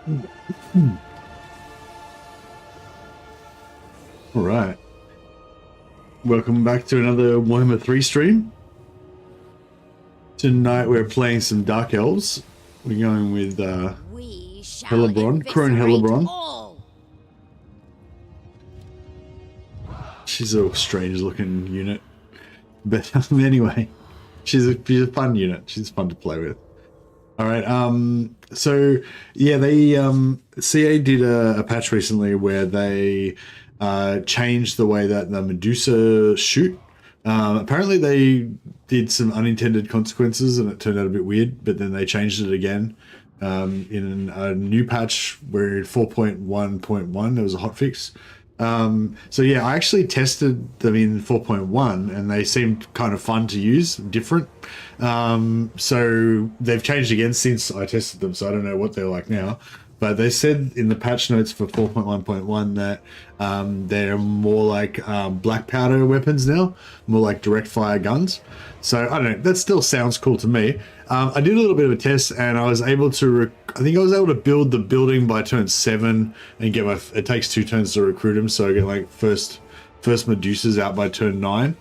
All right. Welcome back to another Warhammer 3 stream. Tonight we're playing some Dark Elves. We're going with Hellebron, Crone Hellebron. She's a strange looking unit. But anyway, she's a fun unit. She's fun to play with. All right. So yeah, they CA did a patch recently where they changed the way that the Medusa shoot. Apparently they did some unintended consequences and it turned out a bit weird, but then they changed it again in a new patch where 4.1.1 there was a hotfix. So yeah, I actually tested them in 4.1 and they seemed kind of fun to use, different. So they've changed again since I tested them, so I don't know what they're like now. But they said in the patch notes for 4.1.1 that they're more like black powder weapons now, more like direct fire guns. So I don't know, that still sounds cool to me. I did a little bit of a test and I was able to, I think I was able to build the building by turn 7 and get my, it takes 2 turns to recruit them. So I get like first Medusas out by turn 9.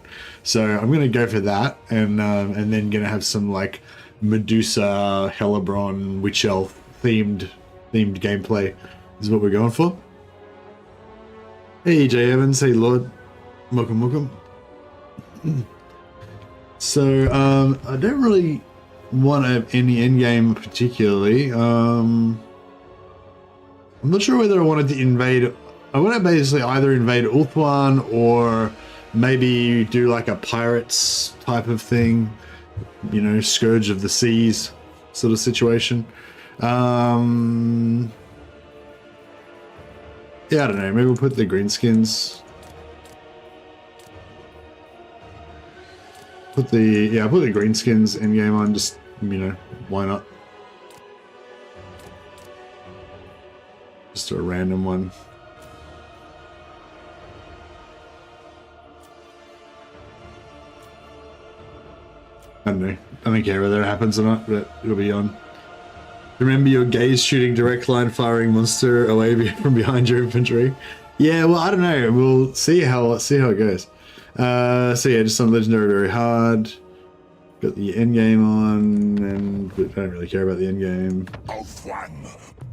So I'm going to go for that and then going to have some like Medusa, Hellebron, witch elf themed gameplay is what we're going for. Hey Jay Evans, hey Lord, welcome. So I don't really want to have any endgame particularly. I'm not sure whether I wanted to invade. I want to basically either invade Ulthuan or maybe do like a pirates type of thing, you know, Scourge of the Seas sort of situation. Yeah, I don't know, maybe we'll put the greenskins. Put the greenskins endgame on, just, you know, why not? Just a random one. I don't know. I don't care whether it happens or not, but it'll be on. Remember your gaze shooting direct line firing monster away from behind your infantry. Yeah, well, I don't know. We'll see how it goes. So yeah, just on legendary very hard. Got the end game on, and I don't really care about the end game.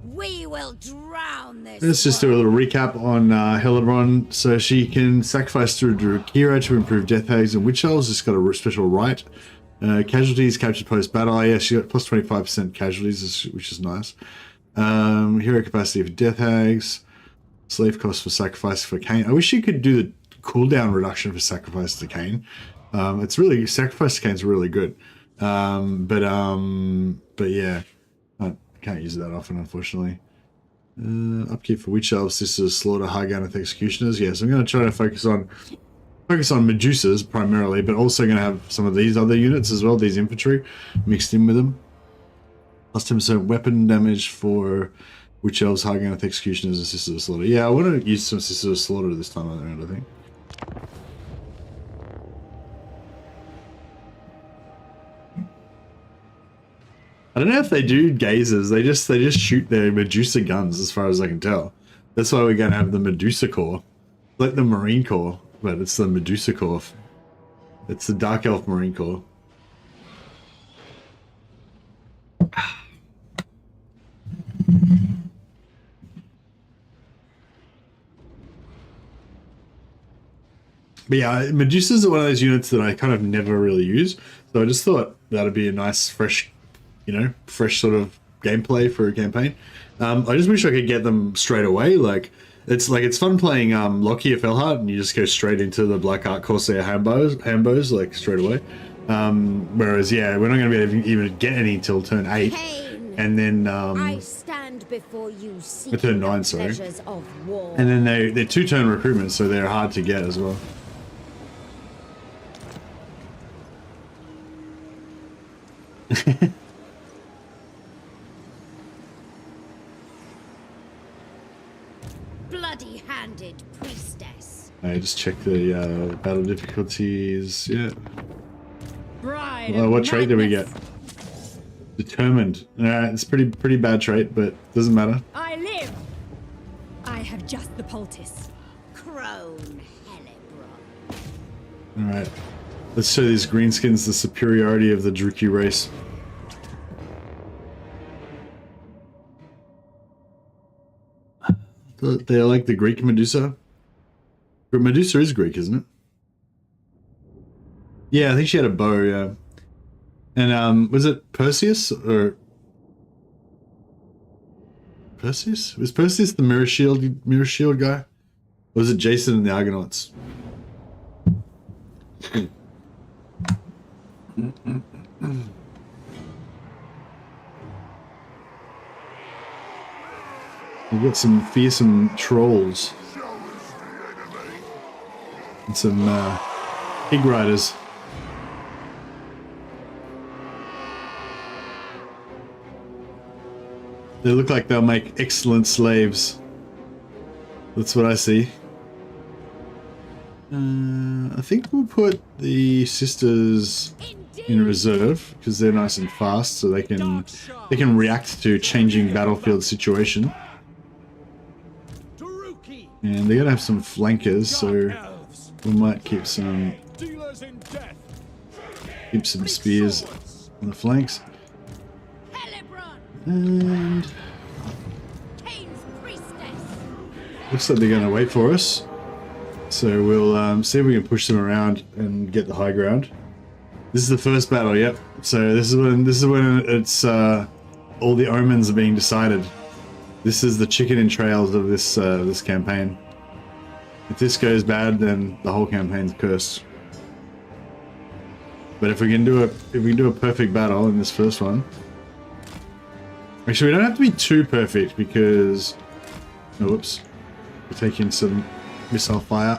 We will drown this. Let's just do a little recap on Hellebron. So she can sacrifice through Drakira to improve death hags and witch elves. It's got a special right. Casualties captured post-battle. Yeah, she got plus 25% casualties, which is nice. Hero capacity for death hags. Slave cost for sacrifice for Cain. I wish you could do the cooldown reduction for sacrifice to Cain. It's really, sacrifice to Cain's really good. But yeah, I can't use it that often, unfortunately. Upkeep for witch elves. This is slaughter, Harganeth executioners. Yes, yeah, so I'm going to try to focus on Medusas primarily, but also going to have some of these other units as well, these infantry mixed in with them. Plus 10% weapon damage for witch elves, Harganeth executioners, and Sisters of Slaughter. Yeah, I want to use some Sisters of Slaughter this time around, I think. I don't know if they do gazers. They just shoot their Medusa guns, as far as I can tell. That's why we're going to have the Medusa Corps, like the Marine Corps. But it's the Medusa Corps. It's the Dark Elf Marine Corps. But yeah, Medusas are one of those units that I kind of never really use. So I just thought that'd be a nice, fresh, you know, fresh sort of gameplay for a campaign. I just wish I could get them straight away. Like, it's fun playing Lockyer Felhart, and you just go straight into the Black Ark Corsair Hambos like straight away. Whereas yeah, we're not going to be able to even get any until turn 8, and then I stand before you, turn 9, sorry. And then they're 2-turn recruitment, so they're hard to get as well. Bloody-handed priestess. I just check the battle difficulties. Yeah. Well, what trait did we get? Determined. Alright, it's pretty bad trait, but doesn't matter. I live. I have just the poultice. Crone Hellebron. Alright. Let's show these greenskins the superiority of the Druki race. They're like the Greek Medusa. But Medusa is Greek, isn't it? Yeah, I think she had a bow, yeah. And was it Perseus or Perseus? Was Perseus the mirror shield guy? Or was it Jason and the Argonauts? We've got some fearsome trolls. And some pig riders. They look like they'll make excellent slaves. That's what I see. I think we'll put the sisters in reserve because they're nice and fast, so they can react to changing battlefield situation. And they're gonna have some flankers, so we might keep some spears on the flanks. And looks like they're going to wait for us, so we'll see if we can push them around and get the high ground. This is the first battle, yep. So this is when it's all the omens are being decided. This is the chicken entrails of this this campaign. If this goes bad, then the whole campaign's cursed. But if we can do a perfect battle in this first one. Actually, we don't have to be too perfect because... Oh, whoops. We're taking some missile fire.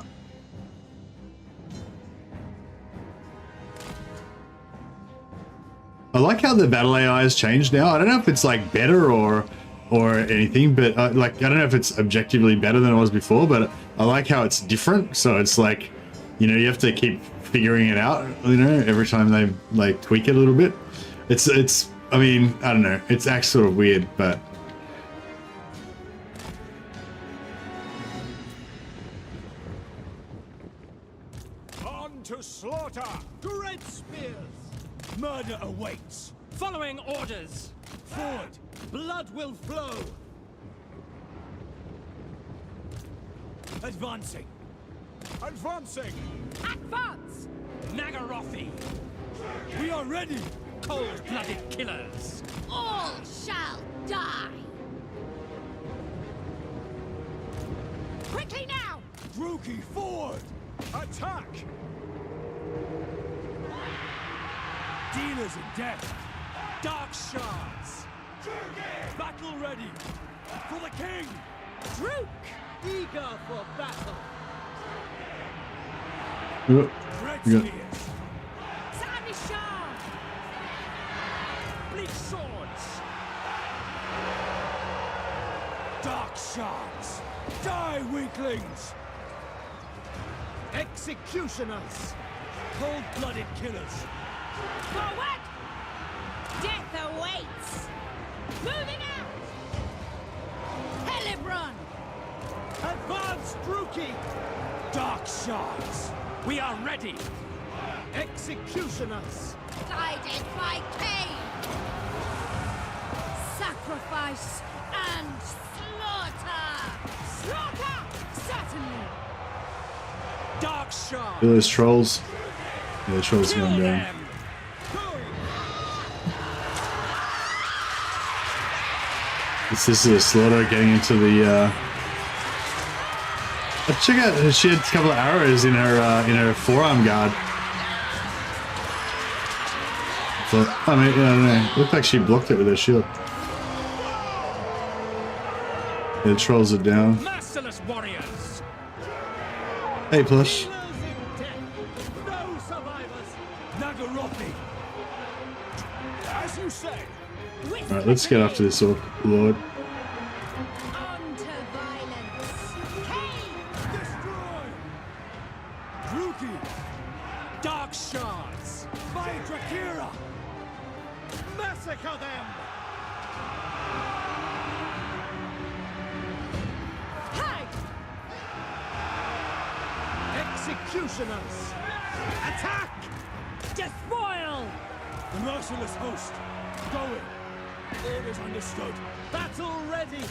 I like how the battle AI has changed now. I don't know if it's like better or anything, but like I don't know if it's objectively better than it was before, but I like how it's different. So it's like, you know, you have to keep figuring it out, you know, every time they like tweak it a little bit. It's I mean, I don't know. It's actually sort of weird, but... On to slaughter! Great spears! Murder awaits! Following orders! Forward! Blood will flow! Advancing! Advancing! Advance! Nagarothi! We are ready! Cold-blooded killers! All shall die. Quickly now! Druki, forward! Attack! Dealers in death! Dark shards! Battle ready! For the king! Druk! Eager for battle! Red Yeah. spears! Sanishar! Bleak swords! Dark shards! Die, weaklings! Executioners! Cold-blooded killers! Forward! Death awaits! Moving out! Hellebron. Advance, Druki! Dark shards! We are ready! Executioners! Guided by pain. Sacrifice and slaughter. Slaughter! Certainly! Dark shards! Kill those trolls. Yeah, the trolls are Kill going down. them! This is a slaughter getting into the check out, she had a couple of arrows in her forearm guard. But I mean, I don't know. It looked like she blocked it with her shield. Yeah, the trolls are down. Merciless warriors! Hey, Plush. Dealers in death! No survivors! Nagarothi! As you say! Alright, let's get after this orc lord. On to violence. Destroy! Druki! Dark shards! By Drakira! Mass Massacre them! Hey! Executioners! Attack! Despoil! The merciless host! Going! Orders understood! Battle ready!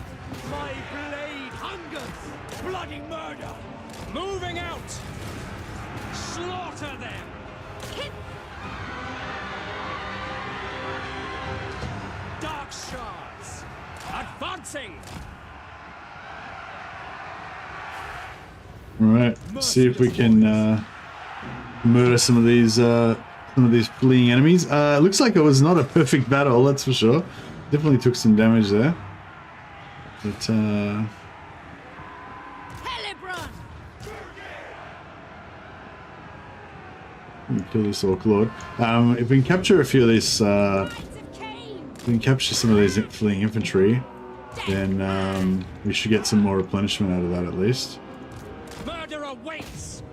My blade hungers! Bloody murder! Moving out! Slaughter them! Hit! Dark shards! Advancing! All right, see if we can murder some of these fleeing enemies. It looks like it was not a perfect battle, that's for sure. Definitely took some damage there. But Hellebron! kill this Orc Lord. If we can capture a few of these, Knights of Cain! if we can capture some of these fleeing infantry, then we should get some more replenishment out of that at least. Murder awaits!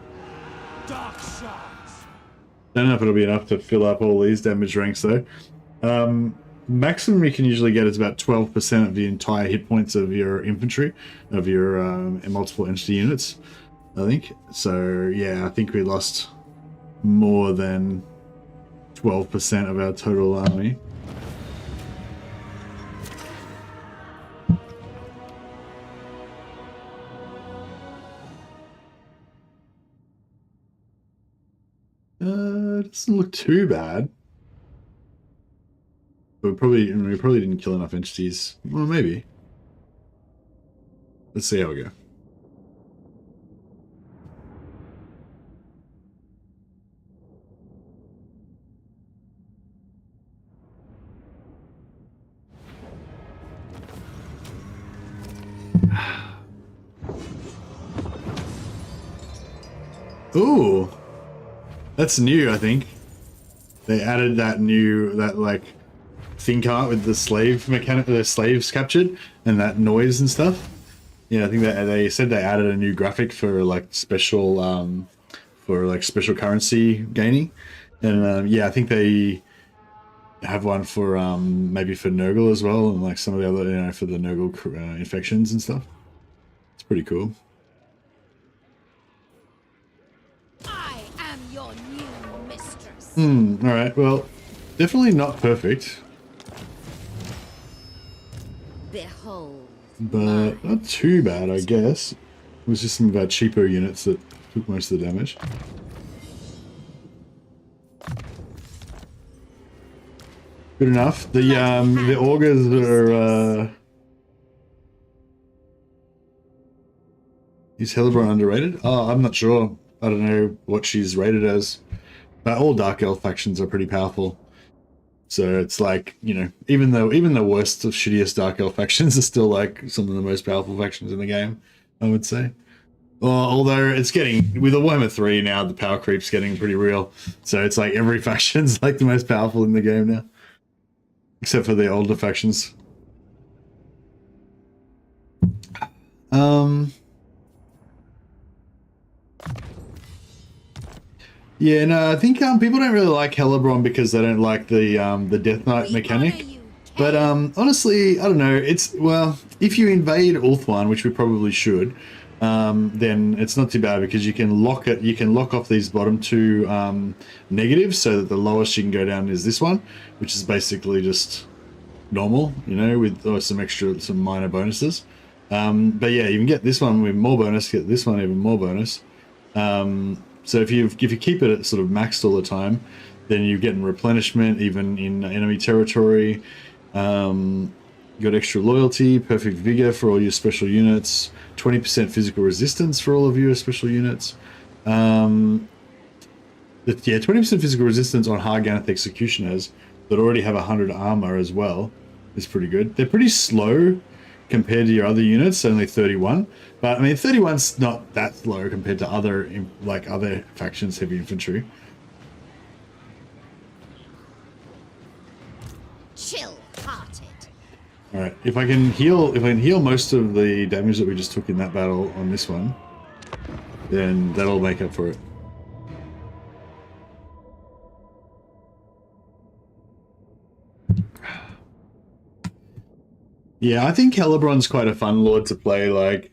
Dark shards! Don't know if it'll be enough to fill up all these damage ranks though. Maximum you can usually get is about 12% of the entire hit points of your infantry, of your multiple entity units, I think. So yeah, I think we lost more than 12% of our total army. It doesn't look too bad. But we probably didn't kill enough entities. Well, maybe. Let's see how we go. Ooh, that's new. I think they added that like think art with the slave mechanic, the slaves captured, and that noise and stuff. Yeah, I think that they said they added a new graphic for like special special currency gaining, and yeah, I think they have one for maybe for Nurgle as well, and like some of the other, for the Nurgle infections and stuff. It's pretty cool. I am your new mistress. All right. Well, definitely not perfect, Behold. but not too bad, I guess. It was just some of our cheaper units that took most of the damage. Good enough. The augurs are. Is Hellebron underrated? Oh, I'm not sure. I don't know what she's rated as. But all Dark Elf factions are pretty powerful. So it's like, even the worst of shittiest Dark Elf factions are still like some of the most powerful factions in the game, I would say. Well, although it's getting, with the Warhammer 3 now, the power creep's getting pretty real. So it's like every faction's like the most powerful in the game now. Except for the older factions. Yeah, no, I think people don't really like Hellebron because they don't like the Death Knight mechanic. But honestly, I don't know. It's, well, if you invade Ulthuan, which we probably should, then it's not too bad because you can lock it. You can lock off these bottom two negatives so that the lowest you can go down is this one, which is basically just normal, with some minor bonuses. But yeah, you can get this one with more bonus. Get this one even more bonus. So if you keep it at sort of maxed all the time, then you're getting replenishment even in enemy territory. Got extra loyalty, perfect vigor for all your special units, 20% physical resistance for all of your special units. Yeah, 20% physical resistance on Harganeth executioners that already have 100 armor as well is pretty good. They're pretty slow compared to your other units, only 31. But I mean, 31's not that slow compared to other factions' heavy infantry. Chill-hearted. All right, if I can heal most of the damage that we just took in that battle on this one, then that'll make up for it. Yeah, I think Hellebron's quite a fun lord to play, like,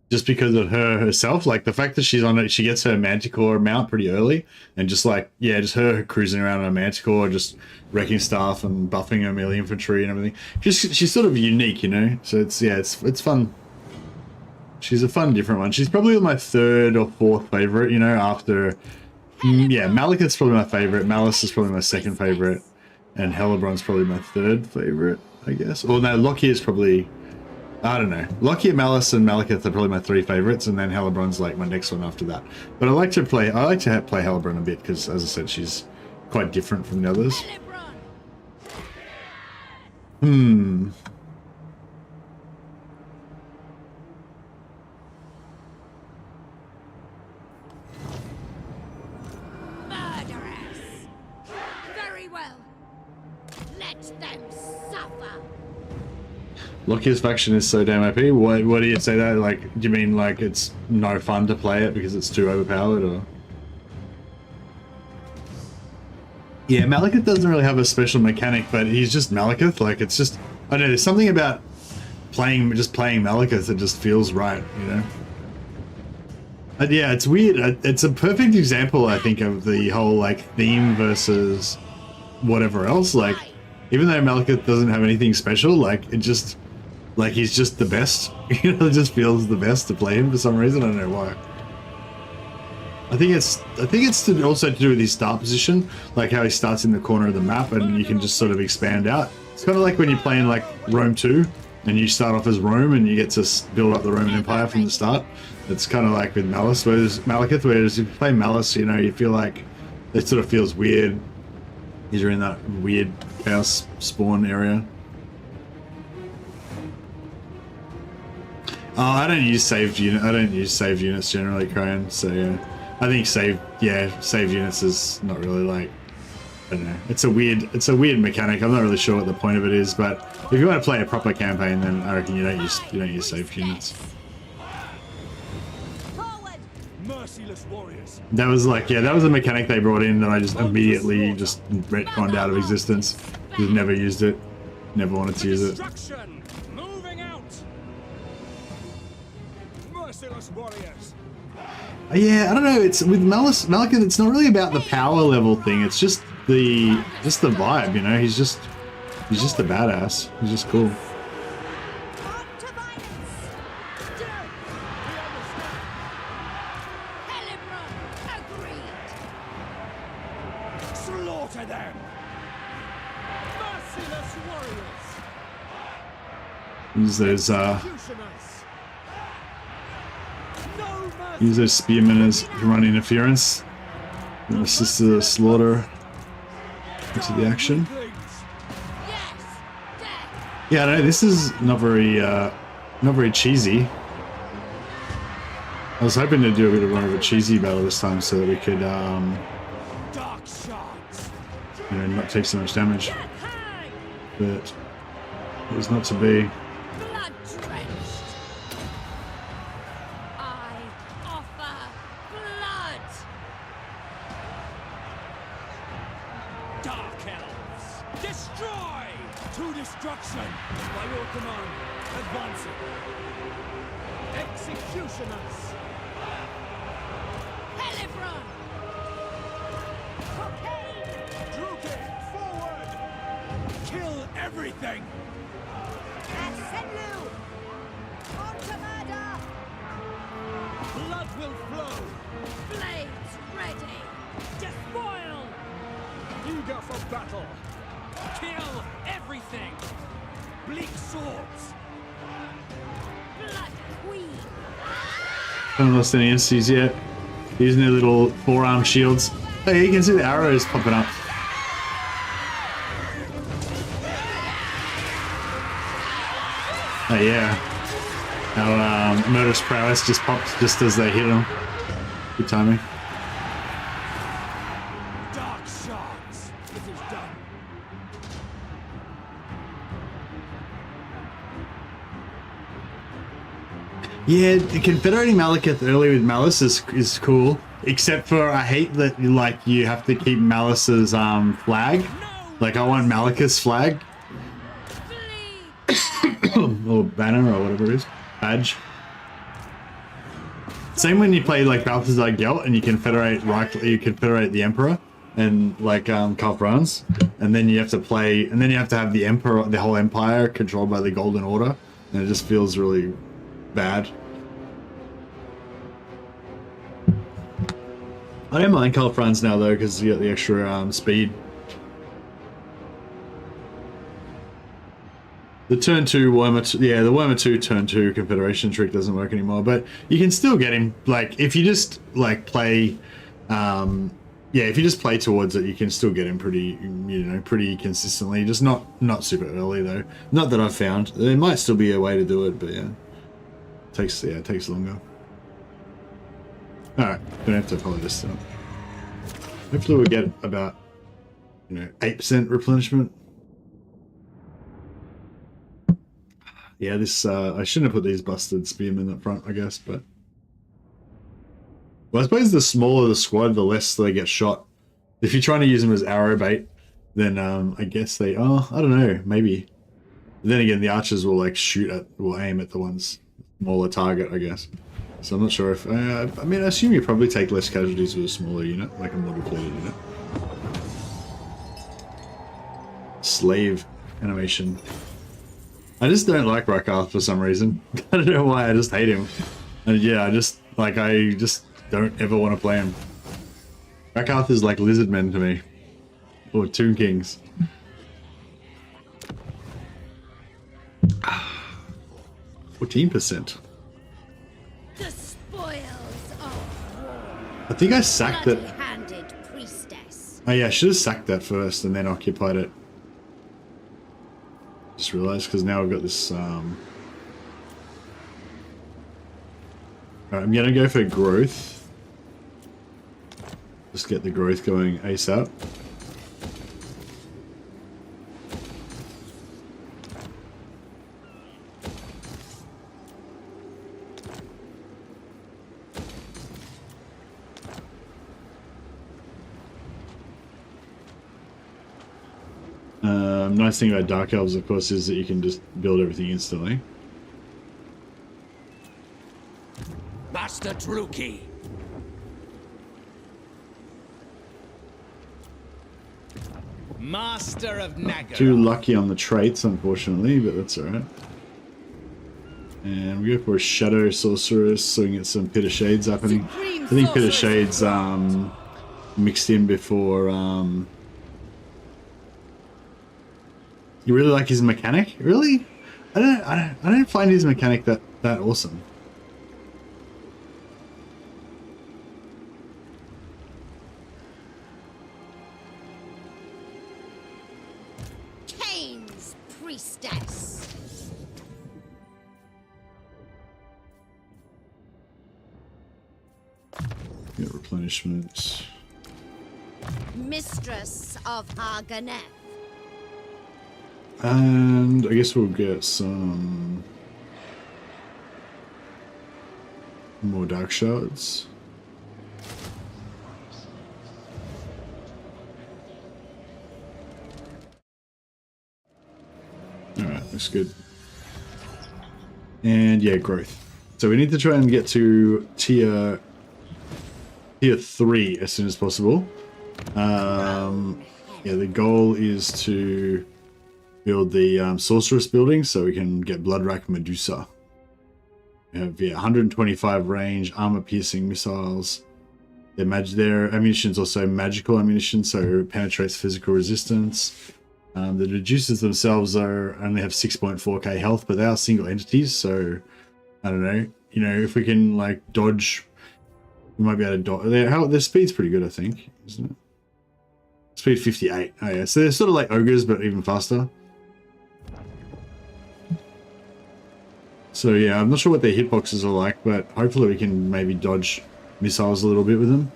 just because of her herself. Like, the fact that she's on it, she gets her Manticore mount pretty early, and just, like, yeah, just her cruising around on a Manticore, just wrecking stuff and buffing her melee infantry and everything. She's sort of unique, you know? So it's, yeah, it's fun. She's a fun, different one. She's probably my third or fourth favorite, you know, after... yeah, Malekith's probably my favorite, Malice is probably my second favorite, and Hellebron's probably my third favorite, I guess. Or no, Lockyer's probably... I don't know. Lockyer, Malice, and Malekith are probably my three favorites, and then Hellebron's like my next one after that. But I like to play Hellebron a bit because, as I said, she's quite different from the others. Hmm. Murderers! Very well. Let them suffer. Lockyer's faction is so damn OP. What do you say that? Like, do you mean like it's no fun to play it because it's too overpowered, or? Yeah, Malekith doesn't really have a special mechanic, but he's just Malekith. Like, it's just, I don't know, there's something about playing Malekith that just feels right, you know? And yeah, it's weird. It's a perfect example, I think, of the whole, like, theme versus whatever else. Like, even though Malekith doesn't have anything special, like, it just, like, he's just the best. You know, it just feels the best to play him for some reason. I don't know why. I think it's also to do with his start position, like how he starts in the corner of the map and you can just sort of expand out. It's kind of like when you're playing like Rome 2 and you start off as Rome and you get to build up the Roman Empire from the start. It's kind of like with Malice, whereas if you play Malice, you know, you feel like it sort of feels weird. You're in that weird chaos spawn area. Oh, I don't use saved units generally, Crane. So yeah, I think saved units is not really like, I don't know. It's a weird mechanic. I'm not really sure what the point of it is, but if you want to play a proper campaign, then I reckon you don't use saved units. Merciless warriors. That was like, yeah, that was a mechanic they brought in that I just immediately just retconned out of existence. Just never used it. Never wanted to use it. Moving out. Merciless warriors. Yeah, I don't know. It's with Malekith. It's not really about the power level thing. It's just the vibe, you know. He's just a badass. He's just cool. Hellebron, agreed. Slaughter them. Merciless warriors. Use those Executioners. No mercy. use those spearmen as run interference. And assist the slaughter into the action. Yes, death. Yeah, I don't know. This is not very cheesy. I was hoping to do a bit of more of a cheesy battle this time so that we could, Dark shards. you know, not take so much damage. But it was not to be. Blood drenched. I offer blood. Dark elves. Destroy. To destruction. By your command. Advancing. Executioners. Hellebron. Druid, forward. Kill everything. Blood will flow. Blades ready. Despoil. Eager for battle. Kill everything. Bleak swords. Blood queen. Haven't lost any NCs yet. Using their little forearm shields. Hey, you can see the arrows popping up. Oh yeah. Our murderous prowess just popped just as they hit him. Good timing. Dark shards. It is done. Yeah, confederating Malekith early with Malice is cool. Except for I hate that like you have to keep Malice's flag. Like I want Malekith's flag. Flee. or banner or whatever it is, badge. Same when you play like Balthazar Gelt and you confederate the Emperor and like Karl Franz, and then you have to play, and then you have to have the Emperor, the whole Empire controlled by the Golden Order, and it just feels really bad. I don't mind Karl Franz now though because you get the extra speed. The turn 2 Warhammer 2, yeah, the Warhammer 2 turn 2 Confederation trick doesn't work anymore, but you can still get him, like, if you just, like, play, yeah, if you just play towards it, you can still get him pretty, you know, pretty consistently, just not super early, though. Not that I've found. There might still be a way to do it, but yeah. It takes longer. Alright, don't have to follow this up. Hopefully we'll get about, you know, 8% replenishment. Yeah, this, I shouldn't have put these busted spearmen up front, I guess, but... Well, I suppose the smaller the squad, the less they get shot. If you're trying to use them as arrow bait, then I guess they... Oh, I don't know, maybe. Then again, the archers will, like, will aim at the ones smaller target, I guess. So I'm not sure if... I mean, I assume you probably take less casualties with a smaller unit, like a more depleted unit. Slave animation. I just don't like Rakarth for some reason. I don't know why, I just hate him. And yeah, I just don't ever want to play him. Rakarth is like Lizardmen to me. Or Tomb Kings. 14%. The spoils of war. I think I sacked it. Bloody-handed priestess. Oh yeah, I should have sacked that first and then occupied it. Just realized, because now I've got this, Alright, I'm gonna go for growth. Just get the growth going ASAP. Nice thing about Dark Elves, of course, is that you can just build everything instantly. Master Druki. Master of Nagar. Too lucky on the traits, unfortunately, but that's alright. And we go for a Shadow Sorceress so we can get some Pit of Shades happening. I think Pit of Shades mixed in before... You really like his mechanic? Really? I don't find his mechanic that awesome. Cain's priestess. Get replenishment. Mistress of Arganeth. And I guess we'll get some more dark shards. Alright, that's good. And yeah, growth. So we need to try and get to tier 3 as soon as possible. Yeah, the goal is to build the sorceress building so we can get Bloodrack Medusa. We have 125 range, armor piercing missiles. Their ammunition is also magical ammunition, so it penetrates physical resistance. The Medusas themselves only have 6.4k health, but they are single entities, so I don't know. You know, if we can like dodge, we might be able to dodge. Their speed's pretty good, I think, isn't it? Speed 58. Oh yeah, so they're sort of like ogres, but even faster. So yeah, I'm not sure what their hitboxes are like, but hopefully we can maybe dodge missiles a little bit with them.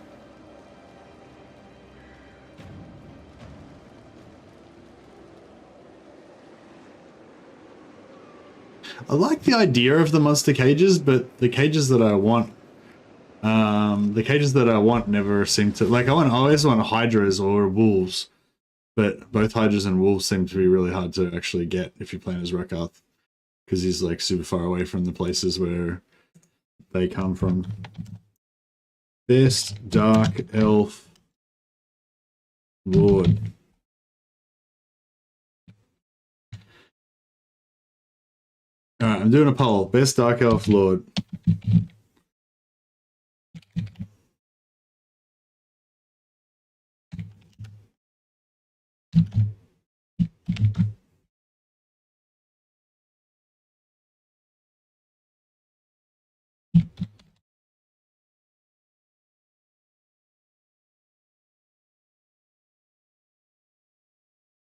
I like the idea of the monster cages, but the cages that I want, never seem to, like I always want hydras or wolves, but both hydras and wolves seem to be really hard to actually get if you're playing as Rakarth. because he's like super far away from the places where they come from. Best Dark Elf Lord. Alright, I'm doing a poll. Best Dark Elf Lord.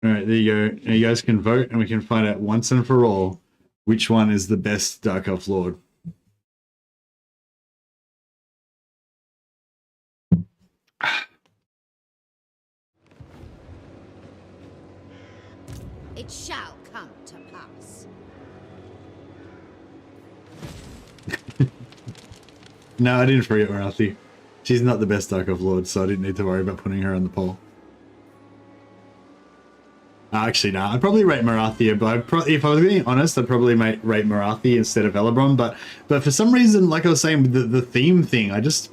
Alright, there you go. Now you guys can vote and we can find out once and for all which one is the best Dark Elf Lord. It shall come to pass. No, I didn't forget Marathi. She's not the best Dark Elf Lord, so I didn't need to worry about putting her on the poll. Actually, no, I'd probably rate Marathi, but if I was being honest, I'd probably rate Marathi instead of Hellebron. But for some reason, like I was saying, the theme thing, I don't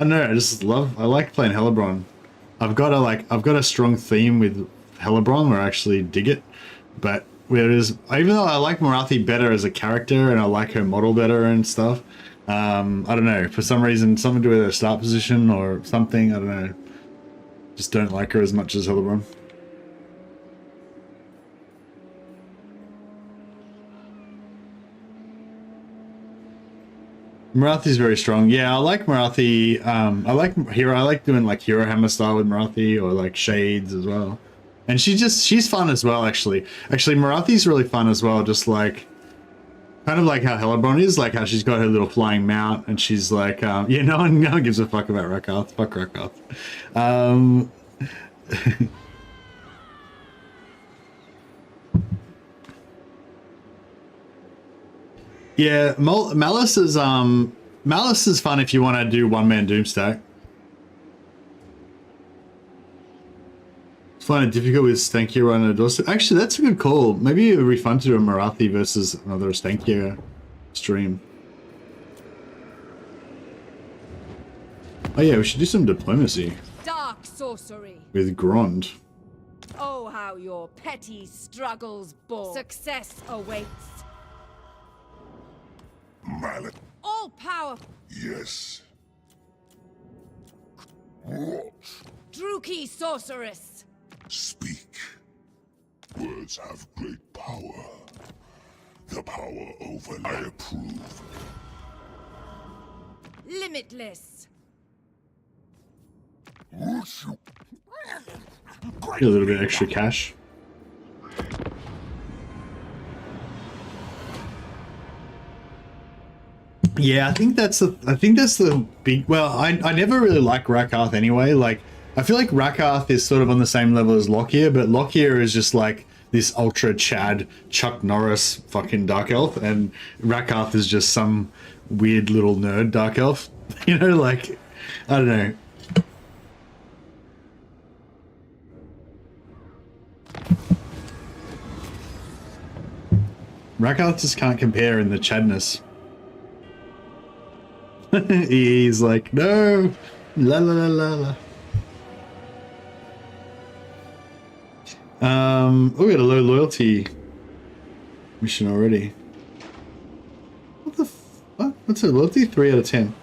know, I like playing Hellebron. I've got a strong theme with Hellebron where I actually dig it. But whereas, even though I like Marathi better as a character and I like her model better and stuff, I don't know, for some reason, something to do with her start position or something, I don't know. Just don't like her as much as Hellebron. Marathi's very strong. Yeah, I like Marathi. I like doing like Hero Hammer style with Marathi, or like Shades as well. And she's fun as well, actually. Actually, Marathi's really fun as well, just like kind of like how Hellebron is, like how she's got her little flying mount and she's like yeah, no one gives a fuck about Rakarth. Fuck Rakarth. Yeah, Malice is fun if you want to do one-man Doomstack. Find it difficult with Stankier on a Doorstep. Actually, that's a good call. Maybe it would be fun to do a Marathi versus another Stankier stream. Oh yeah, we should do some diplomacy. Dark sorcery. With Grond. Oh, how your petty struggles bore. Success awaits. Mallet. All power. Yes. What? Druki sorceress. Speak. Words have great power. The power over I approve. Limitless. Would you? Get a little bit extra cash. Yeah, I think that's the big. Well, I never really liked Rakarth anyway. Like, I feel like Rakarth is sort of on the same level as Lockyer, but Lockyer is just like this ultra Chad Chuck Norris fucking Dark Elf, and Rakarth is just some weird little nerd Dark Elf. You know, like, I don't know. Rakarth just can't compare in the Chadness. He's like, no, la la la la la. We got a low loyalty mission already. What the fuck? What's her loyalty? 3 out of 10.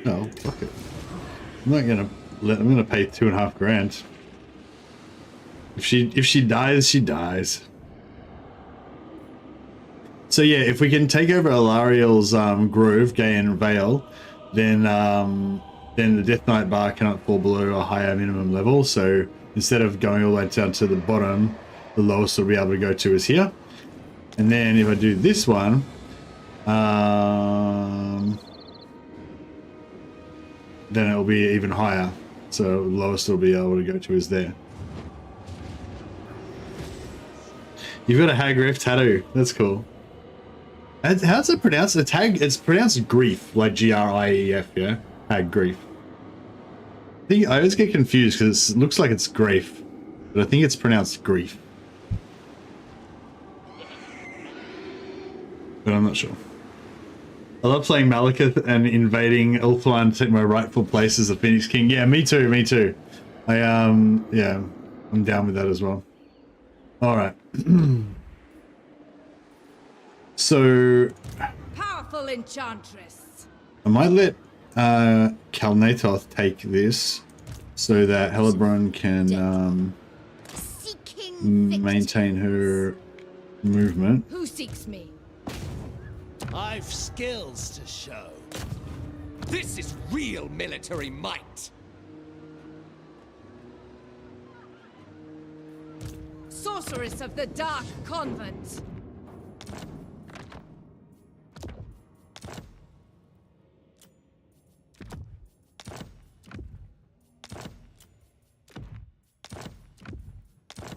No, fuck it. I'm not gonna I'm gonna pay 2.5 grand. If she dies, she dies. So yeah, if we can take over Alariel's Grove, Gay and Vale, then the Death Knight bar cannot fall below a higher minimum level. So instead of going all the way down to the bottom, the lowest we'll be able to go to is here. And then if I do this one, then it'll be even higher. So the lowest we'll be able to go to is there. You've got a Hag Riff tattoo. That's cool. How's it pronounced? It's pronounced Grief, like Grief, yeah? Hag Grief. I always get confused because it looks like it's Grief, but I think it's pronounced Grief. but I'm not sure. I love playing Malekith and invading Ulthuan to take my rightful place as the Phoenix King. Yeah, me too, me too. Yeah, I'm down with that as well. All right. So Powerful enchantress. I might let Kalnatoth take this so that Hellebron can Seeking maintain her movement. Who seeks me? I've skills to show. This is real military might. Sorceress of the Dark Convent.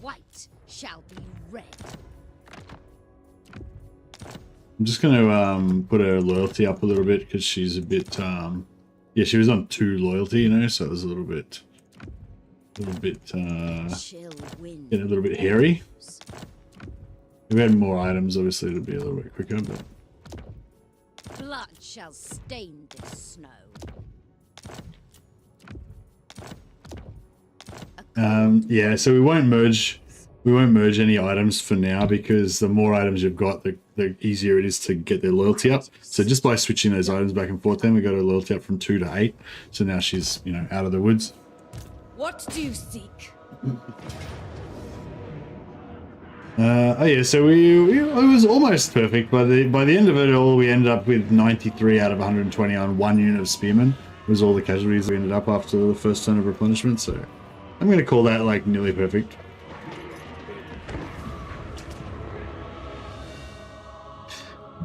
white shall be red. I'm just gonna put her loyalty up a little bit because she's a bit yeah, she was on 2 loyalty, you know, so it was a little bit Chill wind. getting a little bit hairy. If we had more items, obviously it'd be a little bit quicker, but Blood shall stain this snow. yeah, so we won't merge any items for now because the more items you've got, the easier it is to get their loyalty up. So just by switching those items back and forth, then we got her loyalty up from 2 to 8. So now she's, you know, out of the woods. What do you seek? Oh yeah, so it was almost perfect. By the end of it all, we ended up with 93 out of 120 on 1 unit of spearmen. Was all the casualties we ended up after the first turn of replenishment. So I'm going to call that like nearly perfect.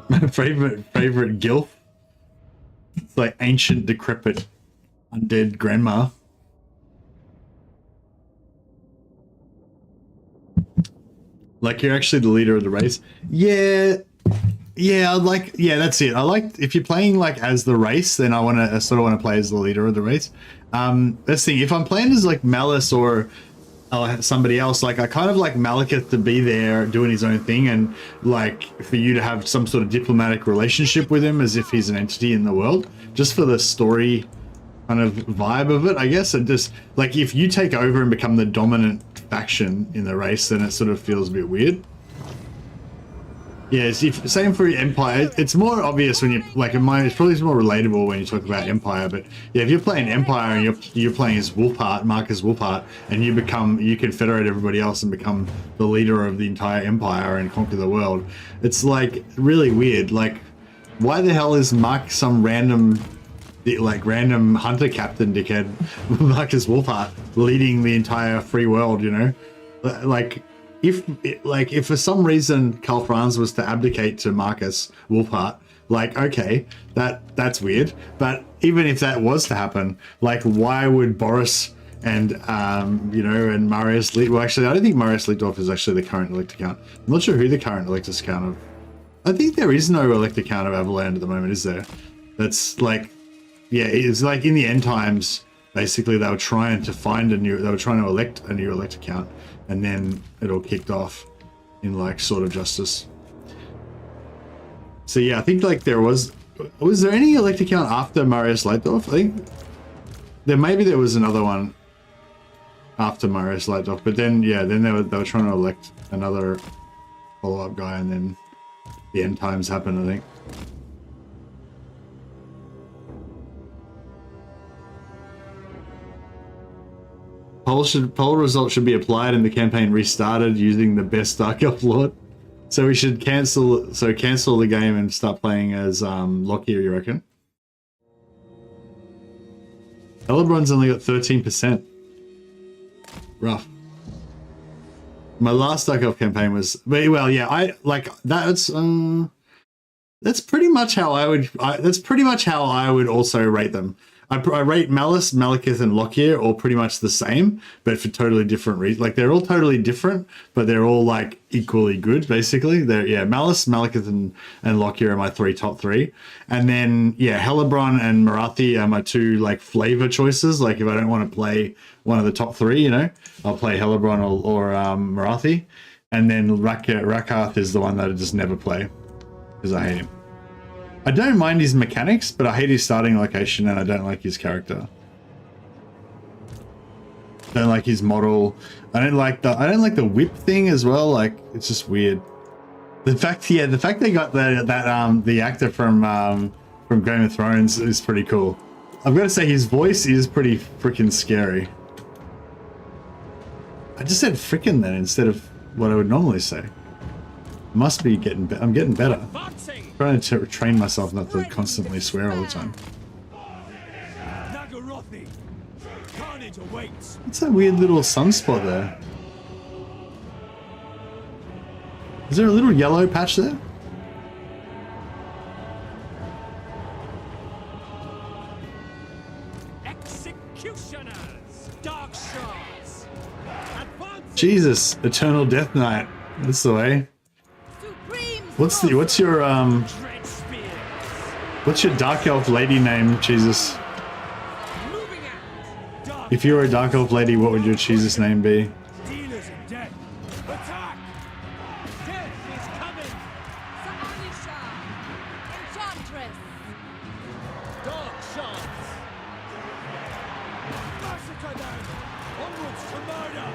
My favorite gilf. It's like ancient, decrepit, undead grandma. Like you're actually the leader of the race. Yeah, that's it. I like if you're playing like as the race, then I sort of want to play as the leader of the race. That's the thing. If I'm playing as like Malice or somebody else, like I kind of like Malekith to be there doing his own thing, and like for you to have some sort of diplomatic relationship with him as if he's an entity in the world, just for the story kind of vibe of it, I guess. And just like if you take over and become the dominant faction in the race, then it sort of feels a bit weird. Yeah, same for Empire. It's more obvious when you like in mine. It's probably more relatable when you talk about Empire. But yeah, if you're playing Empire and you're playing as Wolfheart, Marcus Wolfheart, and you confederate everybody else and become the leader of the entire Empire and conquer the world, it's like really weird. Like, why the hell is Mark some random hunter captain dickhead, Marcus Wolfheart, leading the entire free world? You know, like. If for some reason Karl Franz was to abdicate to Marcus Wolfheart, like, okay, that's weird. But even if that was to happen, like, why would Boris and and Marius well, actually, I don't think Marius Lichtdorf is actually the current elector count. I'm not sure who the current elector count of. I think there is no elector count of Avaland at the moment, is there? That's like, yeah, it's like in the end times. Basically, they were trying to elect a new elector count, and then it all kicked off in like Sword of Justice. So yeah, I think like was there any elector count after Marius Lichtdorf? I think there was another one after Marius Lichtdorf, but then yeah, then they were trying to elect another follow-up guy, and then the end times happened, I think. Poll results should be applied and the campaign restarted using the best Dark Elf Lord. So we should cancel the game and start playing as Lockyer, you reckon? Hellebron's only got 13%. Rough. My last Dark Elf campaign was, well, yeah, I like that's pretty much how I would also rate them. I rate Malice, Malekith, and Lockyer all pretty much the same, but for totally different reasons. Like, they're all totally different, but they're all, like, equally good, basically. Malice, Malekith, and Lockyer are my top three. And then, yeah, Hellebron and Marathi are my 2, like, flavor choices. Like, if I don't want to play one of the top 3, you know, I'll play Hellebron or Marathi. And then Rakath is the one that I just never play. because I hate him. I don't mind his mechanics, but I hate his starting location and I don't like his character. Don't like his model. I don't like the whip thing as well. Like, it's just weird. The fact they got the actor from Game of Thrones is pretty cool. I've got to say his voice is pretty freaking scary. I just said frickin' then instead of what I would normally say. Must be getting I'm getting better. I'm trying to train myself not to constantly swear all the time. What's that weird little sunspot there? Is there a little yellow patch there? Executioners, dark shards. Jesus, Eternal Death Knight. That's the way. What's your Dark Elf lady name, Jesus? If you were a Dark Elf lady, what would your Jesus name be? Dealers in death. Attack! Death is coming! Samanisha! Enchantress! Dark shards! Massacre them! Onwards to murder!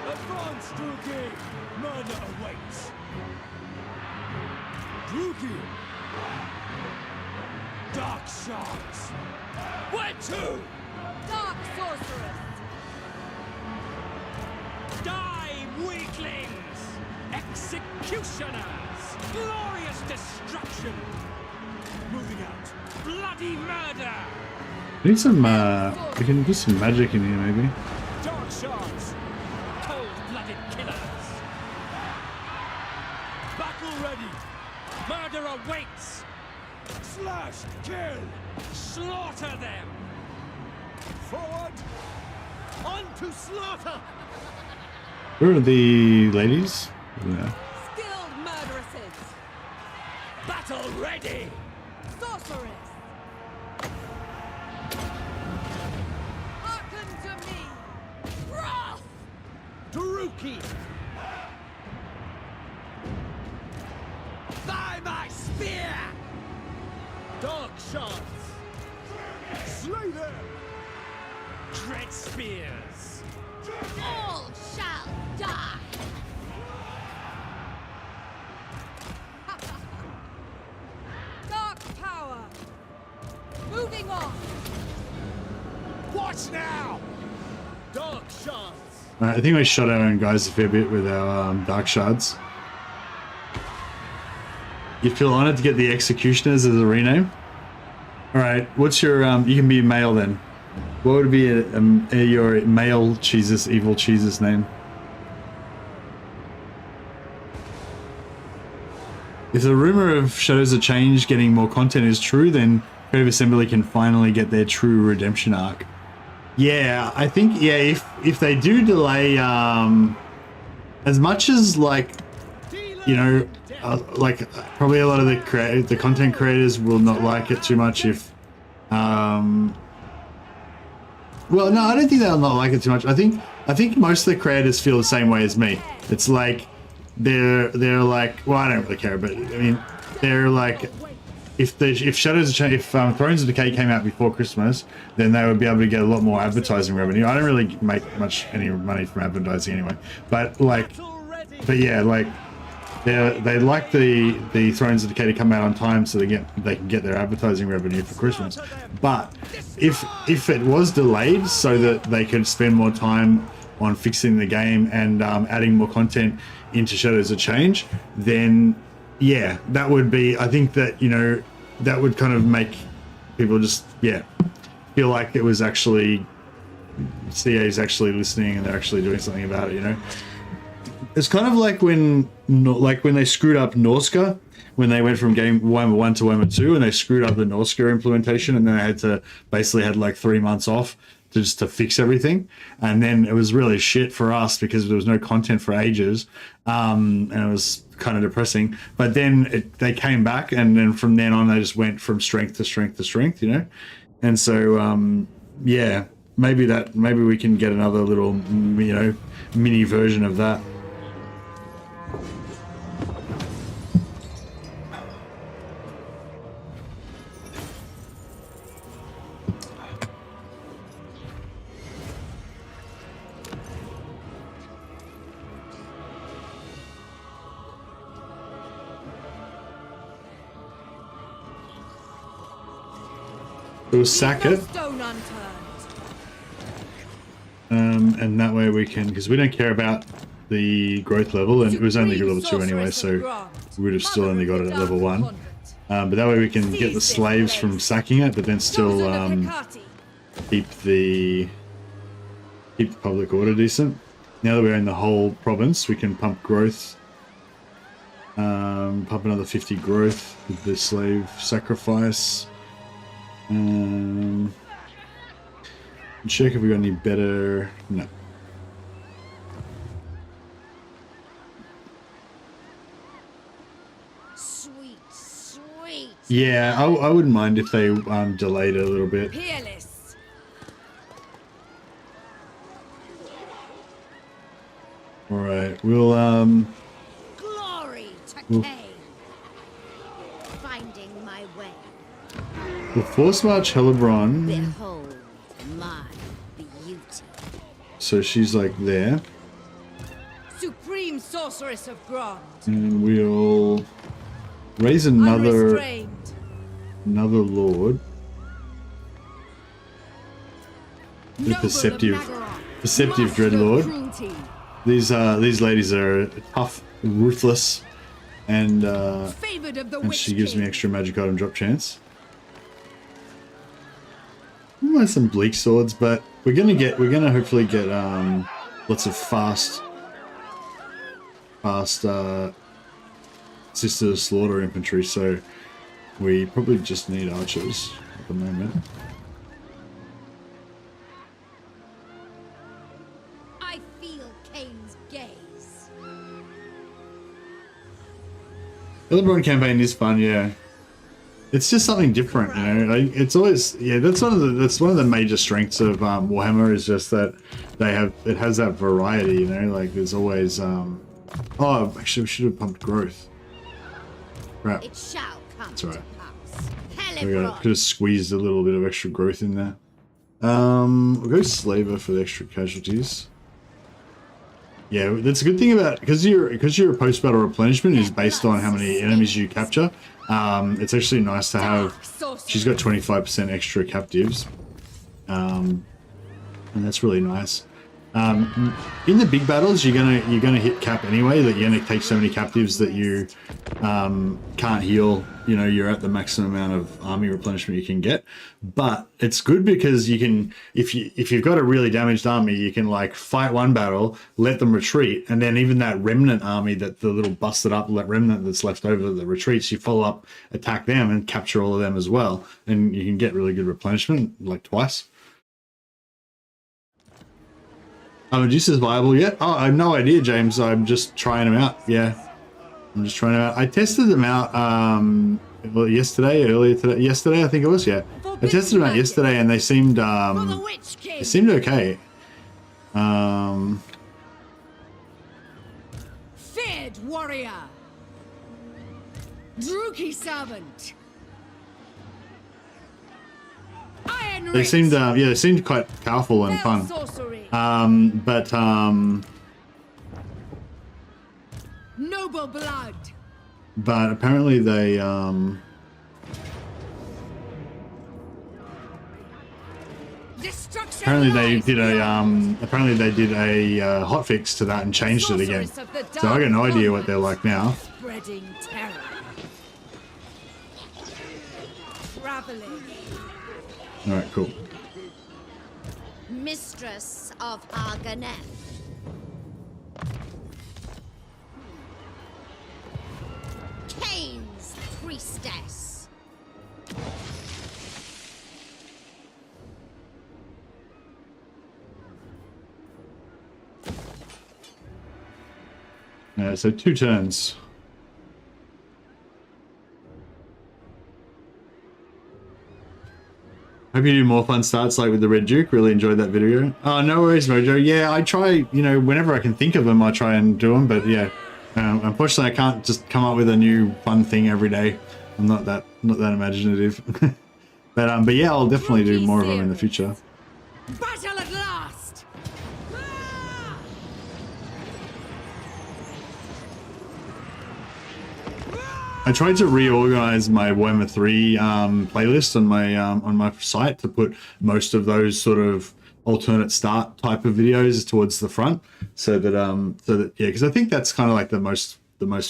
Advance, Drugi! Murder awaits! Drugi! Dark shards! Where to? Dark sorceress! Die, weaklings! Executioners! Glorious destruction! Moving out! Bloody murder! We need some, we can do some magic in here, maybe. Dark shards! Cold-blooded killers! Battle ready! Murder awaits! Slash! Kill! Slaughter them! Forward! On to slaughter! Where are the ladies? Yeah. Skilled murderesses! Battle ready! Sorceress! Hearken to me! Wrath! Druki! By my spear! Dark shards! Slay them! Dread spears! All shall die. Dark power! Moving on! Watch now! Dark shards! I think we shot our own guys a fair bit with our Dark Shards. You feel honored to get the Executioners as a rename? Alright, what's your, you can be male then. What would be your male Jesus, evil Jesus name? If the rumor of Shadows of Change getting more content is true, then Creative Assembly can finally get their true redemption arc. Yeah, I think, yeah, if they do delay, as much as, like, you know, like, probably a lot of the content creators will not like it too much if, well, no, I don't think they'll not like it too much. I think most of the creators feel the same way as me. It's like, they're like, well, I don't really care, but, I mean, they're like, if Shadows of Change, if Thrones of Decay came out before Christmas, then they would be able to get a lot more advertising revenue. I don't really make any money from advertising anyway, but like, but yeah, like they like the Thrones of Decay to come out on time so they can get their advertising revenue for Christmas. But if it was delayed so that they could spend more time on fixing the game and adding more content into Shadows of Change, then yeah, that would be, I think that, you know, that would kind of make people just, yeah, feel like it was actually, CA is actually listening and they're actually doing something about it, you know? It's kind of like when they screwed up Norska, when they went from game Warhammer 1 to Warhammer 2 and they screwed up the Norska implementation and then they had like 3 months off to fix everything. And then it was really shit for us because there was no content for ages. And it was kind of depressing, but then they came back, and then from then on they just went from strength to strength to strength, you know. And so yeah, maybe we can get another little, you know, mini version of that. We'll sack it. Stone unturned. And that way we can, because we don't care about the growth level, and it was only level 2 anyway, so we would have still only got it at level 1. But that way we can get the slaves from sacking it, but then still keep the public order decent. Now that we're in the whole province, we can pump growth. Pump another 50 growth with the slave sacrifice. Check if we got any better. No. Sweet, sweet. Yeah, I wouldn't mind if they delayed it a little bit. Peerless. All right, we'll Glory to Oof. Cain. Finding my way. we'll force march Hellebron. Behold my beauty. So she's like there, Supreme sorceress of Grond. and we'll raise another Unrestrained. lord. The Noble of perceptive Nagaroth. dreadlord. Cruelty. These ladies are tough, ruthless, and Favored of the and Witch she gives me King. extra magic item drop chance. We might have some bleak swords, but we're gonna hopefully get lots of fast Sister Slaughter infantry, so we probably just need archers at the moment. I feel Cain's gaze. Hellebron campaign is fun, yeah. It's just something different, you know. Like, it's always, yeah. That's one of the major strengths of Warhammer, is just that it has that variety, you know. Like there's always oh, actually we should have pumped growth. Crap. It shall come That's all right. to pass. We Hellebron. could have squeezed a little bit of extra growth in there. We'll go slaver for the extra casualties. Yeah, that's a good thing about, because your post-battle replenishment is based on how many enemies you capture. It's actually nice to have. She's got 25% extra captives, and that's really nice. In the big battles, you're gonna hit cap anyway. That you're gonna take so many captives that you can't heal. You know, you're at the maximum amount of army replenishment you can get. But it's good because you can, if you've got a really damaged army, you can like fight one battle, let them retreat, and then even that remnant army, that the little busted up remnant that's left over that retreats, you follow up, attack them, and capture all of them as well, and you can get really good replenishment like twice. Medusa's viable yet? Oh, I have no idea, James. I'm just trying them out. Yeah, I'm just trying them out. I tested them out well, earlier today. Yesterday, I think it was. Yeah, I tested them out yesterday, and they seemed For the Witch King. they seemed okay. Feared warrior. Druki servant. Iron They Wrist. seemed yeah, they seemed quite powerful and Fell fun. sorcery. But Noble blood. apparently they Destruction. apparently they lies did a beyond. hotfix to that and changed it again. Sorceress of the So I got no dark idea what they're convent. like now. Spreading terror. Traveling. All right, cool. Mistress of Arganeth. Cain's priestess. Yeah, so 2 turns. Hope you do more fun starts like with the Red Duke. Really enjoyed that video. Oh, no worries, Mojo. Yeah, I try, you know, whenever I can think of them, I try and do them. But yeah, unfortunately, I can't just come up with a new fun thing every day. I'm not that imaginative. but yeah, I'll definitely do more of them in the future. Battle at last. I tried to reorganize my Warhammer 3 playlist on my site to put most of those sort of alternate start type of videos towards the front, so that yeah, because I think that's kind of like the most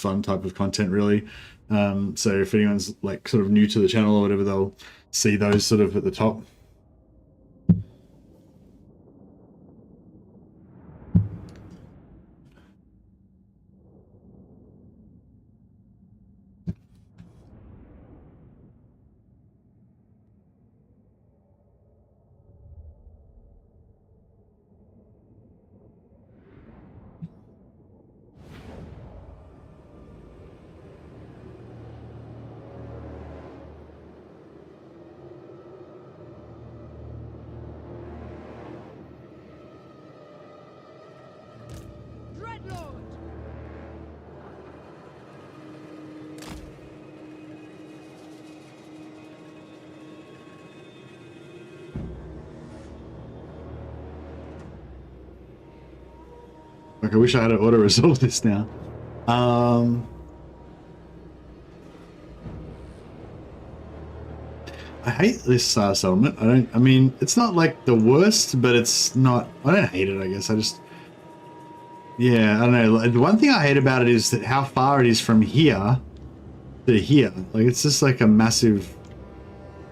fun type of content, really. So if anyone's like sort of new to the channel or whatever, they'll see those sort of at the top. Like, I wish I had to auto resolve this now. I hate this settlement. I mean, it's not like the worst, but it's not, I don't hate it, I guess. I just, yeah, I don't know. The one thing I hate about it is that how far it is from here to here. Like, it's just like a massive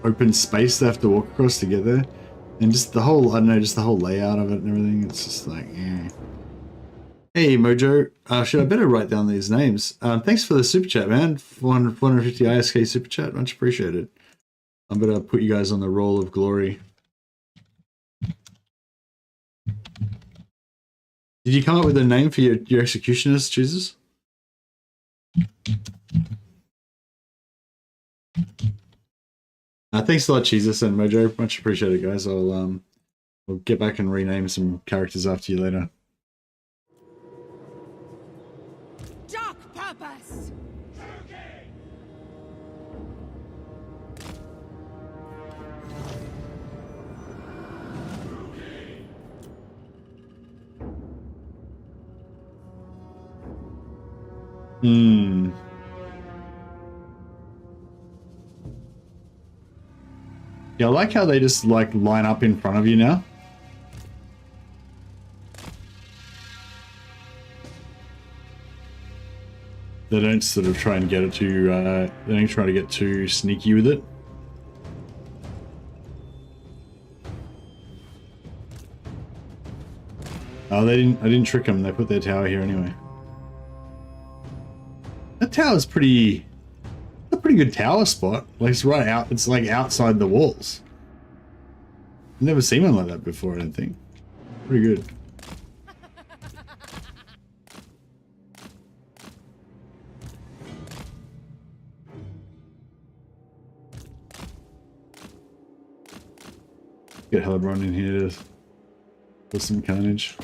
open space they have to walk across to get there. And just the whole, I don't know, just the whole layout of it and everything. It's just like, yeah. Hey, Mojo. Should I better write down these names? Thanks for the super chat, man. 450 ISK super chat. Much appreciated. I'm going to put you guys on the roll of glory. Did you come up with a name for your executioners, choosers? Thanks a lot, Jesus and Mojo. Much appreciated, guys. I'll get back and rename some characters after you later. Dark purpose. Hmm. Yeah, I like how they just like line up in front of you now. They don't sort of try and get it too, they don't try to get too sneaky with it. Oh, I didn't trick them. They put their tower here anyway. That tower's a pretty good tower spot. Like, it's right out, it's like outside the walls. I've never seen one like that before, I don't think. Pretty good. Get Hellebron in here to put some carnage.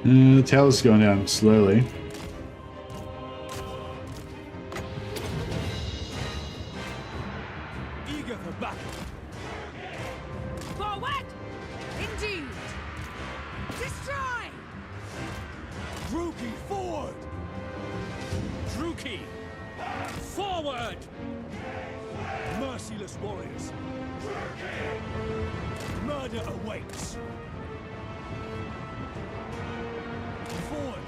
The tower's going down slowly. Eager for battle. Forward! Indeed! Destroy! Druki forward. Druki forward. Merciless warriors. Murder awaits. Forward.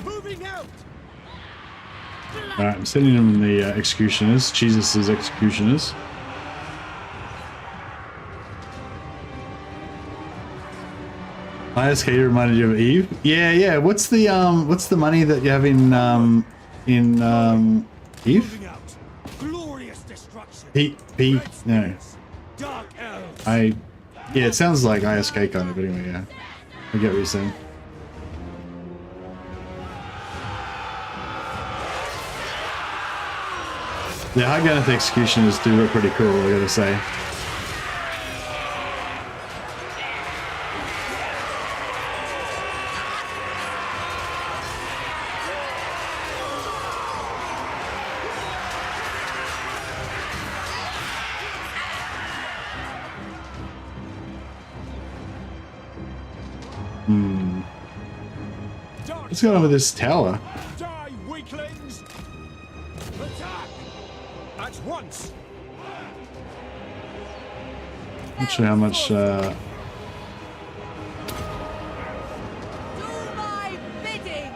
Moving out. Alright, I'm sending them the executioners. Jesus' executioners. ISK reminded you of Eve? Yeah. What's the money that you have in Eve? Moving out. Glorious destruction. P no. Dark elves. Yeah, it sounds like ISK kind of, but anyway, yeah. I get what you're saying. The Harganeth executioners do look pretty cool, I gotta say. What's going on with this tower? Die, weaklings! Attack! At once! Not sure how much. Do my bidding!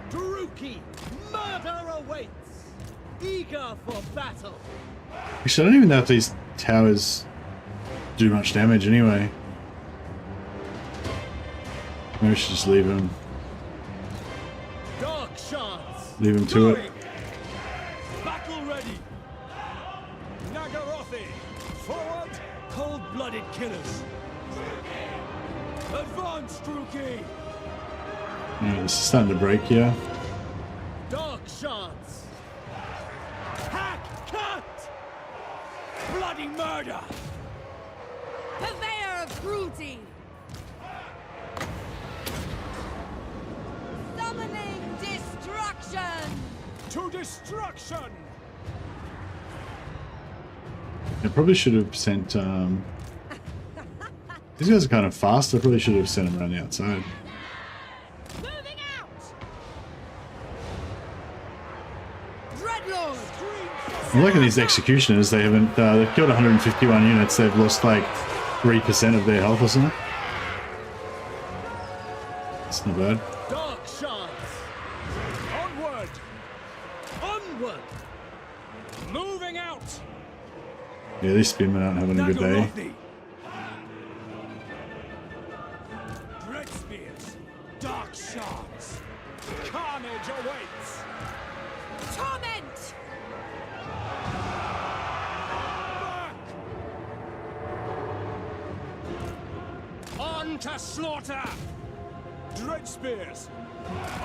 Druki! Murder awaits! Eager for battle! Actually, I don't even know if these towers do much damage anyway. Maybe we should just leave him. Dark shards! Leave him to it. Battle ready! Nagarothi! Forward! Cold-blooded killers! Advance, Druki! Yeah, this is starting to break here. Dark shards! Hack! Cut! Bloody murder! Purveyor of cruelty! Summoning destruction! To destruction! I probably should have sent. These guys are kind of fast. I probably should have sent them around the outside. Moving out! Dreadlord! I'm liking these executioners. They haven't. They've killed 151 units. They've lost like 3% of their health or something. It's not bad. Dark shards! Onward! Onward! Moving out! Yeah, these spearmen aren't having a good day. Nagarothi! Dread spears! Dark shards! Carnage awaits! Torment! Back! On to slaughter! Dread spears!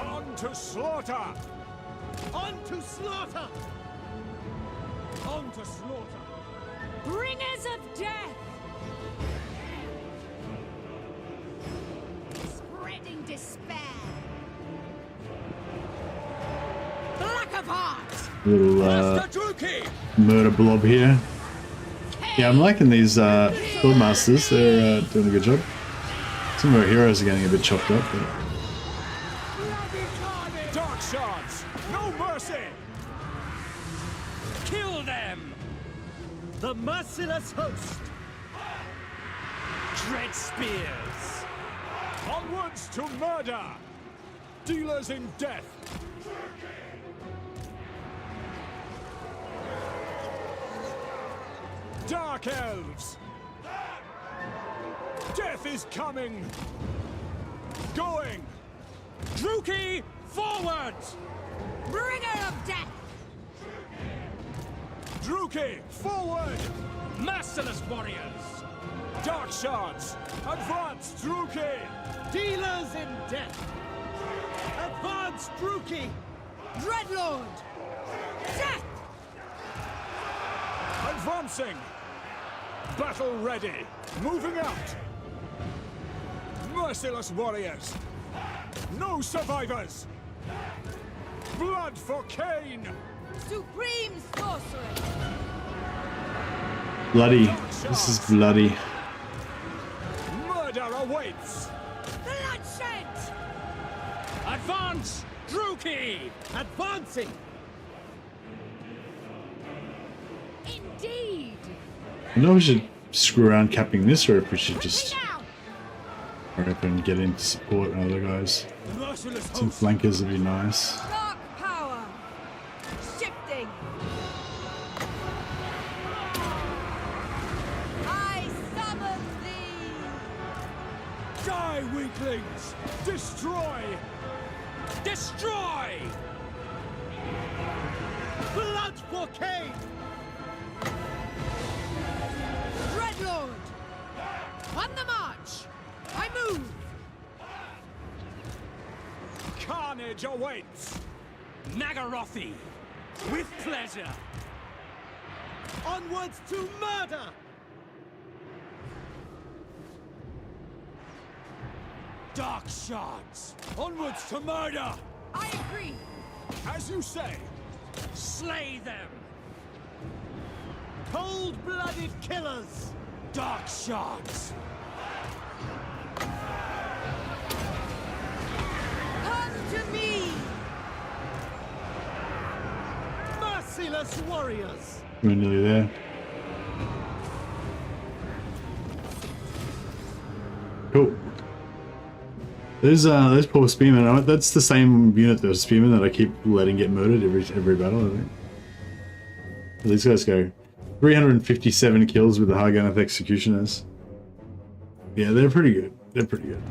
On to slaughter! On to slaughter! On to slaughter! Bringers of death! Spreading despair. Black of heart! Little Master Druki! murder blob here. Yeah, I'm liking these field masters. They're doing a good job. Some of our heroes are getting a bit chopped up. But... Dark shards! No mercy! Kill them! The merciless host! Dread spears! Onwards to murder! Dealers in death! Dark elves! Death is coming! Going! Druki, forward! Bringer of death! Druki, forward! Merciless warriors! Dark shards, advance, Druki! Dealers in death! Advance, Druki! Dreadlord! Death! Advancing! Battle ready! Moving out! Merciless warriors! No survivors! Blood for Cain! Supreme sorcery! Bloody. This is bloody. Murder awaits! Bloodshed! Advance! Druki! Advancing! Indeed! I know we should screw around capping this, or if we should just Now! hurry up and get in to support other guys. Merciless Some host! flankers would be nice. Dark power! Shifting! I summon thee! Die, weaklings! Destroy! Destroy! Blood for Cain! Dreadlord! On the march! I move! Carnage awaits! Nagarothi! With pleasure! Onwards to murder! Dark shards! Onwards to murder! I agree. As you say, slay them! Cold-blooded killers! Dark shards! Come to me! Merciless warriors! We're nearly there. Cool. There's poor spearmen. That's the same unit, the spearmen that I keep letting get murdered every battle, I think. These guys go 357 kills with the Harganeth executioners. Yeah, they're pretty good. They're pretty good.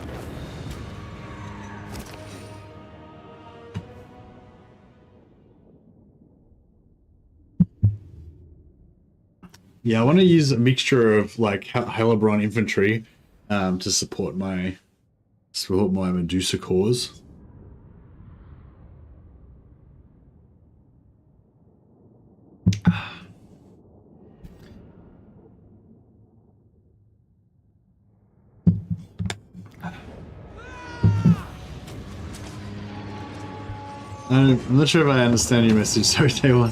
Yeah, I want to use a mixture of like Hellebron infantry to support my Medusa cause. I'm not sure if I understand your message, sorry, Taylor.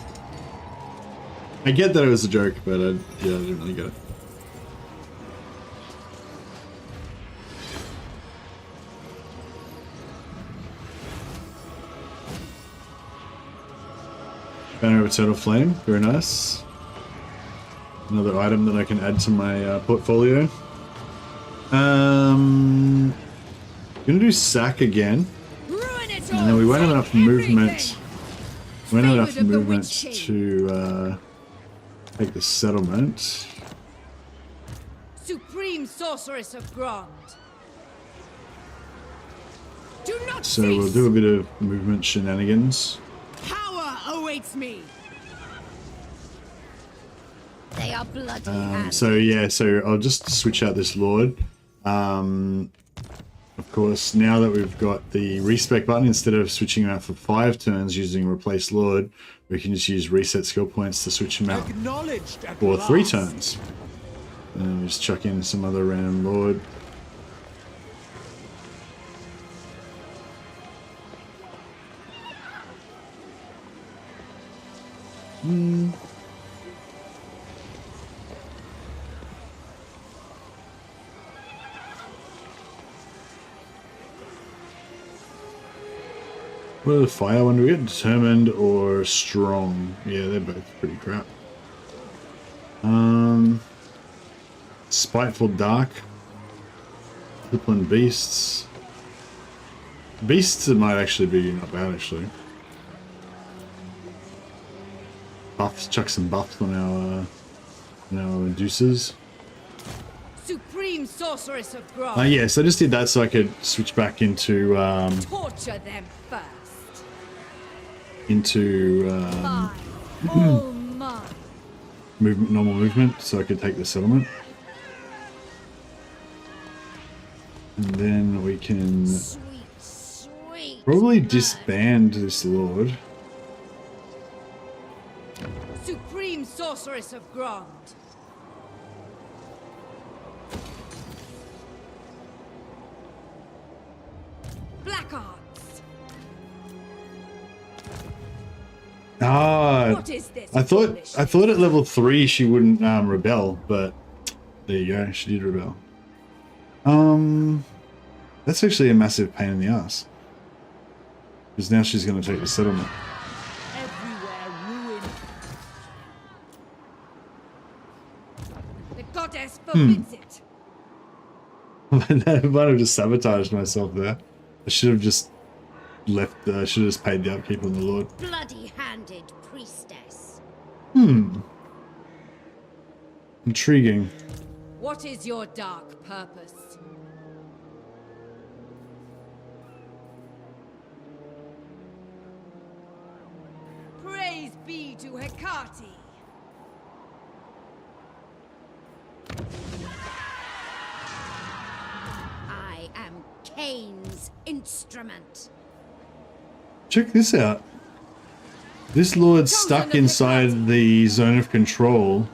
I get that it was a joke, but yeah, I didn't really get it. Banner of Eternal Flame, very nice. Another item that I can add to my portfolio. Gonna do sack again. And then we won't have enough movement. We won't have enough movement to take the settlement. Supreme Sorceress of Grond. Do not So we'll do a bit of movement shenanigans. Power awaits me. They are bloody. So yeah, so I'll just switch out this Lord. Of course, now that we've got the respec button, instead of switching out for 5 turns using replace Lord, we can just use reset skill points to switch them out for 3 turns. And just chuck in some other random Lord. What are the fire one do we get? Determined or strong? Yeah, they're both pretty crap. Spiteful Dark. Crippling Beasts. Beasts might actually be not bad actually. Buffs, chuck some buffs on our Medusas. Supreme Sorceress of Grond. Yes, I just did that so I could switch back into Torture them first. Mine. All mine. Normal movement, so I could take the settlement. And then we can Sweet probably blood. disband this Lord. Supreme Sorceress of Grond. Black Arts. What is this? I thought at level 3 she wouldn't rebel, but there you go, she did rebel. That's actually a massive pain in the ass. Because now she's going to take the settlement. Everywhere ruin. The goddess forbids it. I might have just sabotaged myself there. I should have just left. I should have just paid the upkeep on the Lord. Bloody-handed priestess. Intriguing. What is your dark purpose? Praise be to Hecate. I am Cain's instrument. Check this out. This lord's stuck inside the zone of control.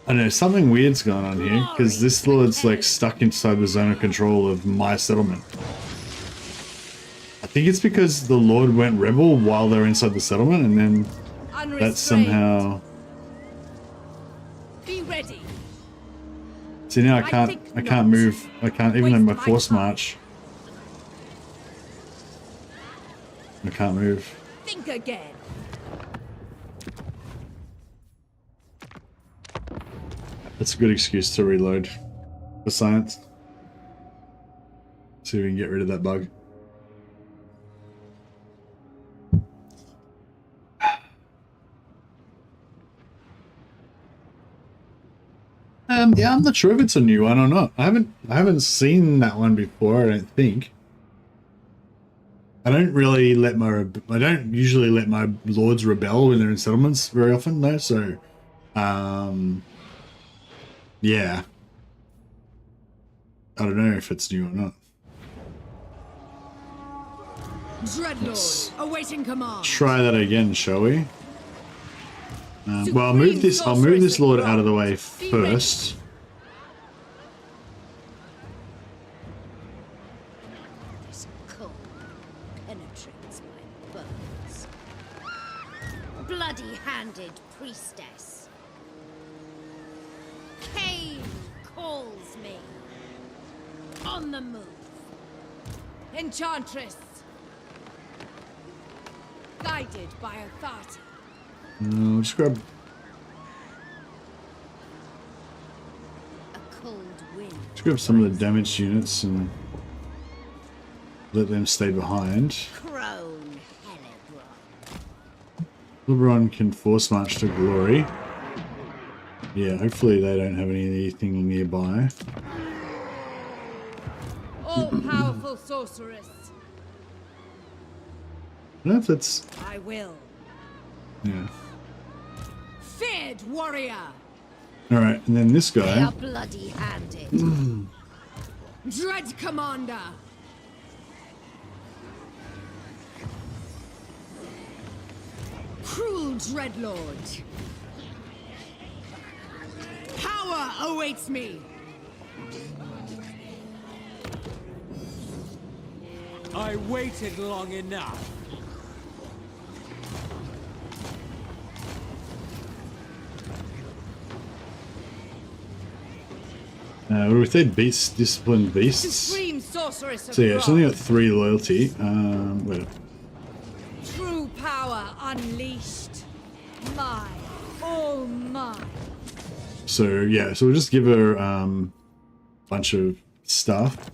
I don't know, something weird's going on here, because this lord's like stuck inside the zone of control of my settlement. I think it's because the lord went rebel while they're inside the settlement, and then that somehow... Be ready. See, now I can't move, I can't even have my force march. I can't move. Think again. That's a good excuse to reload for science. See if we can get rid of that bug. Yeah, I'm not sure if it's a new one or not. I haven't seen that one before, I don't think. I don't usually let my lords rebel when they're in settlements very often though, so yeah. I don't know if it's new or not. Dreadlord, awaiting command. Try that again, shall we? Well, I'll move this lord out of the way first. This cold penetrates my bones. Bloody-handed priestess. Cain calls me. On the move. Enchantress. Guided by authority. No, just grab. A cold wind. Just grab some of the damaged units and let them stay behind. Crone Hellebron. Helbron can force march to glory. Yeah, hopefully they don't have anything nearby. All-powerful sorceress. I don't know if that's... I will. Yeah. Feared warrior. Alright, and then this They guy. are bloody-handed. Dread commander. Cruel dreadlord. Power awaits me. I waited long enough. What do we say? Beasts, disciplined beasts. Supreme sorceress of So yeah, she's only got wrath. 3 loyalty. Wait. True power unleashed. Mine. All mine. So yeah, so we'll just give her bunch of stuff.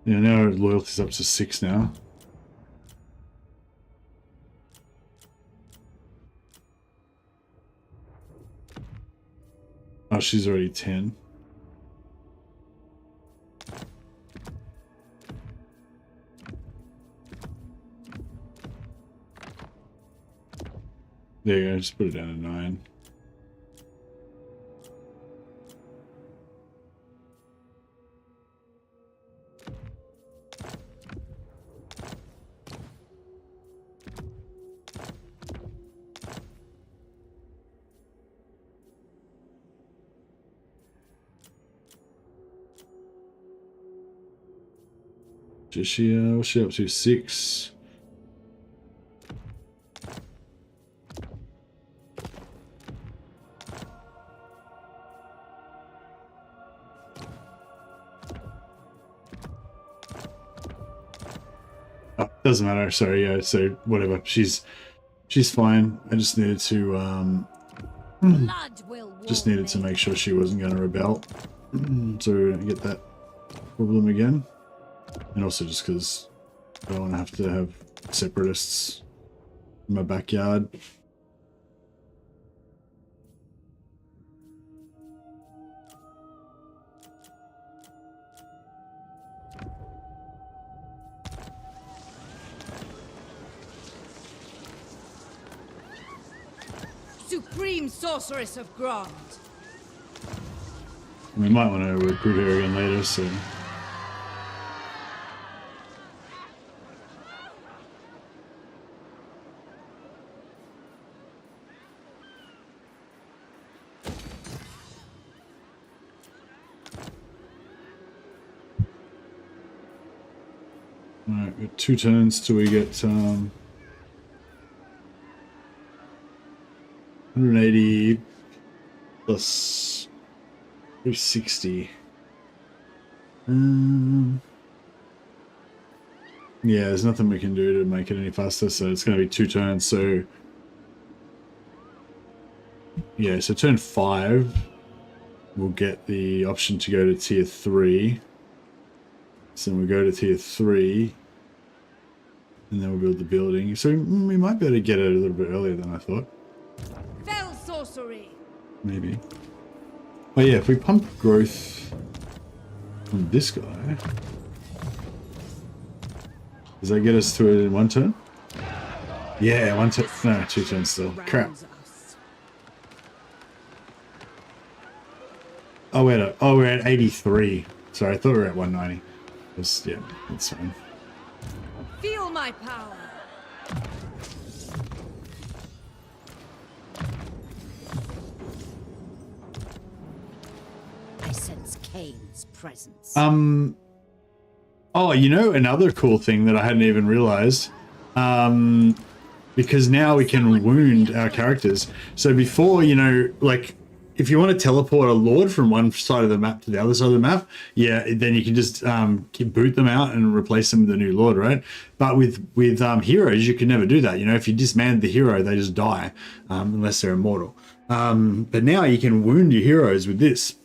Yeah, now her loyalty's up to 6 now. Oh, she's already 10. There you go, just put it down to 9. What's she up to? 6. Oh, doesn't matter. Sorry, yeah. So whatever. She's fine. I just needed to Blood will just warm needed to me. make sure she wasn't going to rebel. So we don't get that problem again. And also just because I don't want to have separatists in my backyard. Supreme Sorceress of Grant. We might want to recruit her again later, so... Alright, we've got 2 turns till we get 180 plus 360. Yeah, there's nothing we can do to make it any faster, so it's going to be 2 turns. So yeah, so turn 5 we'll get the option to go to tier 3. So then we go to tier 3, and then we'll build the building. So we might be able to get it a little bit earlier than I thought. Fell sorcery. Maybe. Oh yeah, if we pump growth from this guy, does that get us to it in 1 turn? Yeah, 1 turn. No, 2 turns still. Crap. Oh wait, oh we're at 83. Sorry, I thought we were at 190. Yeah, that's fine. Feel my power. I sense Kane's presence. Oh, you know, another cool thing that I hadn't even realized, because now we can wound our characters. So before, you know, like, if you want to teleport a lord from one side of the map to the other side of the map, yeah, then you can just boot them out and replace them with a new lord, right? But with heroes, you can never do that. You know, if you disband the hero, they just die, unless they're immortal. But now you can wound your heroes with this.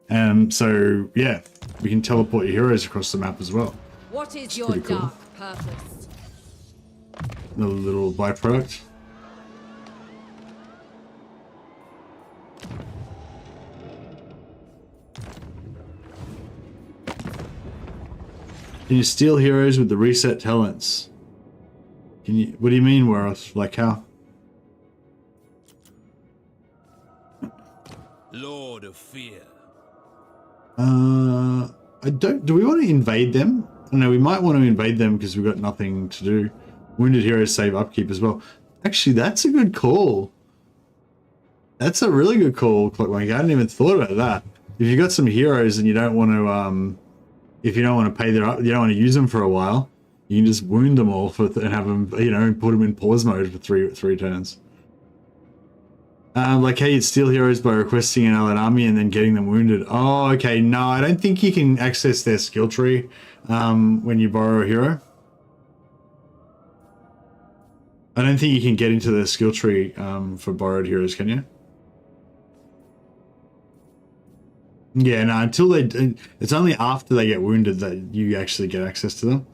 So yeah, we can teleport your heroes across the map as well. What is your pretty cool. dark purpose? Another little byproduct. Can you steal heroes with the reset talents? Can you? What do you mean, Wareth? Like how? Lord of Fear. I don't. Do we want to invade them? No, we might want to invade them because we've got nothing to do. Wounded heroes save upkeep as well. Actually, that's a good call. That's a really good call, Clockwork. I hadn't even thought about that. If you've got some heroes and you don't want to, if you don't want to pay their, you don't want to use them for a while, you can just wound them all and have them, you know, put them in pause mode for three turns. Like how you'd steal heroes by requesting an allied army and then getting them wounded. Oh, okay. No, I don't think you can access their skill tree when you borrow a hero. I don't think you can get into their skill tree for borrowed heroes, can you? Yeah, no, until they... It's only after they get wounded that you actually get access to them.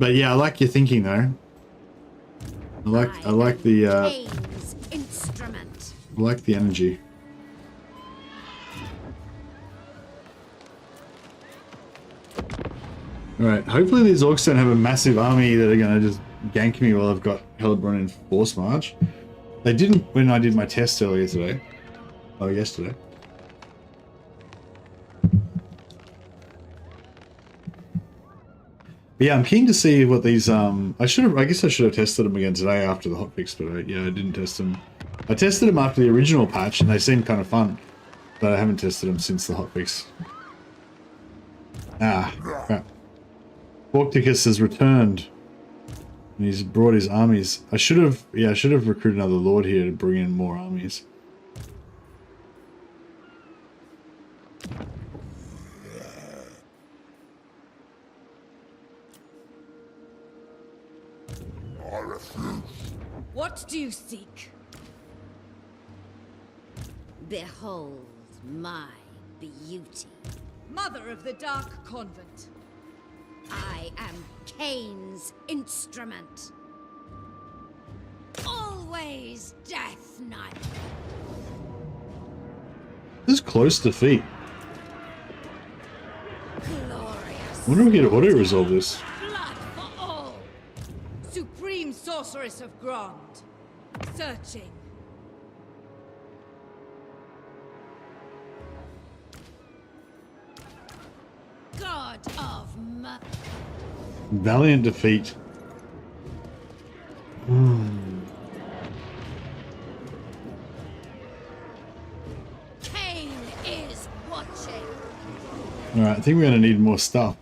But yeah, I like your thinking though. I like the Kane's instrument. I like the energy. Alright, hopefully these orcs don't have a massive army that are gonna just gank me while I've got Hellebron in force march. They didn't when I did my test earlier today. Oh, yesterday. But yeah, I'm keen to see what these, I guess I should have tested them again today after the hotfix, but yeah, I didn't test them. I tested them after the original patch and they seemed kind of fun, but I haven't tested them since the hotfix. Ah, crap. Borkticus has returned. And he's brought his armies. I should have recruited another lord here to bring in more armies. What do you seek? Behold my beauty. Mother of the Dark Convent. I am Kane's instrument. Always Death Knight. This is close defeat. Glorious. I wonder if we get auto resolve this. Blood for all. Supreme Sorcerer. sorceress of Grond. Searching. God of Valiant defeat. Cain is watching. Alright, I think we're gonna need more stuff.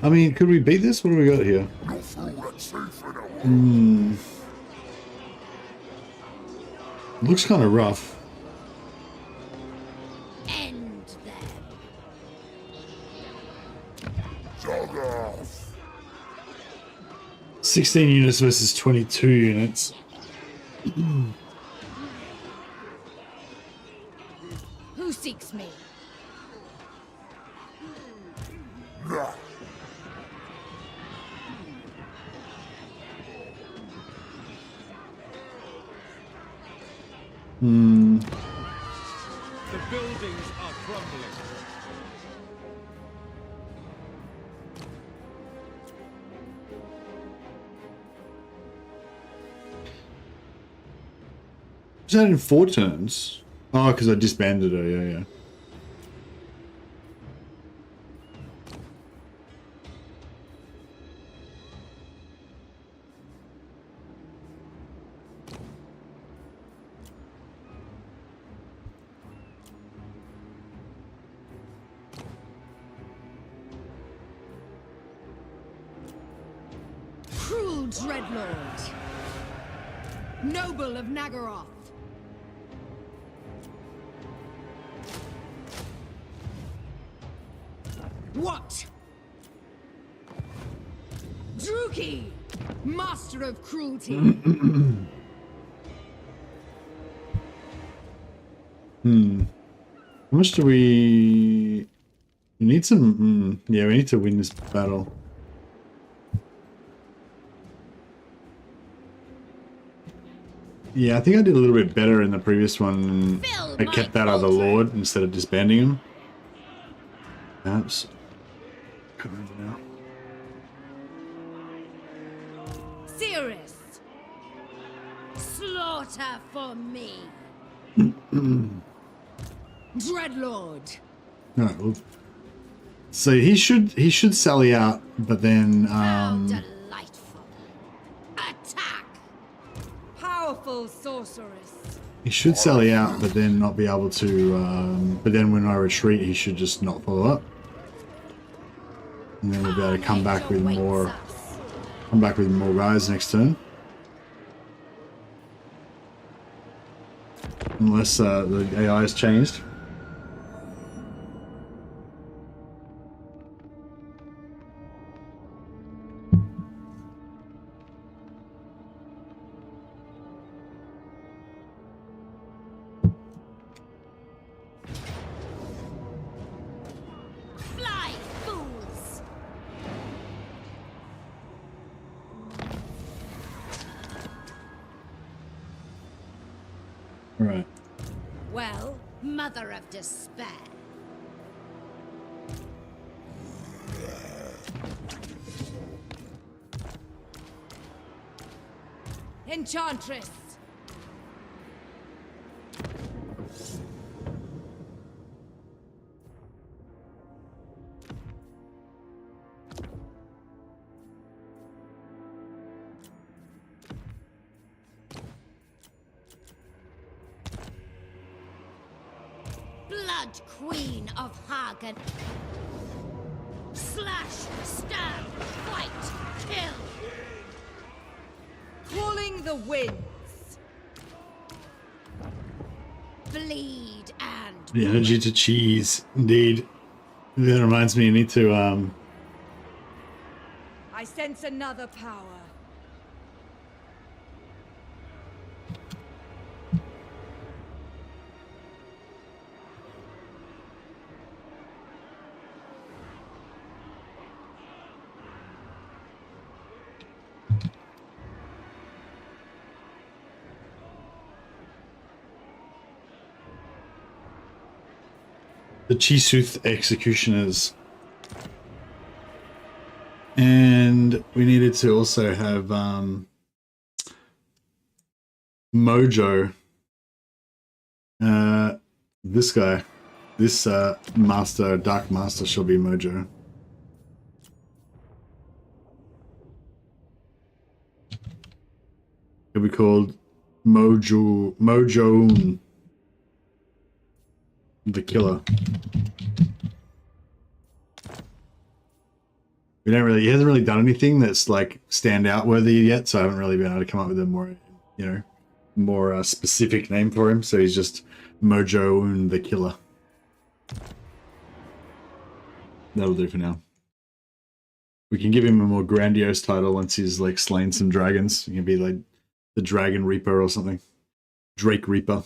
I mean, could we beat this? What do we got here? Looks kind of rough. End them. 16 units versus 22 units. Who seeks me? The buildings are crumbling. Was that in 4 turns? Oh, because I disbanded her, yeah. Cruel Dreadlord. Noble of Nagaroth. What? Druki, master of cruelty. How much do we need some... yeah, we need to win this battle. Yeah, I think I did a little bit better in the previous one. I kept that other lord instead of disbanding him. Perhaps. Can't remember now. Cirrus. Slaughter for me. Dreadlord. Alright, well, so he should sally out, but then How delightful. Attack. Powerful sorceress. he should sally out, but then not be able to. But then when I retreat, he should just not follow up, and then we'll be able to come back with more. Come back with more guys next turn. Unless the AI has changed. Fly, fools. Right. Well, mother of despair. Enchantress. Blood Queen of Hagen. Slash, stab, fight, kill. Calling the winds. Bleed and The energy to cheese, indeed. That reminds me, I need to I sense another power. The Chisuth executioners. And we needed to also have Mojo. This guy. This master, Dark Master shall be Mojo. He'll be called Mojoun. The Killer. We don't really, he hasn't really done anything that's like stand out worthy yet, so I haven't really been able to come up with a more, you know, more specific name for him. So he's just Mojoun the Killer. That'll do for now. We can give him a more grandiose title once he's like slain some dragons. He can be like the Dragon Reaper or something. Drake Reaper.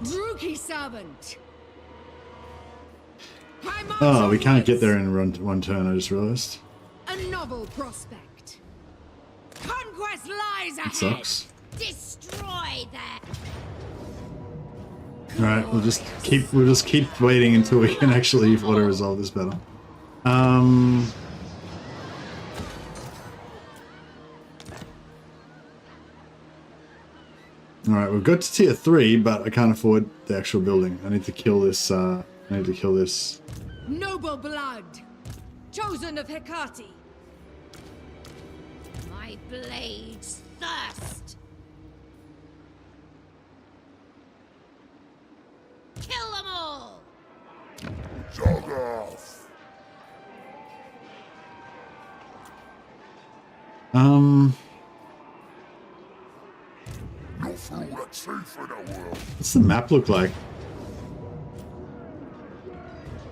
Druki servant. Oh, we can't get there in one turn, I just realized. A novel prospect. Conquest lies ahead. It sucks. Destroy them. Alright, we'll just keep waiting until we can actually auto resolve this battle. Alright, we've got to tier 3, but I can't afford the actual building. I need to kill this Noble blood. Chosen of Hecate. My blades thirst. Kill them all. Jog off. No fool that's safe in the world. What's the map look like?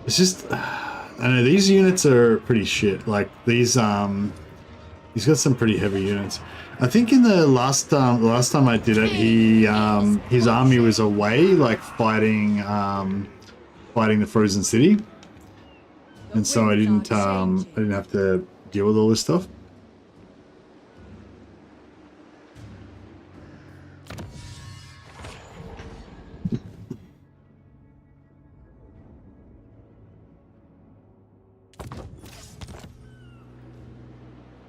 It's just, I don't know, these units are pretty shit. Like these, he's got some pretty heavy units. I think in the last time I did it, he, his army was away, like fighting the Frozen City. And so I didn't have to deal with all this stuff.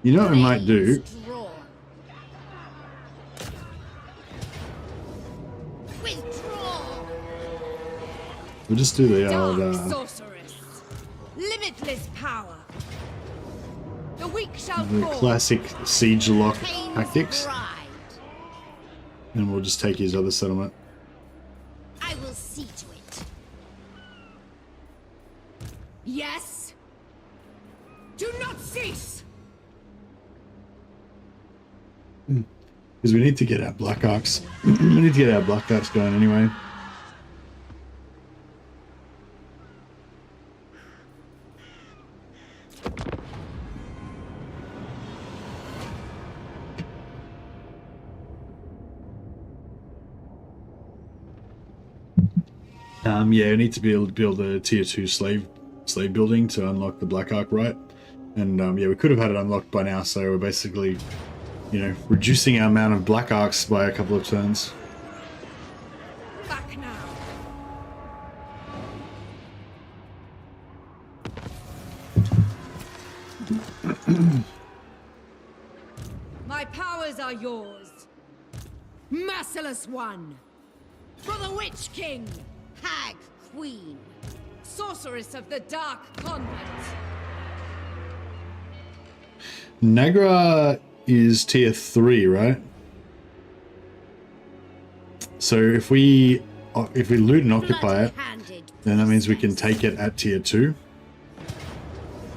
You know what we might do? We'll just do the old sorceress. Limitless power. The weak shall the fall. classic siege lock Pain's tactics, bride. and we'll just take his other settlement. I will see to it. Yes. Do not cease. Because we need to get our Black Arcs. We need to get our Black Arcs going anyway. Yeah, we need to be able to build a tier 2 slave building to unlock the Black Arc, right? And yeah, we could have had it unlocked by now, so we're basically, you know, reducing our amount of Black Arcs by a couple of turns. Back now. My powers are yours. Merciless one. For the Witch King. Hag Queen. Sorceress of the Dark Convent. Nagra is tier 3, right? So if we loot and occupy it, Bloody-handed then that means we can princess. take it at tier 2,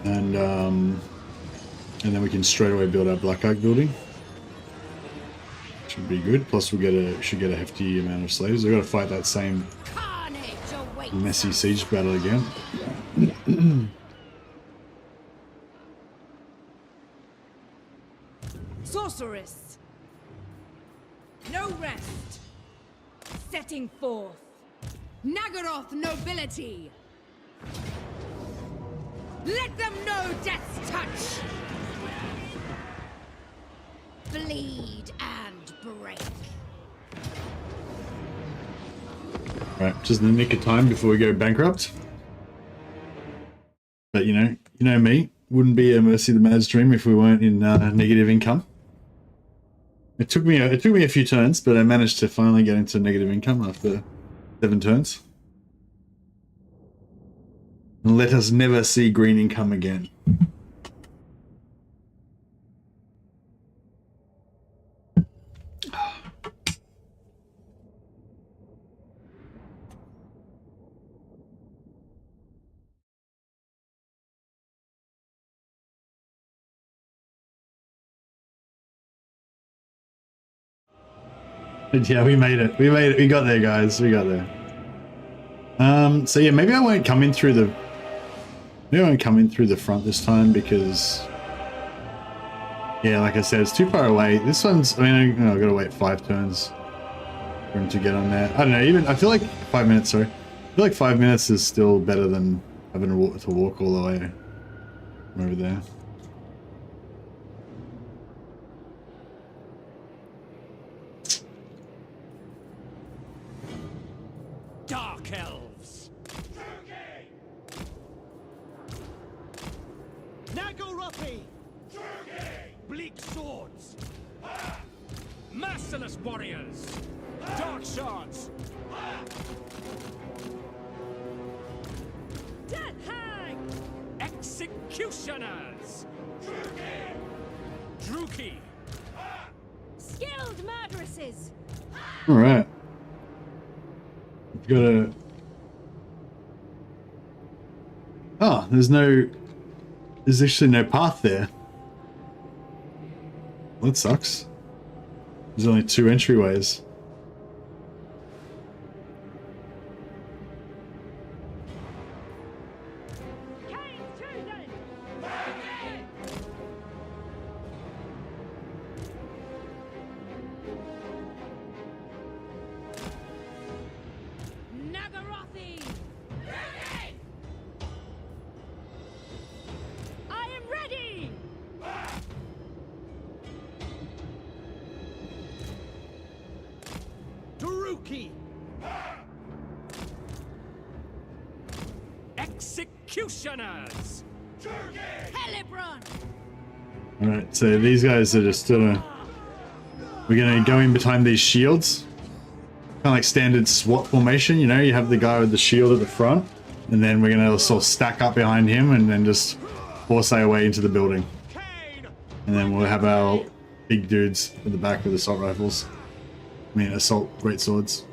and then we can straight away build our Black Arc building. Should be good. Plus we should get a hefty amount of slaves. We've got to fight that same Carnage awaits messy us. siege battle again. Sorceress. No rest. Setting forth. Nagaroth nobility. Let them know death's touch. Bleed and break. Right, just in the nick of time before we go bankrupt. But you know me, wouldn't be a Mercy the Mad stream if we weren't in negative income. It took me a few turns, but I managed to finally get into negative income after 7 turns. And let us never see green income again. Yeah, we made it. We made it. We got there, guys. We got there. So yeah, maybe I won't come in through the. Maybe I won't come in through the front this time because. Yeah, like I said, it's too far away. This one's. I mean, I've got to wait 5 turns for him to get on there. I don't know. Even I feel like 5 minutes. Sorry, I feel like 5 minutes is still better than having to walk all the way from over there. Dark elves. Nagorothi. Bleak swords. Merciless warriors. Dark shards. Death hag! Executioners. Druki. Skilled murderesses! All right. Got a. Oh, there's actually no path there. Well, that sucks. There's only 2 entryways. Nagorothi! I am ready! Druki. Executioners. Hellebron! Alright, so these guys are just we're gonna go in behind these shields. Kind of like standard SWAT formation, you know, you have the guy with the shield at the front, and then we're gonna sort of stack up behind him and then just force our way into the building. And then we'll have our big dudes at the back with assault rifles. I mean, assault great swords.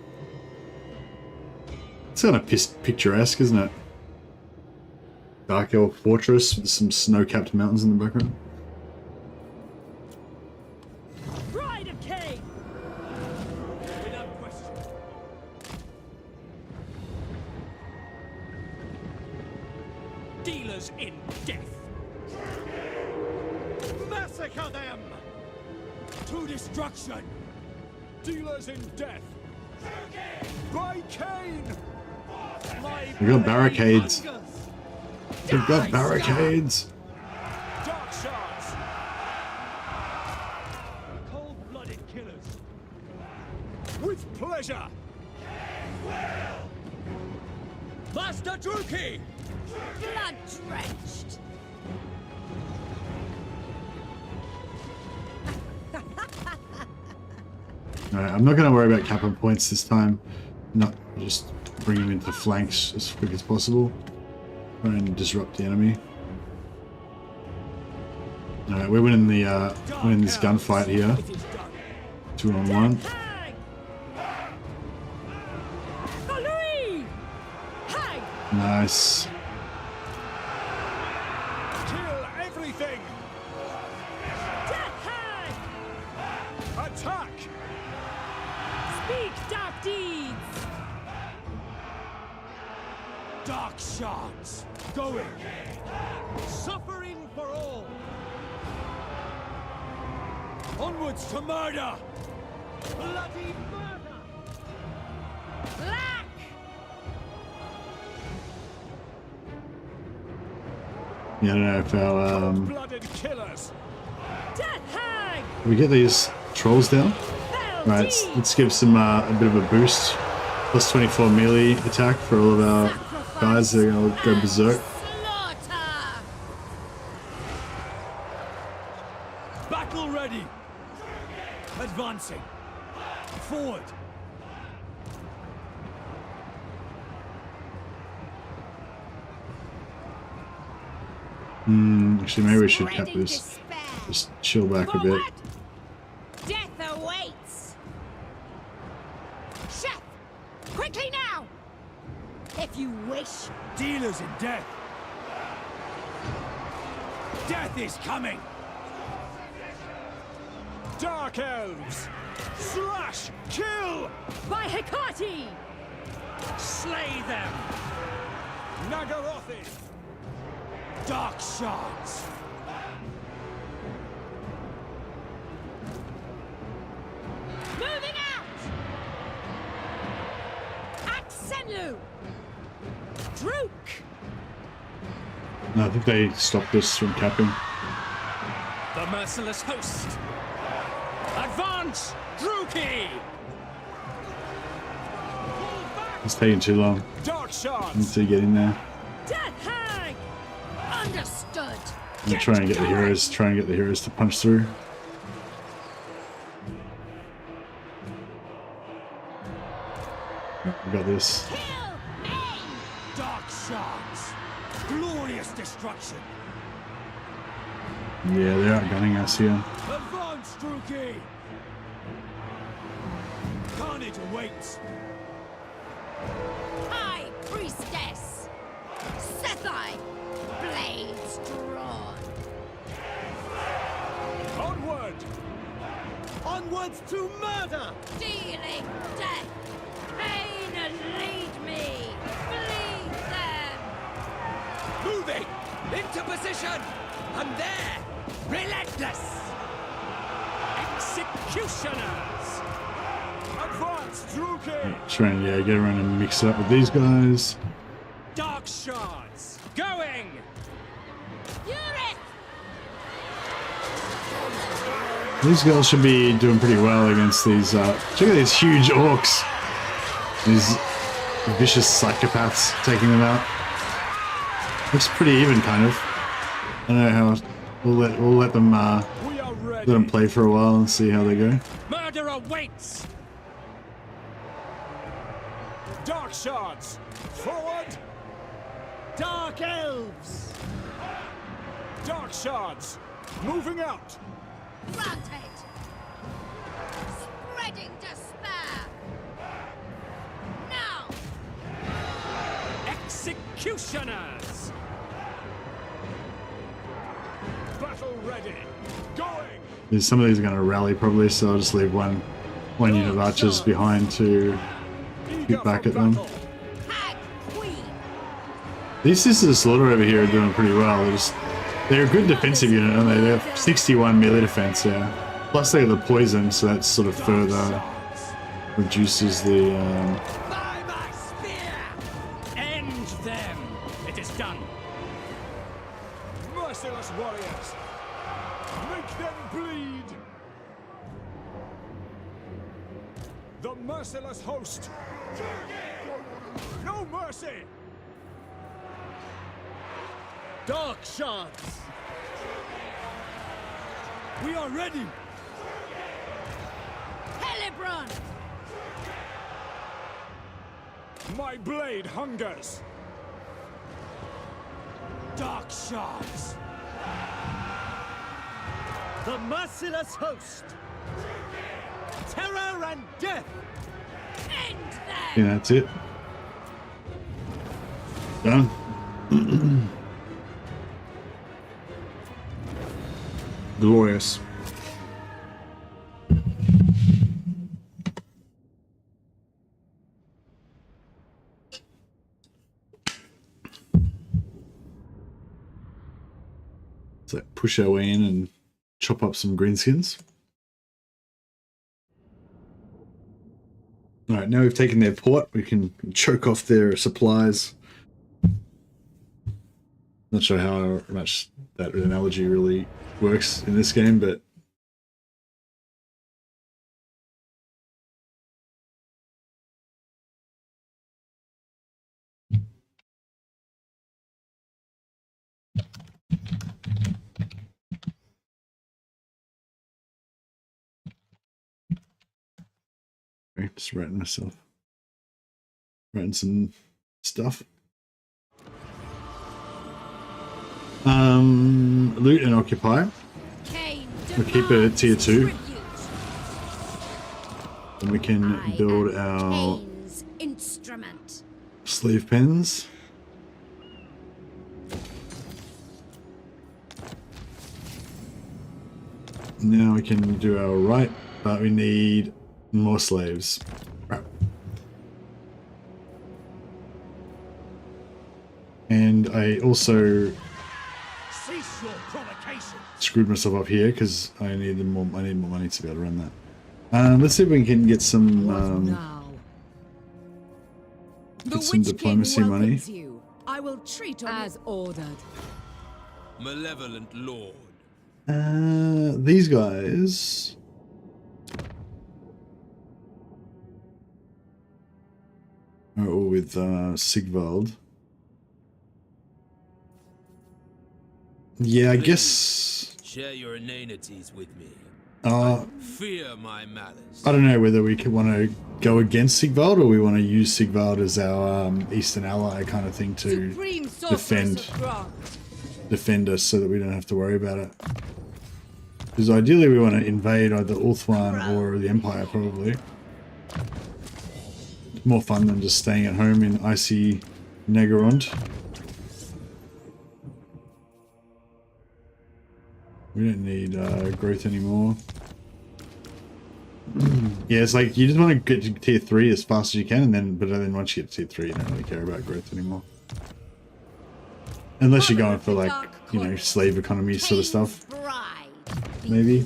It's kind of picturesque, isn't it? Dark Elf Fortress with some snow-capped mountains in the background. Bride of Cain! Without question. Dealers in death. Massacre them! To destruction! Dealers in death! By Cain! We got barricades. We've got barricades. Dark shards! Cold-blooded killers! With pleasure! Master Druki! Blood drenched! Alright, I'm not going to worry about cap and points this time. Not just bring him into flanks as quick as possible. Try and disrupt the enemy. Alright, we're winning this gunfight here. 2-on-1. Nice. Kill everything! Death hag! Attack! Speak dark deeds! Dark shards! Going! Suffering for all! Onwards to murder! Bloody murder! Black! Yeah, I don't know if our Blooded killers! Death hag! we get these trolls down. Fell Right, deeds! let's give some a bit of a boost Plus 24 melee attack for all of our guys that are going to go berserk. Slaughter! Battle ready. Advancing. Forward. Actually, maybe we should cap Spreading this. despair. Just chill back a bit. Forward! Death awaits! Chef! Quickly now! If you wish. Dealers in death. Death is coming. Dark elves. Slash! Kill! By Hecate! Slay them! Nagarothi! Dark shards! Moving out! Axenlu! Drook! No, I think they stopped us from capping. The merciless host! Advance! Druki! It's taking too long. Dark Need shards! to get in there. Death hag! Understood! I'm trying to get the heroes. Try and get the heroes to punch through. We got this. Kill me! Dark shards! Glorious destruction! Yeah, they're outgunning us here. Advance, Druki! Carnage awaits! High Priestess! Sethai! Blades drawn! Onward! Onwards to murder! Dealing death! Pain and lead me! Bleed them! Moving! Into position! And there! Relentless! Executioners! Advance, Druki! Try and get around and mix it up with these guys. Dark shards! Going! Urith! These girls should be doing pretty well against these. Check out these huge orcs. These vicious psychopaths taking them out. Looks pretty even, kind of. I don't know how. We'll let them We are ready! let them play for a while and see how they go. Murder awaits! Dark shards! Forward! Dark elves! Dark shards! Moving out! Granted! Spreading despair! Now! Executioners! Battle ready! Going! Some of these are going to rally probably, so I'll just leave one unit of archers behind to Eager back for at them. battle. Hag Queen! These Sisters of Slaughter over here are doing pretty well. They're a good defensive unit, aren't they? They have 61 melee defense, yeah. Plus they have the poison, so that sort of further reduces the. By my spear! End them! It is done! Merciless warriors! Make them bleed! The merciless host! No mercy! Dark shards! We are ready! Hellebron! My blade hungers! Dark shards! The merciless host! Terror and death! End them! Yeah, that's it. Done. Glorious. So push our way in and chop up some greenskins. All right, now we've taken their port, we can choke off their supplies. Not sure how much that analogy really works in this game, but Okay, just writing myself. Writing some stuff. Loot and occupy. We'll keep it at tier 2. And we can build our instrument. sleeve pens. Now we can do our right, but we need more slaves. Right. And I also screwed myself up here because I need more money to be able to run that. Let's see if we can get some diplomacy money. I will treat as ordered. Malevolent lord. These guys are all with Sigvald. Yeah, I guess. Share your inanities with me. Fear my malice. I don't know whether we could want to go against Sigvald or we want to use Sigvald as our Eastern ally kind of thing to defend us so that we don't have to worry about it. Because ideally we want to invade either Ulthuan or the Empire, probably. It's more fun than just staying at home in icy Negerond. We don't need growth anymore. Yeah, it's like you just want to get to tier 3 as fast as you can, and but then once you get to tier 3, you don't really care about growth anymore. Unless you're going for like, you know, slave economy sort of stuff. Maybe.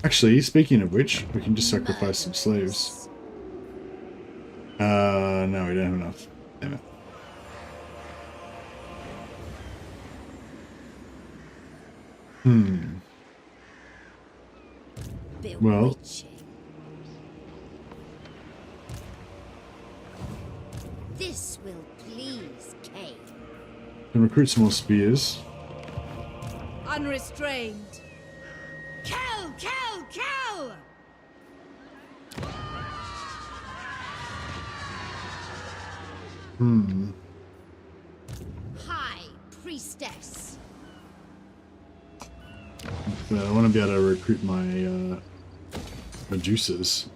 Actually, speaking of which, we can just sacrifice some slaves. No, we don't have enough. Damn it. Well, This will please Kane. can recruit some more spears. Unrestrained. Kill! Kill! Kill! High Priestess. But I want to be able to recruit my Medusas.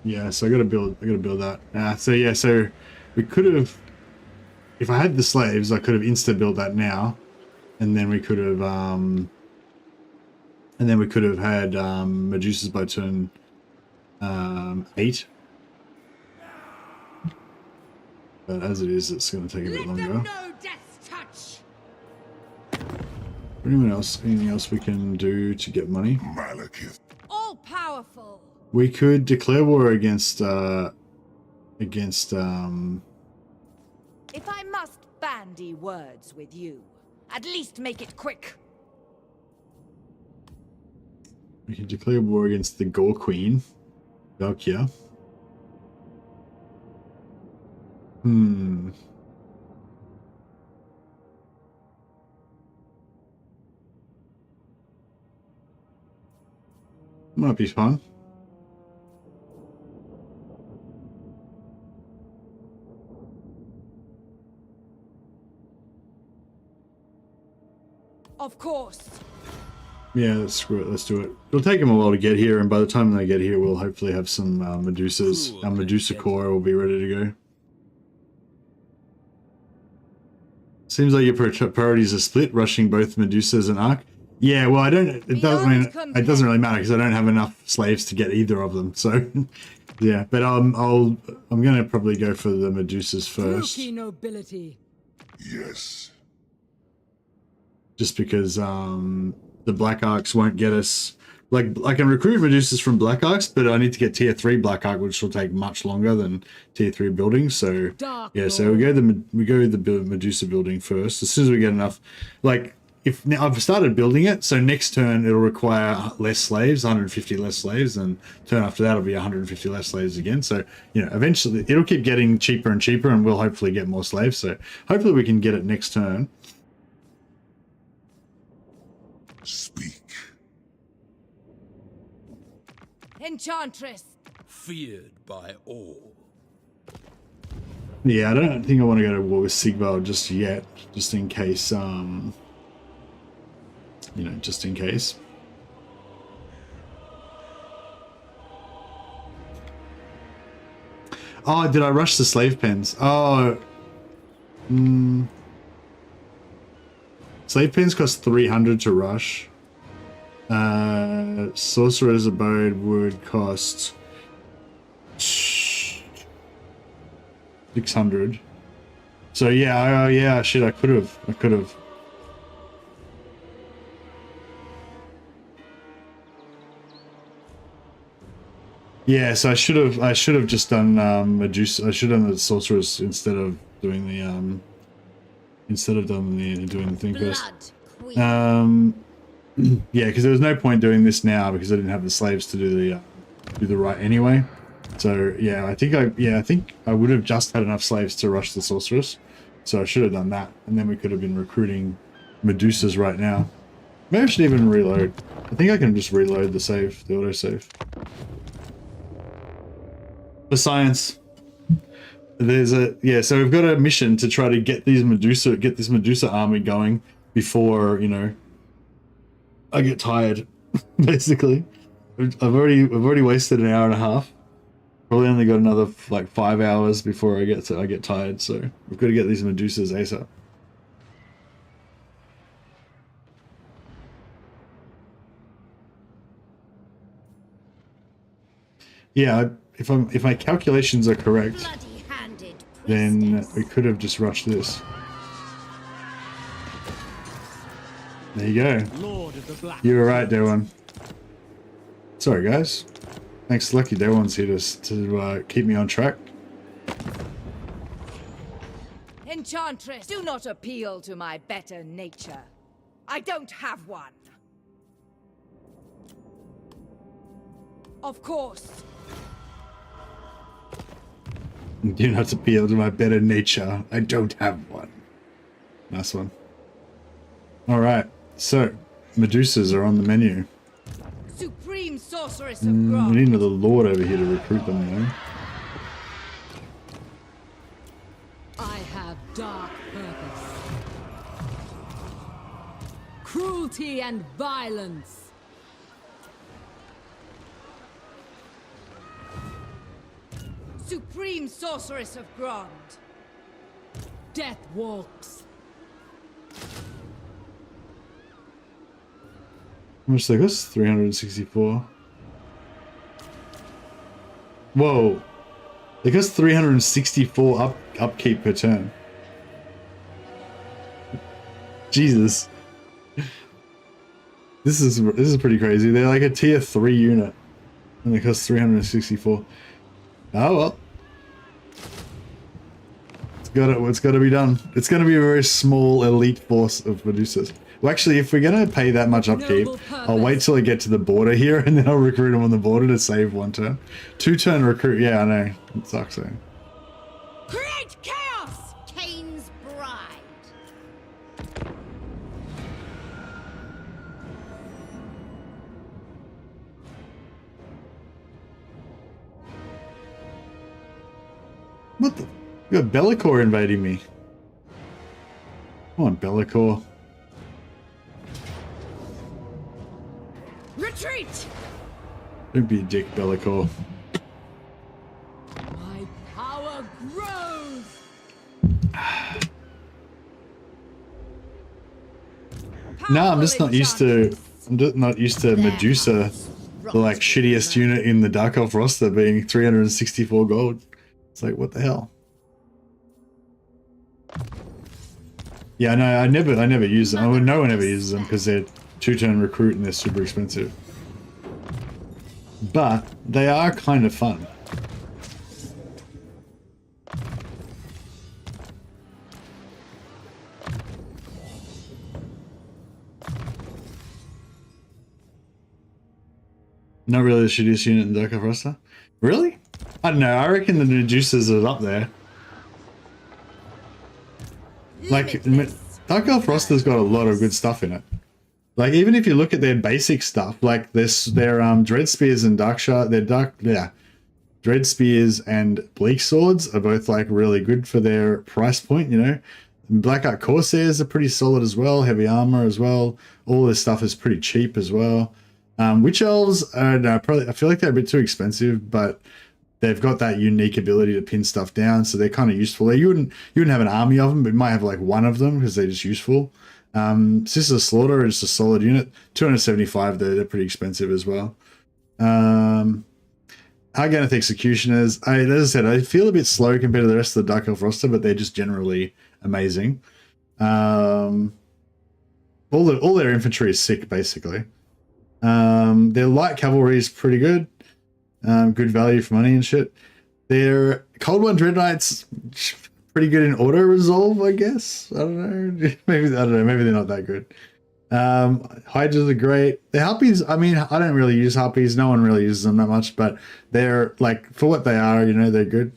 Yeah, so I gotta build that. So yeah, so we could have, if I had the slaves, I could have insta built that now, and then we could have had Medusas by turn 8. But as it is, it's going to take a bit longer. Anyone else? Anything else we can do to get money? Malekith. All powerful. We could declare war against If I must bandy words with you, at least make it quick. we can declare war against the Gore Queen, Valkyria. Might be fun. Of course. Yeah, let's screw it. Let's do it. It'll take them a while to get here, and by the time they get here, we'll hopefully have some Medusas. Our Medusa core will be ready to go. Seems like your priorities are split, rushing both Medusas and Ark. Yeah, well, I don't. It doesn't really matter because I don't have enough slaves to get either of them. So, yeah. But I'm gonna probably go for the Medusas first. Nobility. Yes. Just because the Black Arcs won't get us. Like I can recruit Medusas from Black Arcs, but I need to get tier 3 Black Arc, which will take much longer than tier 3 building. So yeah, so we go the Medusa building first. As soon as we get enough, like if now I've started building it, so next turn it'll require less slaves, 150 less slaves, and turn after that it'll be 150 less slaves again. So you know, eventually it'll keep getting cheaper and cheaper, and we'll hopefully get more slaves. So hopefully we can get it next turn. Speak. Enchantress. Feared by all. Yeah, I don't think I want to go to war with Sigvald just yet, just in case, you know, just in case. Oh, did I rush the slave pens? Oh, slave pens cost 300 to rush. Sorcerer's Abode would cost 600. So yeah, yeah, shit, I could have. Yeah, so I should have just done Medusa. I should have done the sorceress instead of doing the doing the thing first. Yeah, because there was no point doing this now because I didn't have the slaves to do the right anyway. So yeah, I think I would have just had enough slaves to rush the sorceress. So I should have done that, and then we could have been recruiting Medusas right now. Maybe I should even reload. I think I can just reload the save, the autosave. For science, there's so we've got a mission to try to get this Medusa army going before, you know, I get tired. Basically, I've already wasted an hour and a half. Probably only got another like 5 hours before I get tired. So we've got to get these Medusas ASAP. Yeah, if my calculations are correct, then we could have just rushed this. There you go. You were right, Day One. Sorry, guys. Thanks, Lucky Day One's here to keep me on track. Enchantress, do not appeal to my better nature. I don't have one. Of course. Do not appeal to my better nature. I don't have one. Nice one. All right, so Medusas are on the menu. Supreme sorceress We of Grog. need another lord over here to recruit them, though. I have dark purpose. Cruelty and violence. Supreme sorceress of Grond. Death walks. How much they cost? 364. Whoa. They cost 364 upkeep per turn. Jesus. This is pretty crazy. They're like a tier 3 unit. And they cost 364. Oh well. It's gotta be done. It's gonna be a very small elite force of Medusas. Well, actually, if we're gonna pay that much upkeep, I'll wait till I get to the border here, and then I'll recruit them on the border to save 1 turn. 2-turn recruit, yeah, I know. It sucks, eh? Create chaos! Cain's bride. What the? You got Bellicor invading me. Come on, Bellicor. Retreat! Don't be a dick, Bellicor. My power grows. No, I'm just not used to. I'm just not used to Medusa, the like shittiest unit in the Dark Elf roster, being 364 gold. It's like, what the hell? Yeah, no, I never use them. Oh, no one ever uses them because they're 2-turn recruit and they're super expensive. But they are kind of fun. Not really the shittiest unit in Dark Elf roster. Really? I don't know. I reckon the Medusas are up there. Like, Dark Elf roster's got a lot of good stuff in it. Like even if you look at their basic stuff, like their dread spears and dread spears and bleak swords are both like really good for their price point. You know, Black Art Corsairs are pretty solid as well. Heavy armor as well. All this stuff is pretty cheap as well. Witch elves, probably I feel like they're a bit too expensive, but they've got that unique ability to pin stuff down, so they're kind of useful. You wouldn't have an army of them, but you might have like one of them because they're just useful. Sisters of Slaughter is a solid unit. 275 though, they're pretty expensive as well. Arganeth Executioners, as I said, I feel a bit slow compared to the rest of the Dark Elf roster, but they're just generally amazing. All their infantry is sick, basically. Their light cavalry is pretty good. Good value for money and shit. Their Cold One Dread Knights pretty good in auto resolve, I guess. I don't know. Maybe they're not that good. Hydras are great. The Harpies, I mean, I don't really use Harpies. No one really uses them that much, but they're like, for what they are, you know, they're good.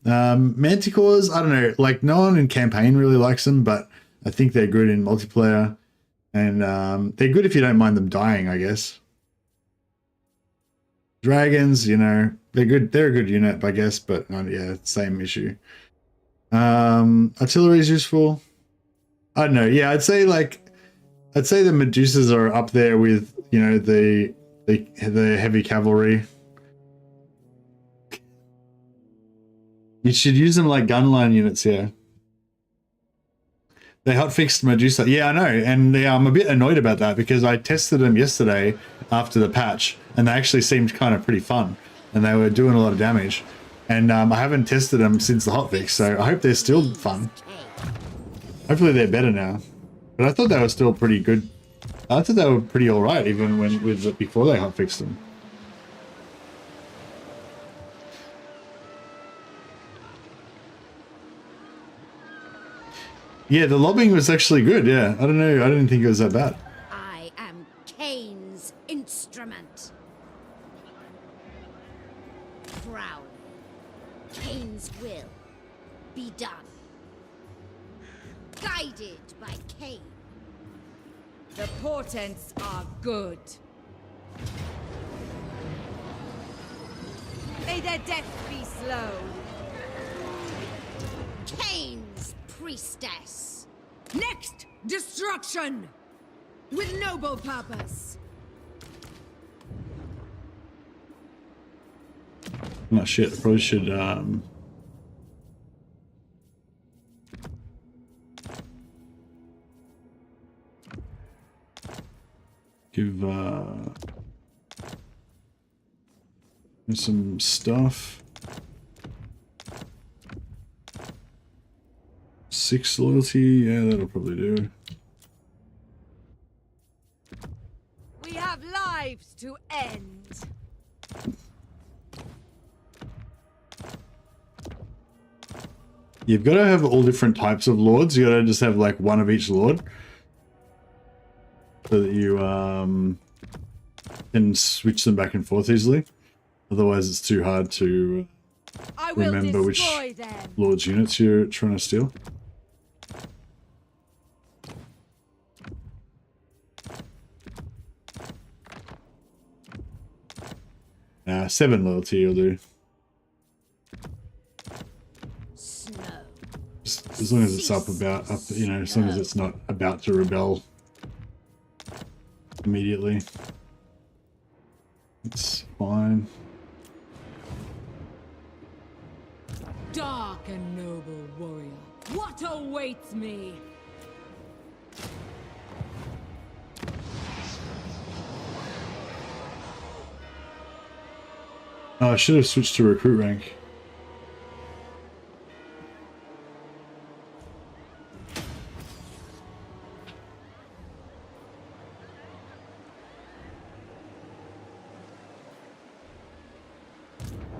Manticores, I don't know, like no one in campaign really likes them, but I think they're good in multiplayer, and they're good if you don't mind them dying, I guess. Dragons, you know, they're good. They're a good unit, I guess, but yeah, same issue. Artillery is useful. I don't know. Yeah, I'd say the Medusas are up there with, you know, the heavy cavalry. You should use them like gunline units here. They hotfixed Medusa. Yeah, I know, and I'm a bit annoyed about that because I tested them yesterday after the patch, and they actually seemed kind of pretty fun, and they were doing a lot of damage. And I haven't tested them since the hotfix, so I hope they're still fun. Hopefully they're better now. But I thought they were still pretty good. I thought they were pretty alright even before they hotfixed them. Yeah, the lobbying was actually good, yeah. I don't know, I didn't think it was that bad. I am Cain's instrument. Proud. Cain's will be done. Guided by Cain. The portents are good. May their death be slow. Cain's priestess. Next, destruction! With noble purpose. Oh shit, I probably should give some stuff. 6 loyalty, yeah, that'll probably do. We have lives to end. You've got to have all different types of lords. You got to just have like one of each lord, so that you can switch them back and forth easily. Otherwise, it's too hard to remember which lord's units you're trying to steal. 7 loyalty will do. As long as it's up, you know, as long as it's not about to rebel immediately. It's fine. Dark and noble warrior, what awaits me? Oh, I should have switched to recruit rank.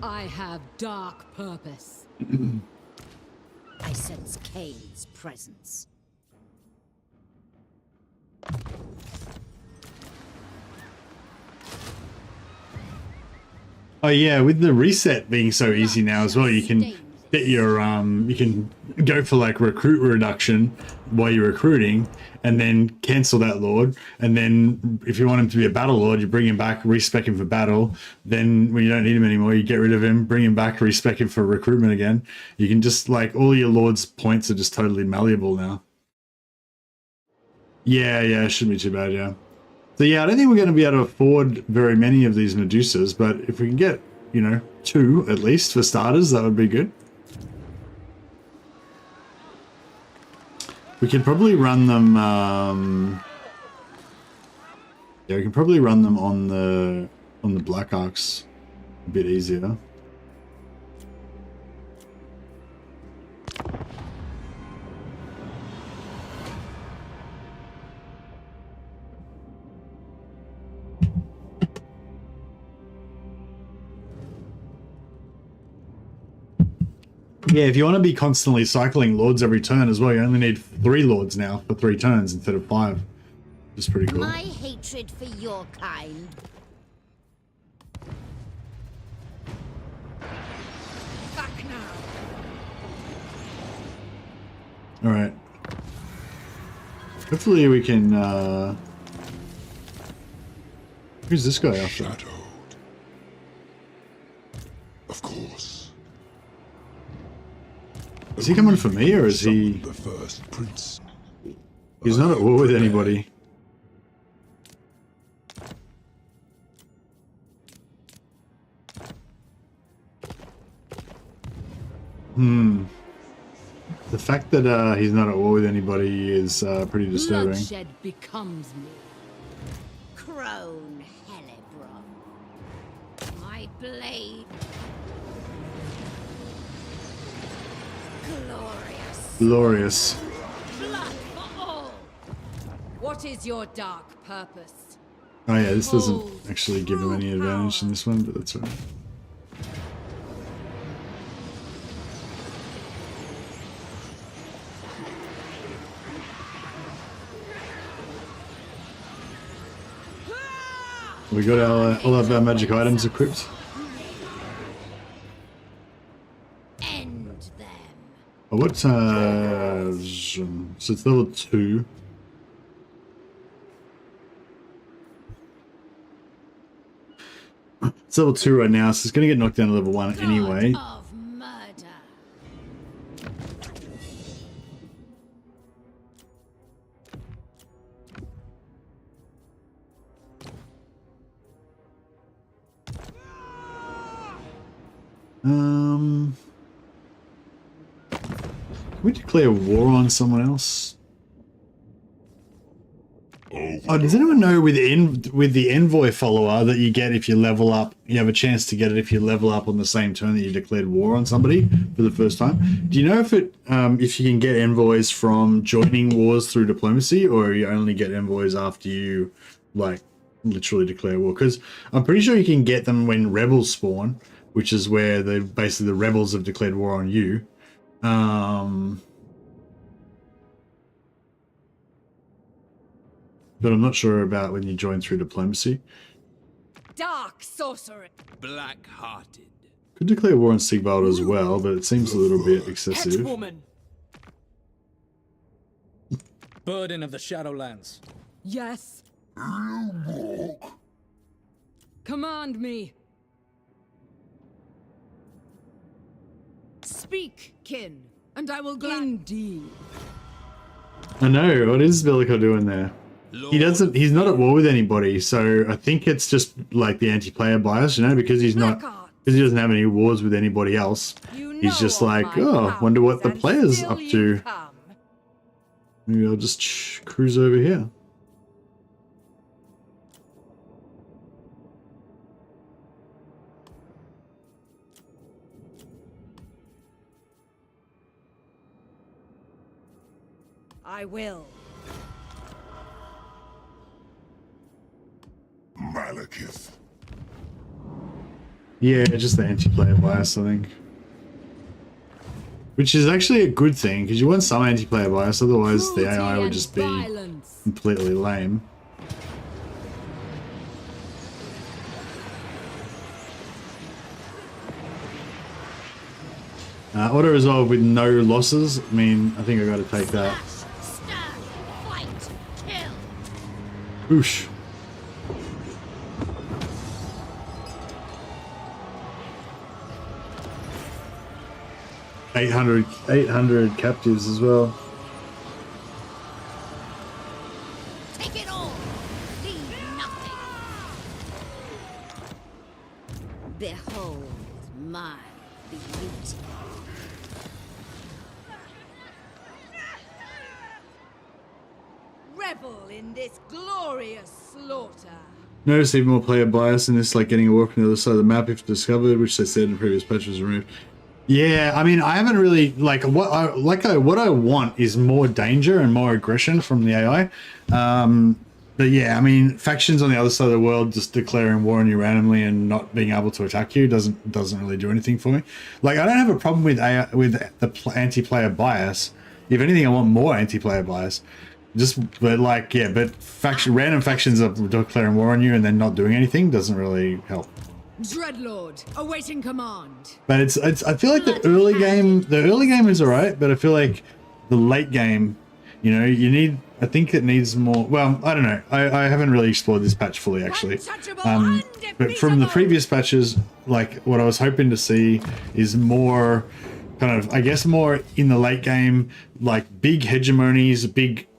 I have dark purpose. I sense Cain's presence. Oh yeah, with the reset being so easy now as well, you can get your you can go for like recruit reduction while you're recruiting, and then cancel that lord, and then if you want him to be a battle lord, you bring him back, respec him for battle. Then when you don't need him anymore, you get rid of him, bring him back, respec him for recruitment again. You can just like, all your lord's points are just totally malleable now. Yeah, it shouldn't be too bad. Yeah, so yeah, I don't think we're going to be able to afford very many of these Medusas, but if we can get, you know, 2 at least for starters, that would be good. We can probably run them, yeah, we can probably run them on the Black Arcs a bit easier. Yeah, if you want to be constantly cycling lords every turn as well, you only need 3 lords now for 3 turns instead of 5. Which is pretty cool. My hatred for your kind. Back now. Alright. Hopefully we can, who's this guy after? Shadowed. Of course. Is he coming for me, or is he... The first prince. He's not at war with anybody. The fact that he's not at war with anybody is pretty disturbing. Bloodshed becomes me. Crone Hellebron. My blade. Glorious. Glorious. Blood for all. What is your dark purpose? Oh yeah, this doesn't actually give him any advantage in this one, but that's right. We got all of our magic items equipped. End them. Oh, what? So it's level 2. It's level 2 right now, so it's going to get knocked down to level 1 anyway. God of murder. Can we declare war on someone else? Oh, does anyone know with the envoy follower that you get if you level up, you have a chance to get it if you level up on the same turn that you declared war on somebody for the first time? Do you know if if you can get envoys from joining wars through diplomacy, or you only get envoys after you like literally declare war? Because I'm pretty sure you can get them when rebels spawn, which is where basically the rebels have declared war on you. But I'm not sure about when you join through diplomacy. Dark sorcery. Black-hearted. Could declare war on Sigvald as well, but it seems a little bit excessive. Woman. Burden of the Shadowlands. Yes. Command me. Speak, kin, and I will Indeed. I know, what is Bellico doing there? He's not at war with anybody, so I think it's just like the anti-player bias, you know, because he doesn't have any wars with anybody else. He's just like, oh, wonder what the player's up to. Maybe I'll just cruise over here. I will. Malekith. Yeah, just the anti-player bias, I think. Which is actually a good thing, because you want some anti-player bias, otherwise the AI would just be completely lame. Auto resolve with no losses. I mean, I think I got to take that. Stab, fight, kill. Oosh. Eight hundred captives as well. Take it all. Leave nothing. Behold my beauty. Revel in this glorious slaughter. Notice even more player bias in this, like getting a walk on the other side of the map if discovered, which they said in previous patch was removed. Yeah, I mean, I haven't really what I want is more danger and more aggression from the AI. But yeah, I mean, factions on the other side of the world just declaring war on you randomly and not being able to attack you doesn't really do anything for me. Like, I don't have a problem with AI, with the anti-player bias. If anything, I want more anti-player bias. But random factions are declaring war on you and then not doing anything doesn't really help. Dreadlord, awaiting command. But it's I feel like the early game is alright, but I feel like the late game, you know, I think it needs more. Well, I don't know. I haven't really explored this patch fully actually. But from the previous patches, like what I was hoping to see is more kind of, I guess, more in the late game, like big hegemonies,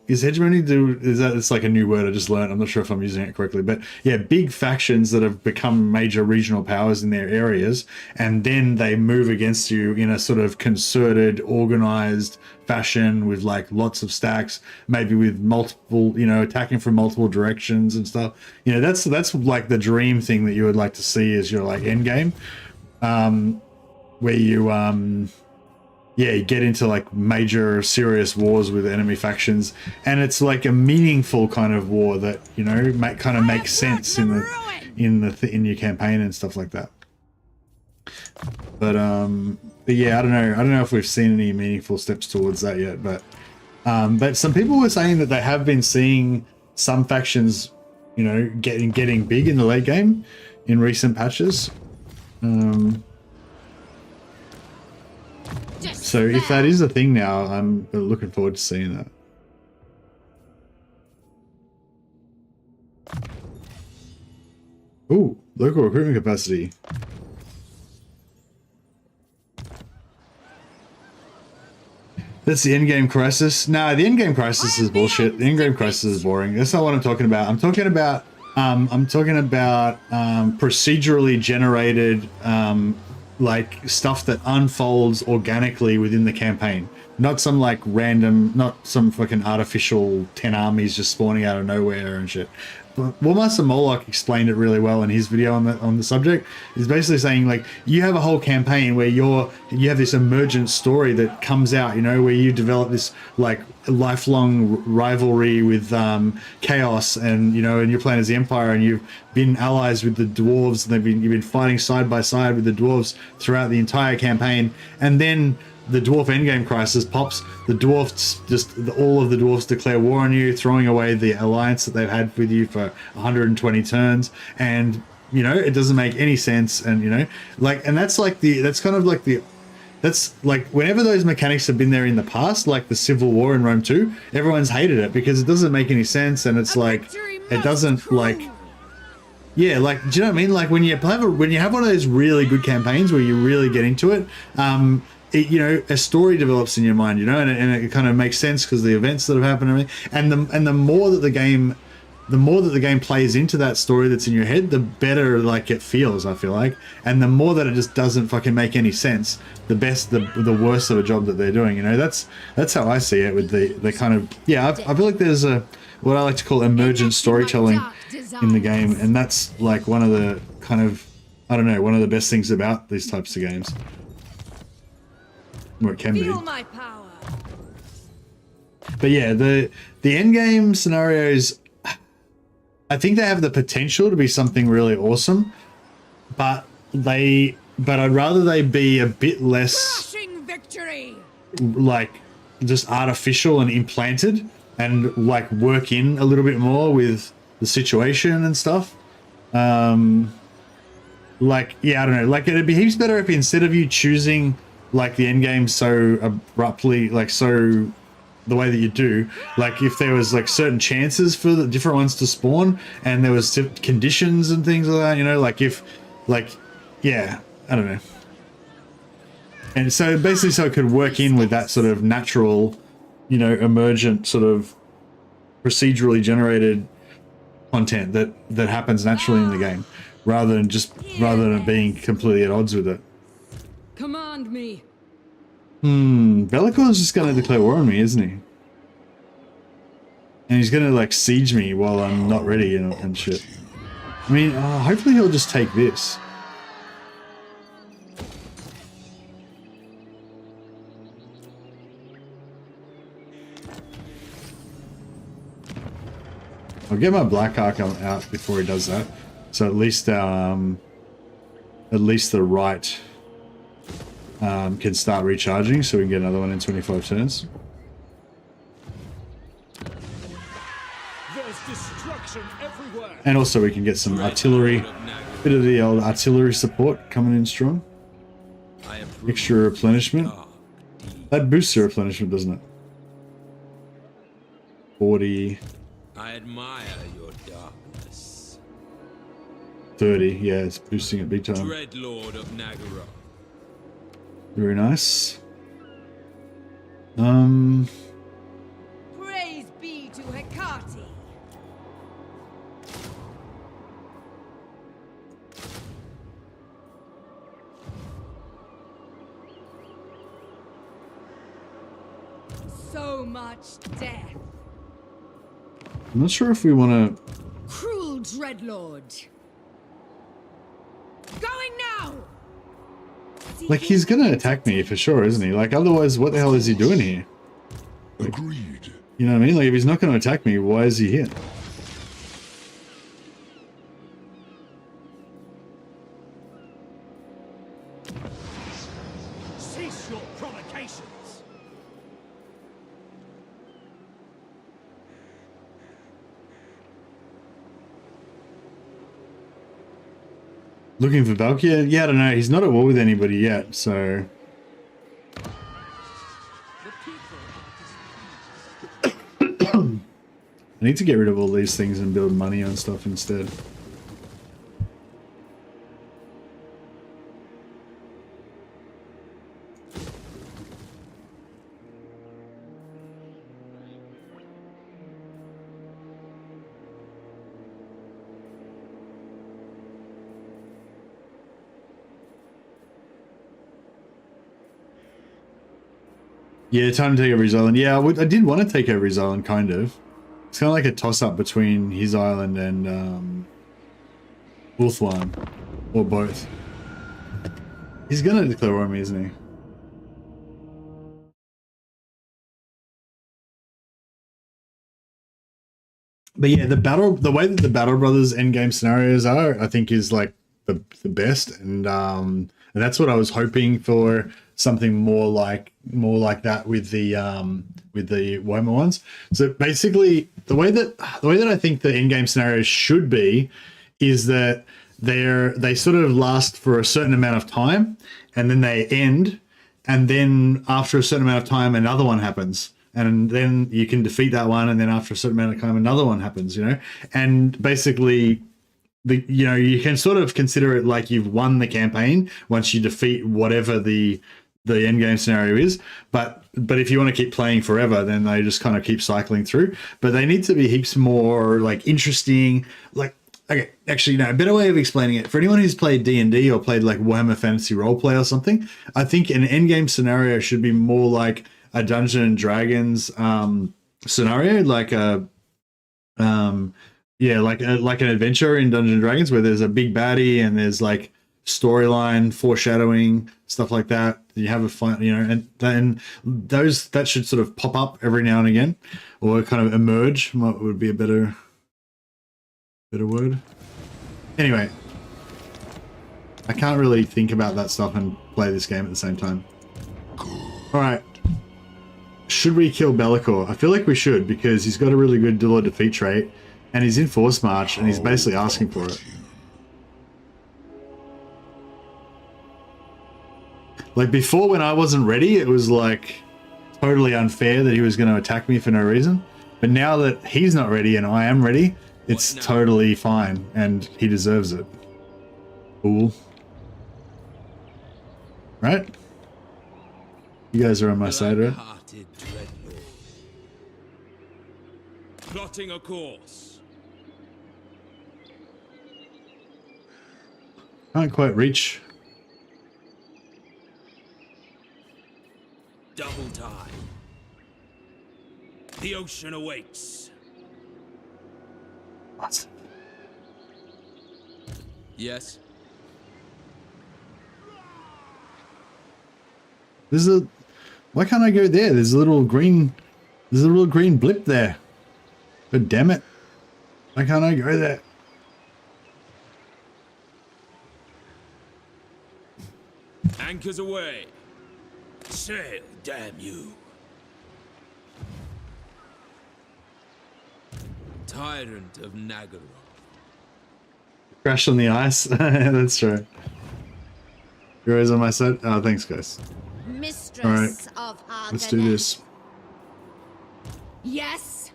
is hegemony it's like a new word I just learned. I'm not sure if I'm using it correctly, but yeah, big factions that have become major regional powers in their areas, and then they move against you in a sort of concerted, organized fashion with like lots of stacks, maybe with multiple, you know, attacking from multiple directions and stuff. You know, that's like the dream thing that you would like to see as your like end game, where you you get into like major serious wars with enemy factions, and it's like a meaningful kind of war that, you know, makes sense in your campaign and stuff like that. But yeah, I don't know if we've seen any meaningful steps towards that yet, but some people were saying that they have been seeing some factions, you know, getting big in the late game in recent patches. So if that is a thing now, I'm looking forward to seeing that. Ooh, local recruitment capacity. That's the endgame crisis. Nah, the endgame crisis is bullshit. The endgame crisis is boring. That's not what I'm talking about. I'm talking about procedurally generated like stuff that unfolds organically within the campaign, not some like random, not some fucking artificial 10 armies just spawning out of nowhere and shit. But Warmaster Moloch explained it really well in his video on the subject. He's basically saying, like, you have a whole campaign where you have this emergent story that comes out, you know, where you develop this like lifelong rivalry with Chaos, and you know, and you're playing as the Empire, and you've been allies with the dwarves, and you've been fighting side by side with the dwarves throughout the entire campaign, and then the dwarf endgame crisis pops. The dwarfs all of the dwarfs declare war on you, throwing away the alliance that they've had with you for 120 turns, and you know, it doesn't make any sense. And you know, like, and that's like that's like whenever those mechanics have been there in the past, like the Civil War in Rome 2, everyone's hated it because it doesn't make any sense, and it's like it doesn't like. Yeah, like, do you know what I mean? Like when you have one of those really good campaigns where you really get into it, you know, a story develops in your mind, you know, and it kind of makes sense because the events that have happened, and the more that the game plays into that story that's in your head, the better like it feels, I feel like, and the more that it just doesn't fucking make any sense, the worse of a job that they're doing, you know. That's how I see it with the kind of, yeah, I feel like there's what I like to call emergent storytelling in the game, and that's like one of the kind of, I don't know, one of the best things about these types of games. Or it can be. My power. But yeah, the end game scenarios, I think they have the potential to be something really awesome, but I'd rather they be a bit less Victory. like just artificial and implanted, and like work in a little bit more with the situation and stuff. Like, yeah, I don't know, like it'd be heaps better if instead of you choosing like the end game so abruptly, like so the way that you do, like if there was like certain chances for the different ones to spawn and there was conditions and things like that, you know, like if like, yeah, I don't know. And so basically so it could work in with that sort of natural, you know, emergent sort of procedurally generated content that happens naturally in the game rather than it being completely at odds with it. Command me. Be'lakor's just gonna declare war on me, isn't he? And he's gonna like siege me while I'm not ready and shit. I mean, hopefully he'll just take this. I'll get my Black Arc out before he does that, so at least the right can start recharging, so we can get another one in 25 turns. There's destruction everywhere. And also we can get some artillery, bit of the old artillery support coming in strong. Extra replenishment. That boosts your replenishment, doesn't it? 40. I admire your darkness. 30, yeah, it's boosting it big time. Dreadlord of Nagara. Very nice. Praise be to Hecate. So much death. I'm not sure if we want to... Cruel Dreadlord. Going now. Like, he's gonna attack me for sure, isn't he? Like, otherwise, what the hell is he doing here? Like, Agreed. you know what I mean? Like, if he's not gonna attack me, why is he here? Cease your provocations. Looking for Valkyrie? Yeah, I don't know. He's not at war with anybody yet, so... I need to get rid of all these things and build money on stuff instead. Yeah, time to take over his island. Yeah, I did want to take over his island, kind of. It's kind of like a toss-up between his island and Ulthuan, or both. He's gonna declare war on me, isn't he? But yeah, the way that the Battle Brothers endgame scenarios are, I think is like the best, and that's what I was hoping for, something more like that with the Warhammer ones. So basically, the way that I think the endgame scenarios should be is that they sort of last for a certain amount of time, and then they end, and then after a certain amount of time, another one happens. And then you can defeat that one, and then after a certain amount of time, another one happens, you know? And basically, you can sort of consider it like you've won the campaign once you defeat whatever the end game scenario is. But if you want to keep playing forever, then they just kind of keep cycling through. But they need to be heaps more like interesting. Like, okay, actually, no, a better way of explaining it, for anyone who's played D&D or played like Warhammer Fantasy Roleplay or something, I think an end game scenario should be more like a Dungeons and Dragons scenario, like like an adventure in Dungeons and Dragons where there's a big baddie and there's like storyline, foreshadowing, stuff like that. You have a fun, and then that should sort of pop up every now and again, or kind of emerge. What would be a better word? Anyway, I can't really think about that stuff and play this game at the same time. All right. Should we kill Be'lakor? I feel like we should, because he's got a really good duel or defeat trait, and he's in Force March, and he's basically asking for it. Like before, when I wasn't ready, it was like totally unfair that he was going to attack me for no reason. But now that he's not ready and I am ready, it's totally fine, and he deserves it. Cool. Right? You guys are on my side, right? Plotting a course. Can't quite reach. Double time. The ocean awaits. What? Yes. There's a... Why can't I go there? There's a little green... There's a little green blip there. God damn it. Why can't I go there? Anchors away. Sail, damn you. Tyrant of Nagara. Crash on the ice. That's true. You're always on my side. Oh, thanks, guys. Mistress All right. of Hagen. Let's do this. Yes!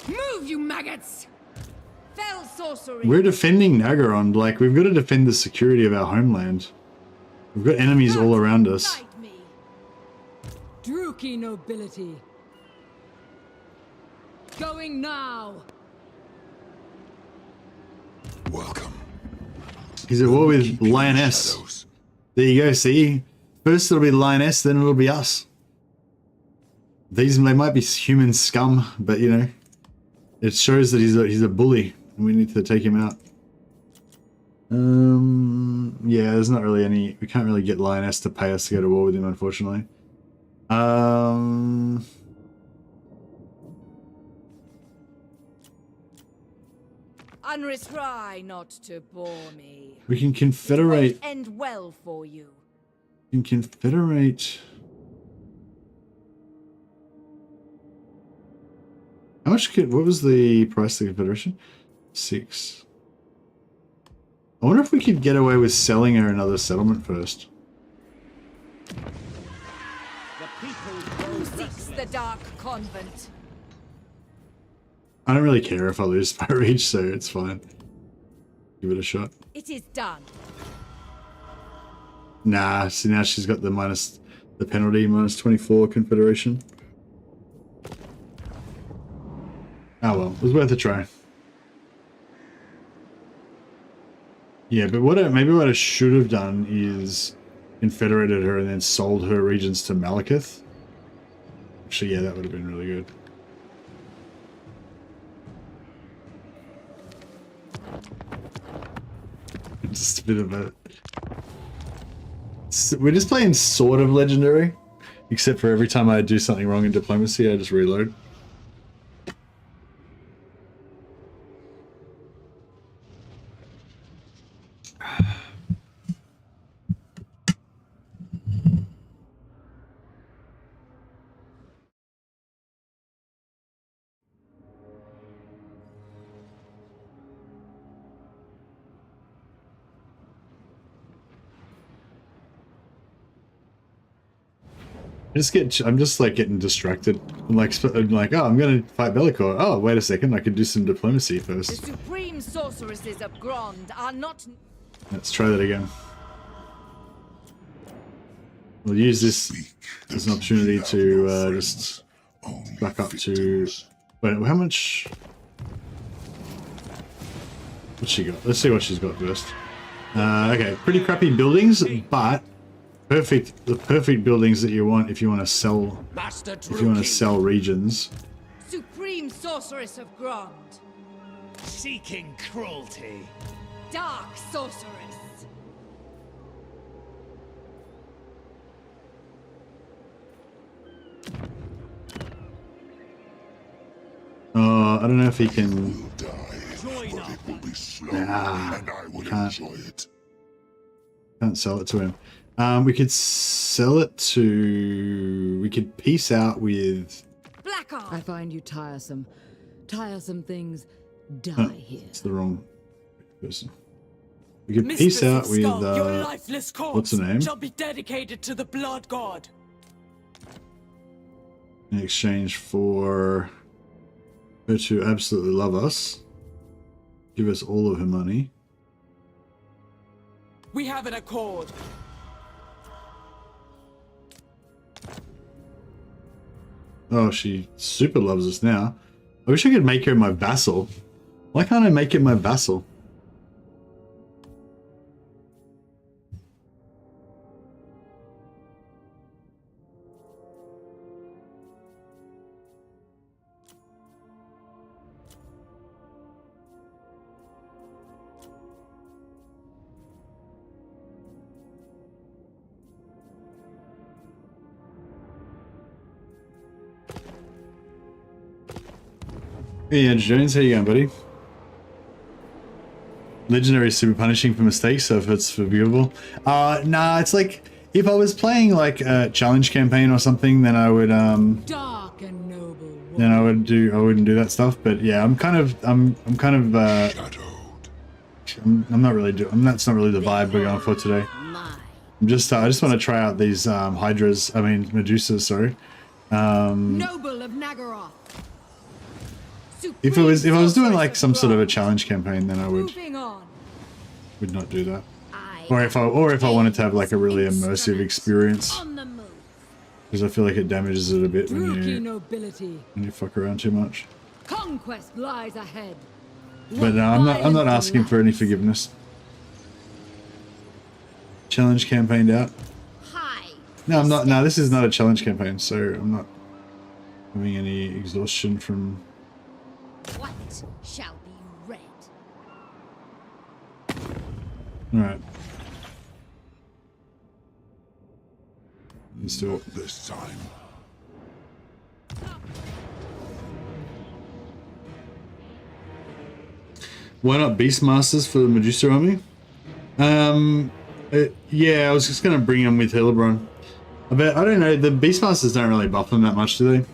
Move, you maggots! Fell sorcery! We're defending Nagaron. Like, we've got to defend the security of our homeland. We've got enemies all around us. Fight me. Druki nobility. Going now. Welcome. He's at war with Lioness. Shadows. There you go, see? First it'll be Lioness, then it'll be us. They might be human scum, but you know, it shows that he's a bully, and we need to take him out. Yeah, there's not really any... We can't really get Lioness to pay us to go to war with him, unfortunately. Unris, try not to bore me. We can confederate... It won't end well for you. We can confederate... How much could... What was the price of the confederation? 6. I wonder if we could get away with selling her another settlement first. Who seeks the dark convent? I don't really care if I lose by reach, so it's fine. Give it a shot. It is done. Nah, see now she's got the penalty, minus 24 confederation. Oh well, it was worth a try. Yeah, but maybe what I should have done is confederated her and then sold her regions to Malekith. Actually, yeah, that would have been really good. Just a bit of a... We're just playing sort of legendary, except for every time I do something wrong in diplomacy, I just reload. I'm just like getting distracted. I'm like, oh, I'm gonna fight Bellicor. Oh, wait a second, I could do some diplomacy The first. supreme sorceresses of Grond are not... Let's try that again. We'll use this as an opportunity to just back up to... Wait, how much... What's she got? Let's see what she's got first. Okay, pretty crappy buildings, but the perfect buildings that you want if you want to sell regions. Supreme sorceress of Grond. Seeking cruelty. Dark sorceress. I don't know if he can... Will die, Join but up. it will be slow, Nah, and I will can't. enjoy it. Can't sell it to him. We could sell it to... We could peace out with... Blackheart. I find you tiresome. Tiresome things die here. It's the wrong person. We could peace out with your lifeless corpse what's her name? shall be dedicated to the blood god. In exchange for her to absolutely love us. Give us all of her money. We have an accord. Oh, she super loves us now. I wish I could make her my vassal. Why can't I make it my vassal? Hey, Andrew Jones, how you going, buddy? Legendary is super punishing for mistakes, so if it's forgivable. Nah, it's like if I was playing like a challenge campaign or something, then I would Dark and noble. then I wouldn't do that stuff. But yeah, I'm not really that's not really the vibe we're going for today. I just want to try out these Hydras, I mean Medusas, sorry. Noble of Nagaroth. If I was doing like some sort of a challenge campaign, then I would Moving on. not do that. Or if I wanted to have like a really immersive experience, On the move. because I feel like it damages it a bit Rookie when nobility. you fuck around too much. Conquest lies ahead. But no, I'm not asking for any forgiveness. Challenge campaigned out. Hi. No, I'm not. No, this is not a challenge campaign, so I'm not having any exhaustion from. What shall be read? All right. Let's do it. This time. Why not Beastmasters for the Medusa army? Yeah, I was just gonna bring them with Hellebron. I don't know. The Beastmasters don't really buff them that much, do they?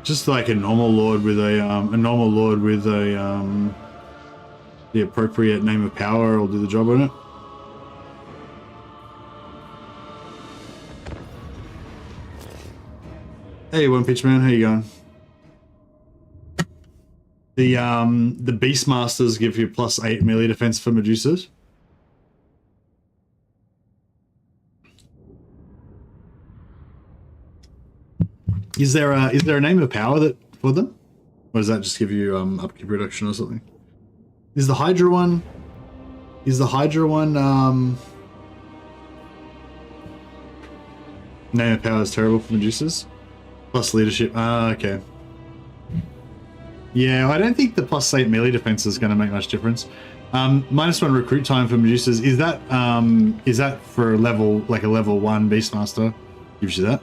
Just like a normal lord with the appropriate name of power will do the job on it. Hey, One Pitch Man, how you going? The Beastmasters give you +8 melee defense for Medusas. Is there a name of power for them, or does that just give you upkeep reduction or something? Is the Hydra one? Name of power is terrible for Medusas. Plus leadership. Ah, okay. Yeah, I don't think the +8 melee defense is going to make much difference. -1 recruit time for Medusas. Is that for a level 1 Beastmaster? Gives you that.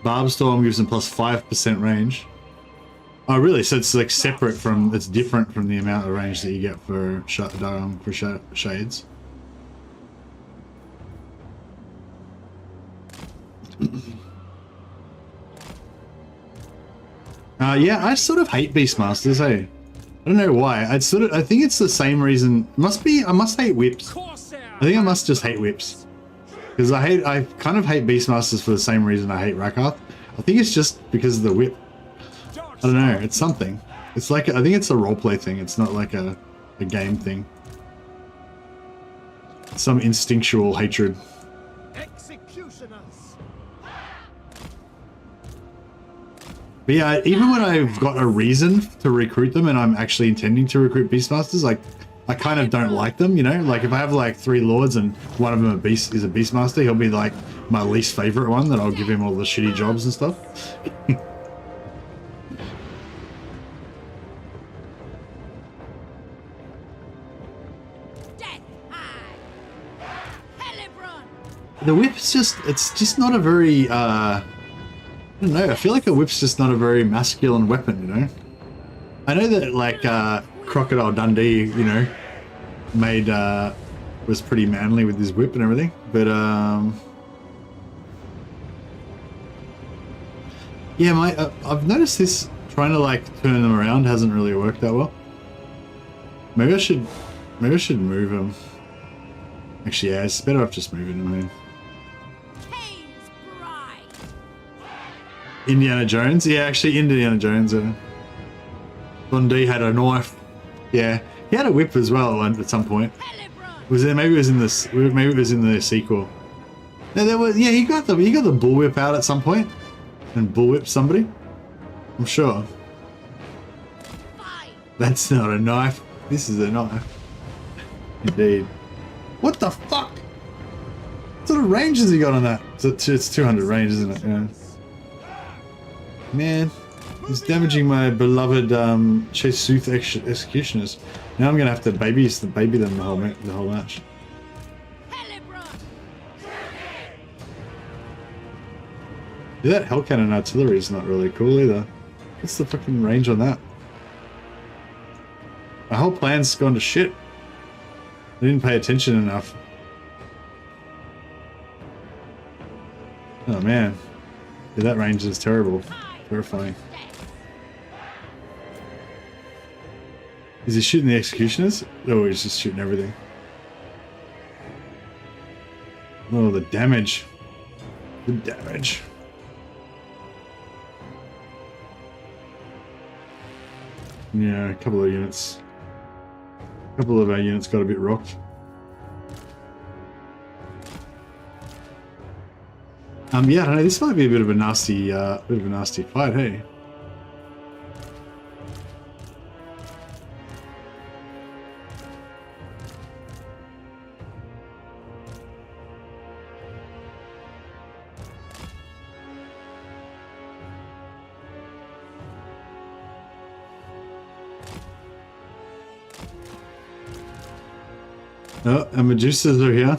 Barbstorm gives them +5% range. Oh, really? So it's like separate from. It's different from the amount of range that you get for shades. Yeah, I sort of hate Beastmasters, hey. I don't know why. I think it's the same reason. I must hate whips. I think I must just hate whips. Because I kind of hate Beastmasters for the same reason I hate Rakarth. I think it's just because of the whip. I don't know, it's something. It's like, I think it's a roleplay thing, it's not like a game thing. Some instinctual hatred. Executioners. But yeah, even when I've got a reason to recruit them and I'm actually intending to recruit Beastmasters, like, I kind of don't like them, you know? Like, if I have like 3 lords and one of them is a Beastmaster, he'll be like my least favorite one, that I'll give him all the shitty jobs and stuff. Death high. Hellebron. The whip's it's just not a very, I don't know, I feel like a whip's just not a very masculine weapon, you know? I know that, like, Crocodile Dundee, you know, was pretty manly with his whip and everything, but, yeah, I've noticed this trying to like turn them around hasn't really worked that well. Maybe I should move them. Actually, yeah, it's better off just moving them. I mean. Cain's bride. Indiana Jones? Yeah, actually Indiana Jones. Bondi had a knife. Yeah, he had a whip as well at some point. Hellebron. Was there? Maybe it was in this. Maybe it was in the sequel. No, there was. Yeah, he got the bullwhip out at some point, and bullwhipped somebody. I'm sure. Fine. That's not a knife. This is a knife. Indeed. What the fuck? What sort of range has he got on that? It's 200 range, isn't it? Yeah. Man, he's damaging my beloved Chase Sooth executioners. Now I'm gonna have to baby them the whole match. Hellebron. Yeah, that Hell Cannon artillery is not really cool either. What's the fucking range on that? My whole plan's gone to shit. I didn't pay attention enough. Oh man. Yeah, that range is terrible. Terrifying. Is he shooting the executioners? Oh, he's just shooting everything. Oh, the damage. The damage. Yeah, a couple of units. A couple of our units got a bit rocked. Yeah, I don't know, this might be a bit of a nasty fight, hey? Oh, and Medusas are here.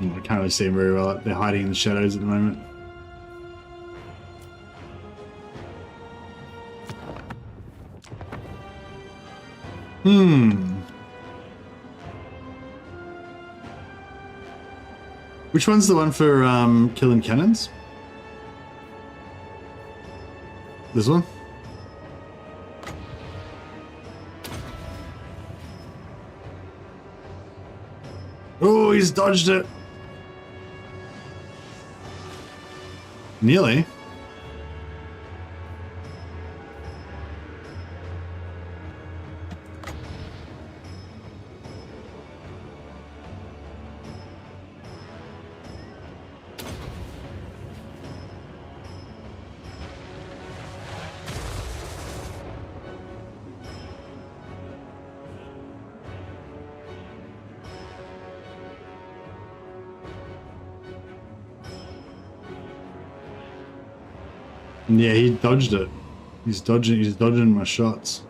I can't really see them very well. They're hiding in the shadows at the moment. Which one's the one for killing cannons? This one? Oh, he's dodged it. Nearly. Yeah, he dodged it. He's dodging my shots.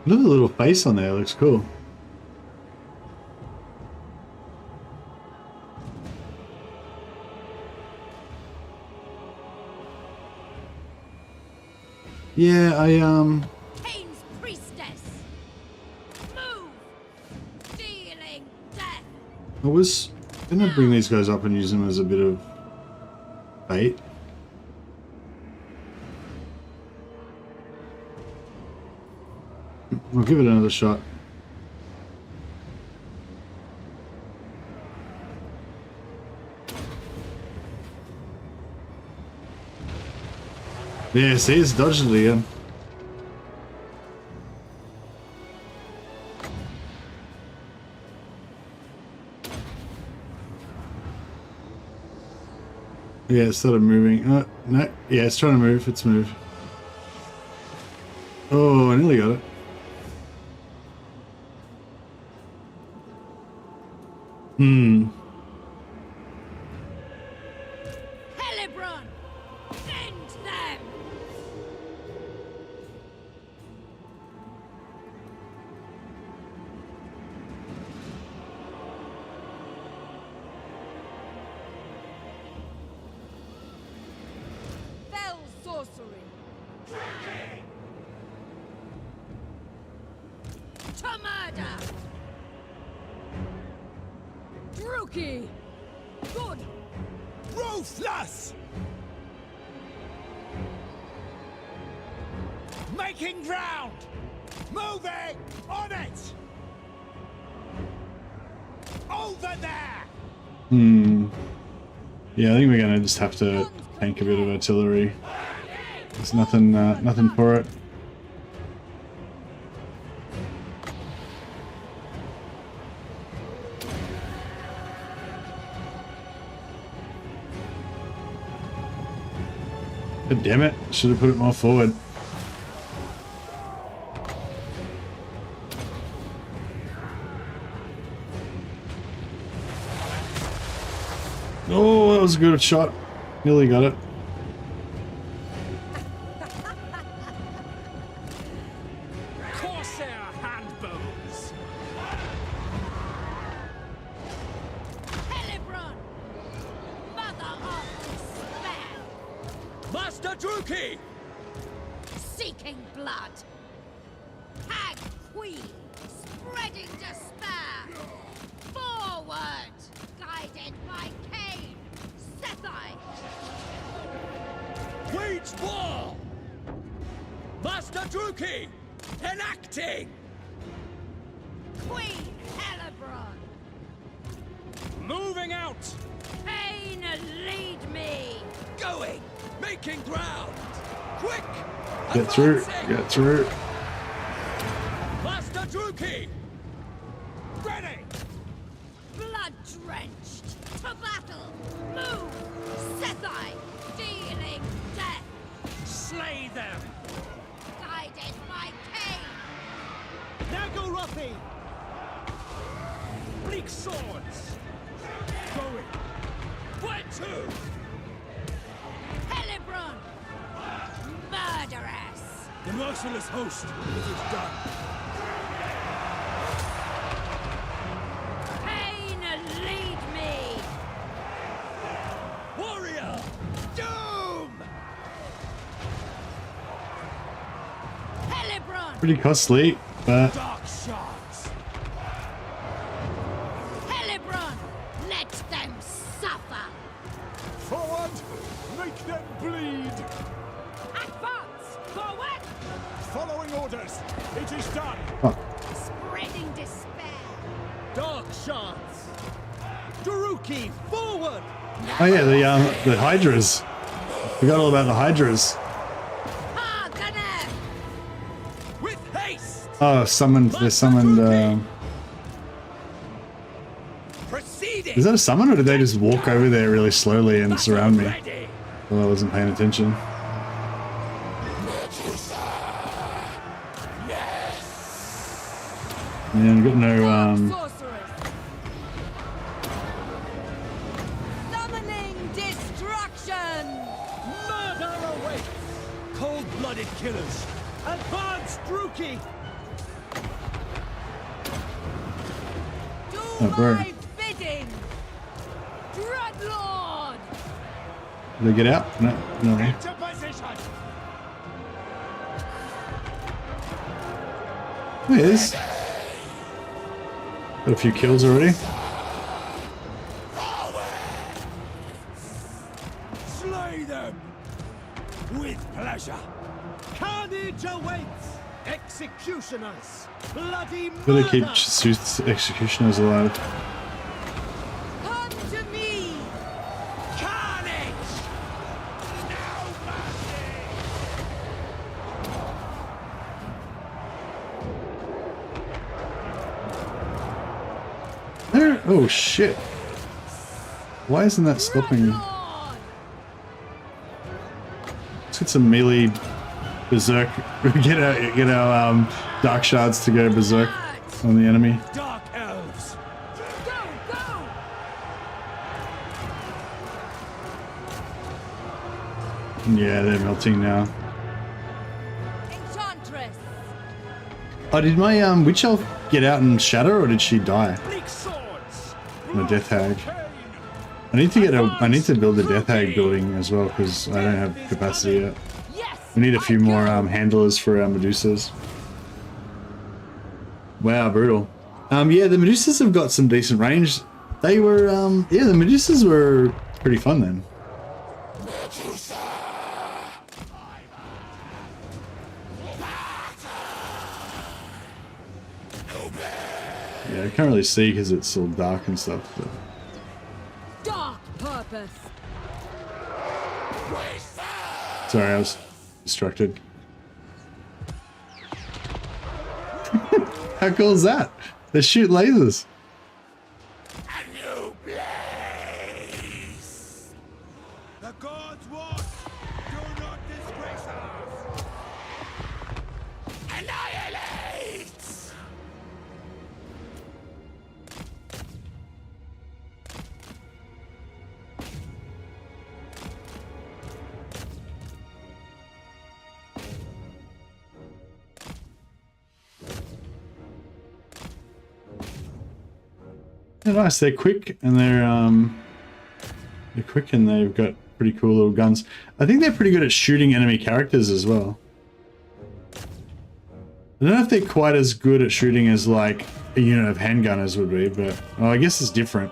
Look at the little face on there, it looks cool. Yeah, Cain's priestess. Move. Dealing death. I was gonna bring these guys up and use them as a bit of bait. I'll give it another shot. Yeah, see, it's dodged it again. Yeah, it started moving. No, yeah, it's trying to move. It's moved. Oh, I nearly got it. Hellebron! End them! Fell sorcery. To murder! Druki! Good! Ruthless! Making ground! Moving! On it! Over there! Yeah, I think we're gonna just have to tank a bit of artillery. There's nothing, nothing for it. God damn it! Should have put it more forward. Oh, that was a good shot. Nearly got it. Corsair handbows! Hellebron! Mother of despair! Master Druki! Seeking blood! Hag Queen! Spreading despair! Forward! Guided by Cain! Sethai! Wage war! Master Druki! Enacting! Queen Hellebron! Moving out! Cain, lead me! Going! Making ground! Quick! Get through. Advancing! Get through. Master Druki! Ready! Blood-drenched! To battle! Move! Sethai! Dealing death! Slay them! Guided by Cain! Nagorothi! Bleak swords! Going! Where to? Hellebron! Murderess! The merciless host! It is done! Cain, lead me! Warrior! Doom! Hellebron! Pretty costly, but Dark shards! Hellebron! Let them suffer! Forward! Make them bleed! Advance! Forward! Following orders! It is done! Spreading despair! Dark shards! Daruki, forward! oh yeah, the hydras. Forgot all about the hydras. Hearkener! With haste! Oh, summoned. They summoned. Proceeding! Is that a summon, or did they just walk over there really slowly and surround me? Ready! Well, I wasn't paying attention. Yeah, I've got no Sorceress! Summoning destruction! Murder awaits! Cold-blooded killers! Advance, Druki! Do Oh, bro. my bidding! Dreadlord! Did they get out? No, no. Into position! There it is. Got a few kills already. Slay them! With pleasure! Carnage awaits! Executioners! Bloody Gotta keep murder! Sooth's executioners alive. Come to me! Carnage! No mercy! There. Oh shit. Why isn't that stopping? Dreadlord! Let's get some melee berserk. Get our dark shards to go berserk on the enemy. Dark elves! Go, go! Yeah, they're melting now. Enchantress! Oh, did my witch elf get out and shatter, or did she die? Bleak swords. The death hag. I need to build a death hag building as well because I don't have capacity yet. Yes! We need a few more handlers for our Medusas. Wow, brutal. Yeah, the Medusas have got some decent range. They were, yeah, the Medusas were pretty fun then. Yeah, I can't really see because it's all dark and stuff. But... Dark purpose. Sorry, I was distracted. How cool is that? They shoot lasers. A new place. The gods watch. Do not disgrace us. Annihilate. They're nice. They're quick and they're quick and they've got pretty cool little guns. I think they're pretty good at shooting enemy characters as well. I don't know if they're quite as good at shooting as like a unit of handgunners would be, but well, I guess it's different.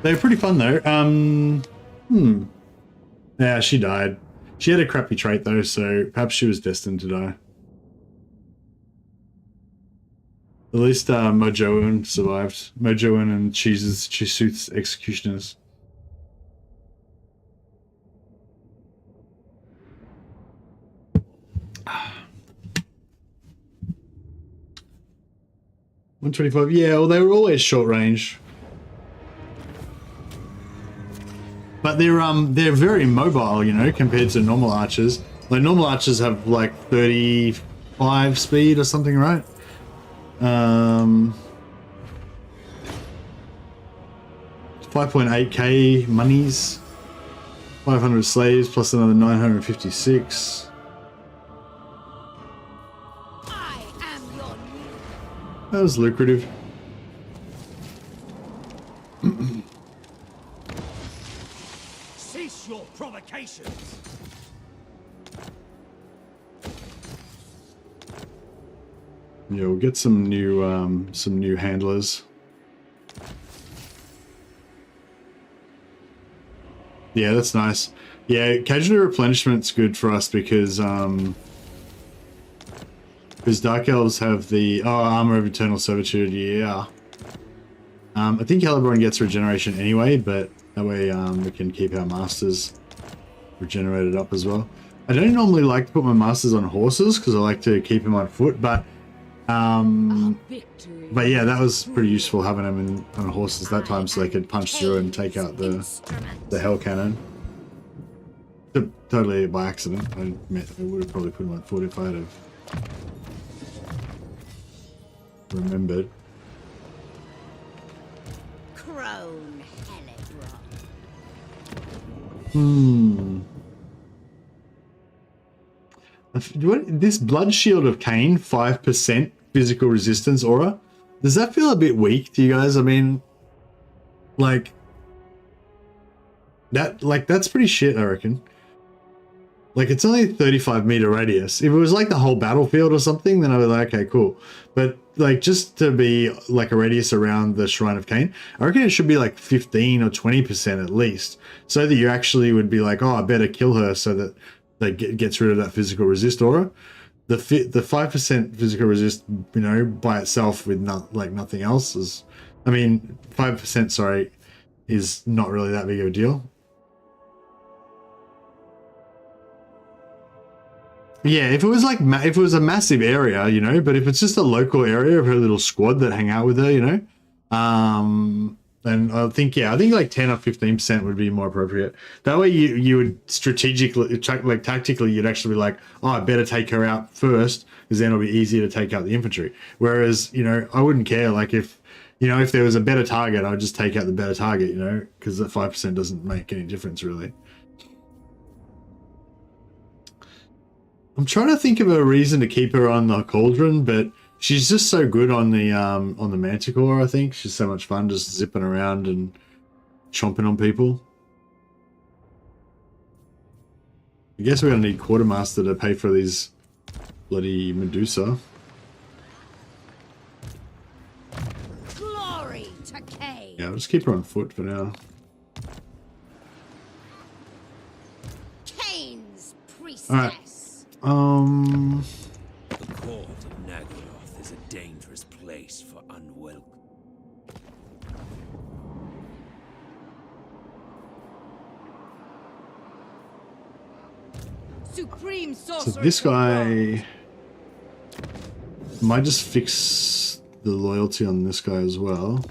They were pretty fun though. Yeah, she died. She had a crappy trait though, so perhaps she was destined to die. At least Mojoan survived. Mojoan and Chisooth's executioners. $125. Yeah, well, they were always short range. But they're very mobile, you know, compared to normal archers. Like normal archers have like 35 speed or something, right? 5.8k monies, 500 slaves plus another 956. I am your That was lucrative. Cease your provocations. Yeah, we'll get some new handlers. Yeah, that's nice. Yeah, casualty replenishment's good for us because Dark Elves have the armor of eternal servitude. Yeah. I think Hellebron gets regeneration anyway, but that way we can keep our masters regenerated up as well. I don't normally like to put my masters on horses because I like to keep them on foot, but yeah, that was pretty useful having them on horses that time so they could punch through and take out the hell cannon. Totally by accident. I would have probably put them on foot if I had have remembered. crone, Hellebron. This Blood Shield of Cain, 5% physical resistance aura. Does that feel a bit weak to you guys? I mean, that's pretty shit, I reckon. Like, it's only a 35-meter radius. If it was like the whole battlefield or something, then I'd be like, okay, cool. But like, just to be like a radius around the Shrine of Cain, I reckon it should be like 15 or 20% at least, so that you actually would be like, oh, I better kill her, so that they gets rid of that physical resist aura. The 5% physical resist, you know, by itself with nothing else is, I mean, 5%, sorry, is not really that big of a deal. Yeah, if it was like, if it was a massive area, you know, but if it's just a local area of her little squad that hang out with her, you know, And I think like 10 or 15% would be more appropriate. That way you would strategically, like tactically, you'd actually be like, oh, I better take her out first, because then it'll be easier to take out the infantry. Whereas, you know, I wouldn't care. Like if there was a better target, I would just take out the better target, you know, because that 5% doesn't make any difference really. I'm trying to think of a reason to keep her on the cauldron, but she's just so good on the manticore, I think. She's so much fun just zipping around and chomping on people. I guess we're going to need Quartermaster to pay for these bloody Medusa. Glory to Cain. Yeah, I'll just keep her on foot for now. Cain's priestess. All right. The court of Nagaroth is a dangerous place for unwelcome. Supreme So sorcerer. this guy might just fix the loyalty on this guy as well.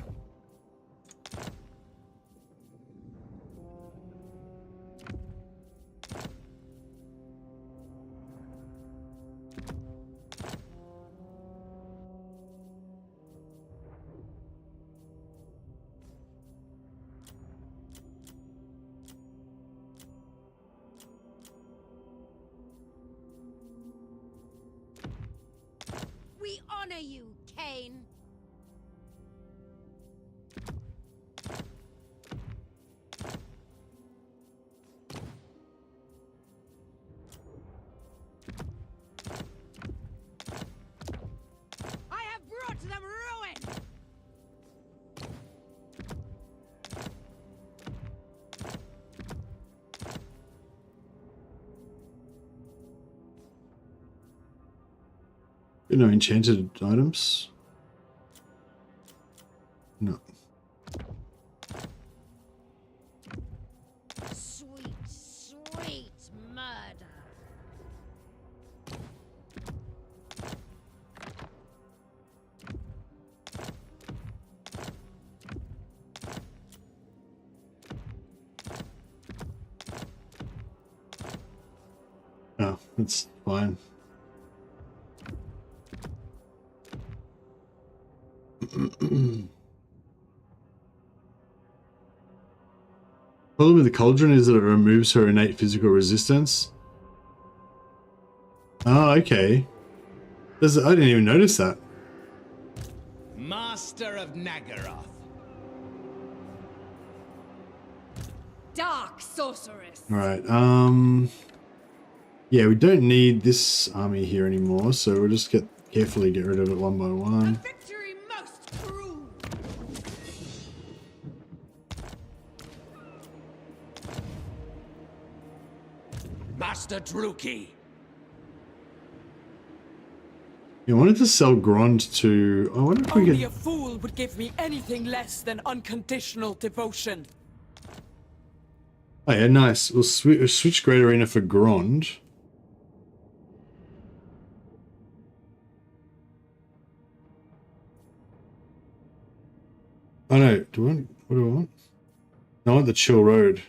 We honor you, Cain. I have brought them ruin. No enchanted items. No. Sweet, sweet murder. Oh, that's fine. Problem with the cauldron is that it removes her innate physical resistance. Oh, okay. I didn't even notice that. Master of Nagaroth. Dark sorceress. Alright, yeah, we don't need this army here anymore, so we'll just carefully get rid of it one by one. Victory most cruel. Master Druki. Yeah, I wanted to sell Grond to... I wonder if we Only could... a fool would give me anything less than unconditional devotion. Oh yeah, nice. We'll switch Great Arena for Grond. Oh no, what do I want? No, I want the Chill Road.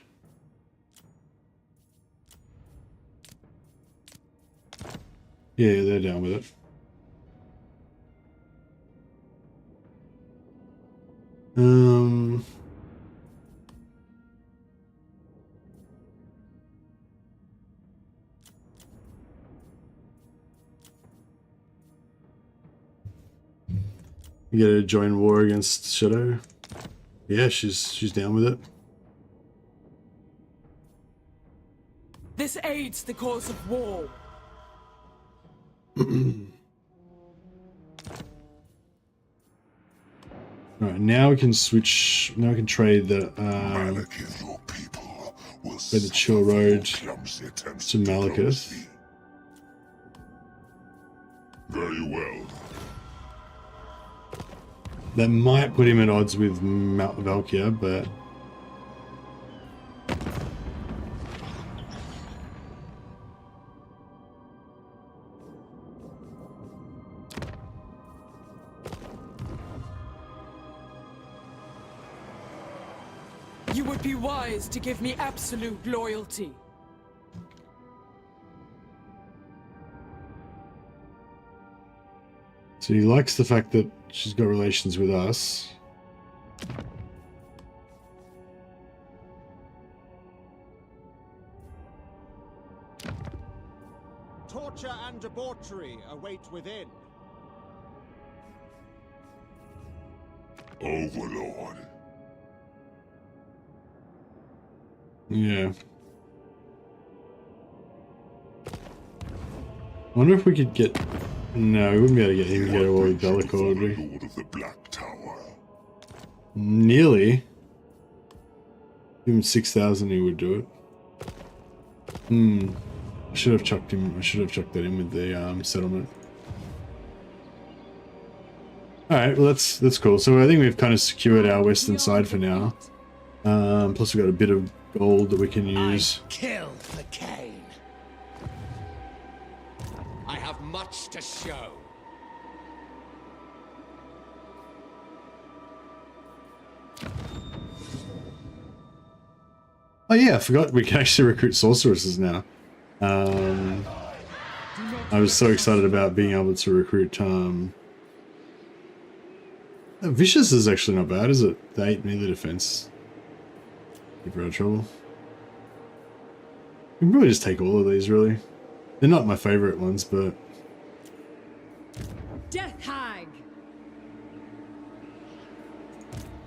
Yeah, they're down with it. You gotta join war against Shadow. Yeah, she's down with it. This aids the cause of war. Alright, now we can switch. Now we can trade the Malekith, your people will by the Chill Road clumsy attempts to Malekith. diplomacy. Very well. That might put him at odds with Valkyr, but You would be wise to give me absolute loyalty. So he likes the fact that she's got relations with us. Torture and debauchery await within. Overlord. Yeah. I wonder if we could get... No, we wouldn't be able to get him to go to war with Bellicor, would we? Lord of the Black Tower. Nearly. Give him 6,000, he would do it. I should have chucked him. I should have chucked that in with the settlement. All right, well that's cool. So I think we've kind of secured our western side for now. Plus we've got a bit of gold that we can use. Kill the Cain. I have much to show. Oh yeah, I forgot we can actually recruit sorceresses now. I was so excited about being able to recruit. Vicious is actually not bad, is it? The 8 melee defense. Keep her out of trouble. We can probably just take all of these, really. They're not my favorite ones, but... Death Hag!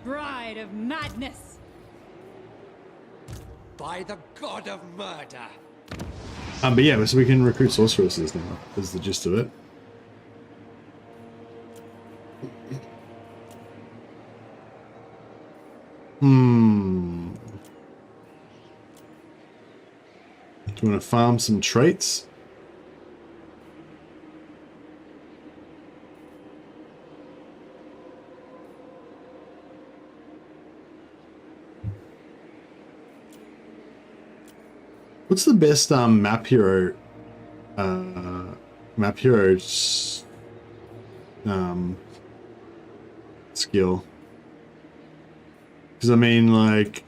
Bride of madness! By the god of murder. But yeah, so we can recruit sorceresses now, is the gist of it. Do you want to farm some traits? What's the best map hero skill? Because I mean, like,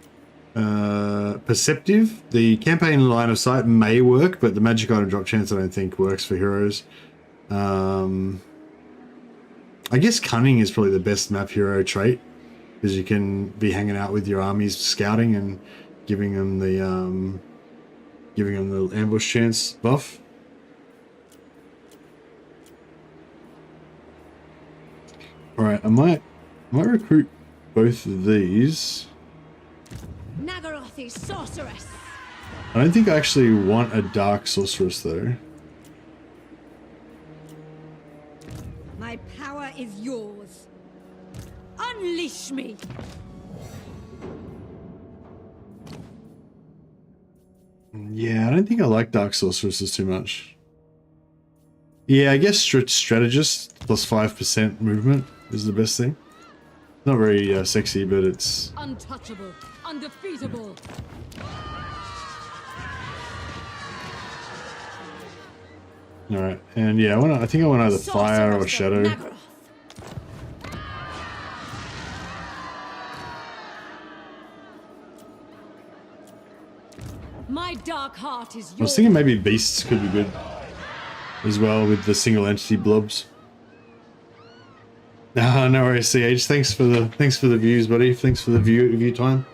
perceptive, the campaign line of sight may work, but the magic item drop chance I don't think works for heroes. I guess cunning is probably the best map hero trait, because you can be hanging out with your armies scouting and giving them the ambush chance buff. Alright, I might recruit both of these. Nagaroth is sorceress. I don't think I actually want a dark sorceress though. My power is yours. Unleash me. Yeah, I don't think I like dark sorceresses too much. Yeah, I guess strategist plus 5% movement is the best thing. Not very sexy, but it's Untouchable, undefeatable. all right. And yeah, I think I want either fire or shadow. Nagaroth. My dark heart is yours. I was thinking maybe beasts could be good as well with the single entity blobs. No worries, CH. Thanks for the views, buddy. Thanks for the view time.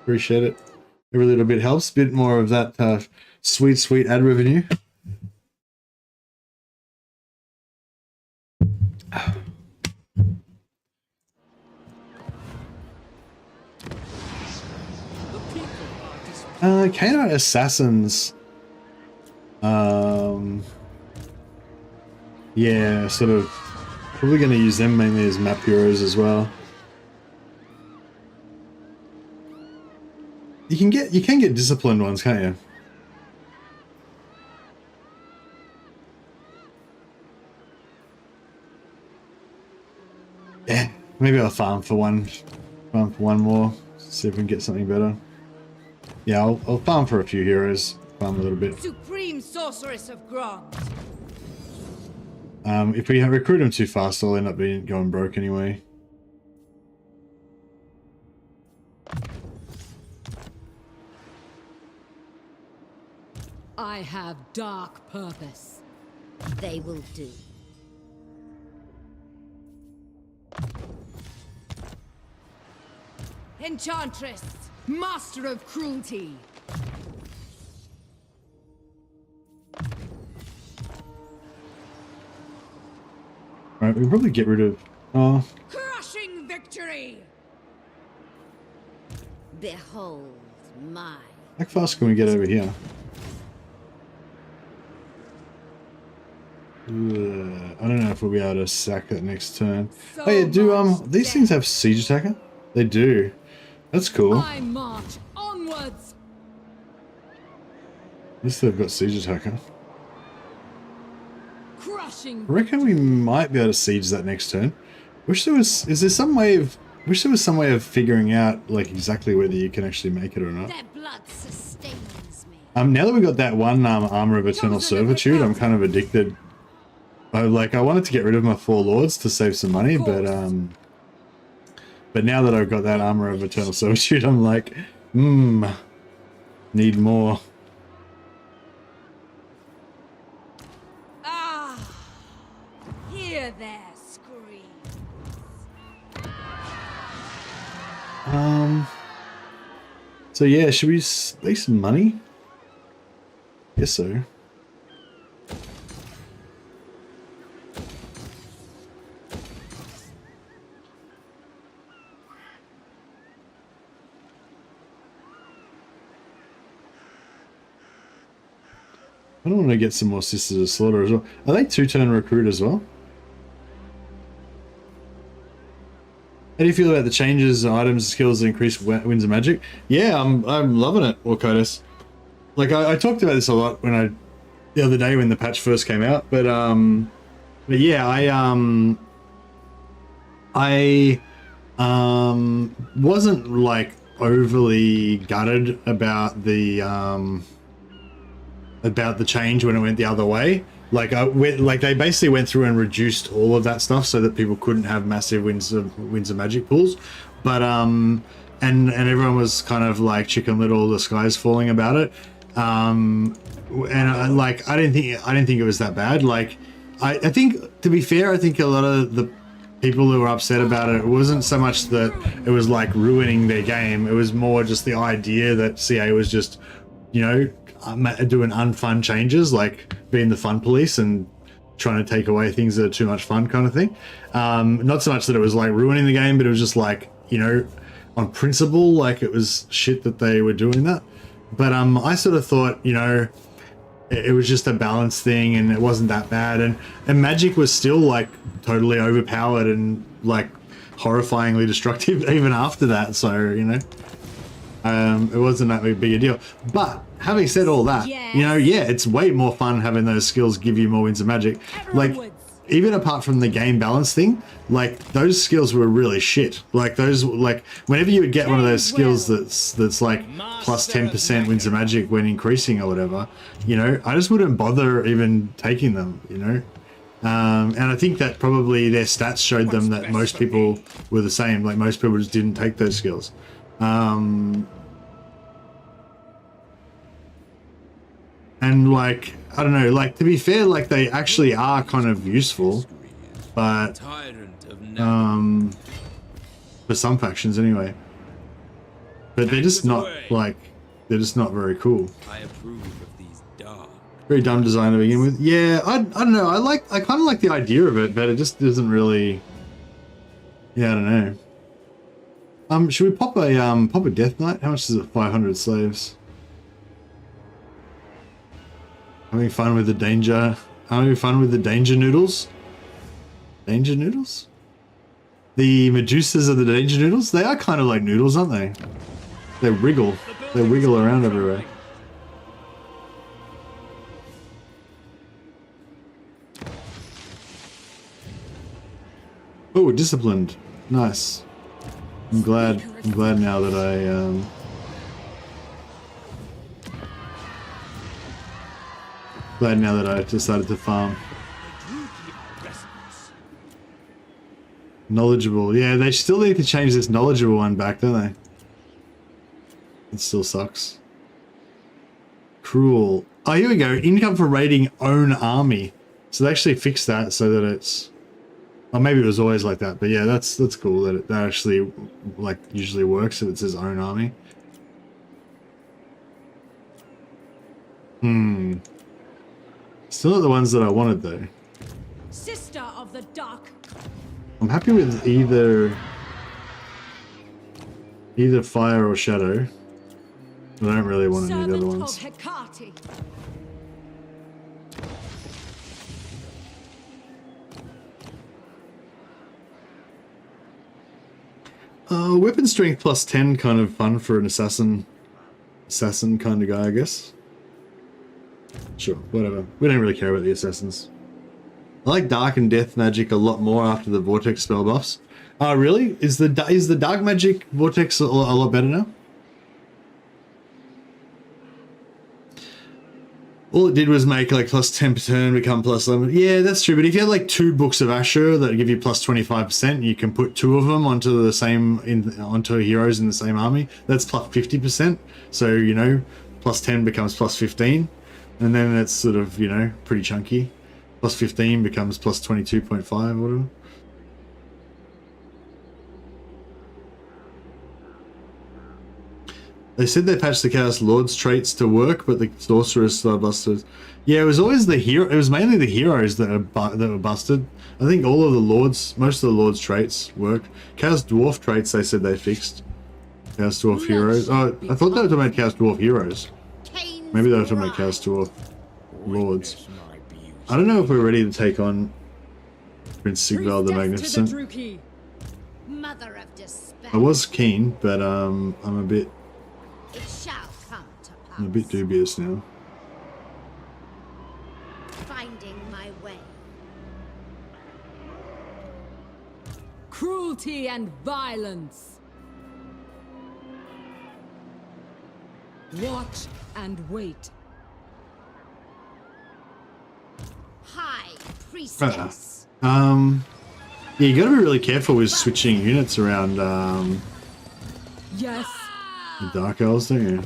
Appreciate it. Every little bit helps. Bit more of that sweet ad revenue. Canaanite assassins. Yeah, sort of. Probably going to use them mainly as map heroes as well. You can get disciplined ones, can't you? Yeah, maybe I'll farm for one more. See if we can get something better. Yeah, I'll farm for a few heroes. Farm a little bit. Supreme sorceress of Grant. If we recruit them too fast, I'll end up going broke anyway. I have dark purpose. They will do. Enchantress! Master of cruelty. Right, we can probably get rid of. Oh, Crushing victory! Behold my. how fast can we get over here? I don't know if we'll be able to sack that next turn. So Oh yeah, do much these things have siege attacker? They do. That's cool. I march onwards. At least they've got siege attacker. Crushing. I reckon we might be able to siege that next turn. Wish there was. Is there some way of? Wish there was some way of figuring out like exactly whether you can actually make it or not. Their blood sustains me. Now that we got that one armor of eternal servitude, I'm kind of addicted. I wanted to get rid of my 4 lords to save some money, but now that I've got that armor of eternal servitude, I'm like, need more. Ah! Hear their screams. So yeah, should we make some money? Guess so. I don't want to get some more Sisters of Slaughter as well. Are they 2-turn recruit as well? How do you feel about the changes, items, skills that increase Winds of Magic? Yeah, I'm loving it, Orkotis. Like I talked about this a lot when the other day when the patch first came out, but yeah, I wasn't like overly gutted about the change when it went the other way. Like they basically went through and reduced all of that stuff so that people couldn't have massive winds of magic pools. But and everyone was kind of like Chicken Little, the sky's falling about it. And I didn't think it was that bad. Like I think, to be fair, I think a lot of the people who were upset about it wasn't so much that it was like ruining their game. It was more just the idea that CA was just, you know, doing unfun changes, like being the fun police and trying to take away things that are too much fun kind of thing. Not so much that it was like ruining the game, but it was just like, you know, on principle, like it was shit that they were doing that. But I sort of thought, you know, it was just a balance thing and it wasn't that bad. And magic was still like totally overpowered and like horrifyingly destructive even after that. So, you know, it wasn't that big a deal. But having said all that, you know, yeah, it's way more fun having those skills give you more Winds of Magic. Like, even apart from the game balance thing, like those skills were really shit. Like those, like whenever you would get one of those skills that's like plus 10% Winds of Magic when increasing or whatever, you know, I just wouldn't bother even taking them, you know. And I think that probably their stats showed them that most people were the same. Like most people just didn't take those skills. And like, I don't know, like to be fair, like they actually are kind of useful, but for some factions anyway. But they're just not like, they're just not very cool. I approve of these dark. Very dumb design to begin with. Yeah, I don't know. I kind of like the idea of it, but it just doesn't really. Yeah, I don't know. Should we pop a Death Knight? How much is it? 500 slaves. Having fun with the danger. Having fun with the danger noodles. Danger noodles? The Medusas are the danger noodles? They are kind of like noodles, aren't they? They wriggle. They wiggle around everywhere. Oh, disciplined. Nice. I'm glad now that I glad now that I decided to farm. Knowledgeable. Yeah, they still need to change this knowledgeable one back, don't they? It still sucks. Cruel. Oh, here we go. Income for raiding own army. So they actually fixed that so that it's... Or maybe it was always like that. But yeah, that's cool that it that actually like usually works if it says own army. Still not the ones that I wanted though. Sister of the dark. I'm happy with either fire or shadow. But I don't really want any of the other Servant ones. of Hecate. Weapon strength plus 10 kind of fun for an assassin kind of guy, I guess. Sure, whatever. We don't really care about the assassins. I like dark and death magic a lot more after the vortex spell buffs. Really? Is the dark magic vortex a lot better now? All it did was make like plus 10 per turn become plus 11. Yeah, that's true. But if you had like 2 books of Asher that give you plus 25%, you can put 2 of them onto the same onto heroes in the same army. That's plus 50%. So you know, plus 10 becomes plus 15, and then it's sort of, you know, pretty chunky. Plus 15 becomes plus 22.5 or whatever. They said they patched the Chaos Lord's traits to work, but the Sorceress still busted. Yeah, it was always the hero. It was mainly the heroes that were busted. I think all of the Lords, most of the Lord's traits worked. Chaos Dwarf traits, they said they fixed. Chaos Dwarf heroes. Oh, I thought they were talking about Chaos Dwarf heroes. Maybe they were talking about Chaos Dwarf Lords. I don't know if we're ready to take on Prince Sigvald the Magnificent. Mother of despair. I was keen, but I'm a bit It shall come to pass. I'm a bit dubious now. Finding my way. Cruelty and violence. Watch and wait. High priestess. Yeah, you gotta be really careful with switching units around Yes. the Dark Elves, don't you?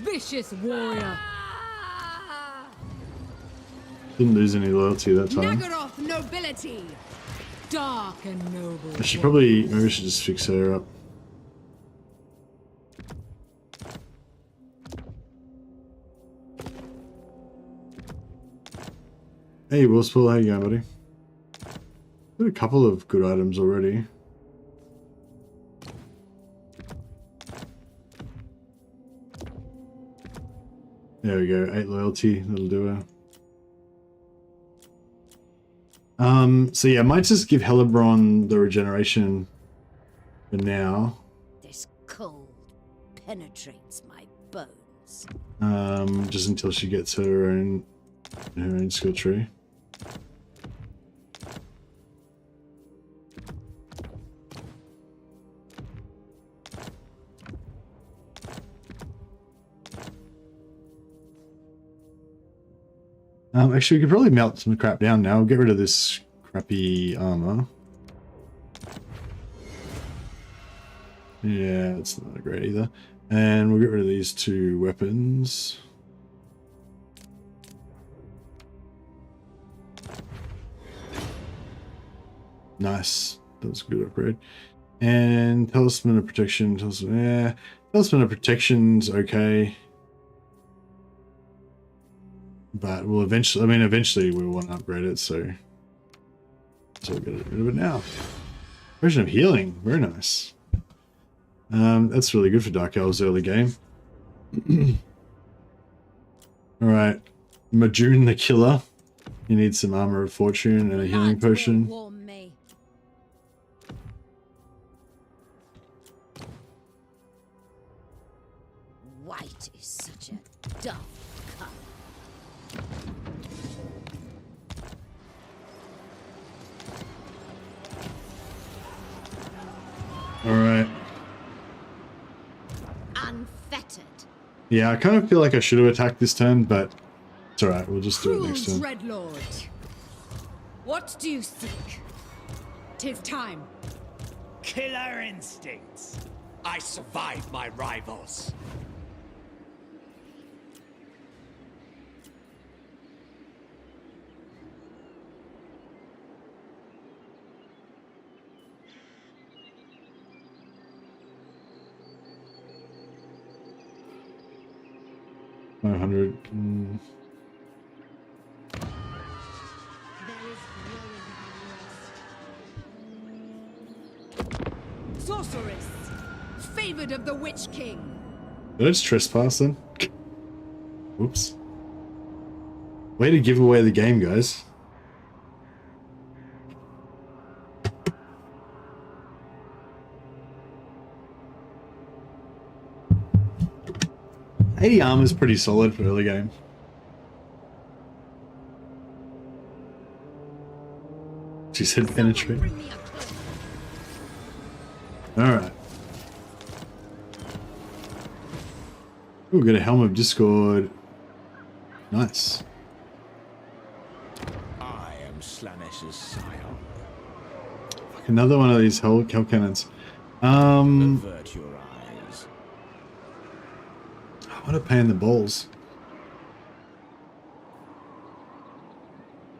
Vicious warrior. Didn't lose any loyalty that time. Nagaroth nobility. Dark and noble. I should maybe we should just fix her up. Hey, Willspool, how you going, buddy? Got a couple of good items already. There we go, 8 loyalty, that'll do her. So yeah, I might just give Hellebron the regeneration for now. This cold penetrates my bones. Just until she gets her own skill tree. Actually, we could probably melt some crap down now. We'll get rid of this crappy armor. Yeah, it's not great either. And we'll get rid of these 2 weapons. Nice. That was a good upgrade. And Talisman of Protection. Talisman of Protection's okay. But we'll eventually we'll want to upgrade it, so we'll get rid of it now. Version of Healing, very nice. That's really good for Dark Elves early game. Alright, Majun the Killer. You need some Armor of Fortune and a healing potion. Warm me. White is such a dull color. Alright. Unfettered. Yeah, I kind of feel like I should have attacked this turn, but it's alright, we'll just do it next Cruel turn. Dreadlord. What do you seek? 'Tis time. Killer instincts. I survived my rivals. $500. Sorceress, favored of the Witch King. Did I just trespass then? Oops. Way to give away the game, guys. $80 armor is pretty solid for early game. She said penetrate. Alright. Ooh, got a Helm of Discord. Nice. I am Slanesh's scion. Another one of these hell cannons. Avert your eyes. What a pain in the balls.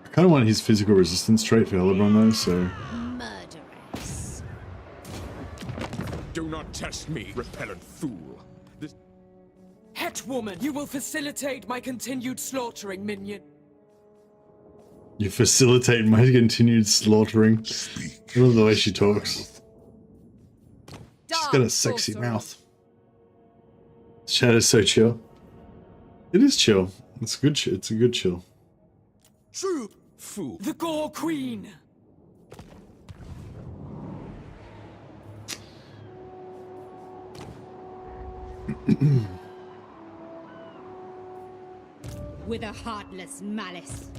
I kind of want his physical resistance trait for Hellebron though, so... Murderous. Do not test me, repellent fool. This Hetwoman, you will facilitate my continued slaughtering, minion. You facilitate my continued slaughtering. I love the way she talks. She's got a sexy mouth. Shadow's so chill. It is chill. It's good. It's a good chill. true fool. The Gore Queen. With a heartless malice.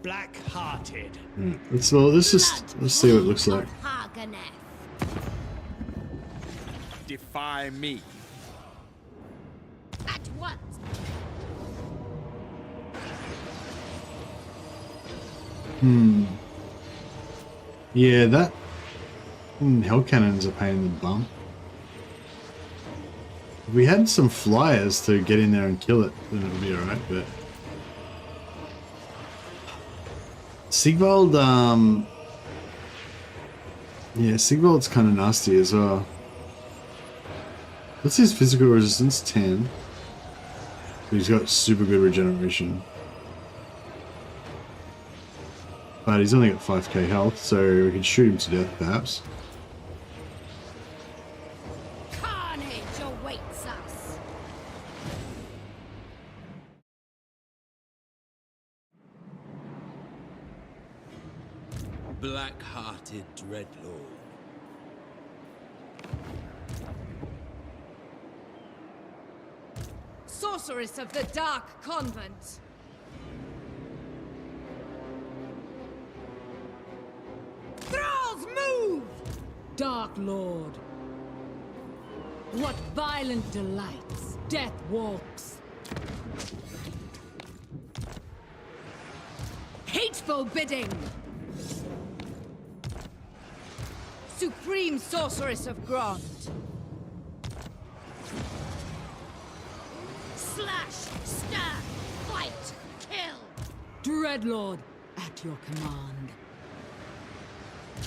Black-hearted. Let's see what it looks like. Defy me. At once. Yeah, that hell cannon's a pain in the bum. If we had some flyers to get in there and kill it, then it would be alright, but... Sigvald, yeah, Sigvald's kind of nasty as well. What's his physical resistance? 10. He's got super good regeneration. But he's only got 5k health, so we can shoot him to death, perhaps. Carnage awaits us. Black-hearted dreadlord. Sorceress of the Dark Convent. Thralls, move! Dark Lord. What violent delights death walks. Hateful bidding. Supreme Sorceress of Grond. Slash, stab, fight, kill. Dreadlord, at your command.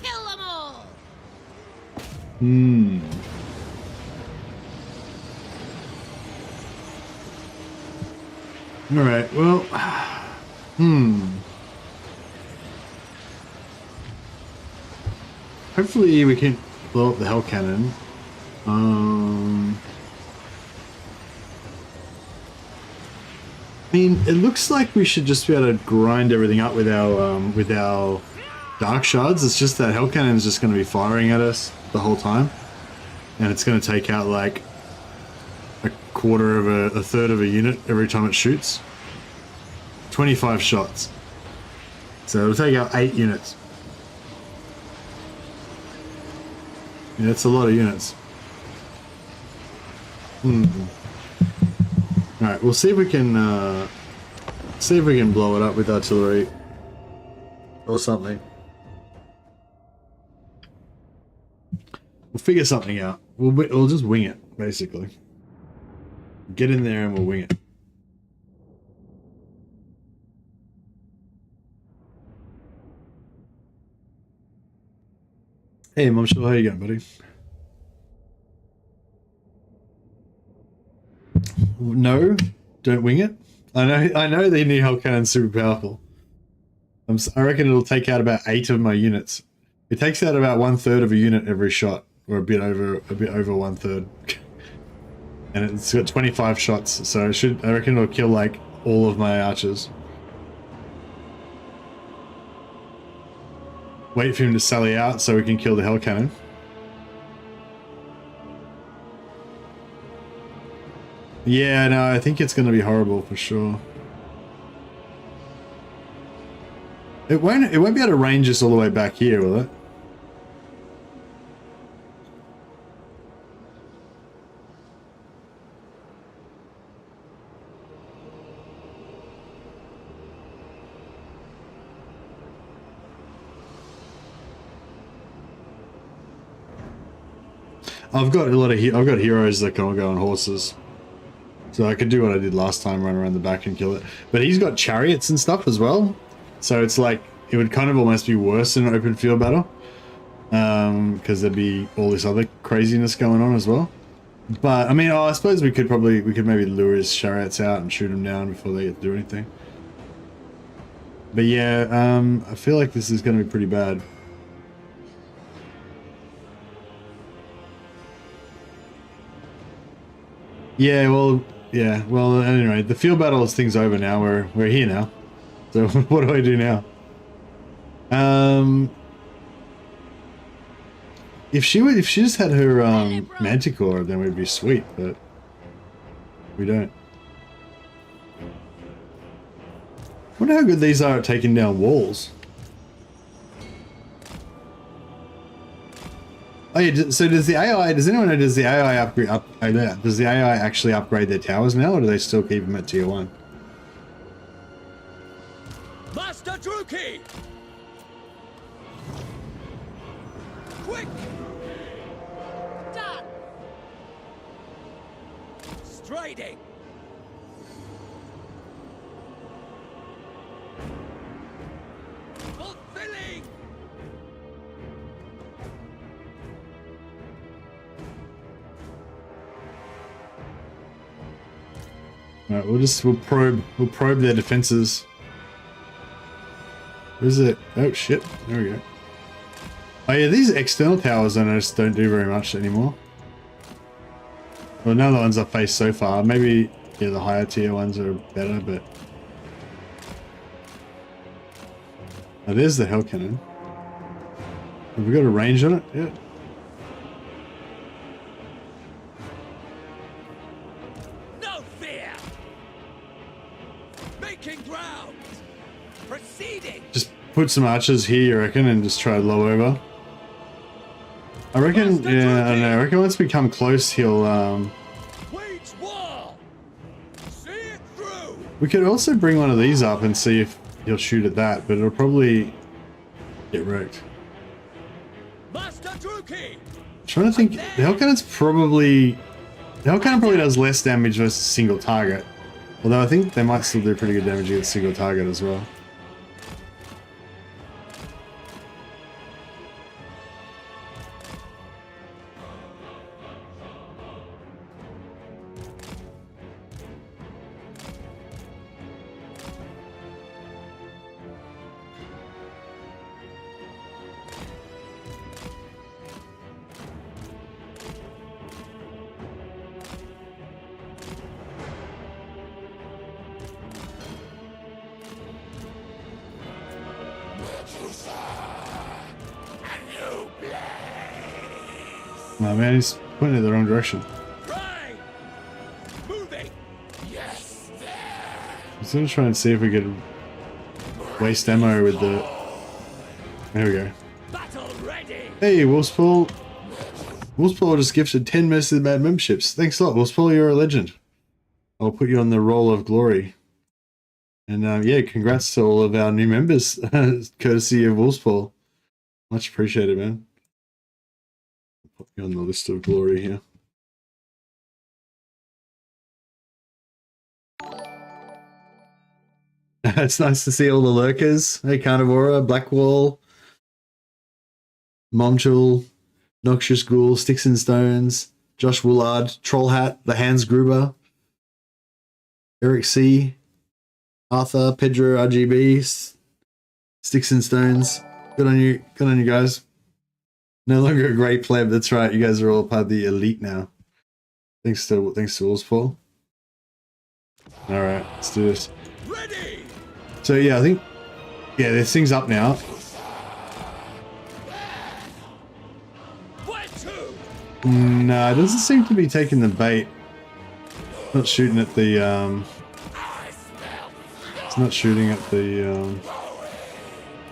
Kill them all. Alright, well... Hopefully we can blow up the hell cannon. I mean, it looks like we should just be able to grind everything up with our dark shards. It's just that hell cannon is just going to be firing at us the whole time, and it's going to take out like a third of a unit every time it shoots. 25 shots, so it'll take out 8 units. Yeah, that's a lot of units. Alright, we'll see if we can blow it up with artillery or something. We'll figure something out. We'll just wing it, basically. Get in there and we'll wing it. Hey, Momshell, how you going, buddy? No, don't wing it. I know the new Hell Cannon's super powerful. I reckon it'll take out about 8 of my units. It takes out about 1/3 of a unit every shot, or a bit over 1/3. And it's got 25 shots, so I reckon it'll kill like all of my archers. Wait for him to sally out so we can kill the Hell Cannon. Yeah, no, I think it's going to be horrible for sure. It won't be able to range us all the way back here, will it? I've got heroes that can all go on horses. So I could do what I did last time, run around the back and kill it. But he's got chariots and stuff as well. So it's like, it would kind of almost be worse in an open field battle. Because there'd be all this other craziness going on as well. But, I mean, I suppose we could maybe lure his chariots out and shoot them down before they get to do anything. But yeah, I feel like this is going to be pretty bad. Yeah, well, anyway, the field battle thing's over now. We're here now. So what do I do now? If she just had her manticore, then we'd be sweet, but we don't. I wonder how good these are at taking down walls. Oh yeah, so does anyone know, does the AI does the AI actually upgrade their towers now, or do they still keep them at tier 1? Master Druki! Quick! Done. Striding! Fulfilling! Alright, we'll probe their defenses. Where's it? Oh shit, there we go. Oh yeah, these external towers I noticed don't do very much anymore. Well, none of the ones I've faced so far. Maybe, yeah, the higher tier ones are better, but... Oh, there's the Hell Cannon. Have we got a range on it? Yeah. No fear! Making ground! Proceeding! Just put some archers here, you reckon, and just try to low over. I reckon, yeah, I don't know. I reckon once we come close, he'll, Wage war! See it through! we could also bring one of these up and see if he'll shoot at that, but it'll probably get wrecked. Master Druki! I'm trying to think, the Hell Cannon probably does less damage versus single target. Although I think they might still do pretty good damage against single target as well. Oh man, he's pointing in the wrong direction. Right! Moving! Yes! I was gonna try and see if we could waste ammo with the... There we go. Battle ready! Hey, Wolfspool. Wolfspool just gifted 10 Most of the Bad memberships. Thanks a lot, Wolfspool, you're a legend. I'll put you on the roll of glory. And yeah, congrats to all of our new members, courtesy of Wolfspool. Much appreciated, man. Put you on the list of glory here. It's nice to see all the lurkers. Hey, Carnivora, Blackwall, Momchul, Noxious Ghoul, Sticks and Stones, Josh Woolard, Trollhat, The Hans Gruber, Eric C, Arthur, Pedro RGB, Sticks and Stones. Good on you guys. No longer a great pleb, that's right. You guys are all part of the elite now. Thanks to Allspaul. Alright, let's do this. Ready! So yeah, I think this thing's up now. Where to? No, it doesn't seem to be taking the bait. Not shooting at the it's not shooting at the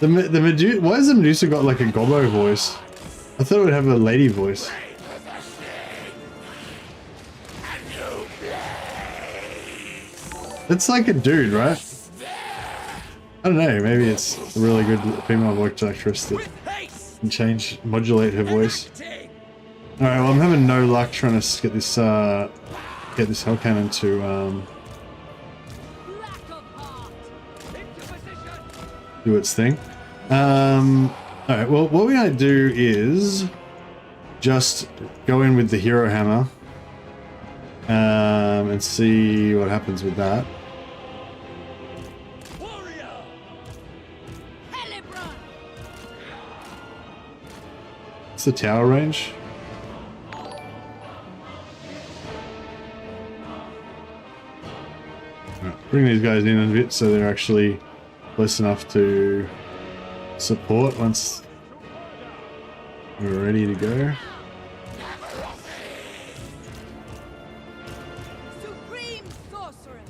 Medusa. Why has the Medusa got like a gobbo voice? I thought it would have a lady voice. It's like a dude, right? I don't know, maybe it's a really good female voice actress that can modulate her voice. Alright, well I'm having no luck trying to get this hell cannon to do its thing. Alright, well what we're gonna do is just go in with the hero hammer and see what happens with that. Hellebron! What's the tower range? Alright, bring these guys in a bit so they're actually close enough to support once we're ready to go. Supreme sorceress.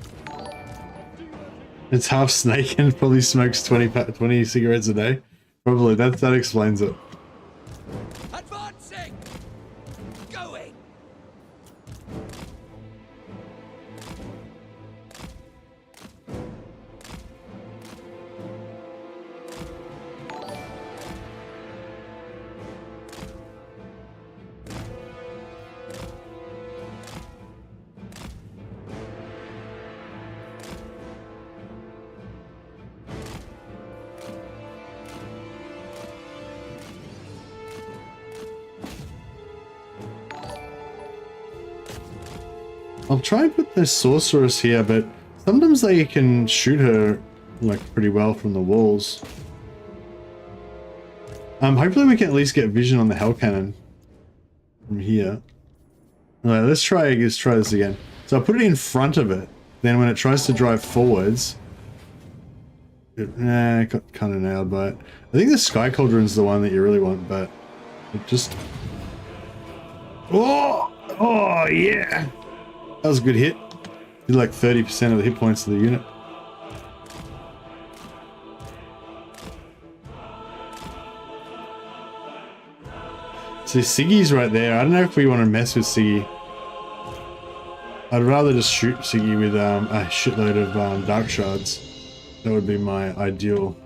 It's half snake and probably smokes 20 cigarettes a day. Probably that explains it. Advancing! Going! I'll try and put the sorceress here, but sometimes they can shoot her like pretty well from the walls. Hopefully we can at least get vision on the hell cannon from here. Alright, let's try this again. So I put it in front of it, then when it tries to drive forwards, it got kind of nailed by it. I think the Sky Cauldron's the one that you really want, but it just... Oh yeah! That was a good hit. Did like 30% of the hit points of the unit. So Siggy's right there. I don't know if we want to mess with Siggy. I'd rather just shoot Siggy with a shitload of dark shards. That would be my ideal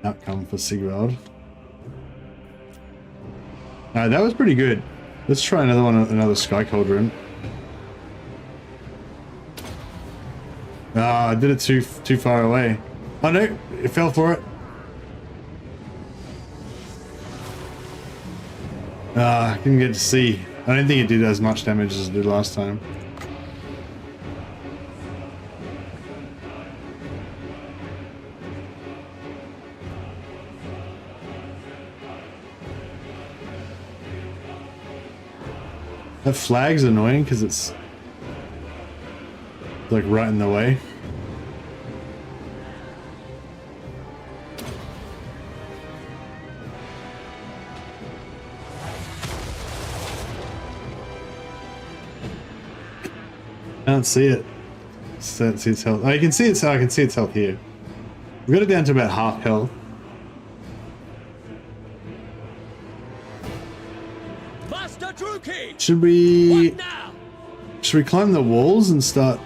outcome for Sigvald. Alright, that was pretty good. Let's try another one, another Sky Cauldron. Ah, I did it too far away. Oh no, it fell for it. Ah, I couldn't get to see. I don't think it did as much damage as it did last time. That flag's annoying because it's like right in the way. I don't see it. See its health. Oh, you can see its. I can see its health here. We got it down to about half health. Master Druki! Should we? What now? Should we climb the walls and start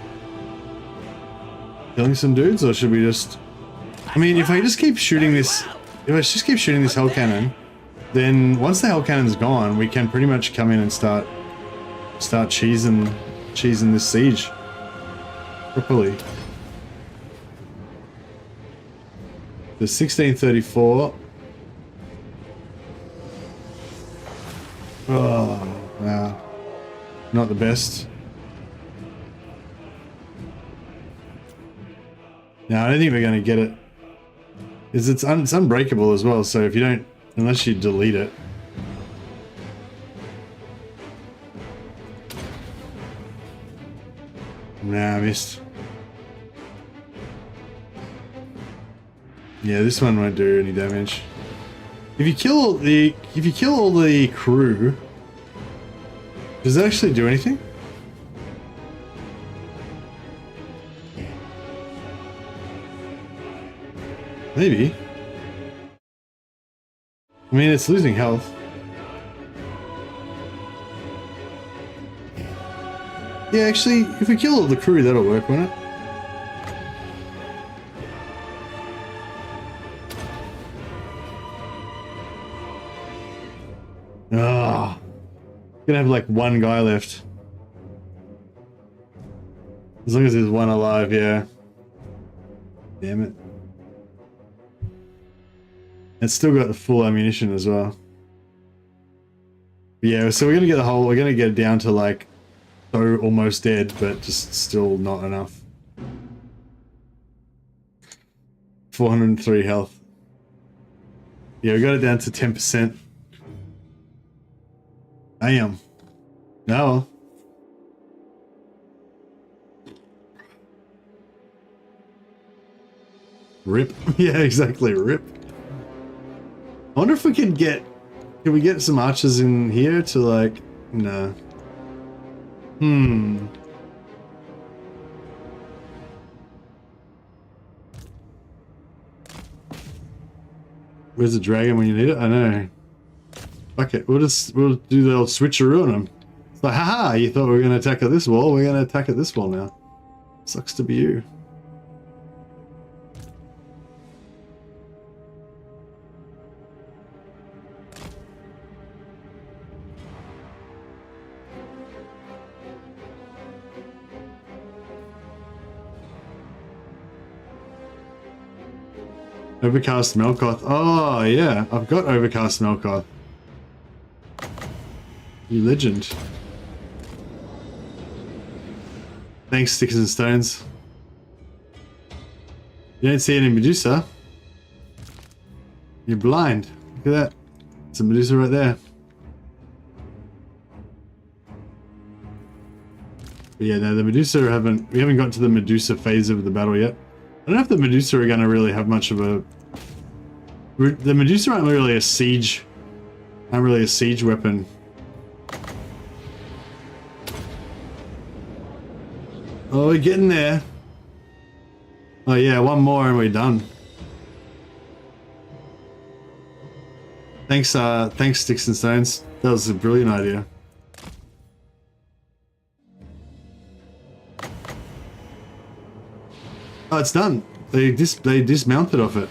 killing some dudes, or should we just... I mean, if I just keep shooting this... If I just keep shooting this hell cannon, then once the Hell Cannon's gone, we can pretty much come in and start cheesing this siege properly. The 1634. Oh, wow. Not the best. No, I don't think we're going to get it. It's unbreakable as well, so if you don't, unless you delete it. Nah, I missed. Yeah, this one won't do any damage. If you kill all the crew, does that actually do anything? Maybe. I mean, it's losing health. Yeah, actually, if we kill all the crew, that'll work, won't it? Ah, gonna have like one guy left. As long as there's one alive, yeah. Damn it. It's still got the full ammunition as well. But yeah, so we're gonna get it down to like so almost dead, but just still not enough. 403 health. Yeah, we got it down to 10%. Damn. No. Rip. Yeah, exactly. Rip. I wonder if we can get some archers in here to like, no. Where's the dragon when you need it? I know. Fuck it, we'll do the old switcheroo on them. It's like, haha, you thought we were gonna attack at this wall, we're gonna attack at this wall now. Sucks to be you. Overcast Melkoth. Oh yeah, I've got Overcast Melkoth. You legend. Thanks, Sticks and Stones. You don't see any Medusa. You're blind. Look at that. It's a Medusa right there. But yeah, no, the Medusa we haven't got to the Medusa phase of the battle yet. I don't know if the Medusa are going to really have much of a... The Medusa aren't really a siege weapon. Oh, we're getting there. Oh yeah, one more and we're done. Thanks, Sticks and Stones. That was a brilliant idea. Oh, it's done. They dismounted off it.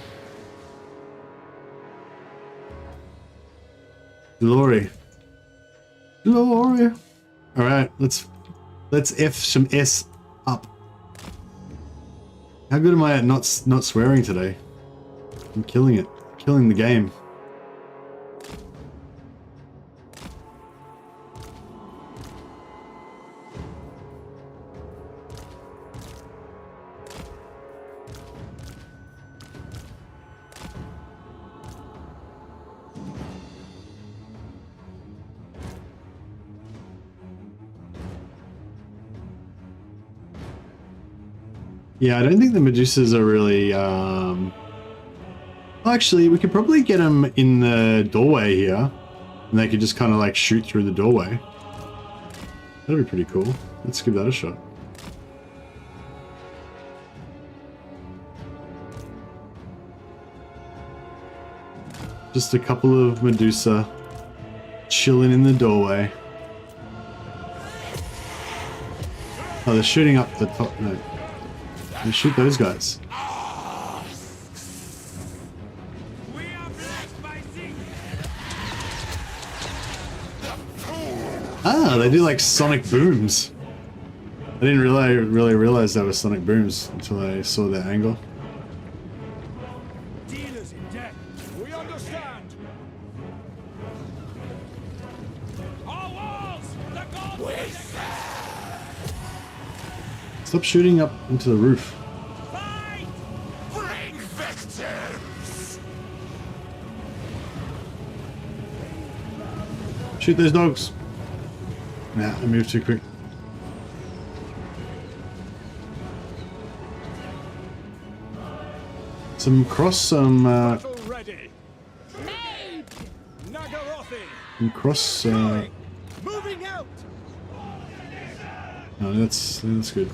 Glory. Glory. Alright, let's F some S up. How good am I at not swearing today? I'm killing it. Killing the game. Yeah, I don't think the Medusas are really, actually, we could probably get them in the doorway here, and they could just kind of like shoot through the doorway. That'd be pretty cool. Let's give that a shot. Just a couple of Medusa chilling in the doorway. Oh, they're shooting up the top. No. They shoot those guys. Ah, they do like sonic booms. I didn't really realize that was sonic booms until I saw that angle. Dealers in debt. We understand. Our walls! The gods! Stop shooting up into the roof. Fight! Bring victims! Shoot those dogs. Nah, I moved too quick. Some Battle ready. Nagarothi. some cross, Moving out. no, that's good.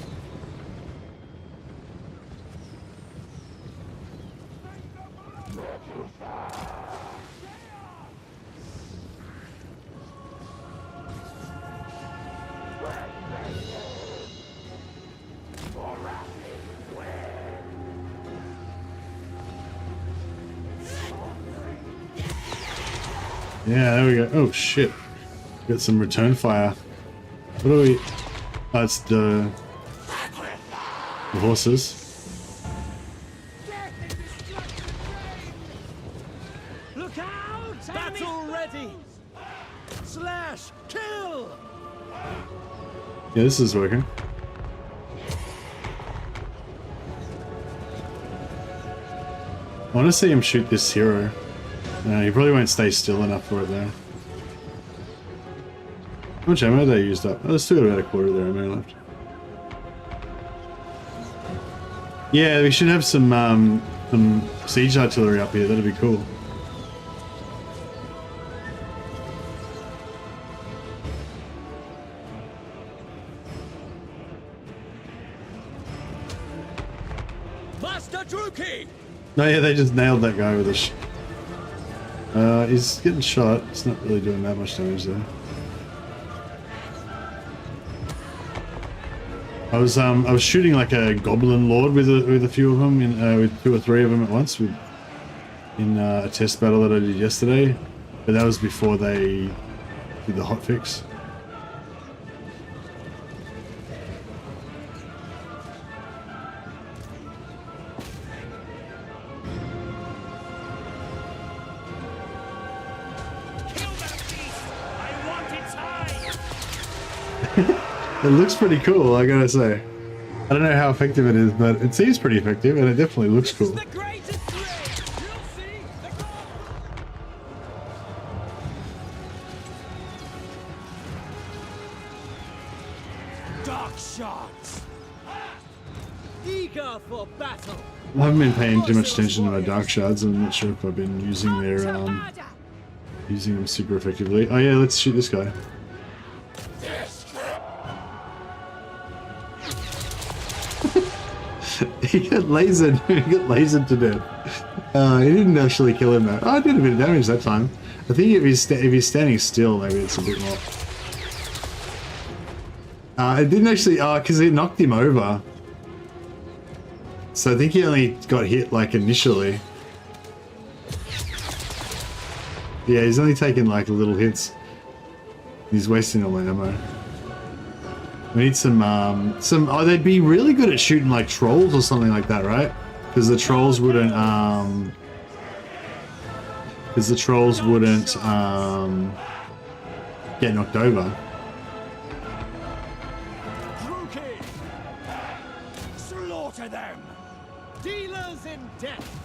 Yeah, there we go. Oh shit. Got some return fire. What do we... Oh, it's the horses. Look out! Battle ready. Slash. Kill. Yeah, this is working. I want to see him shoot this hero. He probably won't stay still enough for it though. How much ammo they used up? Oh, there's still got about a quarter of their ammo left. Yeah, we should have some siege artillery up here. That'd be cool. Master Druki! No, yeah, they just nailed that guy with a he's getting shot. It's not really doing that much damage though. I was shooting like a goblin lord with a few of them, with 2 or 3 of them at once, in a test battle that I did yesterday, but that was before they did the hotfix. It looks pretty cool, I gotta say. I don't know how effective it is, but it seems pretty effective, and it definitely looks cool. The greatest thrill. You'll see. The goal. Dark shots. Eager for battle. I haven't been paying too much attention to my dark shards. I'm not sure if I've been using their using them super effectively. Oh yeah, let's shoot this guy. He got lasered. He got lasered to death. He didn't actually kill him though. Oh, I did a bit of damage that time. I think if he's standing still, maybe it's a bit more. It didn't actually. Because it knocked him over. So I think he only got hit like initially. Yeah, he's only taken like little hits. He's wasting all my ammo. We need some, oh, they'd be really good at shooting like trolls or something like that, right? Because the trolls wouldn't, get knocked over. Druki. Slaughter them. Dealers in death.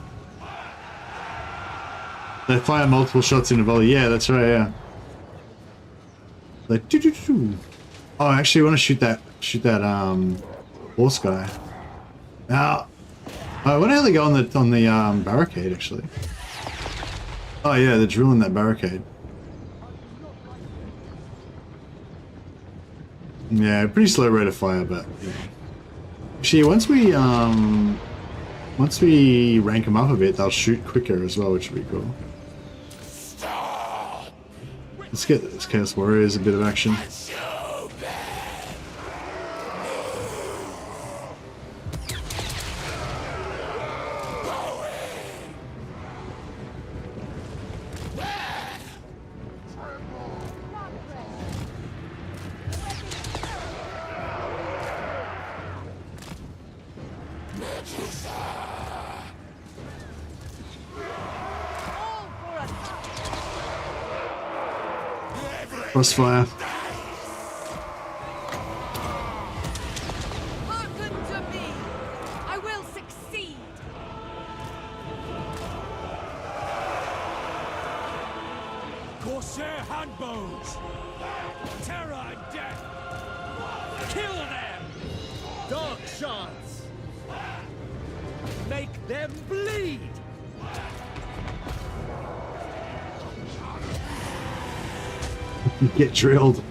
They fire multiple shots in a volley. Yeah, that's right, yeah. Like, doo-doo-doo. Oh, actually, I want to shoot that horse guy. Now, I wonder how they go on the barricade actually. Oh yeah, they're drilling that barricade. Yeah, pretty slow rate of fire, but yeah. Actually, once we rank them up a bit, they'll shoot quicker as well, which would be cool. Let's get this Chaos Warriors a bit of action. Crossfire. Hearken to me. I will succeed. Corsair handbows! Terror and death! Kill them! Dark shards! Make them bleed! Get drilled.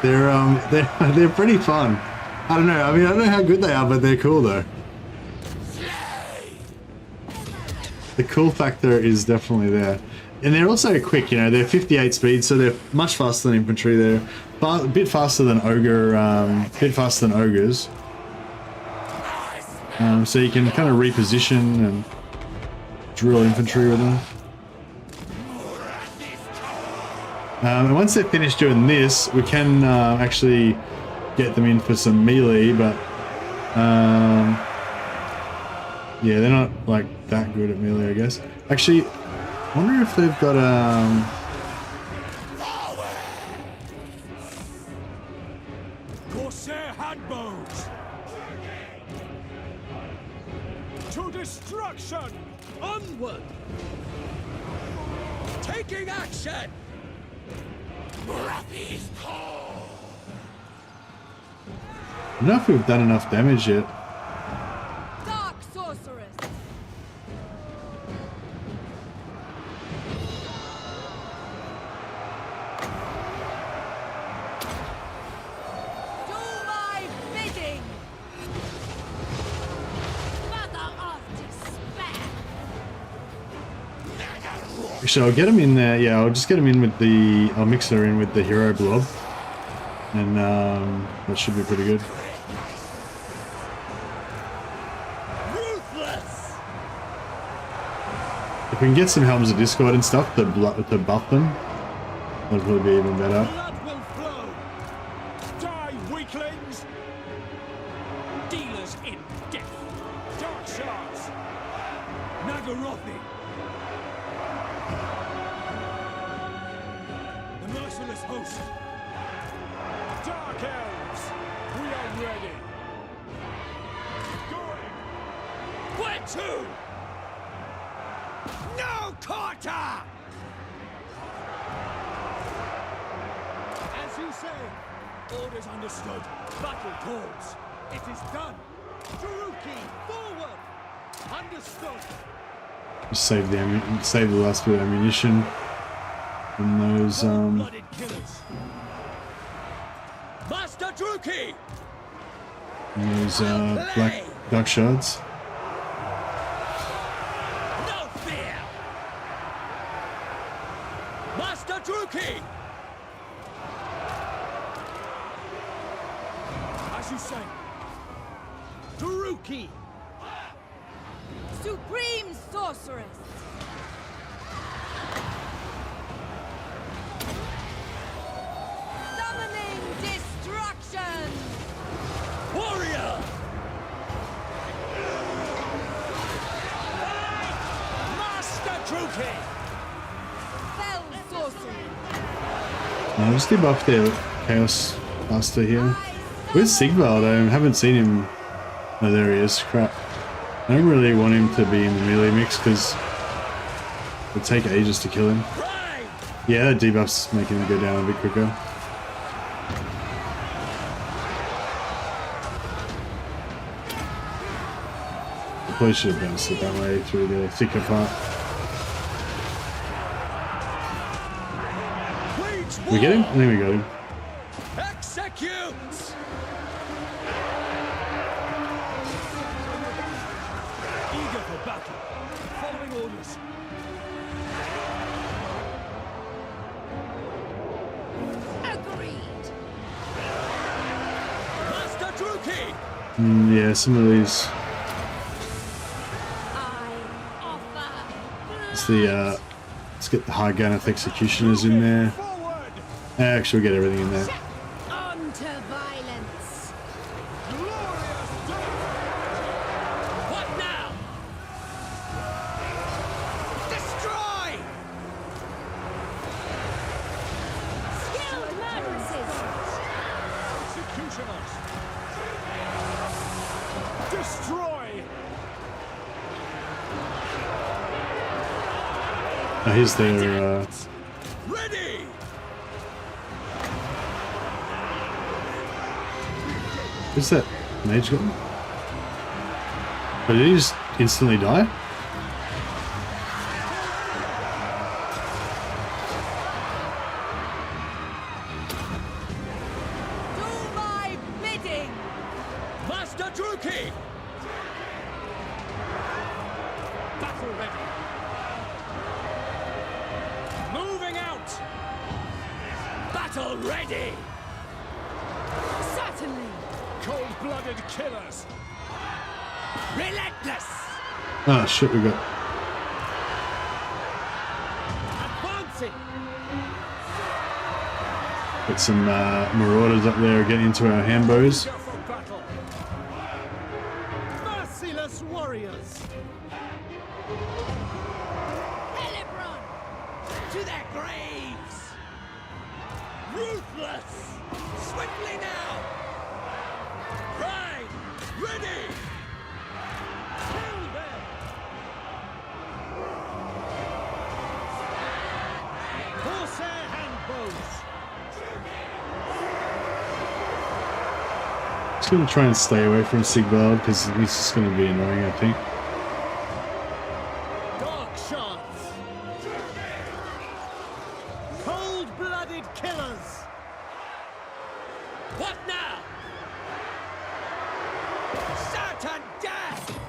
They're pretty fun. I don't know. I mean, I don't know how good they are, but they're cool though. The cool factor is definitely there. And they're also quick, you know, they're 58 speed, so they're much faster than infantry. They're a bit faster than ogres. So you can kind of reposition and drill infantry with them. And once they're finished doing this, we can actually get them in for some melee, but yeah, they're not like that good at melee, I guess. Actually, I wonder if they've got Corsair handbows! To destruction! Onward! Taking action! I don't know if we've done enough damage yet. Dark sorceress. Do my bidding. Mother of despair! Actually, I'll get him in there. Yeah, I'll just get him in with the. I'll mix her in with the hero blob, and that should be pretty good. Ruthless! If we can get some Helms of Discord and stuff to buff them, that'd probably be even better. Blood will flow! Die, weaklings! Dealers in death! Dark shards! Nagarothi! The merciless host! Dark elves! We are ready! Going! Where to? No quarter! As you say! Orders understood. Battle calls. It is done. Taruki, forward! Understood. Just save the last bit of ammunition from those Blooded killers. Master Druki! black dark shards. No fear! Master Druki! As you say. Druki! Supreme sorceress. Summoning destruction. Warrior! Master Druki! Fell sorcery. I'll just debuff their Chaos Master here. Where's Sigvald? I haven't seen him. Oh, there he is. Crap. I don't really want him to be in the melee mix because it'll take ages to kill him. Pride! Yeah, that debuff's making him go down a bit quicker. I probably should have bounced it that way through the thicker part. Wage We get him? I war! think we got him. Execute! Eager for battle. Following orders. Agreed! Master Druki! Yeah, some of these. I offer It's the let's get the high Ganeth executioners in there. Forward! Actually, we'll get everything in there. On to violence. Glorious death! What now? Destroy! Skilled murderesses. Executioners! Destroy! Oh, here's their, Ready! what's that mage got? Oh, did he just instantly die? Do my bidding! Master Druki! Battle ready! Moving out! Battle ready! Certainly! Cold-blooded killers! Relentless! Oh shit, we got. Advancing! Got some marauders up there getting into our hambos. Go for battle! Merciless warriors! Hellebron. To their graves! Ruthless! Swiftly now! Pride! Ready! Kill them! Corsair handbows! Just gonna try and stay away from Sigvald because he's just gonna be annoying, I think. Dark shards! Cold-blooded killers! What now? Certain death!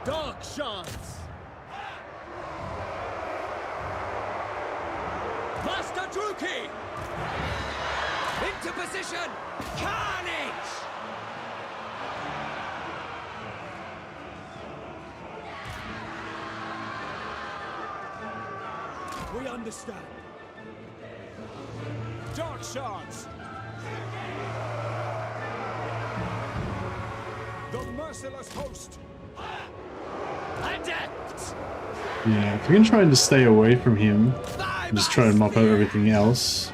Dark shards! Master Druki! Into position! Carnage! We understand. Dark shards! The merciless host! Adept! Yeah, if we can try and just stay away from him, and just try and mop up everything else.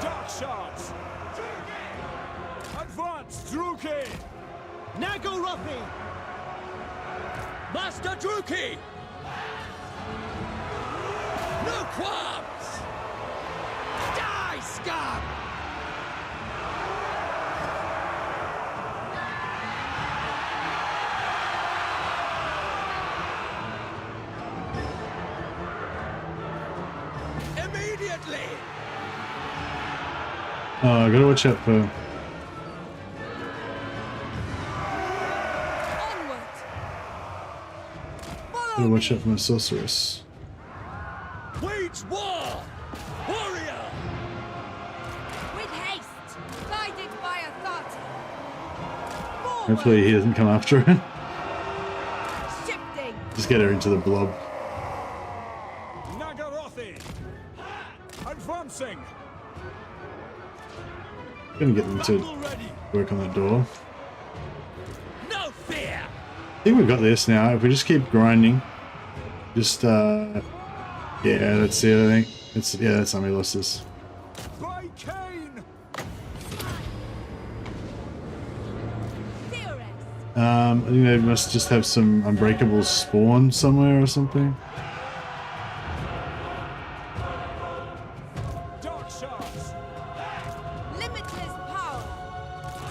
Dark shards! Advance, Druki! Nagoropi! Master Druki! No qualms! Die, scum! Immediately! Oh, I gotta watch out for. Onward! Gotta Follow watch me! out for my sorceress. Wage war! Warrior! With haste! Guided by authority! Forward! Hopefully he doesn't come after her. Shifting! Just get her into the blob. Nagorothi! Advancing! Gonna get them to Battle ready! work on that door. No fear! I think we've got this now. If we just keep grinding, just yeah, that's it. I think it's that's how we lost this. By Cain! Theorist! I think they must just have some unbreakable spawn somewhere or something. Dark shards! Limitless power!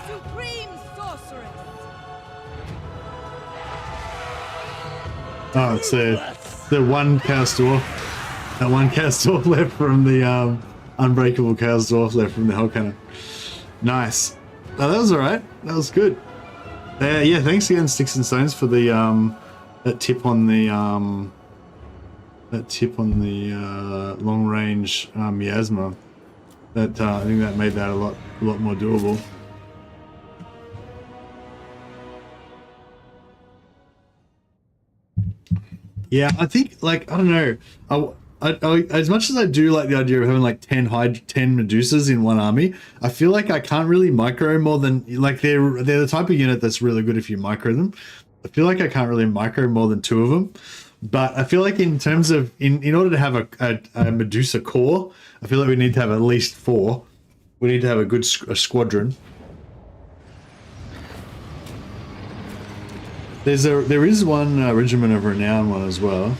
Supreme sorceress! Oh, it's the one cast dwarf. That one cast dwarf left from the unbreakable cast dwarf left from the Hell Cannon. Nice. Oh, that was alright. That was good. Yeah, thanks again, Sticks and Stones, for the that tip on the long range miasma. That I think that made that a lot more doable. Yeah, I think, like, I don't know. I, as much as I do like the idea of having like 10 Medusas in one army, I feel like I can't really micro more than, like, they're the type of unit that's really good if you micro them. I feel like I can't really micro more than 2 of them. But I feel like in terms of, in order to have a Medusa core, I feel like we need to have at least 4. We need to have a good squadron. There is one Regiment of Renown one as well.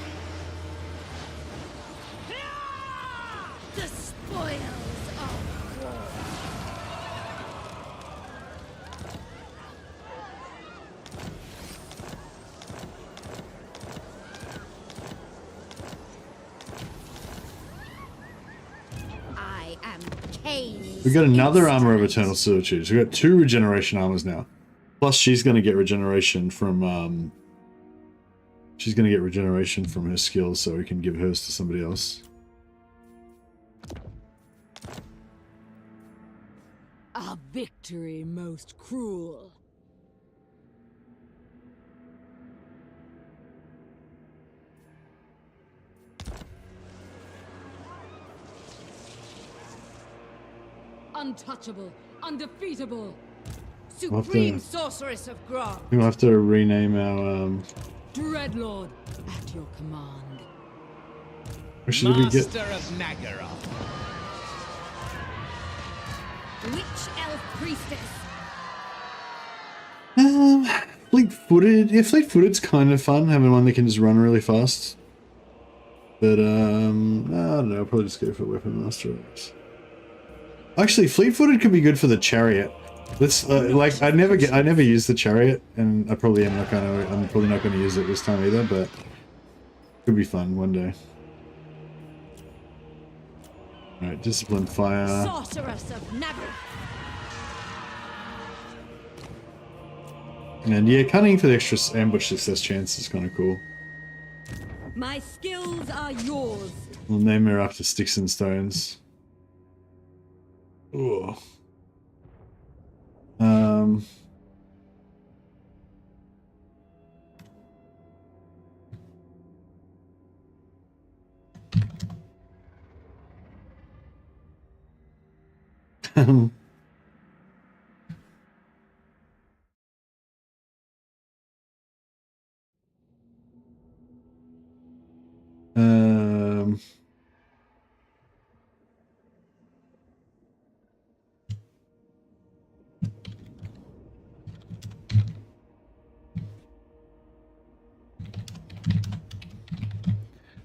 The spoils of war. I am Cain's. We got another Armor of Eternal Certitude. So we got 2 regeneration armors now. Plus, she's going to get regeneration from her skills, so we can give hers to somebody else. A victory most cruel. Untouchable, undefeatable. Supreme sorceress of Grog. We'll have to rename our Dreadlord at your command. Or should we get Master of Naggaroth. Witch elf priestess. fleet-footed? Yeah, fleet-footed's kind of fun, having one that can just run really fast. But I don't know, I'll probably just go for Weapon Master. Actually, fleet-footed could be good for the chariot. Let's like I never use the chariot, and I'm probably not gonna use it this time either, but it could be fun one day. Alright, discipline fire. Sorceress of Naggaroth. And yeah, cunning for the extra ambush success chance is kind of cool. My skills are yours. We'll name her after Sticks and Stones. Ooh.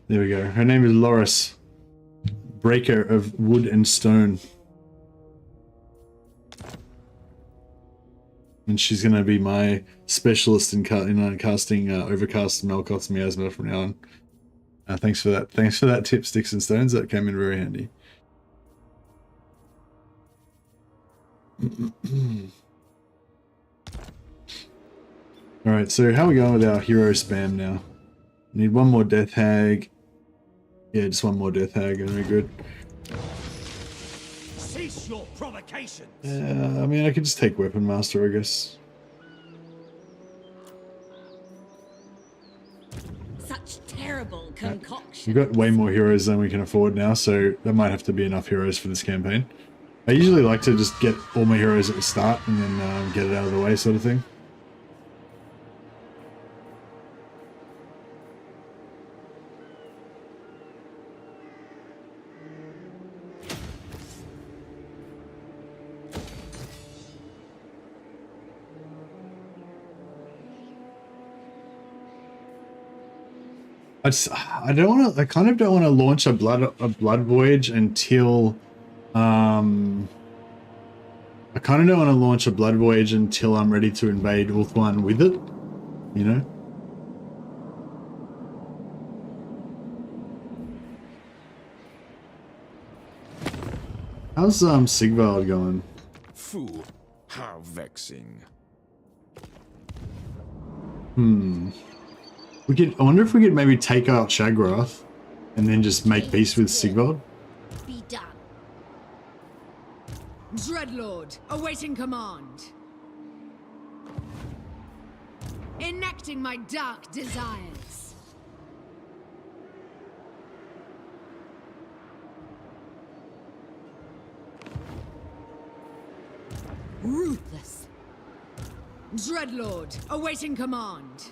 There we go. Her name is Loris, Breaker of Wood and Stone. And she's going to be my specialist in casting Overcast and Melkoth's Miasma from now on. Thanks for that. Thanks for that tip, Sticks and Stones. That came in very handy. Alright, so how are we going with our hero spam now? Need one more Death Hag. Yeah, just one more Death Hag and we're good. Cease your provocations. I mean, I could just take Weapon Master, I guess. Such terrible concoction. We've got way more heroes than we can afford now, so that might have to be enough heroes for this campaign. I usually like to just get all my heroes at the start and then get it out of the way, sort of thing. I don't want to. I kind of don't want to launch a blood voyage until. I kind of don't want to launch a blood voyage until I'm ready to invade Ulthuan with it. You know. How's Sigvald going? Fool, how vexing. We could. I wonder if we could maybe take out Shagrath, and then just make peace with Sigvald. Be done. Dreadlord, awaiting command. Enacting my dark desires. Ruthless. Dreadlord, awaiting command.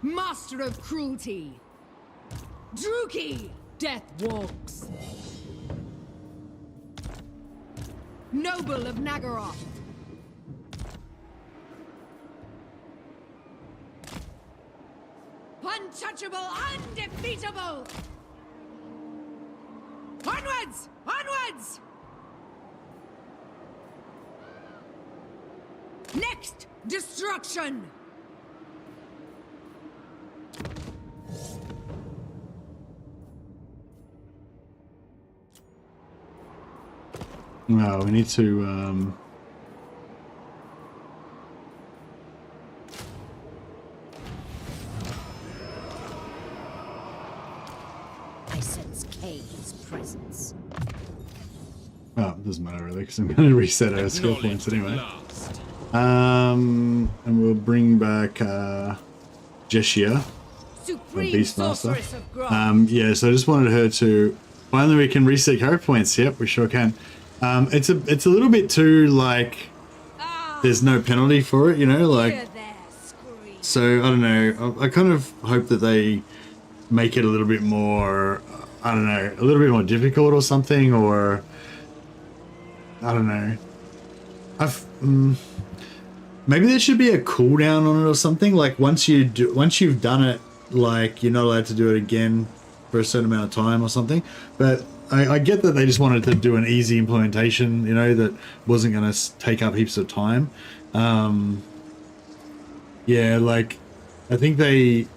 Master of cruelty. Druki, death walks. Noble of Nagaroth. Untouchable, undefeatable! Onwards! Onwards! Next, destruction! No, we need to I sense Kay's presence. oh, it doesn't matter really because I'm going to reset our skill points anyway. And we'll bring back Jessia, Supreme Beastmaster. sorceress of Grant. Yeah, so I just wanted her to finally we can reset character points. Yep, we sure can. It's a little bit too like there's no penalty for it, you know, like. Hear their scream. So I don't know. I kind of hope that they make it a little bit more. I don't know, a little bit more difficult or something, or I don't know. Maybe there should be a cooldown on it or something. Like once you've done it, like you're not allowed to do it again for a certain amount of time or something. But I get that they just wanted to do an easy implementation, you know, that wasn't going to take up heaps of time. Yeah, like I think they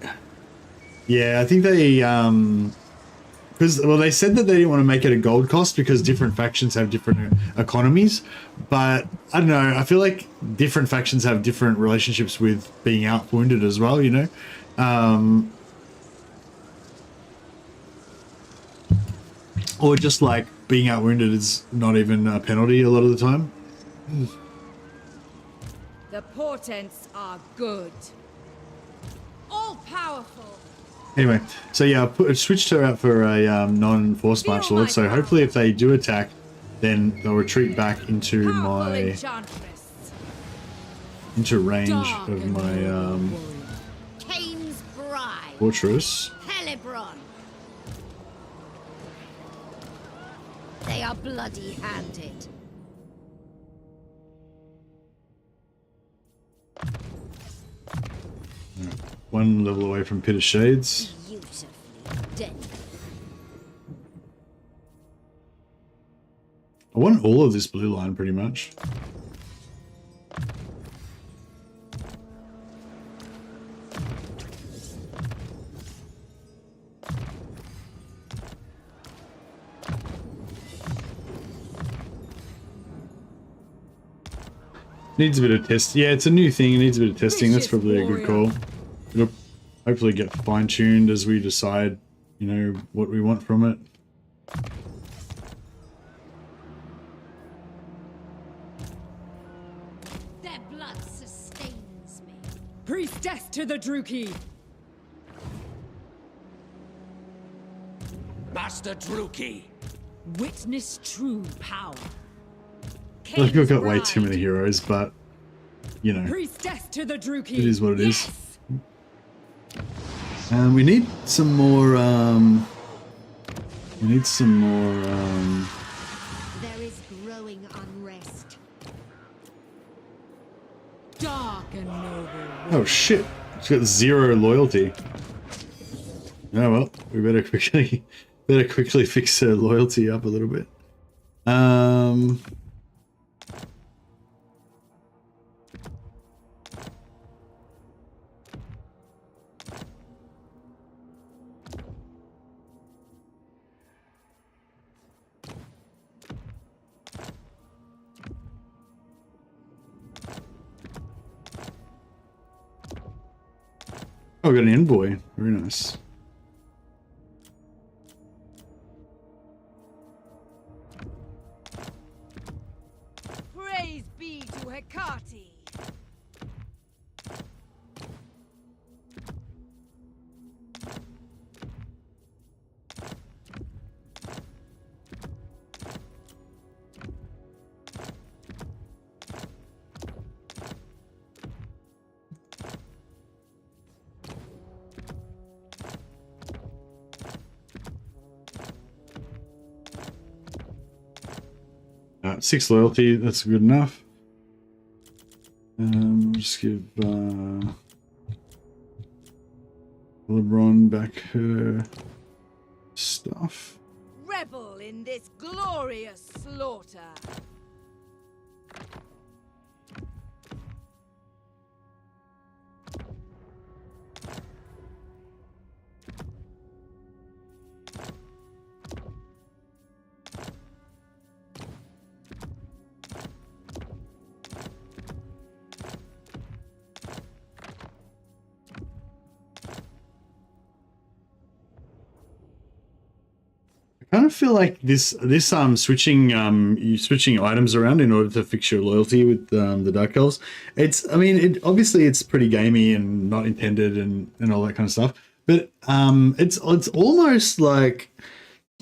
because, well, they said that they didn't want to make it a gold cost because different factions have different economies. But I don't know. I feel like different factions have different relationships with being out-wounded as well, you know? Or just like being out-wounded is not even a penalty a lot of the time. The portents are good. All powerful. Anyway, so yeah, I switched her out for a non-force martial lord. So hopefully if they do attack, then they'll retreat back into Powerful my enchantress. into range Dark of and my warrior. Cain's bride. fortress. Hellebron. They are bloody-handed. One level away from Pit of Shades. Beautifully dead. I want all of this blue line pretty much. Needs a bit of test. Yeah, it's a new thing. It needs a bit of testing. That's probably a good call. It'll hopefully get fine-tuned as we decide, you know, what we want from it. Their blood sustains me. Priestess to the Druki. Master Druki. Witness true power. I think we've got way Cain's too many bride. heroes, but, you know, Priestess to the Druki. it is what it is. Yes! We need some more, we need some more, There is growing unrest. Dark and noble. oh shit, it's got 0 loyalty. Oh well, we better quickly fix her loyalty up a little bit. Oh, we got an envoy. Very nice. Praise be to Hecate. right, 6 loyalty. That's good enough. We'll just give Hellebron back her stuff. Revel in this glorious slaughter. I kind of feel like this switching items around in order to fix your loyalty with the Dark Elves. I mean, obviously it's pretty gamey and not intended and all that kind of stuff. But it's almost like,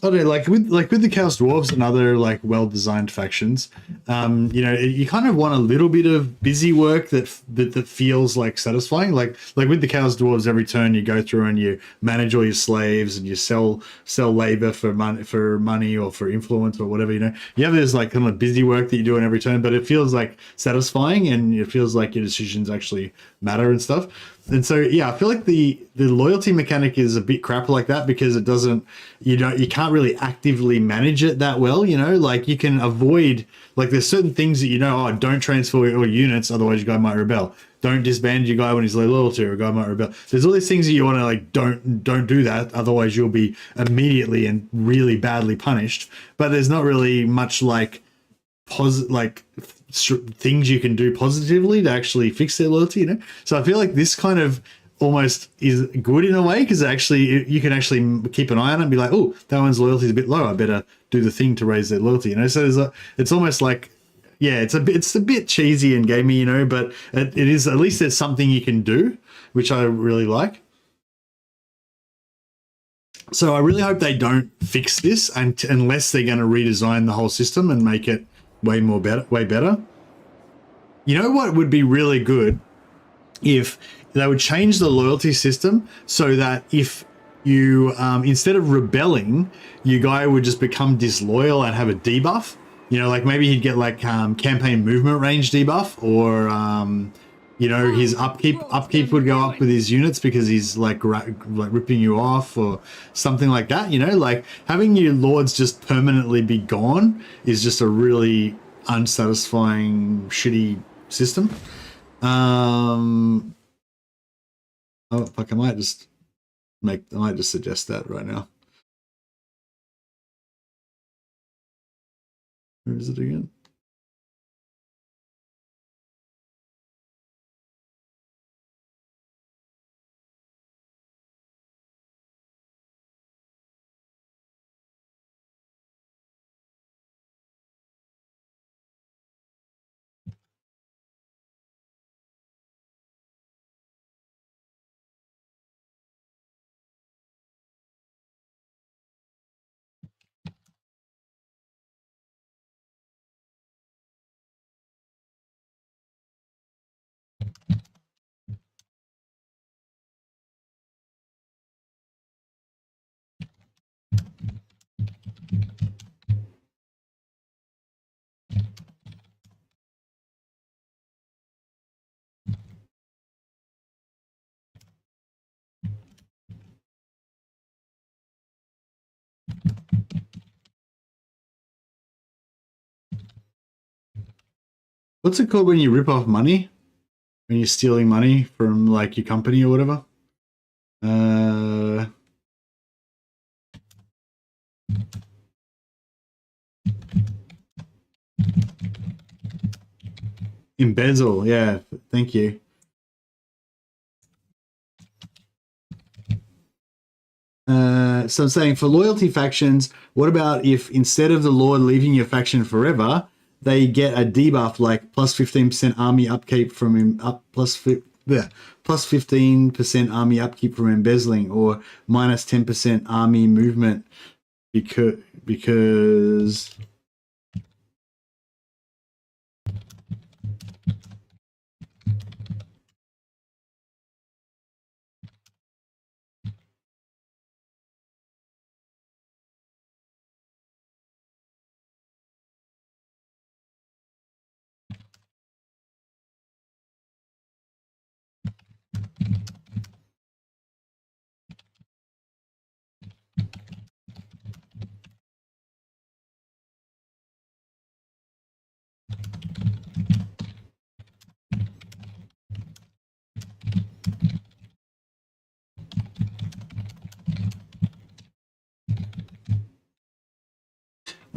I don't know, like with the Chaos Dwarves and other like well-designed factions, you know, you kind of want a little bit of busy work that feels like satisfying. Like with the Chaos Dwarves, every turn you go through and you manage all your slaves and you sell labor for money or for influence or whatever. You know, you have this like kind of busy work that you do on every turn, but it feels like satisfying and it feels like your decisions actually matter and stuff. And so, yeah, I feel like the loyalty mechanic is a bit crap like that because it doesn't, you can't really actively manage it that well, you know, like you can avoid, like there's certain things that, you know, oh, don't transfer your units, otherwise your guy might rebel. Don't disband your guy when he's low loyalty or a guy might rebel. There's all these things that you want to like, don't do that, otherwise you'll be immediately and really badly punished. But there's not really much like things you can do positively to actually fix their loyalty, you know. So I feel like this kind of almost is good in a way because actually you can actually keep an eye on it and be like, oh, that one's loyalty is a bit low, I better do the thing to raise their loyalty, you know. So it's almost like, yeah, it's a bit cheesy and gamey, you know, but it is, at least there's something you can do, which I really like. So I really hope they don't fix this unless they're going to redesign the whole system and make it way better. You know what would be really good if they would change the loyalty system so that if you instead of rebelling, your guy would just become disloyal and have a debuff. You know, like maybe he'd get like campaign movement range debuff, or you know, his upkeep would go up with his units because he's like ripping you off or something like that. You know, like having your lords just permanently be gone is just a really unsatisfying, shitty system. Oh fuck! I might just suggest that right now. Where is it again? What's it called when you rip off money? When you're stealing money from like your company or whatever? Embezzle, yeah, thank you. So I'm saying for loyalty factions, what about if instead of the Lord leaving your faction forever, they get a debuff like plus 15% army upkeep from plus 15% army upkeep from embezzling, or minus 10% army movement because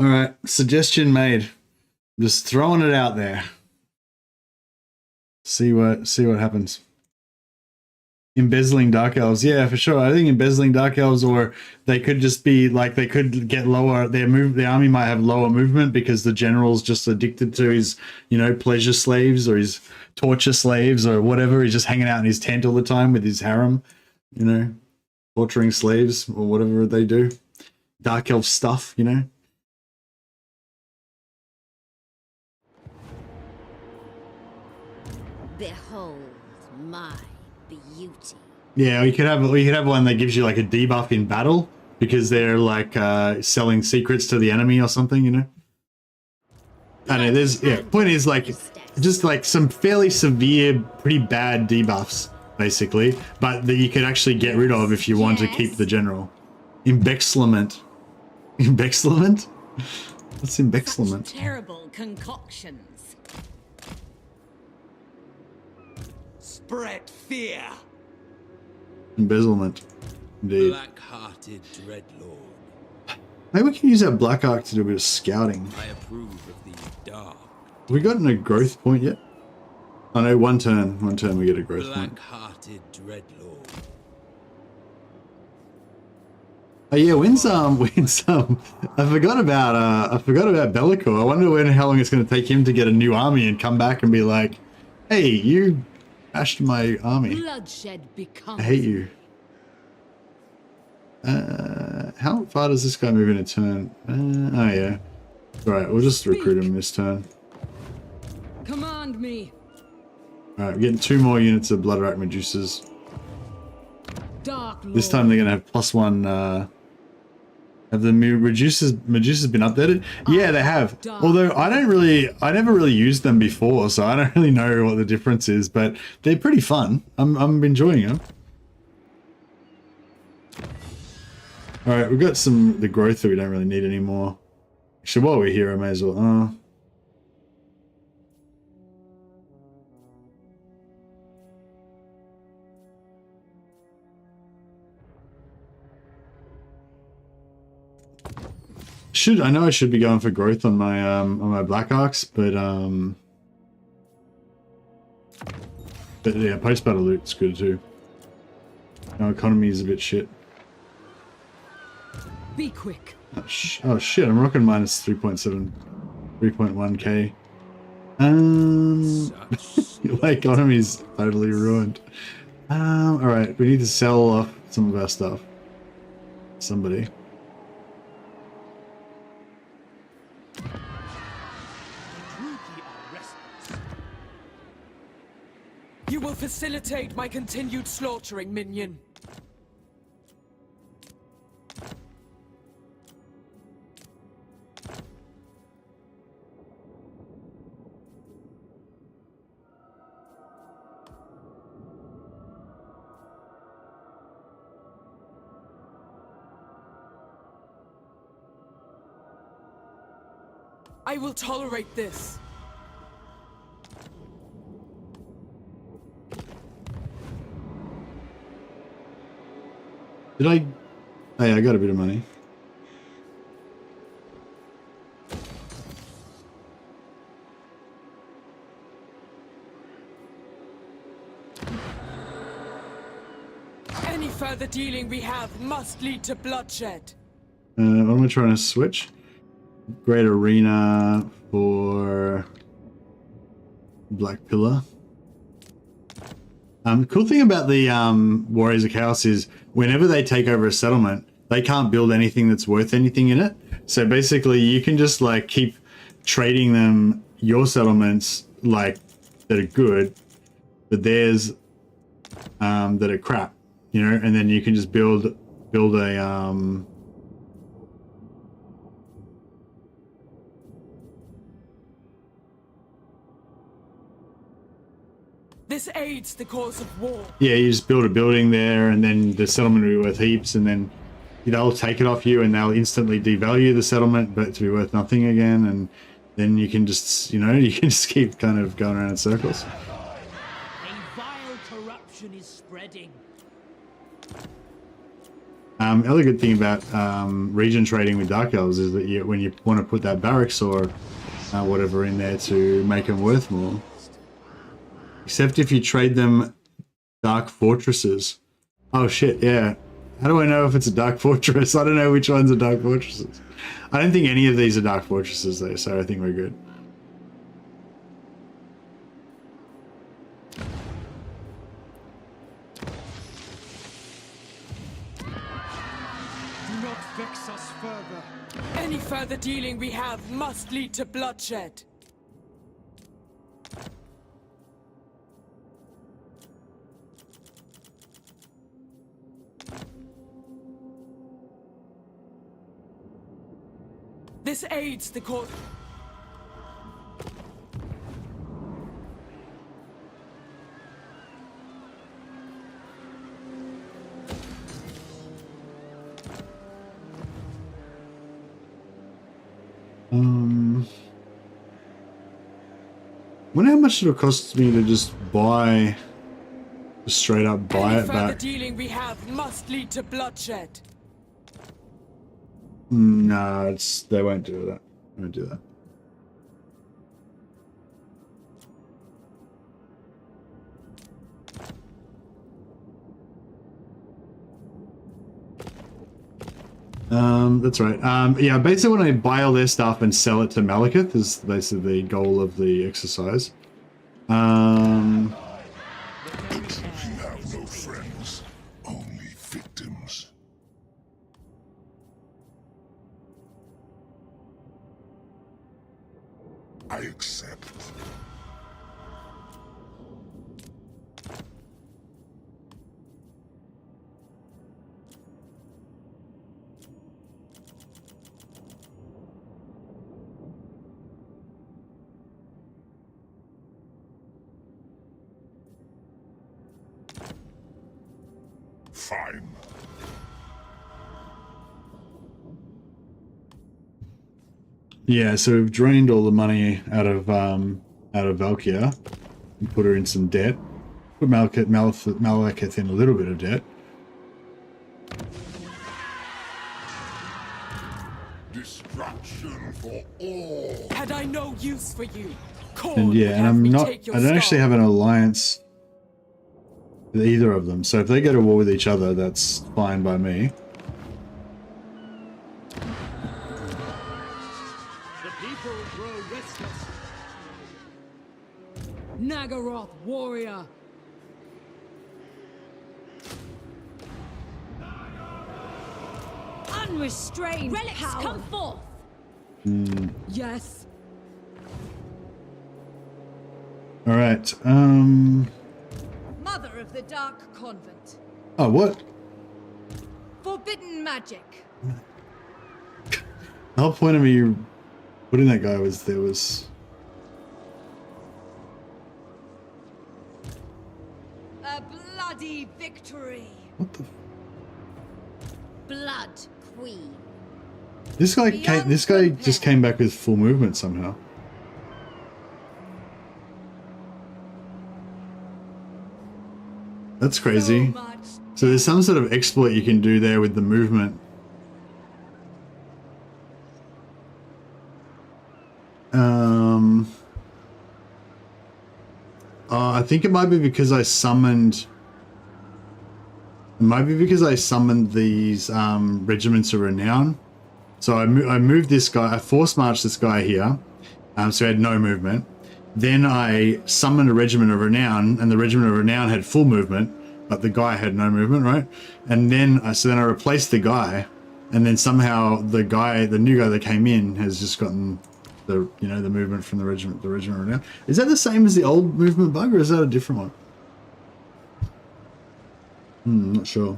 All right, suggestion made. Just throwing it out there. See what happens. Embezzling Dark Elves, yeah, for sure. I think embezzling Dark Elves, or they could just be like, they could get lower. Their army might have lower movement because the general's just addicted to his, you know, pleasure slaves or his torture slaves or whatever. He's just hanging out in his tent all the time with his harem, you know, torturing slaves or whatever they do. Dark Elf stuff, you know. Behold my beauty. Yeah, we could have one that gives you like a debuff in battle because they're like selling secrets to the enemy or something, you know. I know there's point is like just like some fairly severe, pretty bad debuffs basically, but that you could actually get rid of if you want to keep the general. Embezzlement. Embezzlement? What's embezzlement? Terrible concoctions. Spread fear. Embezzlement. Indeed. Black-hearted dreadlord. Maybe we can use our Black Arc to do a bit of scouting. I approve of the dark. Have we gotten a growth point yet? Oh no, one turn we get a growth point. Black-hearted dreadlord. Oh yeah, when's I forgot about Bellicor. I wonder how long it's going to take him to get a new army and come back and be like, hey, you bashed my army. Bloodshed becomes. I hate you. How far does this guy move in a turn? Oh yeah. Alright, we'll just recruit him this turn. Command me. Alright, we're getting 2 more units of Bloodrat Medusas. Dark Lord. This time they're gonna have +1 have the Medusas been updated? Yeah, they have. Although I never really used them before, so I don't really know what the difference is, but they're pretty fun. I'm enjoying them. All right, we've got the growth that we don't really need anymore. Actually, while we're here, I may as well. I know I should be going for growth on my Black Arcs, but yeah, post battle loot's good too. Our economy is a bit shit. Be quick. Oh shit! I'm rocking minus 3.1k. My economy's totally ruined. All right, we need to sell off some of our stuff. Somebody. You will facilitate my continued slaughtering, minion. I will tolerate this. Did I? Oh yeah, I got a bit of money. Any further dealing we have must lead to bloodshed. What am I trying to switch? Great Arena for Black Pillar. The cool thing about the Warriors of Chaos is whenever they take over a settlement, they can't build anything that's worth anything in it. So basically you can just like keep trading them your settlements like that are good, but theirs that are crap, you know, and then you can just build a This aids the cause of war. yeah, you just build a building there and then the settlement will be worth heaps, and then they'll take it off you and they'll instantly devalue the settlement but to be worth nothing again, and then you can just, you know, you can just keep kind of going around in circles. A vile corruption is spreading. Other good thing about region trading with Dark Elves is that when you want to put that barracks or whatever in there to make them worth more. Except if you trade them Dark Fortresses. Oh shit, yeah. How do I know if it's a Dark Fortress? I don't know which ones are Dark Fortresses. I don't think any of these are Dark Fortresses though, so I think we're good. Do not vex us further. Any further dealing we have must lead to bloodshed. This aids the court. Wonder how much it'll cost me to just buy, just straight up buy Any it further back. dealing we have must lead to bloodshed. No, they won't do that. They won't do that. That's right. Yeah, basically when I buy all their stuff and sell it to Malekith is basically the goal of the exercise. You have no friends, only victims. I accept. Fine. Yeah, so we've drained all the money out of Valkyria and put her in some debt. Put Malekith in a little bit of debt. Destruction for all. Had I no use for you, And yeah, and I don't actually have an alliance with either of them. So if they go to war with each other, that's fine by me. The people grow restless. Nagaroth warrior. Unrestrained relics power. Come forth. Yes. All right. Mother of the Dark Convent. Oh, what? Forbidden magic. The whole point of me putting that guy was there was. A bloody victory. What the? Blood Queen. This guy came. This guy just came back with full movement somehow. That's crazy. So there's some sort of exploit you can do there with the movement. I think it might be because I summoned. It might be because I summoned these regiments of renown. So I moved this guy. I force marched this guy here, so he had no movement. Then I summoned a regiment of renown, and the regiment of renown had full movement, but the guy had no movement, right? And then I replaced the guy, and then somehow the new guy that came in has just gotten the the movement from the regiment of renown. Is that the same as the old movement bug, or is that a different one? Not sure.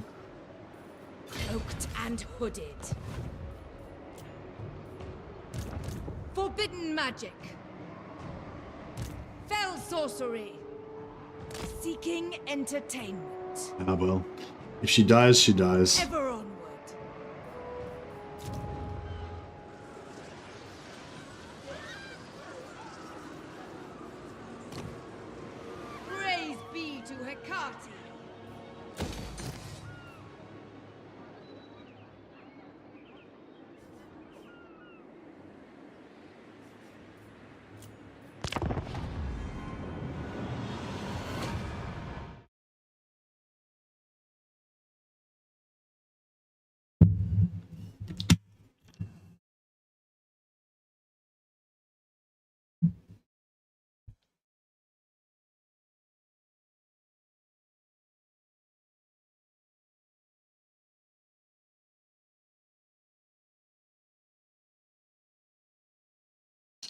Cloaked and hooded. Forbidden magic. Fell sorcery. Seeking entertainment. Ah well, if she dies, she dies. Ever onward. Praise be to Hecate.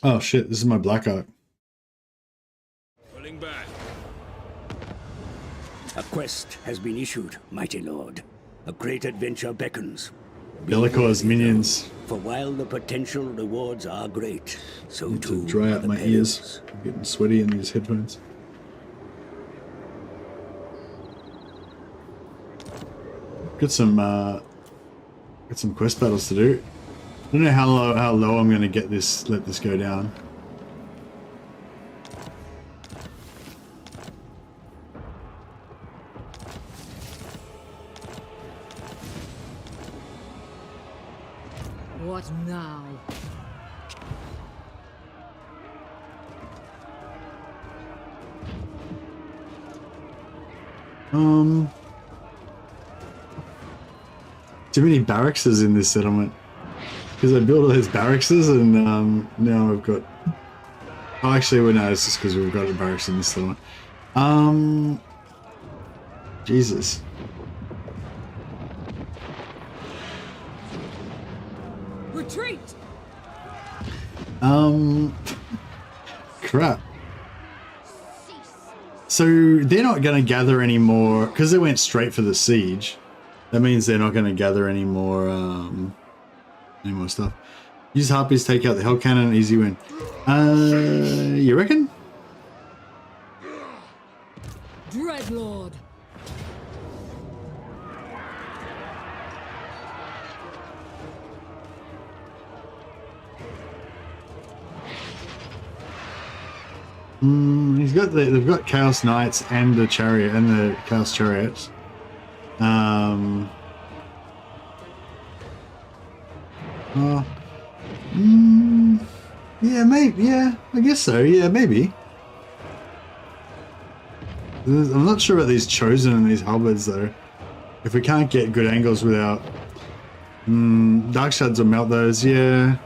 Oh shit, this is my black art. Pulling back. A quest has been issued, mighty lord. A great adventure beckons. Bellicor's minions. For while the potential rewards are great, so Need too to dry are out the my perils. ears. I'm getting sweaty in these headphones. Got some quest battles to do. I don't know how low I'm gonna get this. Let this go down. What now? Too many barracks in this settlement. Because I built all those barracks and now I've got... Oh, actually, well, no, it's just because we've got a barracks in this settlement. Jesus. Retreat! Crap. So they're not going to gather anymore because they went straight for the siege. That means they're not going to gather any more stuff. Use harpies, take out the hell cannon, easy win. You reckon? Dreadlord! They've got Chaos Knights and the chariot and the Chaos Chariots. Yeah, maybe. Yeah, I guess so. Yeah, maybe. I'm not sure about these chosen and these halberds though. If we can't get good angles without dark shards will melt those. Yeah.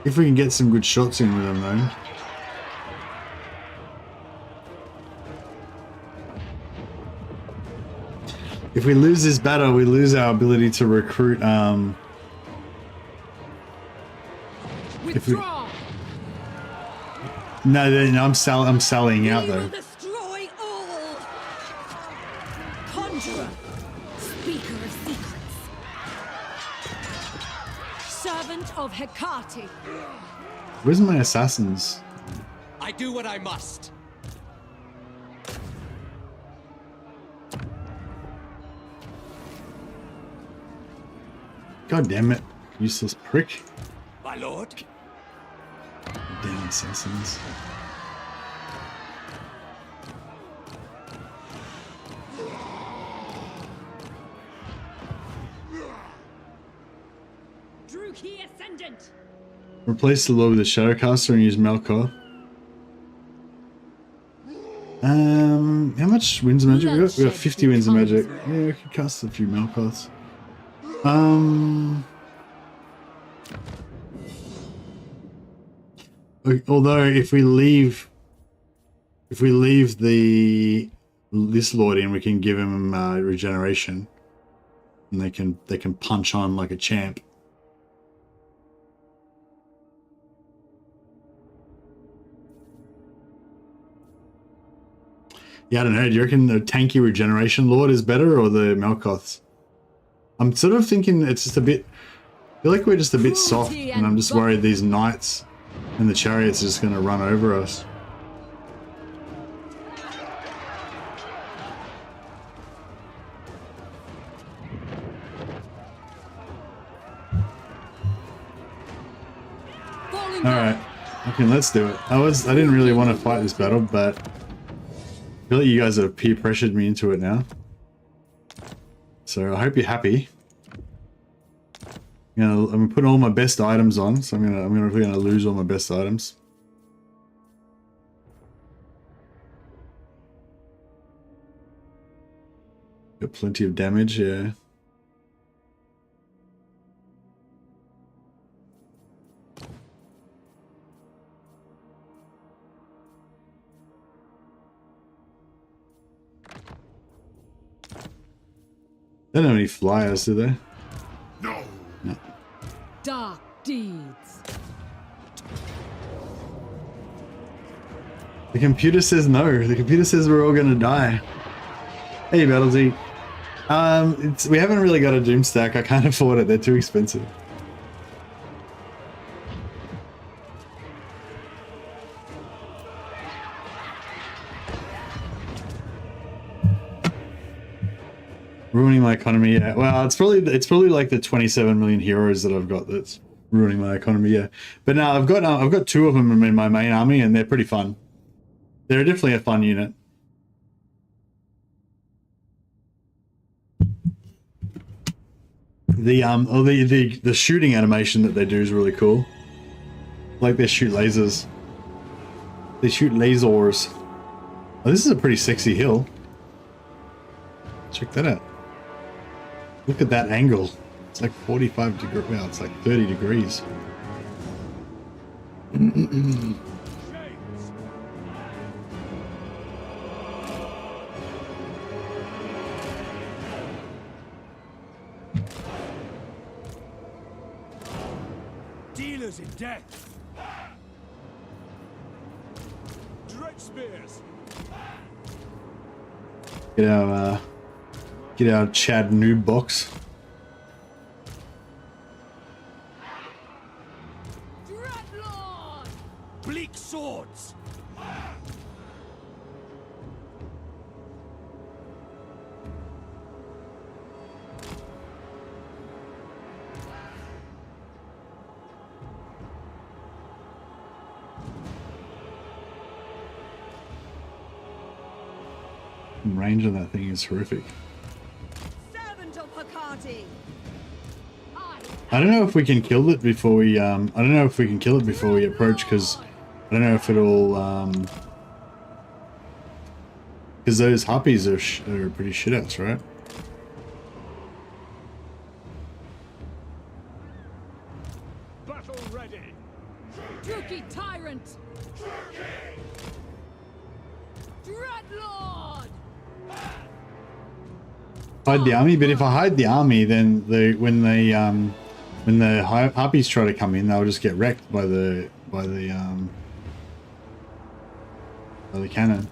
If we can get some good shots in with them though. If we lose this battle, we lose our ability to recruit. Withdraw! No, I'm sallying out We will though. destroy all! Conjurer, speaker of secrets, Servant of Hecate! Where's my assassins? I do what I must. God damn it, useless prick. My lord? Damn assassins. Druki Ascendant! Replace the lord with a Shadowcaster and use Melkor. How much winds of magic we got? We got 50 winds of magic. Yeah, we could cast a few Melkors. Although if we leave this lord in, we can give him regeneration, and they can punch on like a champ. Yeah, I don't know. Do you reckon the tanky regeneration lord is better or the Melkoths? I'm sort of thinking it's just a bit... I feel like we're just a bit soft, and I'm just worried these knights and the chariots are just going to run over us. Alright. Okay, let's do it. I didn't really want to fight this battle, but I feel like you guys have peer pressured me into it now. So I hope you're happy. I'm putting all my best items on, so I'm really gonna lose all my best items. Got plenty of damage, yeah. They don't have any flyers, do they? No. Dark deeds. The computer says no. The computer says we're all gonna die. Hey, Battlesy. We haven't really got a Doomstack. I can't afford it. They're too expensive. Ruining my economy, yeah. Well, it's probably like the 27 million heroes that I've got that's ruining my economy, yeah. But now I've got 2 of them in my main army, and they're pretty fun. They're definitely a fun unit. The shooting animation that they do is really cool. Like they shoot lasers. They shoot lasers. Oh, this is a pretty sexy hill. Check that out. Look at that angle. It's like 45 degrees. Well, it's like 30 degrees. Dealers in death. Dread spears. Get our Chad noob box. Dreadlord. Bleak swords. Range of that thing is horrific. Servant of Hecate. I don't know if we can kill it before we I don't know if we can kill it before we approach, because I don't know if it'll because those harpies are pretty shitouts, right? Battle ready. Druki tyrant. Dreadlord. Hide the army, but if I hide the army, then when the harpies try to come in, they'll just get wrecked by the cannon.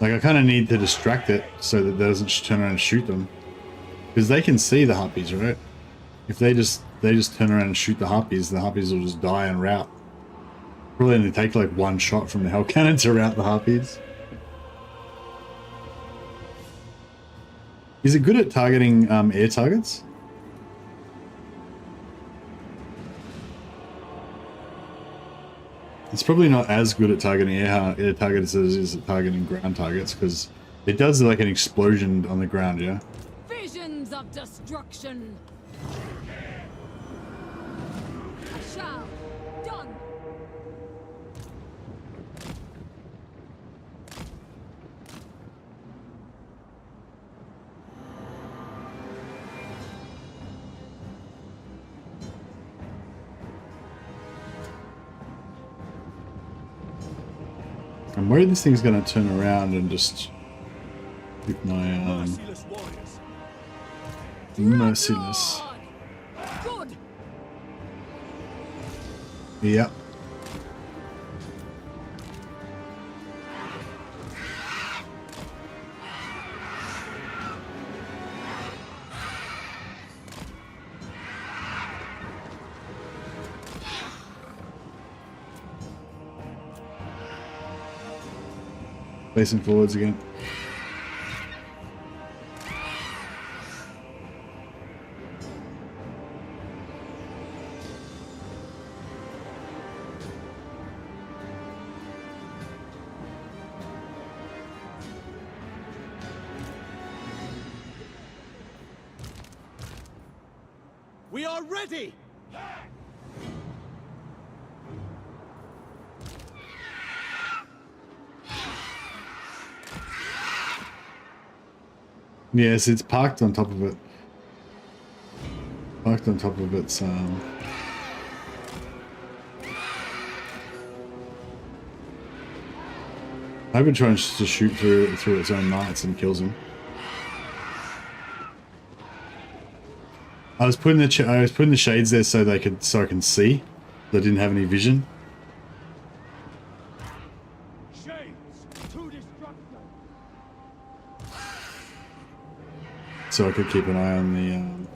Like, I kind of need to distract it so that it doesn't turn around and shoot them, because they can see the harpies, right? If they just turn around and shoot the harpies will just die en route. Probably only take like 1 shot from the hell cannon to rout the harpies. Is it good at targeting air targets? It's probably not as good at targeting air targets as it is at targeting ground targets, because it does like an explosion on the ground, yeah? Visions of destruction. I shall. Done. I'm worried this thing's gonna turn around and just hit my Merciless warriors. merciless. Good. Yep. Facing forwards again. We are ready. Yes, it's parked on top of it. Parked on top of its I would try and just shoot through its own knights and kills him. I was putting the shades there so I can see. They didn't have any vision. Shades. so I could keep an eye on the.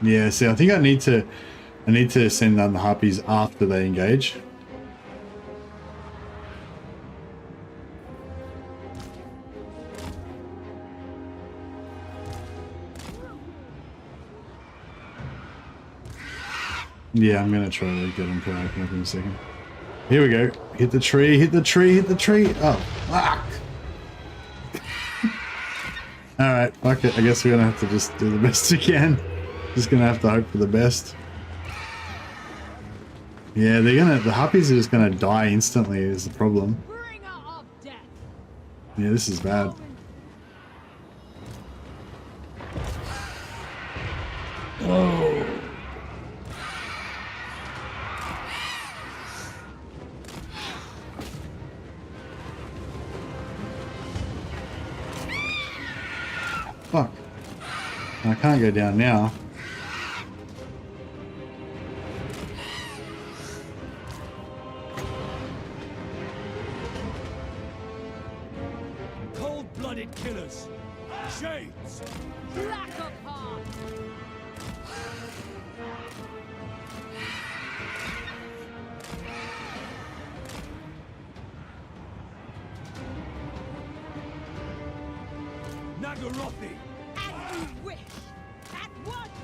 Yeah, see, I think I need to send down the harpies after they engage. Yeah, I'm gonna try to get him to open up in a second. Here we go. Hit the tree, hit the tree, hit the tree. Oh, fuck. Alright, fuck it. I guess we're gonna have to just do the best we can. Just gonna have to hope for the best. Yeah, the harpies are just gonna die instantly is the problem. Yeah, this is bad. Oh. Fuck. I can't go down now. Cold-blooded killers. Shades. Black apart. Nagarothi. As you wish. At once.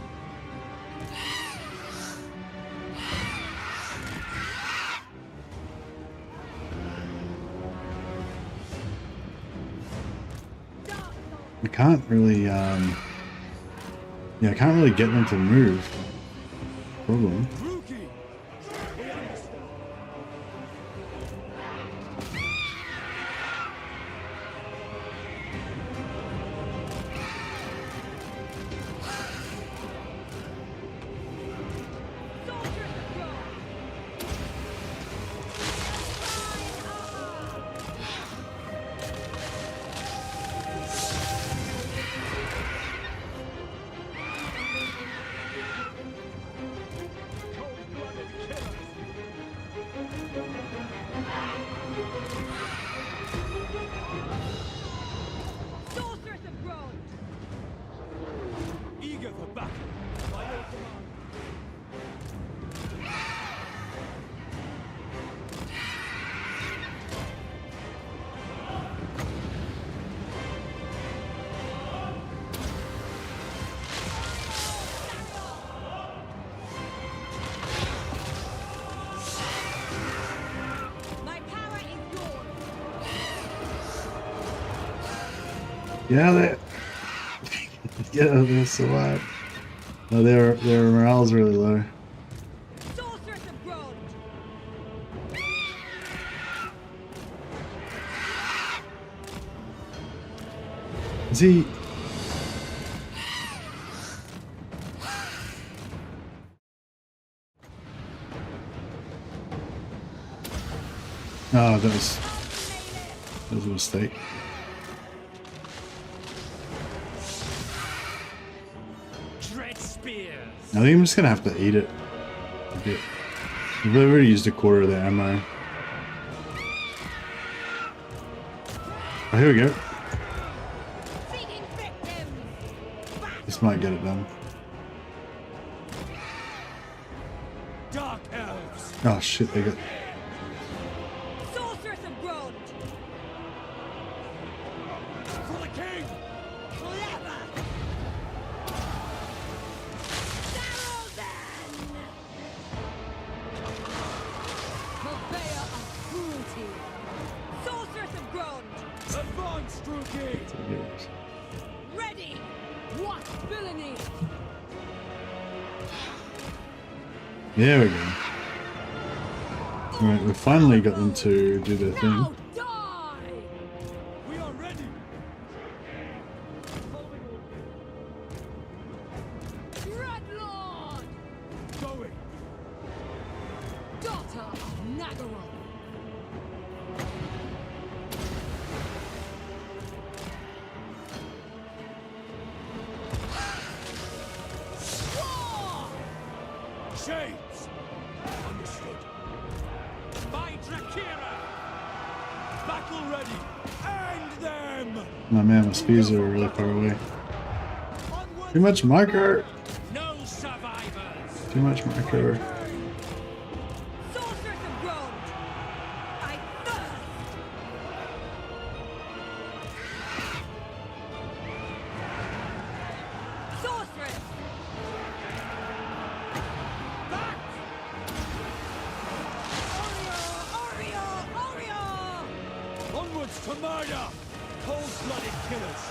I can't really, yeah, I can't really get them to move. Problem. Yeah, they're so alive. No, their morale's really low. Is he? Oh, that was a mistake. I think I'm just gonna have to eat it a bit. I've already used a quarter of the ammo. Oh, here we go. This might get it done. Dark elves. Oh shit, they got. Sorceress of Grond. For the king. Clever. Narrow then. Purveyor of cruelty. Sorceress of Grond. Advance, Druki. Ready. What villainy? There we go. Alright, we finally got them to do their thing. Now die! We are ready. Dreadlord! Going. Daughter of Nagaroth! Shades. Understood. By Drakira. Battle ready! End them! Oh man, my spears are really far away. Onward! Too much micro. No survivors! Too much micro. Sorceress of grown! I thirst! Sorceress! Back! Oreo! Oreo! Onwards to murder! Cold-blooded killers!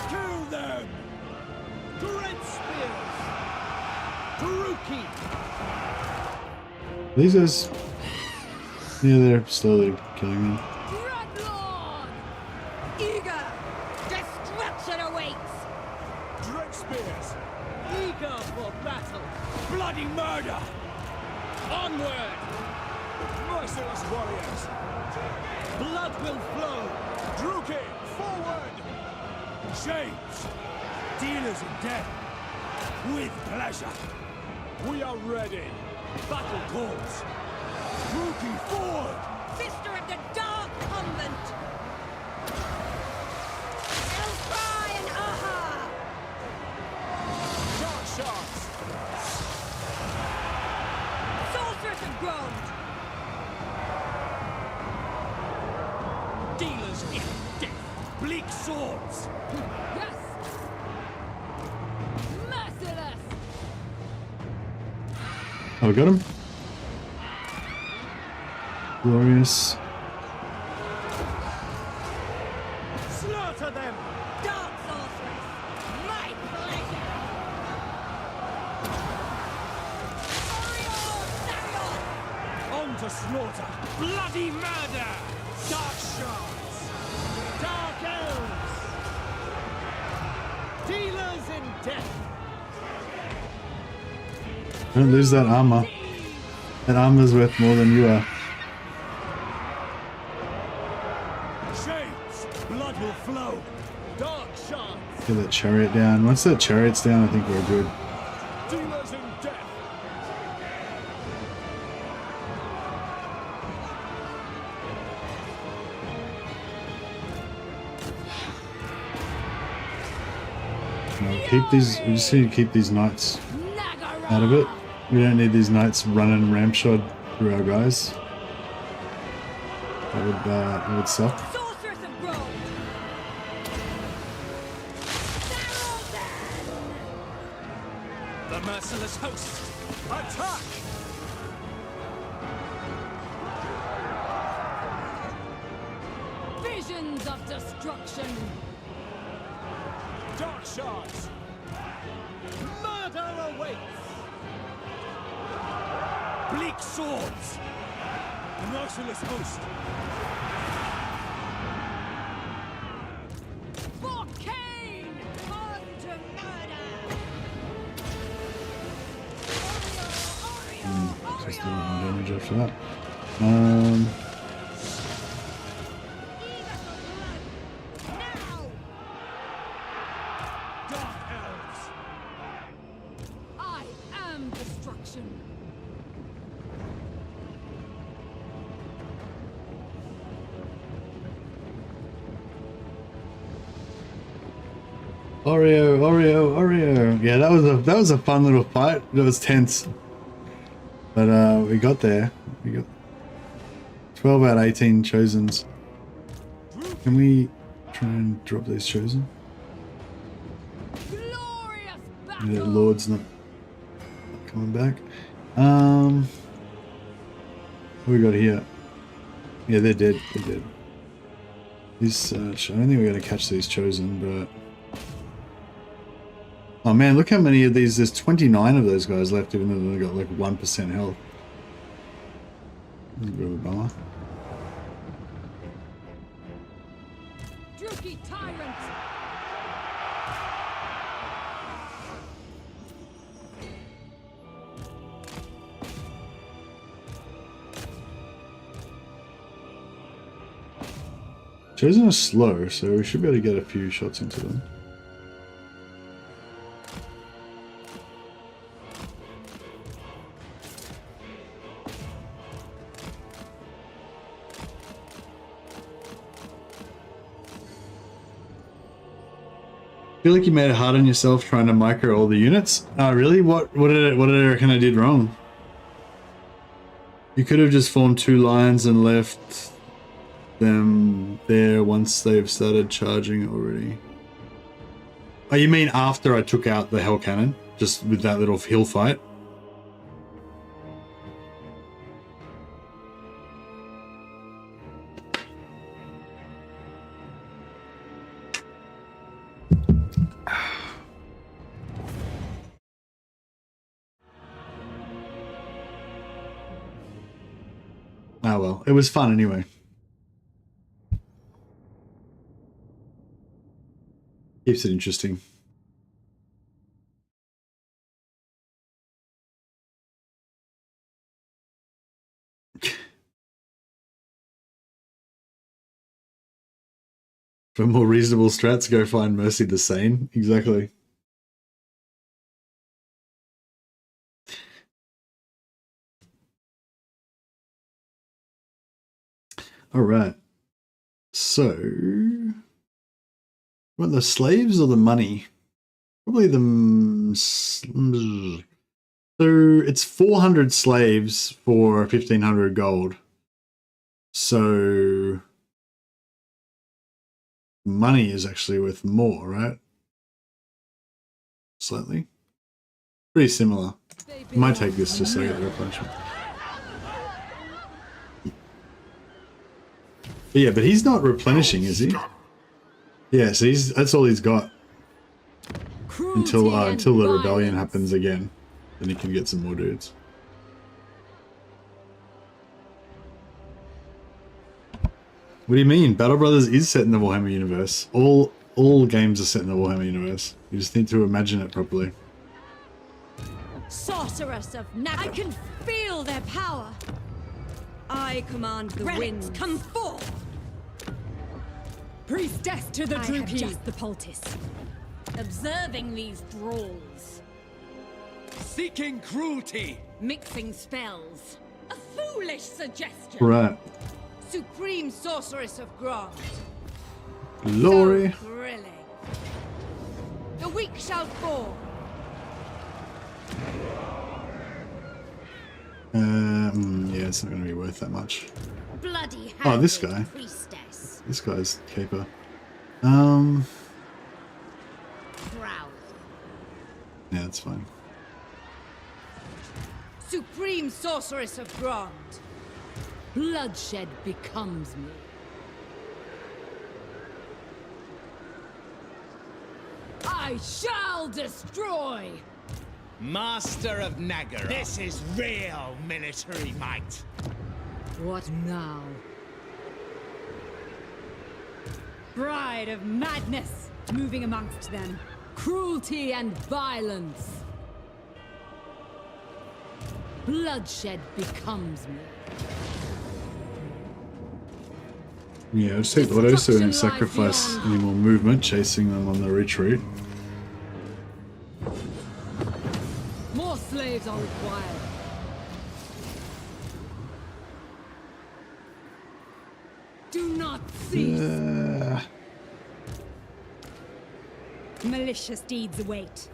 Kill them! Dread spears! Taruki! These guys. Yeah, they're slowly killing me. Dreadlord! Eager! Destruction awaits! Dread spears! Eager for battle! Bloody murder! Onward! Merciless warriors! Blood will flow! Druki, forward! Shades! Dealers in death! With pleasure! We are ready! Battle calls! Druki, forward! Sister of the Dark Convent! Elfry and Aha! Dark shards! Sorceress of grown! Dealers in death! Bleak swords! Yes! Merciless! Oh, we got him. Glorious. Slaughter them! Dark sorceress! My pleasure! Oreo! Sarion! On to slaughter! Bloody murder! Dark shards! Dark elves! Dealers in death! Don't lose that armor. That armor's worth more than you are. Shades! Blood will flow! Dark shards! Get that chariot down. Once that chariot's down, I think we're good. Dealers in death! No, keep these. We just need to keep these knights out of it. We don't need these knights running ramshod through our guys. That would suck. Sorceress of grown! The merciless host! Attack! Visions of destruction! Dark shards! Murder awaits! Bleak swords! The merciless host! For Cain! On to murder! Oreo! Just a Oreo! little more damage after that. Now! Dark elves! I am destruction! Oreo, Oreo, Oreo. Yeah, that was a fun little fight. It was tense, but we got there. We got 12 out of 18 chosens. Can we try and drop these chosen? Glorious The battle! Lord's not coming back. What we got here? Yeah, they're dead. They're dead. These, I don't think we're gonna catch these chosen, but. Oh man, look how many of these, there's 29 of those guys left, even though they've got like 1% health. That's a bit of a bummer. Druki tyrant! Chosen are slow, so we should be able to get a few shots into them. feel like you made it hard on yourself trying to micro all the units. Really? What did I reckon I did wrong? You could have just formed 2 lines and left them there once they've started charging already. Oh, you mean after I took out the Hell Cannon? Just with that little hill fight? Ah well, it was fun anyway. Keeps it interesting. For more reasonable strats, go find Mercy the Sane. Exactly. All right. So, what, the slaves or the money? Probably the... So it's 400 slaves for 1,500 gold. So money is actually worth more, right? Slightly. Pretty similar. I might take this just so I get the replenishment. But yeah, but he's not replenishing, is he? Yeah, so that's all he's got. Until the rebellion happens again. Then he can get some more dudes. What do you mean? Battle Brothers is set in the Warhammer universe. All games are set in the Warhammer universe. You just need to imagine it properly. Sorceress of Nag, I can feel their power. I command the winds. Come forth. Priestess to the I have Drupees. just the poultice. Observing these thralls. Seeking cruelty. Mixing spells. A foolish suggestion. Right. Supreme Sorceress of Grant. Glory. So thrilling. The weak shall fall. Yeah, it's not going to be worth that much. Bloody Oh, this guy. priestess. This guy's caper. Proud. Yeah, that's fine. Supreme Sorceress of Grant. Bloodshed becomes me. I shall destroy. Master of Nagara. This is real military might. What now? Bride of madness, moving amongst them. Cruelty and violence. Bloodshed becomes me. Yeah, I'll just take auto so we don't sacrifice any more movement chasing them on the retreat. More slaves are required. Do not cease. Malicious deeds await.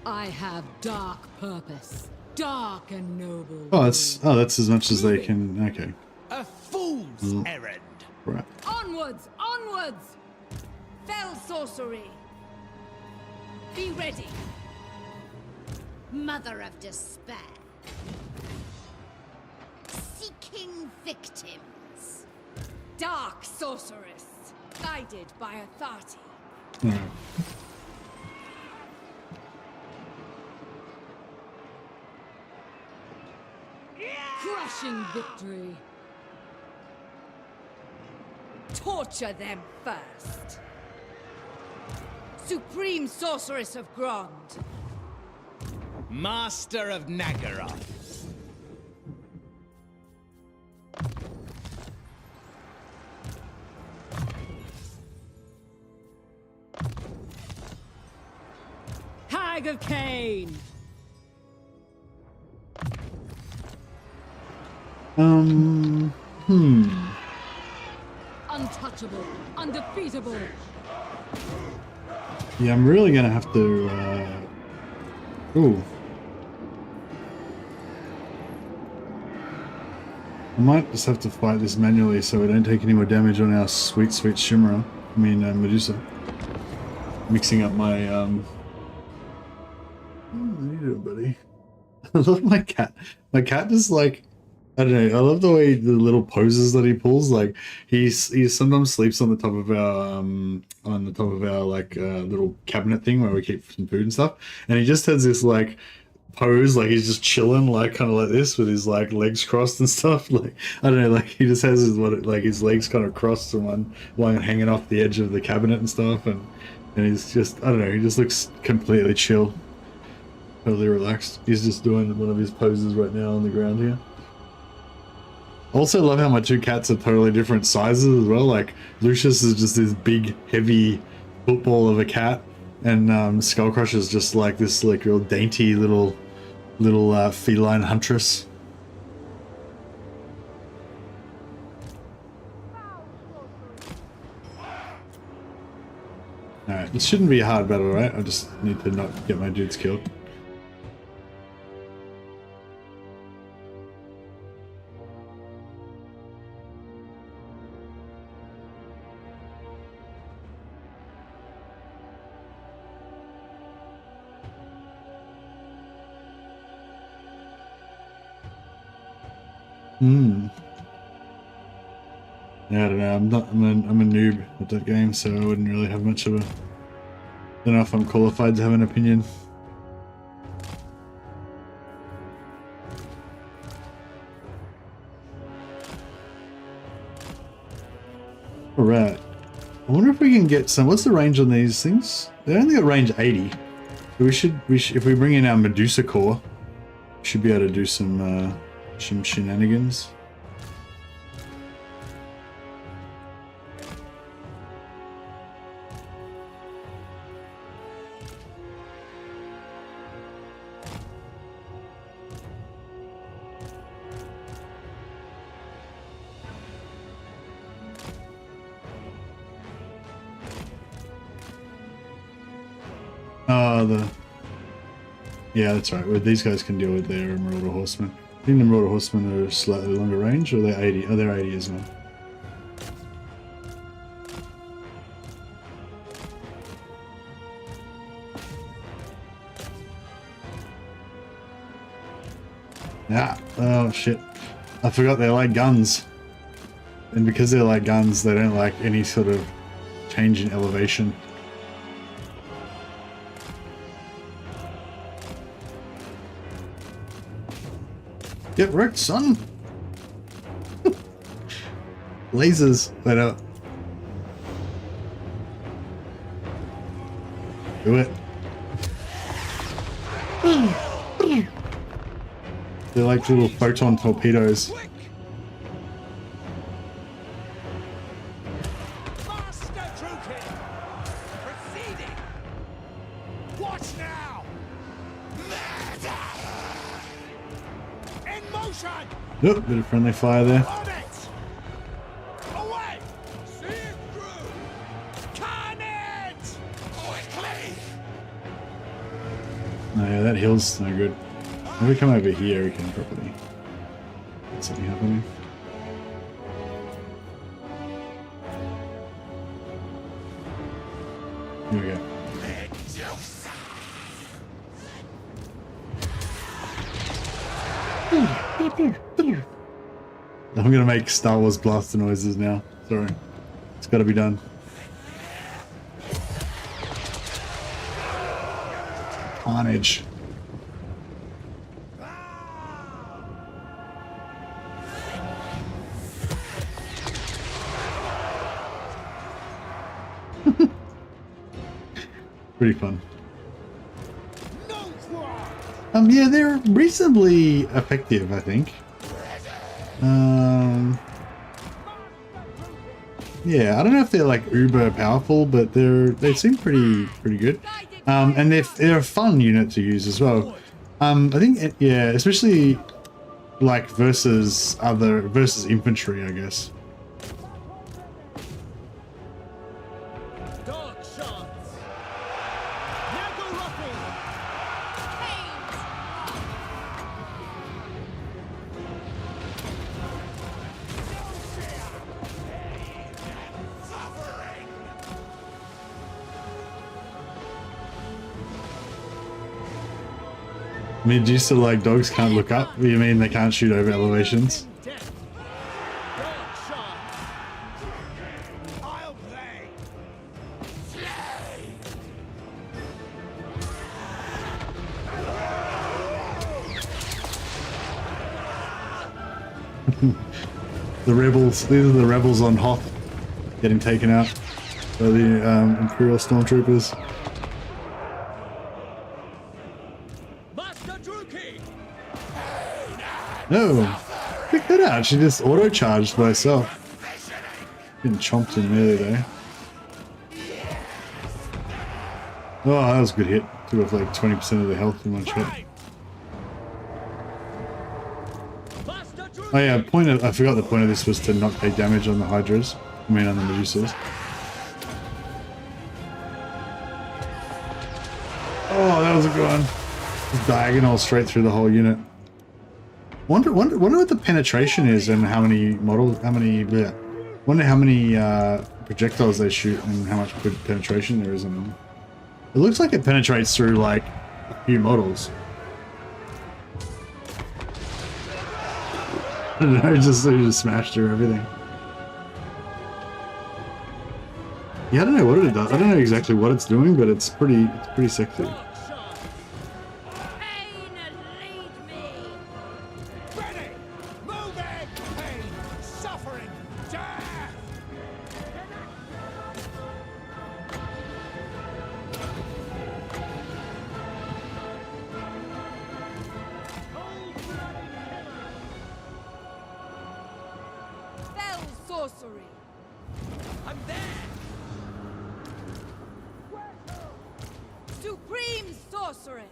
I have dark purpose. Dark and noble. Oh, that's as much as they can. Okay. A fool's errand. Right. Onwards! Onwards! Fell sorcery. Be ready. Mother of despair. Seeking victims. Dark sorceress. Guided by authority. Alright. Crushing victory. Torture them first. Supreme Sorceress of Grond. Master of Nagara. Hag of Cain. Untouchable, undefeatable. Yeah, I'm really gonna have to. Ooh. I might just have to fight this manually so we don't take any more damage on our sweet Shimmerer. I mean, Medusa. Mixing up my, What are you doing, buddy? I love my cat. My cat just like, I don't know, I love the way the little poses that he pulls. Like, he sometimes sleeps on the top of our, like, little cabinet thing where we keep some food and stuff. And he just has this, like, pose, like he's just chilling, like kind of like this with his like legs crossed and stuff. Like, I don't know, like he just has his his legs kind of crossed and one hanging off the edge of the cabinet and stuff, and he's just, I don't know, he just looks completely chill, totally relaxed. He's just doing one of his poses right now on the ground here. I also love how my two cats are totally different sizes as well. Like Lucius is just this big heavy football of a cat, and Skullcrusher is just like this like real dainty little feline huntress. Alright, this shouldn't be a hard battle, right? I just need to not get my dudes killed. Yeah, I don't know. I'm a noob at that game, so I wouldn't really have much of a. Don't know if I'm qualified to have an opinion. All right. I wonder if we can get some. What's the range on these things? They only got range 80. So we should if we bring in our Medusa core, we should be able to do some shenanigans. Yeah, that's right. Well, these guys can deal with their Marauder Horsemen. I think the Marauder Horsemen are slightly longer range, or they're 80. Oh, they're 80 as well. Yeah. Oh shit. I forgot they're like guns. And because they're like guns, they don't like any sort of change in elevation. Get wrecked, son! Lasers, wait up. Do it. They're like little photon torpedoes. Nope, bit of friendly fire there. Oh yeah, that hill's no good. If we come over here, we can probably get something happening. Here we go. I'm gonna make Star Wars blaster noises now. Sorry. It's gotta be done. Carnage. Pretty fun. Yeah, they're reasonably effective, I think. Yeah, I don't know if they're like uber powerful, but they seem pretty good. And they're a fun unit to use as well. I think yeah, especially like versus infantry, I guess. Dark side. Medusa like dogs can't look up? You mean they can't shoot over elevations? I'll play. The rebels, these are the rebels on Hoth getting taken out by the Imperial Stormtroopers. Master Druki! No! Pick that out, she just auto-charged by herself. Getting chomped in melee though. Oh, that was a good hit. Took off like 20% of the health in one shot. Oh yeah, I forgot the point of this was to not take damage on the Hydras. I mean on the Medusas. Oh, that was a good one. Just diagonal straight through the whole unit. Wonder what the penetration is and how many models, wonder how many projectiles they shoot and how much penetration there is in them. It looks like it penetrates through like a few models. I don't know, just smashed through everything. Yeah, I don't know what it does. I don't know exactly what it's doing, but it's pretty sexy. Pain, lead me! Ready! Moving! Pain! Suffering! Death! Fell sorcery. I'm there! Supreme sorceress.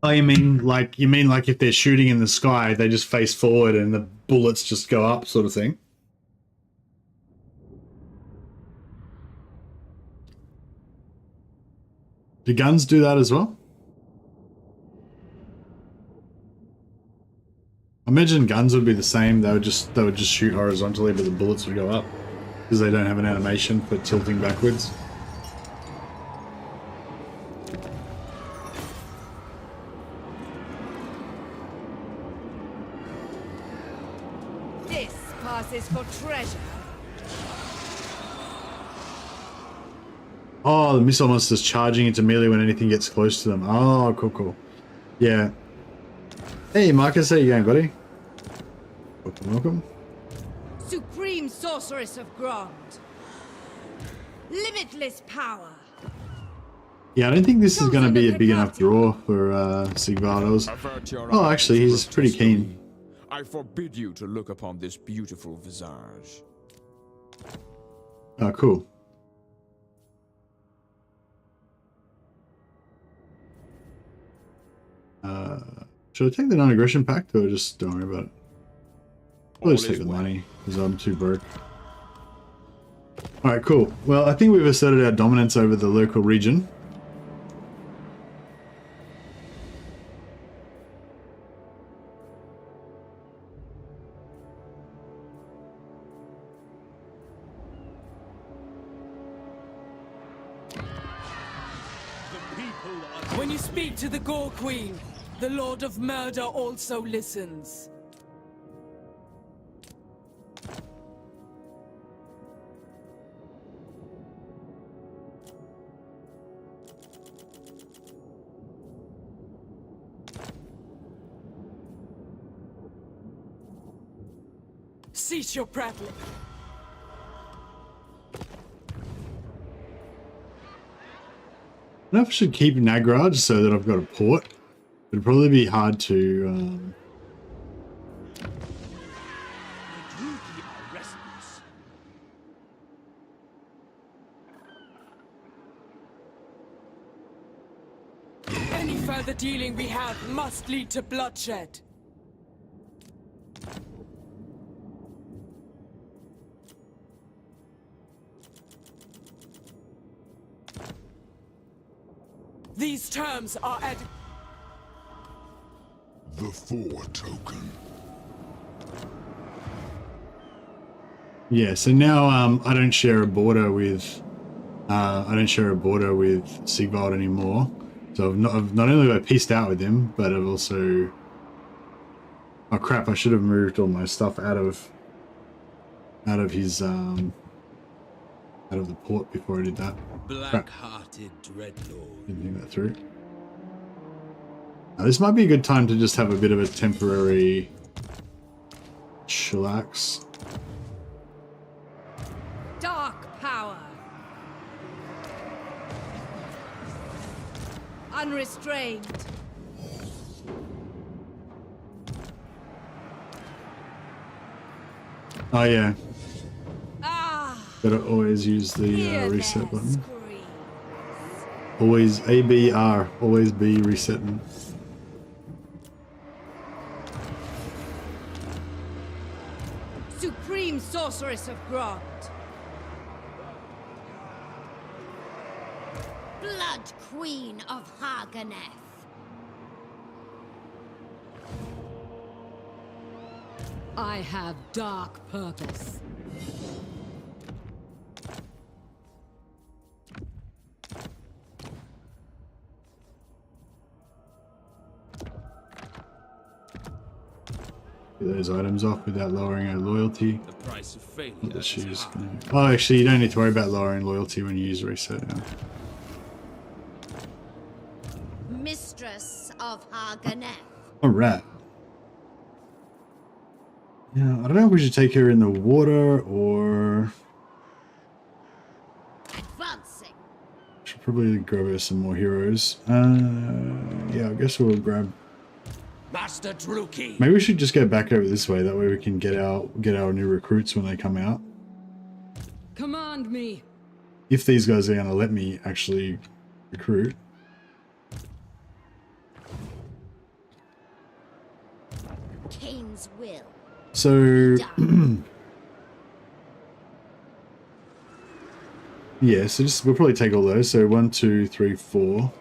Oh, you mean like if they're shooting in the sky, they just face forward and the bullets just go up, sort of thing? Do guns do that as well? I imagine guns would be the same. They would just shoot horizontally, but the bullets would go up because they don't have an animation for tilting backwards. This passes for treasure. Oh, the missile monster's charging into melee when anything gets close to them. Oh, cool. Yeah. Hey, Marcus, how you going, buddy? Welcome. Supreme sorceress of Grond. Limitless power. Yeah, I don't think this is going to be a big enough draw for Sigvardos. Oh, actually, he's pretty keen. I forbid you to look upon this beautiful visage. Oh, cool. Should I take the non-aggression pact or just don't worry about it? I'll just take the money because I'm too broke. Alright, cool. Well, I think we've asserted our dominance over the local region. When you speak to the Gore Queen, the Lord of Murder also listens. Cease your prattling. I don't know if I should keep Nagraj so that I've got a port. It'd probably be hard to... Any further dealing we have must lead to bloodshed. These terms are The 4 token. Yeah, so now I don't share a border with Sigvald anymore. So I've not only have I pieced out with him, but I've also, oh crap, I should have moved all my stuff out of his out of the port before I did that. Black-hearted dreadlord. Didn't think that through. Now, this might be a good time to just have a bit of a temporary chillax. Dark power. Unrestrained. Oh yeah. Ah. Gotta always use the reset button. Screams. Always ABR. Always be resetting. Supreme sorceress of Grant. Blood Queen of Haganeth. I have dark purpose. Get those items off without lowering our loyalty. The price of failure. She's oh, actually, you don't need to worry about lowering loyalty when you use reset now. Mistress of Haganeth. All right. Yeah, I don't know if we should take her in the water or Advancing. should probably grab her some more heroes. Yeah, I guess we'll grab. Master Druki. Maybe we should just go back over this way. That way we can get our new recruits when they come out. Command me. If these guys are gonna let me actually recruit. Cain's will. So yeah, so just we'll probably take all those. So 1, 2, 3, 4.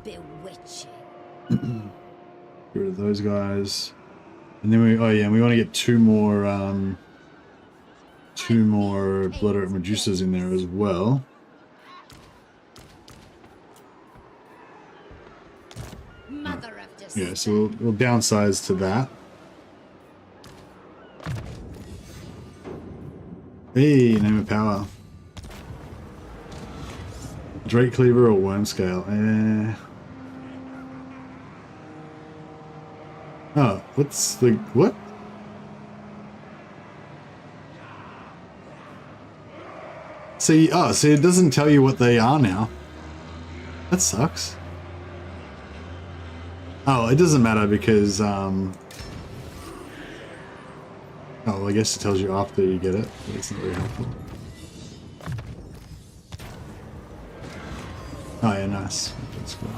Bewitching. Get rid of those guys. And then we we want to get two more blood Medusas in there as well. Mother of Destruction. Yeah, so we'll downsize to that. Hey, name of power. Drake Cleaver or Worm Scale? Oh, what's the what? See, see, it doesn't tell you what they are now. That sucks. Oh, it doesn't matter because oh, well, I guess it tells you after you get it, but it's not very helpful. Oh yeah, nice. That's good.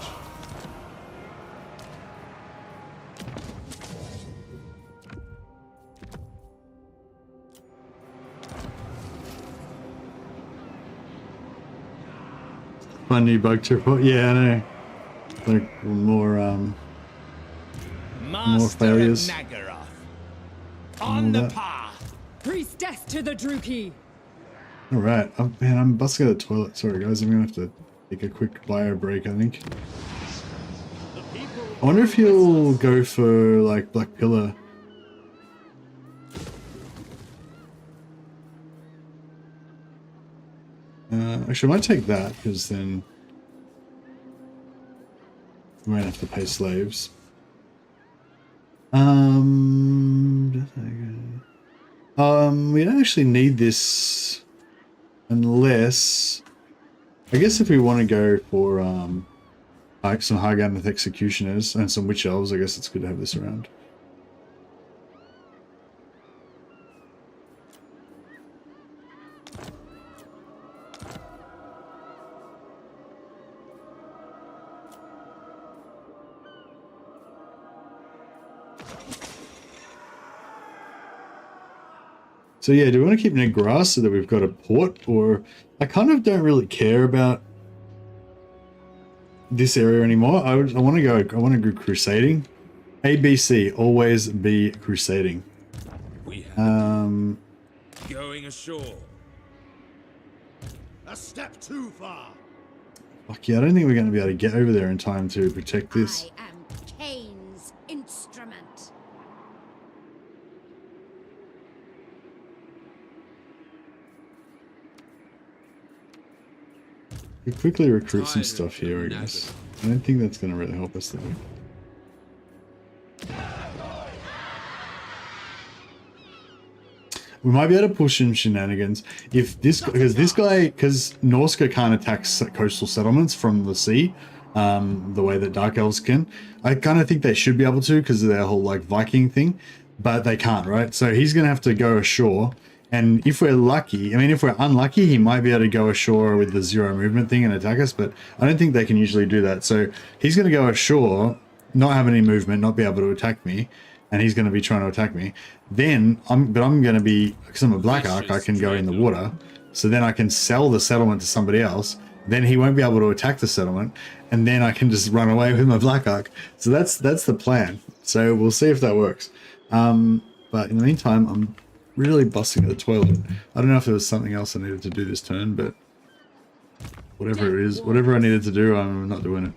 Fun new bug to report. Yeah, I know. Like more failures. On the path. Priestess to the Druki. All right. Oh man, I'm busting out the toilet. Sorry guys, I'm gonna have to take a quick bio break. I think. I wonder if he'll go for like Black Pillar. Actually, I might take that because then we won't have to pay slaves. We don't actually need this unless, I guess, if we want to go for like some Haganeth executioners and some witch elves, I guess it's good to have this around. So yeah, do we want to keep near grass so that we've got a port, or I kind of don't really care about this area anymore. I want to go crusading. ABC, always be crusading. We have going ashore. A step too far. Fuck yeah, I don't think we're going to be able to get over there in time to protect this. I am Cain's instrument. We quickly recruit some stuff here, I guess. I don't think that's going to really help us though. We might be able to push some shenanigans if this, because Norska can't attack coastal settlements from the sea, the way that Dark Elves can. I kind of think they should be able to because of their whole like Viking thing, but they can't, right? So he's going to have to go ashore. And if we're lucky, I mean, if we're unlucky, he might be able to go ashore with the 0 movement thing and attack us, but I don't think they can usually do that. So he's going to go ashore, not have any movement, not be able to attack me, and he's going to be trying to attack me. Then, I'm going to be, because I'm a Black Ark, I can go in the water, so then I can sell the settlement to somebody else, then he won't be able to attack the settlement, and then I can just run away with my Black Ark. So that's the plan. So we'll see if that works. But in the meantime, I'm really busting at the toilet. I don't know if there was something else I needed to do this turn, but whatever it is, whatever I needed to do, I'm not doing it.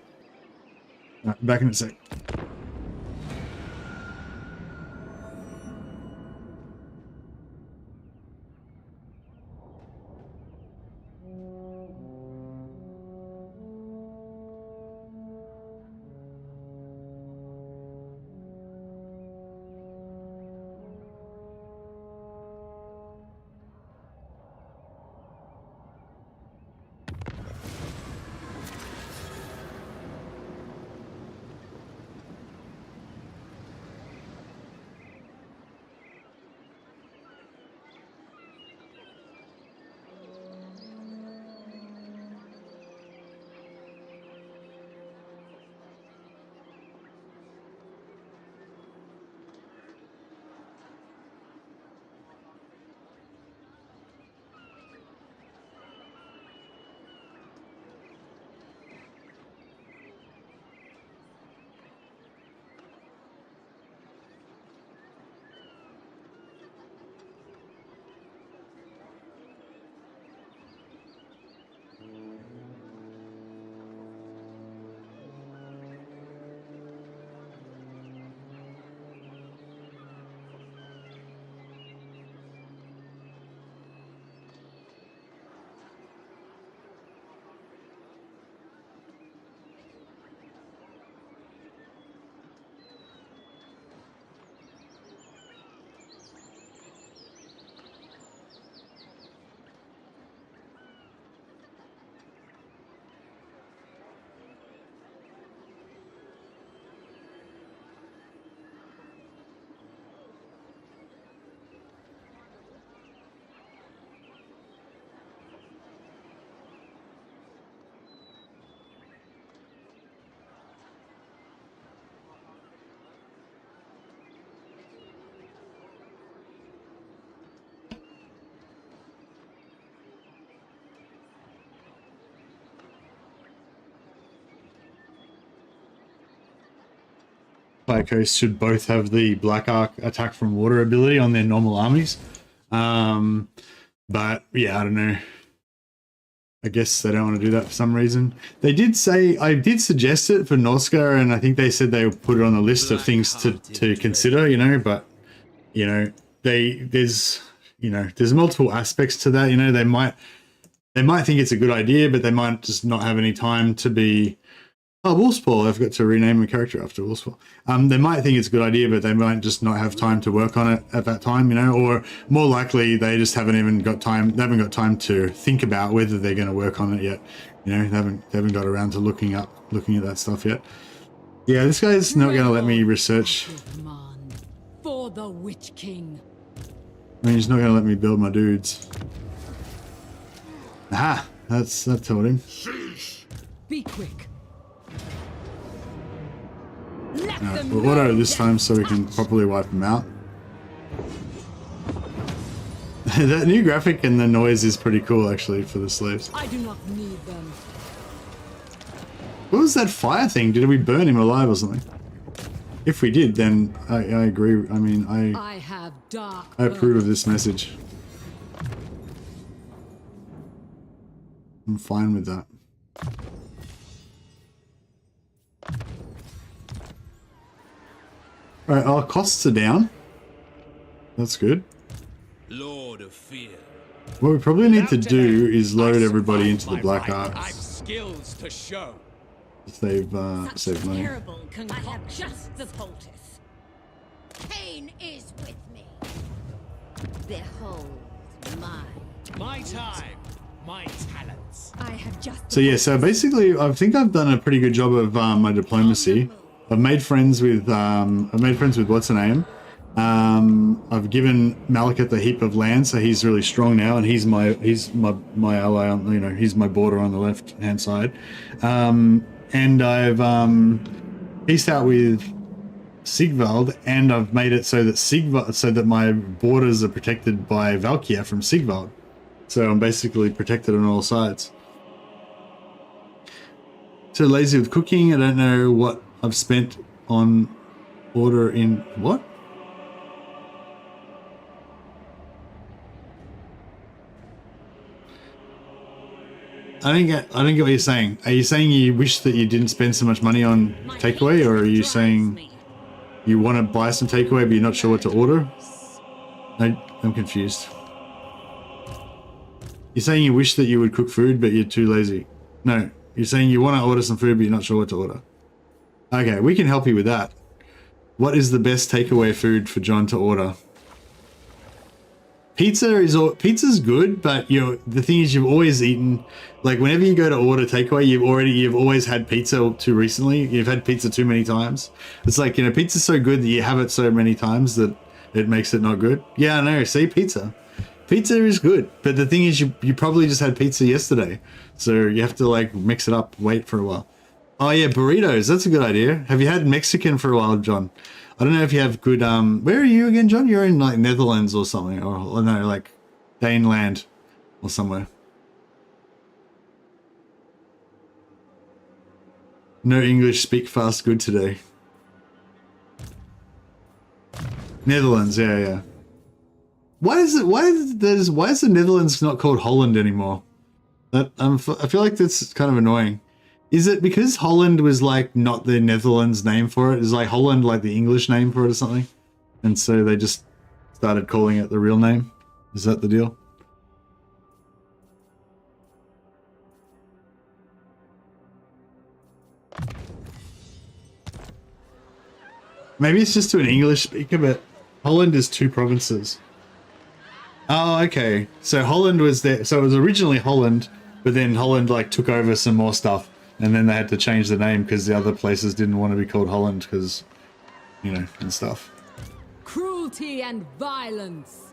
Right, back in a sec. Coast should both have the Black Ark attack from water ability on their normal armies. But yeah, I don't know. I guess they don't want to do that for some reason. They did say, I did suggest it for Norska, and I think they said they would put it on the list of things to consider, you know, but you know, there's multiple aspects to that. You know, they might think it's a good idea, but they might just not have any time to be. Oh, Wolfspaw, I've got to rename a character after Wolfspaw. They might think it's a good idea, but they might just not have time to work on it at that time, you know, or more likely they just haven't got time to think about whether they're going to work on it yet. You know, they haven't got around to looking at that stuff yet. Yeah, this guy's not going to let me research. For the Witch King. I mean, he's not going to let me build my dudes. Aha, that told him. Be quick. Alright, we'll auto this time so we can properly wipe them out. That new graphic and the noise is pretty cool, actually, for the slaves. I do not need them. What was that fire thing? Did we burn him alive or something? If we did, then I agree. I mean, I have dark. I approve of this message. I'm fine with that. Alright, our costs are down. That's good. Lord of Fear. What we probably need to do is load everybody into the Black I've Arts. skills to show. Save money. Terrible I have just the poultice. Pain is with me. Behold My time, my talents. I have just. So yeah, so basically, I think I've done a pretty good job of my diplomacy. I've made friends with what's her name. I've given Malekith a heap of land, so he's really strong now, and he's my ally. On, he's my border on the left hand side. And I've peaced out with Sigvald, and I've made it so that my borders are protected by Valkyria from Sigvald. So I'm basically protected on all sides. So lazy with cooking. I don't know what I've spent on order in what? I don't get what you're saying. Are you saying you wish that you didn't spend so much money on takeaway, or are you saying you want to buy some takeaway but you're not sure what to order? I'm confused. You're saying you wish that you would cook food but you're too lazy. No, you're saying you want to order some food but you're not sure what to order. Okay, we can help you with that. What is the best takeaway food for John to order? Pizza's good, but the thing is, you've always eaten, like whenever you go to order takeaway, you've always had pizza too recently. You've had pizza too many times. It's like, pizza's so good that you have it so many times that it makes it not good. Yeah, I know. See, pizza is good, but the thing is, you probably just had pizza yesterday, so you have to like mix it up, wait for a while. Oh yeah, burritos. That's a good idea. Have you had Mexican for a while, John? I don't know if you have good, where are you again, John? You're in like Netherlands or something, or no, like Daneland or somewhere. No English, speak fast, good today. Netherlands, yeah. Why is the Netherlands not called Holland anymore? I feel like that's kind of annoying. Is it because Holland was like not the Netherlands name for it? Is like Holland like the English name for it or something? And so they just started calling it the real name? Is that the deal? Maybe it's just to an English speaker, but Holland is 2 provinces. Oh, okay. So Holland was there. So it was originally Holland, but then Holland like took over some more stuff. And then they had to change the name because the other places didn't want to be called Holland because, and stuff. Cruelty and violence.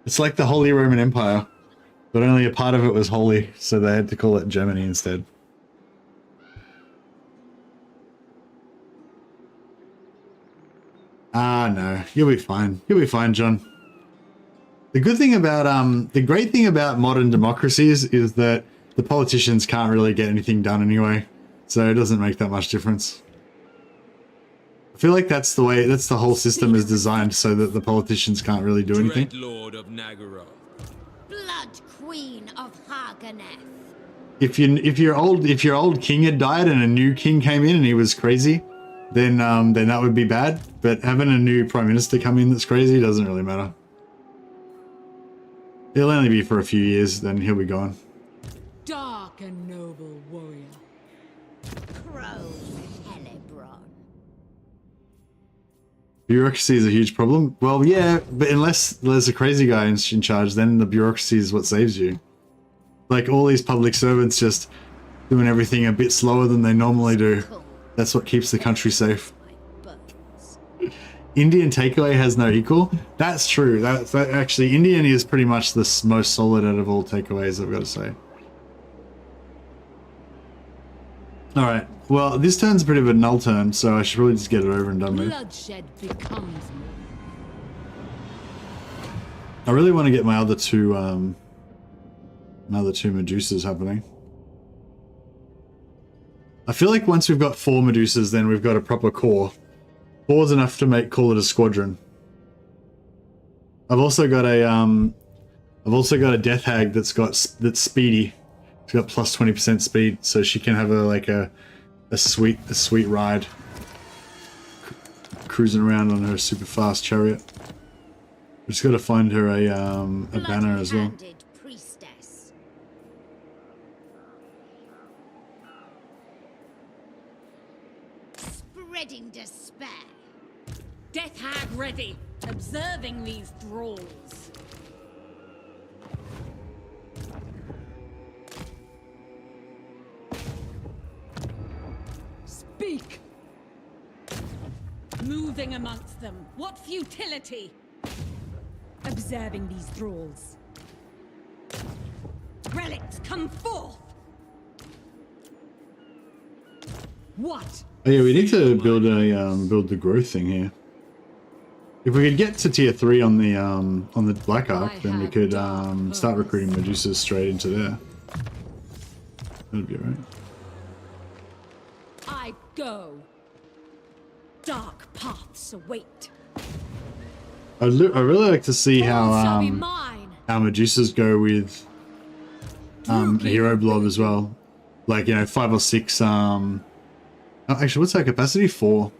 It's like the Holy Roman Empire, but only a part of it was holy, so they had to call it Germany instead. Ah, no, you'll be fine. You'll be fine, John. The good thing about, the great thing about modern democracies is that the politicians can't really get anything done anyway, so it doesn't make that much difference. I feel like that's the whole system is designed so that the politicians can't really do anything. Lord of Nagaroth. Blood Queen of Haganeth. If your old king had died and a new king came in and he was crazy, then that would be bad. But having a new prime minister come in that's crazy doesn't really matter. It'll only be for a few years, then he'll be gone. Dark and noble warrior. Crows Hellebron. Bureaucracy is a huge problem. Well, yeah, but unless there's a crazy guy in charge, then the bureaucracy is what saves you. Like all these public servants just doing everything a bit slower than they normally do. That's what keeps the country safe. Indian takeaway has no equal. That's true. That actually, Indian is pretty much the most solid out of all takeaways, I've got to say. All right. Well, this turn's a bit of a null turn, so I should really just get it over and done with. Bloodshed becomes more. I really want to get my other two Medusas happening. I feel like once we've got 4 Medusas, then we've got a proper core. 4's enough to call it a squadron. I've also got a Death Hag that's speedy. She's got plus 20% speed, so she can have a sweet ride, cruising around on her super fast chariot. We just got to find her a banner as well. Priestess. Spreading despair. Death Hag ready. Observing these thralls. Speak! Moving amongst them. What futility! Observing these thralls. Relics, come forth! What? Oh yeah, we need to build build the growth thing here. If we could get to tier 3 on the Black Ark, then we could start recruiting Medusas straight into there. That'd be alright. I go. Dark paths await. I'd really like to see All shall how be mine. Medusas go with a hero blob as well. Like, 5 or 6 oh, actually, what's our capacity? 4.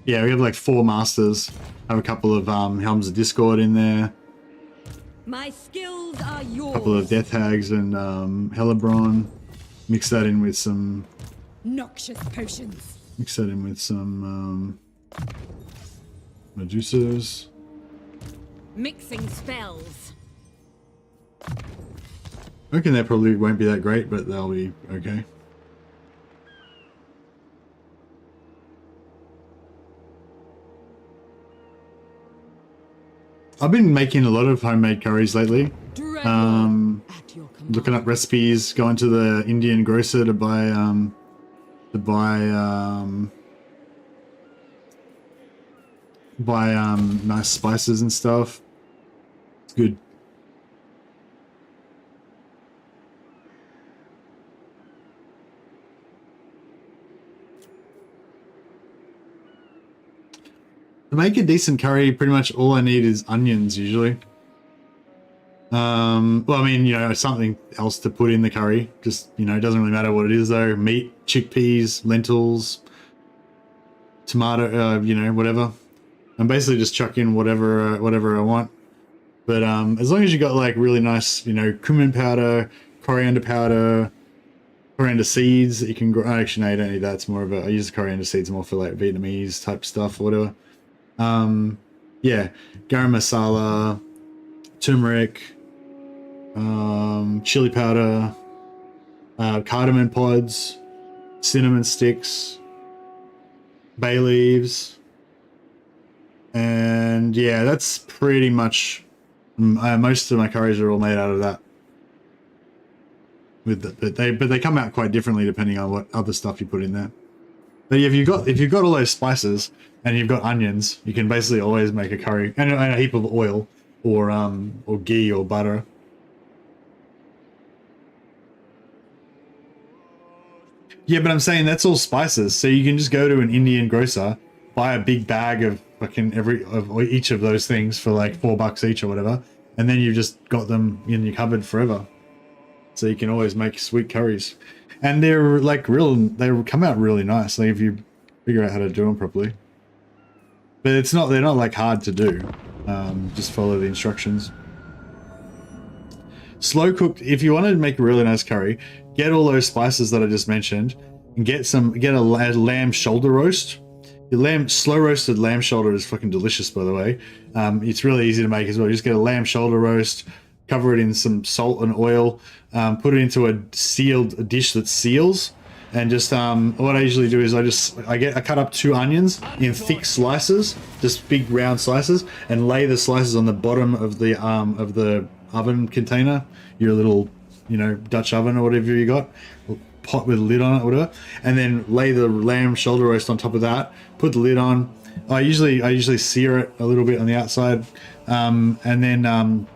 Yeah, we have like 4 masters. Have a couple of Helms of Discord in there. My skills are yours. A couple of Death Hags and Hellebron. Mix that in with some Noxious potions. Mix that in with some Medusas. Mixing spells. I reckon they probably won't be that great, but they'll be okay. I've been making a lot of homemade curries lately. Looking up recipes, going to the Indian grocer to buy nice spices and stuff. It's good. To make a decent curry, pretty much all I need is onions usually. Well, I mean, something else to put in the curry. Just, it doesn't really matter what it is though. Meat, chickpeas, lentils, tomato, whatever. I'm basically just chuck in whatever I want. But as long as you got like really nice, cumin powder, coriander seeds that you can grow. Actually, no, you don't need that. It's more of I use the coriander seeds more for like Vietnamese type stuff or whatever. Yeah, garam masala, turmeric, chili powder, cardamom pods, cinnamon sticks, bay leaves, and yeah, that's pretty much most of my curries are all made out of that. But they come out quite differently depending on what other stuff you put in there. But if you've got all those spices and you've got onions, you can basically always make a curry and a heap of oil or ghee or butter. Yeah, but I'm saying that's all spices, so you can just go to an Indian grocer, buy a big bag of fucking each of those things for like $4 each or whatever, and then you've just got them in your cupboard forever. So you can always make sweet curries. And they're like they come out really nice, like if you figure out how to do them properly. But they're not like hard to do. Just follow the instructions. Slow cooked, if you want to make a really nice curry, get all those spices that I just mentioned and get a lamb shoulder roast. Your slow roasted lamb shoulder is fucking delicious, by the way. It's really easy to make as well. You just get a lamb shoulder roast, cover it in some salt and oil, put it into a dish that seals, and just what I usually do is I cut up 2 onions in thick slices, just big round slices, and lay the slices on the bottom of the oven container, your little Dutch oven or whatever you got. pot with a lid on it or whatever, and then lay the lamb shoulder roast on top of that, put the lid on. I usually sear it a little bit on the outside, and then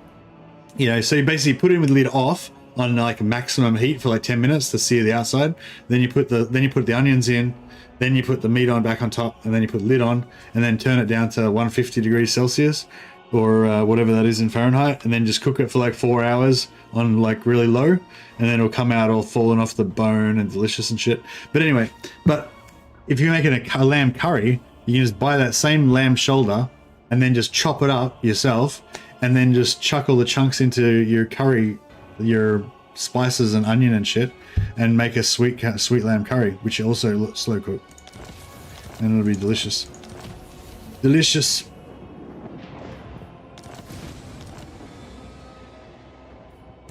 you know, so you basically put it with the lid off on like maximum heat for like 10 minutes to sear the outside. Then you put the onions in, then you put the meat on back on top, and then you put the lid on, and then turn it down to 150 degrees Celsius or whatever that is in Fahrenheit, and then just cook it for like 4 hours on like really low, and then it'll come out all fallen off the bone and delicious and shit. But anyway, if you're making a lamb curry, you can just buy that same lamb shoulder and then just chop it up yourself, and then just chuck all the chunks into your curry, your spices and onion and shit, and make a sweet lamb curry, which you also slow cook, and it'll be delicious. Delicious.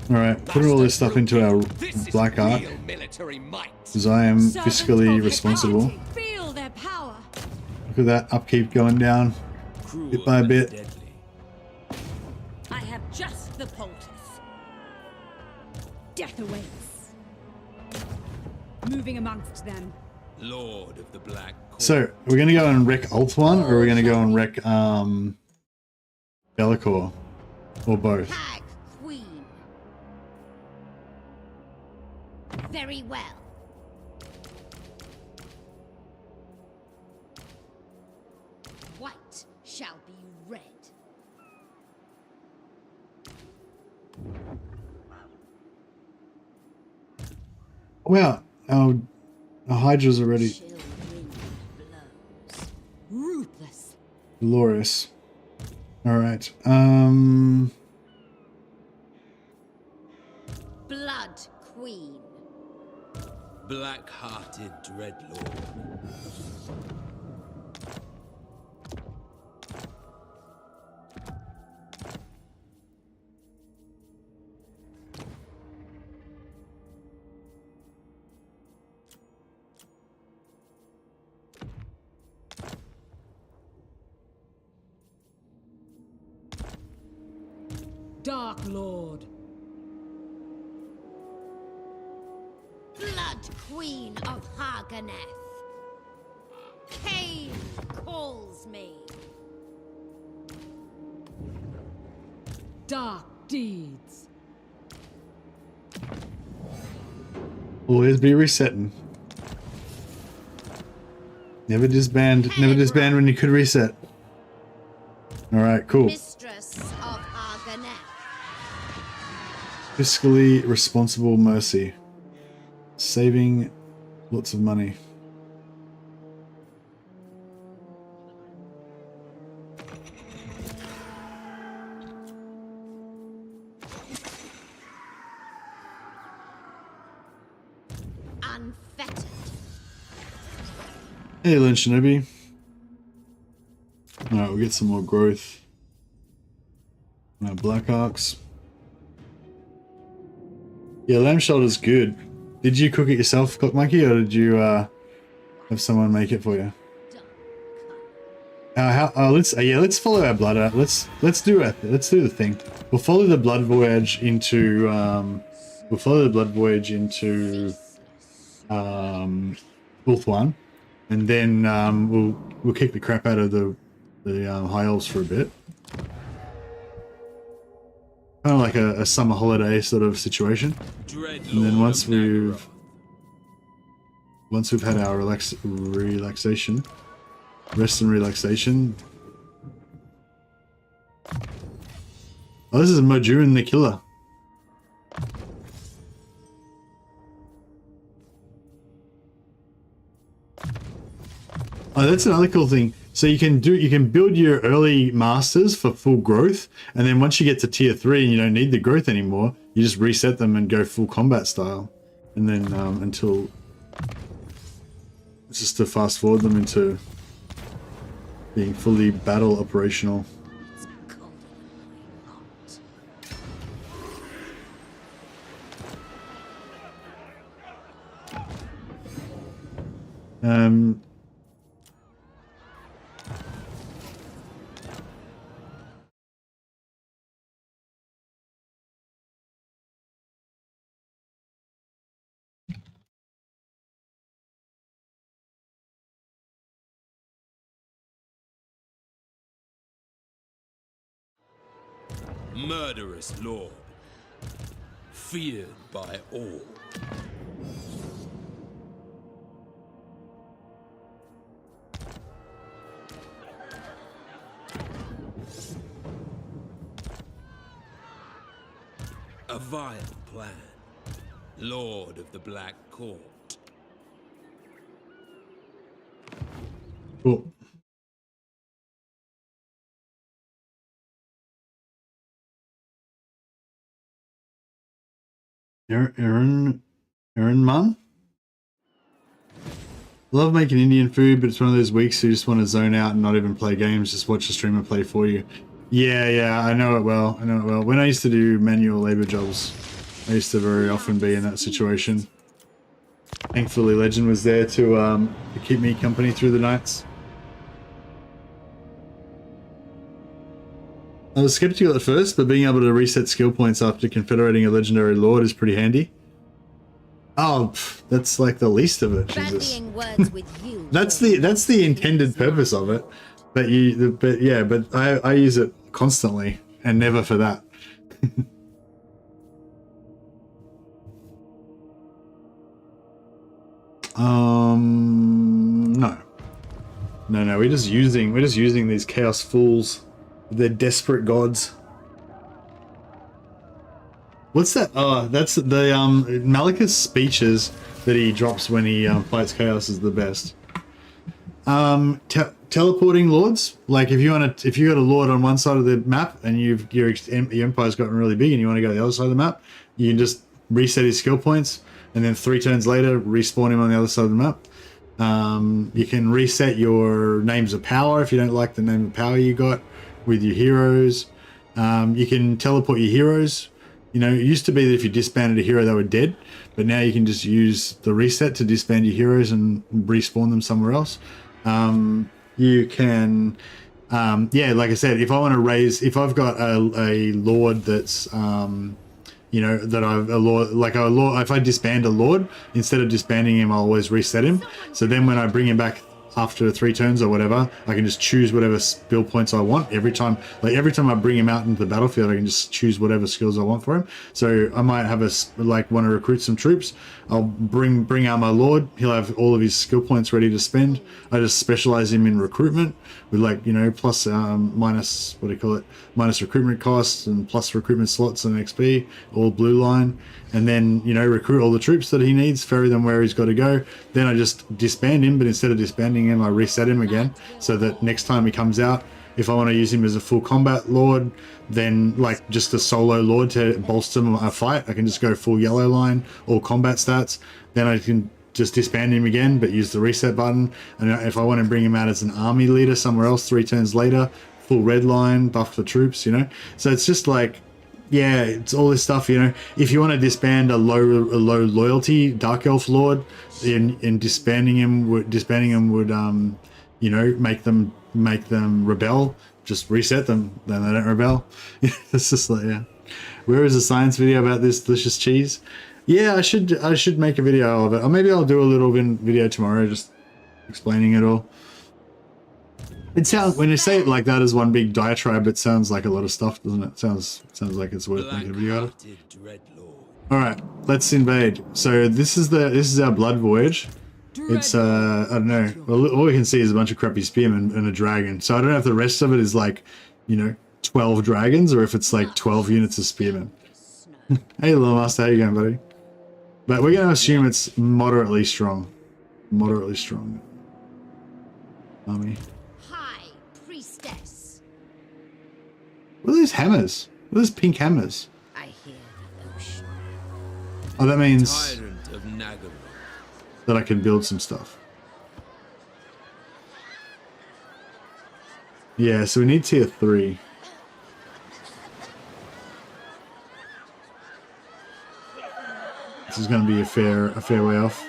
All right, putting all this stuff into our black ark, because I am fiscally responsible. Feel their power. Look at that upkeep going down, bit by bit. I have just the poultice. Death awaits. Moving amongst them. Lord of the Black Court. So, we're going to go and wreck Ulthuan, or are we going to go and wreck Be'lakor, or both? Hag Queen. Very well. White shall be red. Wow, our Hydra's already Chill wind blows. Ruthless. glorious. All right, Blood Queen. Black-hearted Dreadlord. Dark Lord. Blood Queen of Haganeth. Cain calls me. Dark deeds. always be resetting. Never disband when you could reset. All right, cool. Mistress of Haganeth. Fiscally responsible mercy. Saving lots of money. Unfettered. Hey, Lynn Shinobi. Alright, we'll get some more growth. Black Arcs. Yeah, lamb shoulder's good. Did you cook it yourself, Cook Monkey, or did you have someone make it for you? Let's follow our blood out. Let's do the thing. We'll follow the blood voyage into Ulthuan, and then we'll kick the crap out of the high elves for a bit. Kind of like a summer holiday sort of situation. And then once we've had our relaxation, rest and relaxation. Oh, this is Modun the Killer. Oh, that's another cool thing. So you can build your early masters for full growth, and then once you get to tier 3 and you don't need the growth anymore, you just reset them and go full combat style. And then until it's just to fast forward them into being fully battle operational. murderous lord, feared by all. A vile plan, Lord of the Black Court. Cool. Aaron Munn? Love making Indian food, but it's one of those weeks you just want to zone out and not even play games, just watch the streamer play for you. Yeah, I know it well. I know it well. When I used to do manual labor jobs, I used to very often be in that situation. Thankfully, Legend was there to keep me company through the nights. I was skeptical at first, but being able to reset skill points after confederating a legendary lord is pretty handy. Oh, that's like the least of it. Jesus. Words with you. That's the intended purpose of it. But I use it constantly and never for that. No. We're just using these chaos fools. They're desperate gods. What's that? Oh, that's the Malekith's speeches that he drops when he fights chaos is the best. Teleporting lords, like if you got a lord on one side of the map and your empire's gotten really big and you want to go to the other side of the map, you can just reset his skill points and then 3 turns later respawn him on the other side of the map. You can reset your names of power if you don't like the name of power you got with your heroes. You can teleport your heroes. You know, it used to be that if you disbanded a hero, they were dead, but now you can just use the reset to disband your heroes and respawn them somewhere else. You can, like I said, if I want to raise, if I've got a lord that's, you know, that if I disband a lord, instead of disbanding him, I'll always reset him. So then when I bring him back after 3 turns or whatever, I can just choose whatever skill points I want every time. Like every time I bring him out into the battlefield, I can just choose whatever skills I want for him. So I might have want to recruit some troops. I'll bring out my lord. He'll have all of his skill points ready to spend. I just specialize him in recruitment with plus minus minus recruitment costs and plus recruitment slots and XP, all blue line. And then, recruit all the troops that he needs, ferry them where he's got to go. Then I just disband him, but instead of disbanding him, I reset him again so that next time he comes out, if I want to use him as a full combat lord, then just a solo lord to bolster a fight, I can just go full yellow line, all combat stats. Then I can just disband him again, but use the reset button. And if I want to bring him out as an army leader somewhere else 3 turns later, full red line, buff the troops, So it's just it's all this stuff, If you want to disband a low loyalty Dark Elf Lord, in disbanding him would make them rebel. Just reset them, then they don't rebel. It's just Where is the science video about this delicious cheese? Yeah, I should make a video of it, or maybe I'll do a little video tomorrow, just explaining it all. It sounds, when you say it like that as one big diatribe, it sounds like a lot of stuff, doesn't it? Sounds like it's worth making a video out of. All right, let's invade. So this is our blood voyage. It's I don't know. Well, all we can see is a bunch of crappy spearmen and a dragon. So I don't know if the rest of it is 12 dragons or if it's 12 units of spearmen. Hey, little master, how you going, buddy? But we're going to assume it's moderately strong. Moderately strong army. What are these hammers? What are these pink hammers? I hear the ocean. Oh, that means Tyrant of Nagaroth. That I can build some stuff. Yeah, so we need tier 3. This is going to be a fair way off.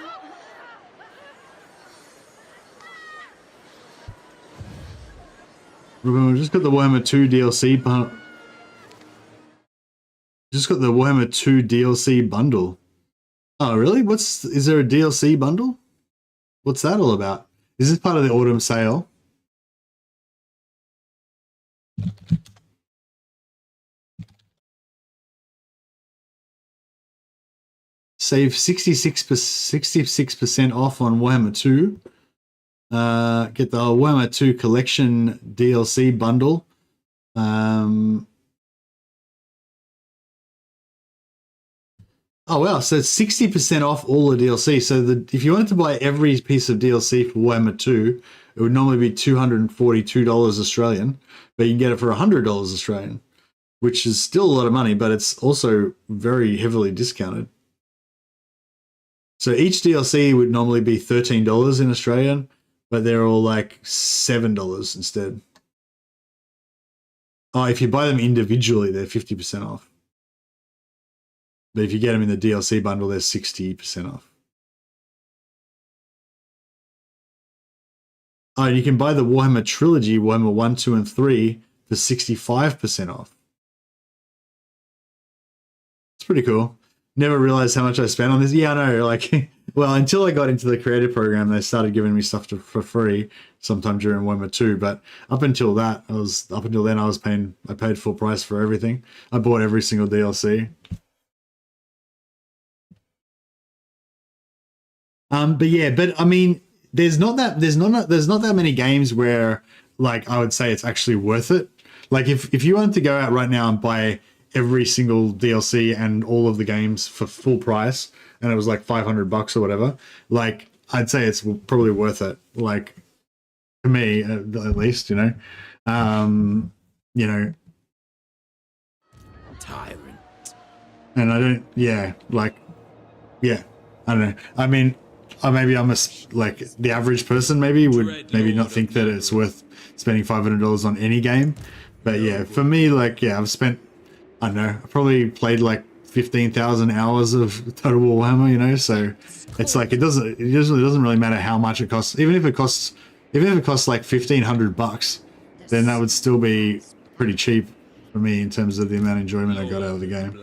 Remember, we just got the Warhammer 2 DLC bundle. Just got the Warhammer 2 DLC bundle. Oh, really? Is there a DLC bundle? What's that all about? Is this part of the autumn sale? Save 66% off on Warhammer 2. Get the Warhammer 2 collection DLC bundle. Oh wow, so it's 60% off all the DLC. So if you wanted to buy every piece of DLC for Warhammer 2, it would normally be $242 Australian, but you can get it for $100 Australian, which is still a lot of money, but it's also very heavily discounted. So each DLC would normally be $13 in Australian, but they're all like $7 instead. Oh, if you buy them individually, they're 50% off. But if you get them in the DLC bundle, they're 60% off. Oh, and you can buy the Warhammer Trilogy, Warhammer 1, 2, and 3 for 65% off. It's pretty cool. Never realized how much I spent on this. Yeah, I know. Like, well, until I got into the creator program, they started giving me stuff for free sometime during Warhammer 2. But up until then, I paid full price for everything. I bought every single DLC. But yeah, but I mean, there's not that many games where like I would say it's actually worth it. Like if you wanted to go out right now and buy every single DLC and all of the games for full price, and it was like $500 or whatever, like I'd say it's probably worth it. Like for me, at least, you know. Tyrant. And I don't. Yeah, like, yeah, I don't know. I mean. Maybe I'm like the average person maybe would maybe not think that it's worth spending $500 on any game, but yeah, for me, like, yeah, I've spent, I don't know, I probably played like 15,000 hours of Total Warhammer, you know, so it's like it doesn't really matter how much it costs. Even if it costs like $1,500, then that would still be pretty cheap for me in terms of the amount of enjoyment I got out of the game.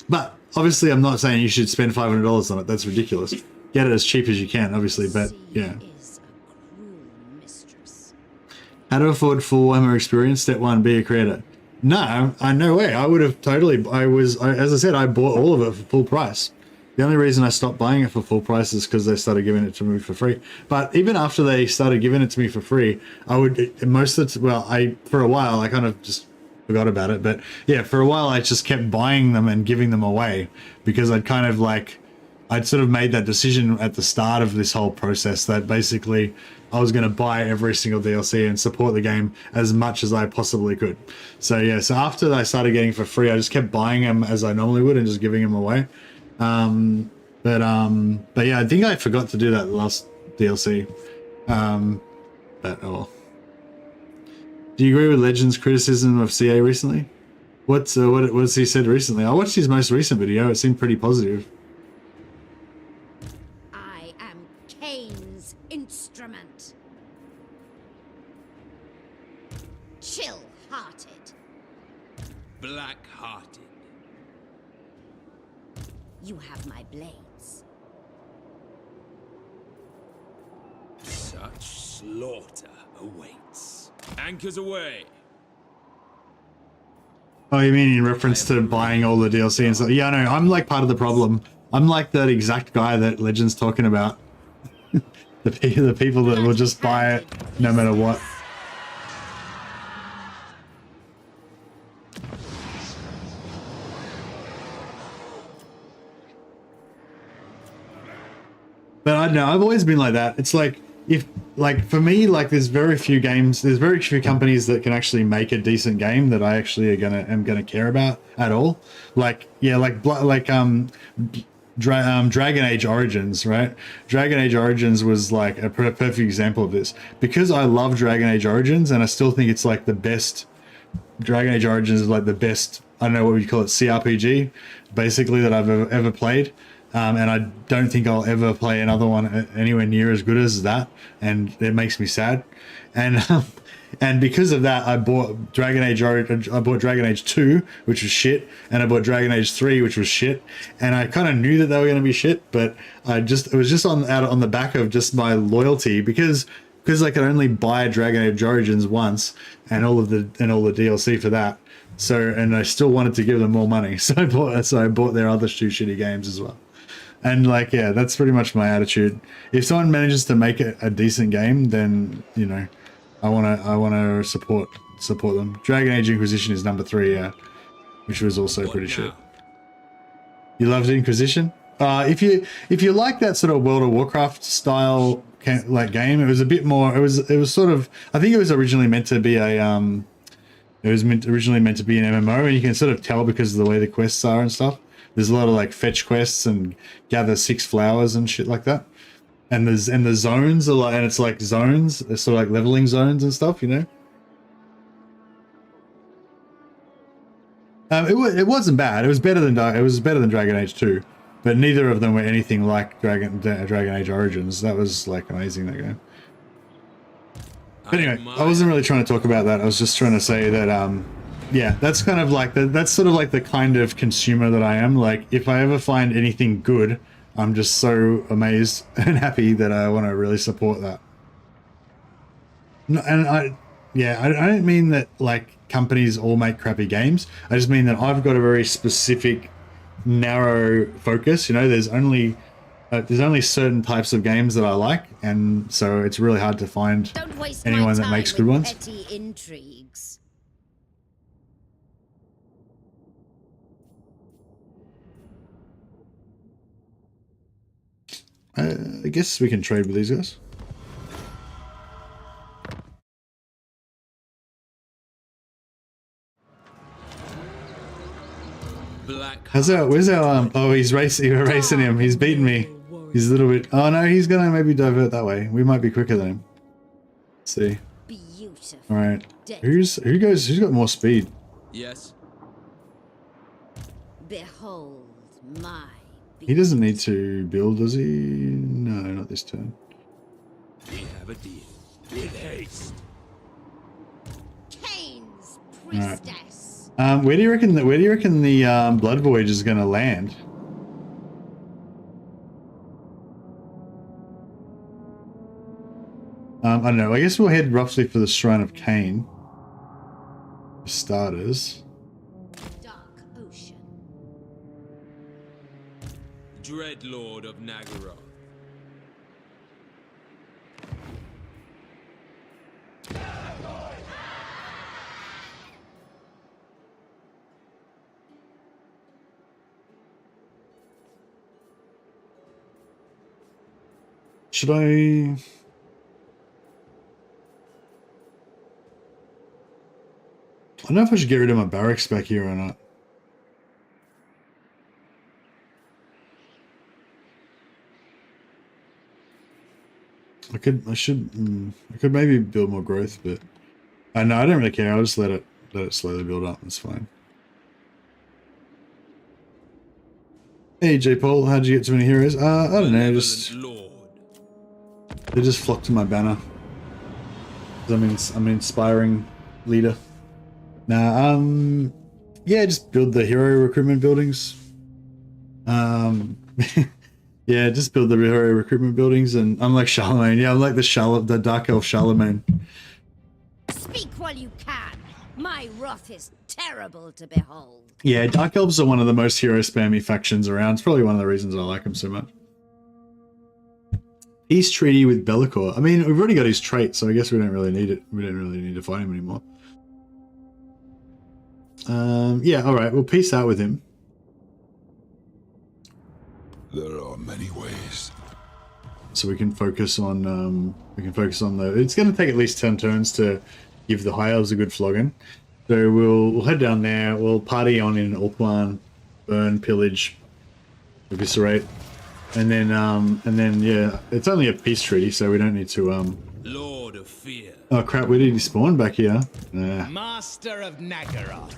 But obviously, I'm not saying you should spend $500 on it. That's ridiculous. Get it as cheap as you can, obviously, but yeah. How to afford full Warhammer experience? Step 1, be a creator. No, no way. I would have totally. As I said, I bought all of it for full price. The only reason I stopped buying it for full price is because they started giving it to me for free. But even after they started giving it to me for free, I would for a while I kind of just forgot about it. But yeah, for a while I just kept buying them and giving them away because I'd sort of made that decision at the start of this whole process that basically I was going to buy every single DLC and support the game as much as I possibly could. So yeah, so after I started getting for free, I just kept buying them as I normally would and just giving them away. But yeah, I think I forgot to do that last DLC. But oh. Do you agree with Legend's criticism of CA recently? What's he said recently? I watched his most recent video. It seemed pretty positive. I am Cain's instrument. Chill-hearted. Black-hearted. You have my blades. Such slaughter awaits. Anchors away. Oh, you mean in reference to buying all the DLC and stuff? Yeah, no, I'm like part of the problem. I'm like that exact guy that Legend's talking about. the people that will just buy it no matter what. But I don't know, I've always been like that. It's like, for me, like there's very few companies that can actually make a decent game that I actually am gonna care about at all. Like, yeah, Dragon Age Origins, right? Dragon Age Origins was like a perfect example of this. Because I love Dragon Age Origins and I still think it's like the best, Dragon Age Origins is like the best, I don't know what we call it, CRPG, basically, that I've ever played. And I don't think I'll ever play another one anywhere near as good as that, and it makes me sad. And because of that, I bought Dragon Age 2, which was shit, and I bought Dragon Age 3, which was shit. And I kind of knew that they were going to be shit, but it was just on the back of just my loyalty because I could only buy Dragon Age Origins once and all the DLC for that. So, and I still wanted to give them more money. So I bought their other two shitty games as well. And like, yeah, that's pretty much my attitude. If someone manages to make a decent game, then, you know, I wanna support them. Dragon Age Inquisition is number 3, yeah, which was also pretty shit. You loved Inquisition? If you like that sort of World of Warcraft style game, it was a bit more. It was sort of. I think it was originally meant to be a originally meant to be an MMO, and you can sort of tell because of the way the quests are and stuff. There's a lot of like fetch quests and gather 6 flowers and shit like that. And the zones are like, and it's like zones, it's sort of like leveling zones and stuff, you know. It wasn't bad. It was better than Dragon Age 2, but neither of them were anything like Dragon Age Origins. That was like amazing, that game. But anyway, I wasn't really trying to talk about that. I was just trying to say that yeah, that's kind of like that's sort of like the kind of consumer that I am. Like, if I ever find anything good, I'm just so amazed and happy that I want to really support that. No, and I don't mean that like companies all make crappy games. I just mean that I've got a very specific, narrow focus. You know, there's only certain types of games that I like, and so it's really hard to find anyone that makes good ones. Petty intrigues. I guess we can trade with these guys. How's that? Where's our oh, he's racing. We're racing him. He's beating me. He's a little bit. Oh no, he's gonna maybe divert that way. We might be quicker than him. Let's see. Beautiful. All right. Who's got more speed? Yes. Behold my. He doesn't need to build, does he? No, not this turn. We have a deal. With haste. Cain's priestess. Where do you reckon the Blood Voyage is going to land? I don't know. I guess we'll head roughly for the Shrine of Cain. For starters. Dark Ocean. Dread Lord of Nagaroth. Should I... I don't know if I should get rid of my barracks back here or not. I could maybe build more growth, but no, I don't really care. I'll just let it slowly build up. It's fine. Hey, J Paul, how'd you get so many heroes? I don't know, they just flocked to my banner. I'm an inspiring leader. Nah, yeah, just build the hero recruitment buildings. Yeah, just build the hero recruitment buildings, and I'm like Charlemagne. Yeah, I'm like the Dark Elf Charlemagne. Speak while you can. My wrath is terrible to behold. Yeah, Dark Elves are one of the most hero spammy factions around. It's probably one of the reasons I like them so much. Peace treaty with Bellicor. I mean, we've already got his trait, so I guess we don't really need it. We don't really need to fight him anymore. Yeah, all right. We'll peace out with him. There are many ways. So we can focus on the. It's going to take at least 10 turns to give the High Elves a good flogging. So we'll head down there. We'll party on in Ulthuan, burn, pillage, eviscerate, and then yeah, it's only a peace treaty, so we don't need to Lord of Fear. Oh crap! Where did he spawn? Back here? Nah. Master of Nagaroth.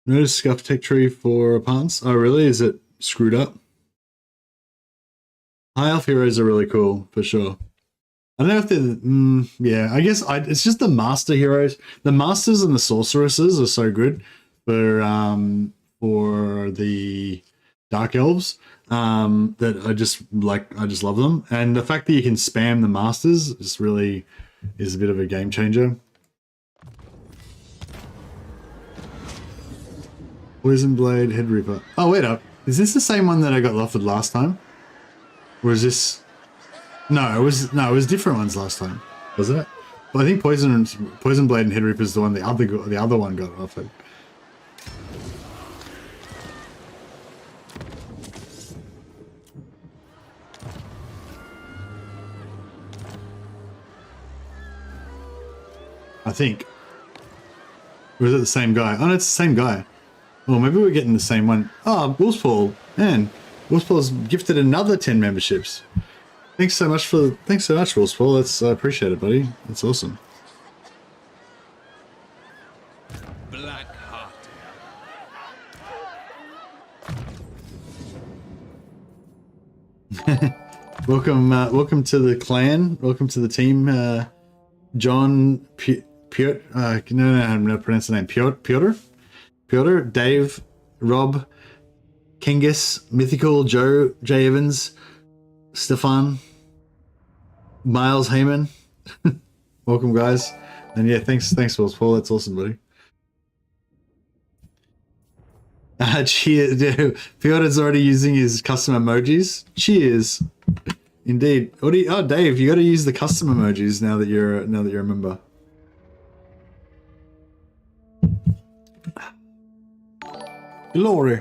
No scuff tech tree for pants. Oh, really? Is it screwed up? High elf heroes are really cool for sure. I don't know if they're. Yeah, I guess it's just the master heroes. The masters and the sorceresses are so good for the dark elves that I just love them. And the fact that you can spam the masters is a bit of a game changer. Poison Blade, Head Reaper. Oh, wait up. Is this the same one that I got offered last time? Or is this... No, it was different ones last time, wasn't it? Well, I think Poison Blade and Head Reaper is the one the other one got offered. I think. Or is it the same guy? Oh, no, it's the same guy. Well, maybe we're getting the same one. Oh, Wolfspaw. Man, Wolfspaw's gifted another 10 memberships. Thanks so much, Wolfspaw. I appreciate it, buddy. That's awesome. Black Heart. Welcome to the clan. Welcome to the team, John Piotr. No, I'm gonna pronounce the name. Piotr, Dave, Rob, Kengis, Mythical, Joe, J. Evans, Stefan, Miles Heyman. Welcome, guys. And yeah, thanks, Paul. That's awesome, buddy. Cheers, dude. Piotr's already using his custom emojis. Cheers. Indeed. Dave, you got to use the custom emojis now that you're a member. Glory.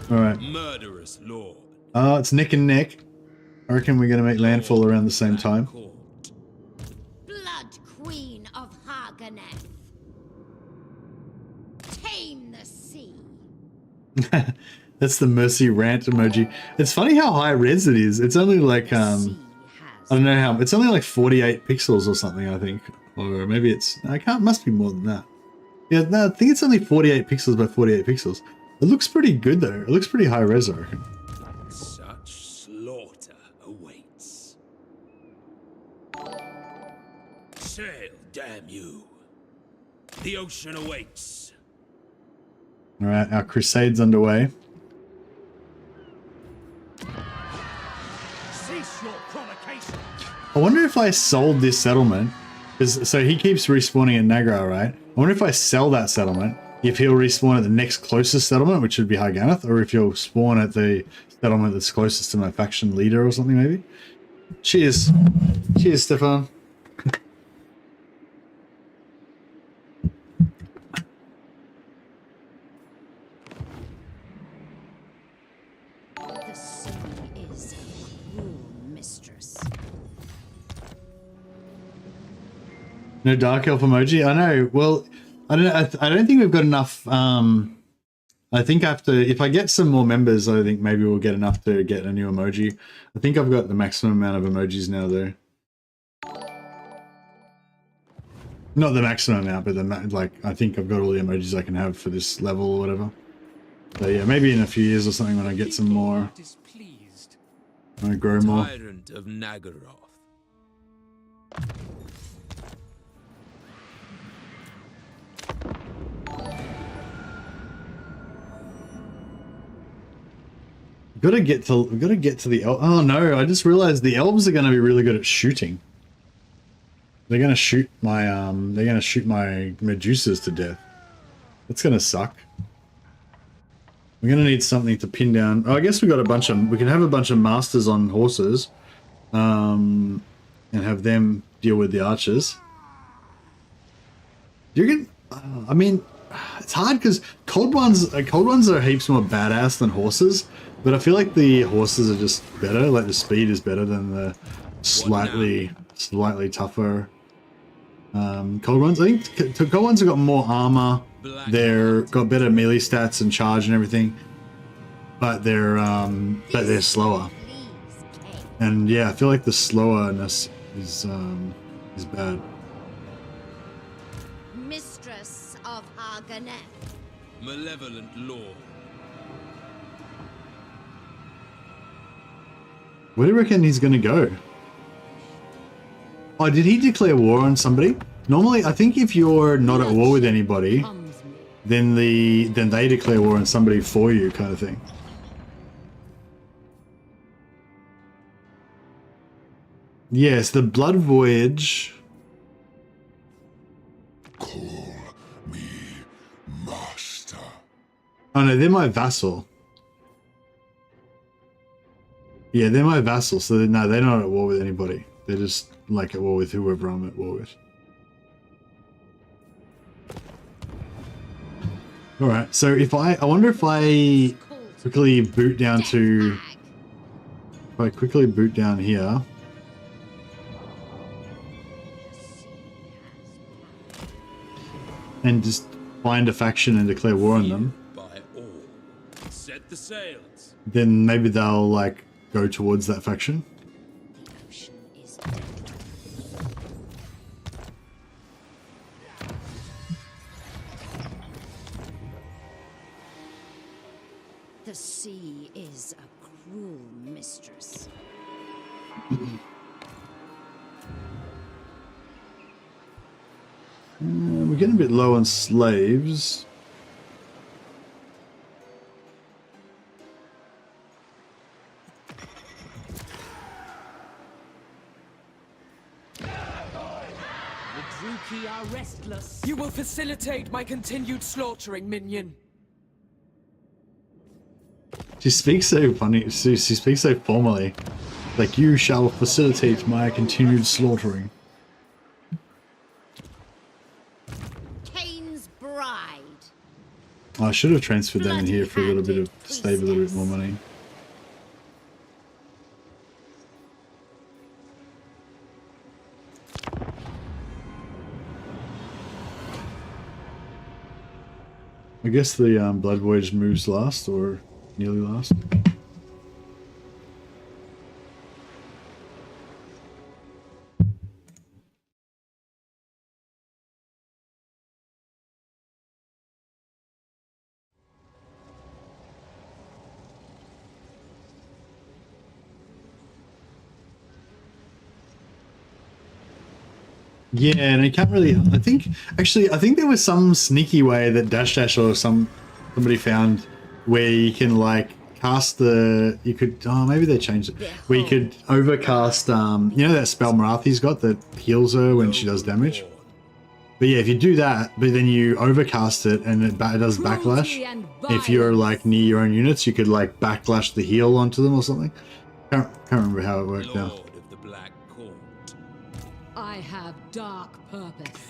All right. Murderous lord. Oh, it's neck and neck. I reckon we're going to make landfall around the same time. Blood Queen of Haganeth. Tame the sea. That's the mercy rant emoji. It's funny how high res it is. It's only like I don't know how. It's only like 48 pixels or something, I think, or maybe must be more than that. Yeah, no, I think it's only 48 pixels by 48 pixels. It looks pretty good though. It looks pretty high res, I reckon. Such slaughter awaits. Sail, damn you. The ocean awaits. All right, our crusade's underway. Cease your provocation. I wonder if I sold this settlement, so he keeps respawning at Nagra, right? I wonder if I sell that settlement, if he'll respawn at the next closest settlement, which would be Harganeth, or if he'll spawn at the settlement that's closest to my faction leader or something, maybe. Cheers. Cheers, Stefan. The sea is a cruel mistress. No dark elf emoji? I know. Well, I don't know. I don't think we've got enough. I think if I get some more members, I think maybe we'll get enough to get a new emoji. I think I've got the maximum amount of emojis now, though. Not the maximum amount, but I think I've got all the emojis I can have for this level or whatever. So yeah, maybe in a few years or something when I get some more. When I grow more. Tyrant of Nagaroth. Gotta get to the elf. Oh no! I just realized the elves are gonna be really good at shooting. They're gonna shoot my Medusas to death. That's gonna suck. We're gonna need something to pin down. Oh, I guess we can have a bunch of masters on horses, and have them deal with the archers. I mean, it's hard because cold ones are heaps more badass than horses. But I feel like the horses are just better. Like the speed is better than the slightly tougher cold ones. I think cold ones have got more armor. They're got better melee stats and charge and everything. But they're slower. And yeah, I feel like the slowerness is bad. mistress of Arganet. Malevolent lord. Where do you reckon he's gonna go? Oh, did he declare war on somebody? Normally, I think if you're not at war with anybody, then they declare war on somebody for you, kind of thing. Yes, the Blood Voyage. Call me master. Oh no, they're my vassal. Yeah, they're my vassal, so no, they're not at war with anybody. They're just like at war with whoever I'm at war with. Alright, so if I wonder if I quickly boot down to... If I quickly boot down here... And just find a faction and declare war on them. By all. Set the sails. Then maybe they'll like go towards that faction. The sea is a cruel mistress. We're getting a bit low on slaves. The Druki are restless. You will facilitate my continued slaughtering, minion. She speaks so funny. She speaks so formally. Like, you shall facilitate my continued slaughtering. Cain's bride. Oh, I should have transferred that in here for a little bit of save a little bit more money. I guess the Blood Voyage moves last, or nearly last. Yeah, and I can't really. I think there was some sneaky way that Dash or somebody found where you can like cast the. You could. Oh, maybe they changed it. Where you could overcast. You know that spell Marathi's got that heals her when she does damage. But yeah, if you do that, but then you overcast it and it does backlash. If you're like near your own units, you could like backlash the heal onto them or something. Can't remember how it worked now. I have dark purpose.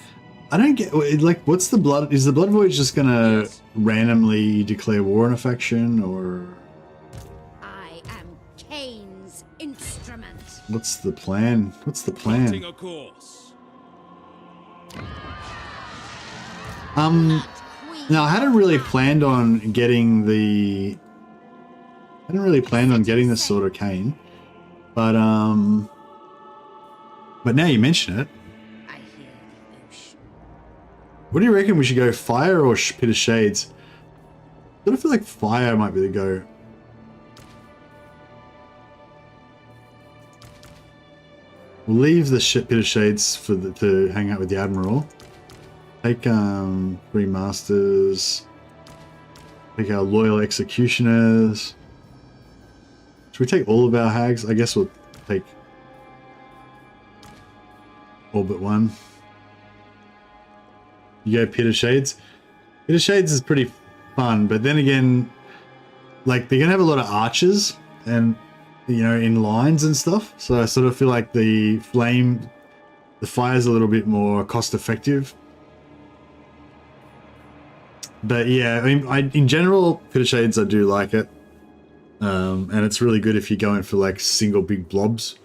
I don't get, like, what's the blood? Is the Blood Voyage just gonna randomly declare war on a faction, or? I am Cain's instrument. What's the plan? What's the plan? A course. Now I hadn't really planned on getting the. I hadn't really planned on getting the Sword of Cain, but now you mention it. I hear the ocean. What do you reckon we should go, fire or Pit of Shades? I sort of feel like fire might be the go. We'll leave the Pit of Shades for to hang out with the Admiral. Take 3 Masters. Take our Loyal Executioners. Should we take all of our hags? I guess we'll take all but one. You go Pit of Shades. Pit of Shades is pretty fun, but then again, like, they're gonna have a lot of archers and, you know, in lines and stuff. So I sort of feel like the fire's a little bit more cost effective. But yeah, I mean, in general, Pit of Shades, I do like it. And it's really good if you're going for like single big blobs.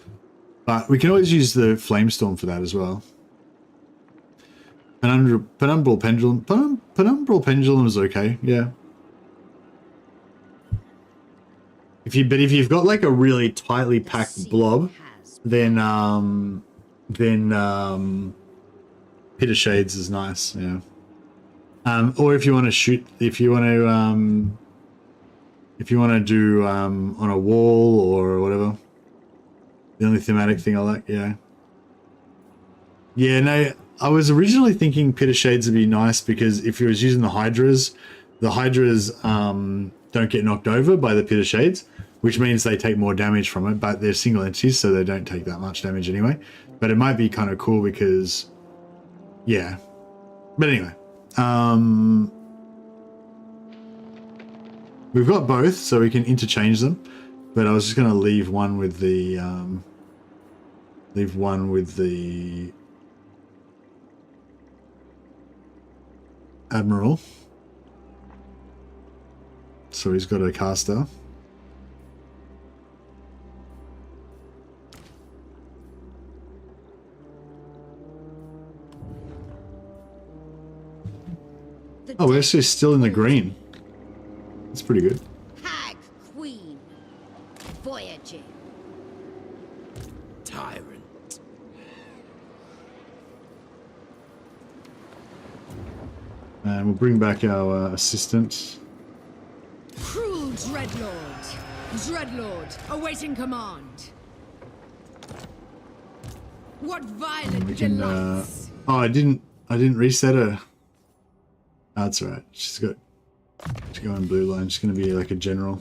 But we can always use the Flamestorm for that as well. Penumbral Pendulum. Penumbral Pendulum is okay, yeah. If you've got like a really tightly packed blob, then Pit of Shades is nice, yeah. Or if you want to shoot, if you want to do on a wall or whatever. The only thematic thing I like, yeah. Yeah, no, I was originally thinking Pit of Shades would be nice because if you was using the Hydras don't get knocked over by the Pit of Shades, which means they take more damage from it, but they're single entities, so they don't take that much damage anyway. But it might be kind of cool because, yeah. But anyway, we've got both, so we can interchange them. But I was just going to leave one with the Admiral. So he's got a caster. Oh, we're actually still in the green. That's pretty good. Hag Queen. Voyaging. Tyrant. And we'll bring back our assistant. Cruel Dreadlord. Dreadlord, awaiting command. What violent We can, delights. oh, I didn't reset her. Oh, that's all right. She's going blue line. She's going to be like a general.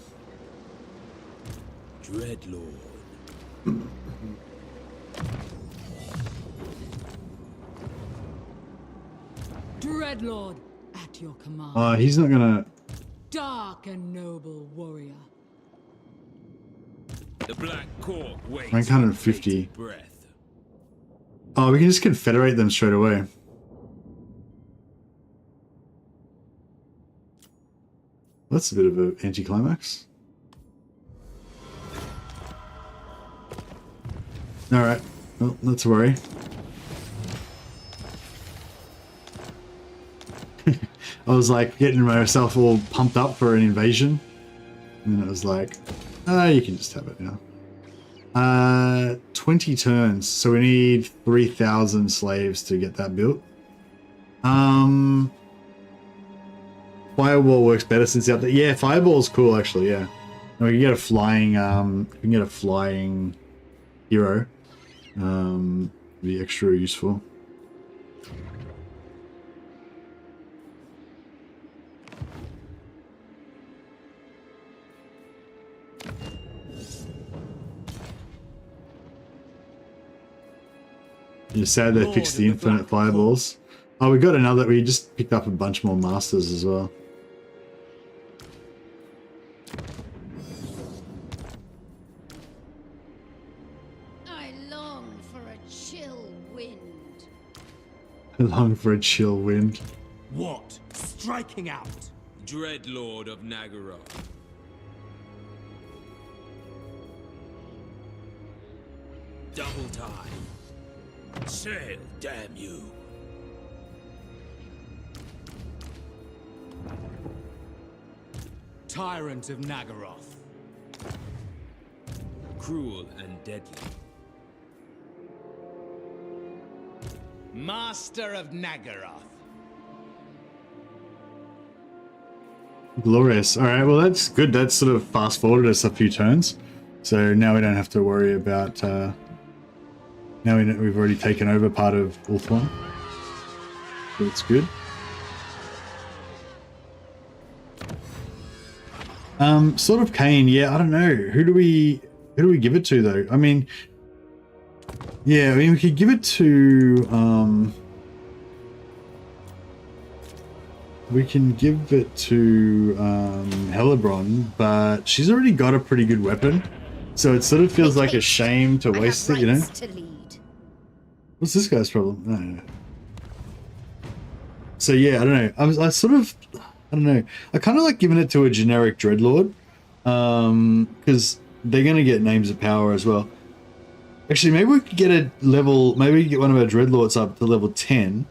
Dreadlord. Dreadlord, at your command. He's not going to... Dark and noble warrior. The Black Cork waits. Rank 150. Breath. Oh, we can just confederate them straight away. That's a bit of an anticlimax. Alright, well, not to worry. I was like getting myself all pumped up for an invasion. And then it was like, you can just have it now. 20 turns, so we need 3,000 slaves to get that built. Fireball works better since the update. Yeah, Fireball's cool actually, yeah. And we can get a flying hero. Be extra useful. You're sad they fixed the infinite fireballs. Oh, we got another. We just picked up a bunch more masters as well. I long for a chill wind. Long for a chill wind. What? Striking out. Dreadlord of Nagaroth. Double time. Sail, damn you. Tyrant of Nagaroth. Cruel and deadly. Master of Nagaroth. Glorious. All right, well that's good. That's sort of fast forwarded us a few turns, so now we don't have to worry about. Now we've already taken over part of Ulthuan, so it's good. Sort of Kane. Yeah, I don't know. Who do we give it to though? I mean, yeah, I mean we could give it to. We can give it to Hellebron, but she's already got a pretty good weapon, so it sort of feels like a shame to waste it, you know? What's this guy's problem? No. So yeah, I don't know. I don't know. I kind of like giving it to a generic Dreadlord, because they're going to get names of power as well. Actually, maybe we could get a level. Maybe we could get one of our Dreadlords up to level 10.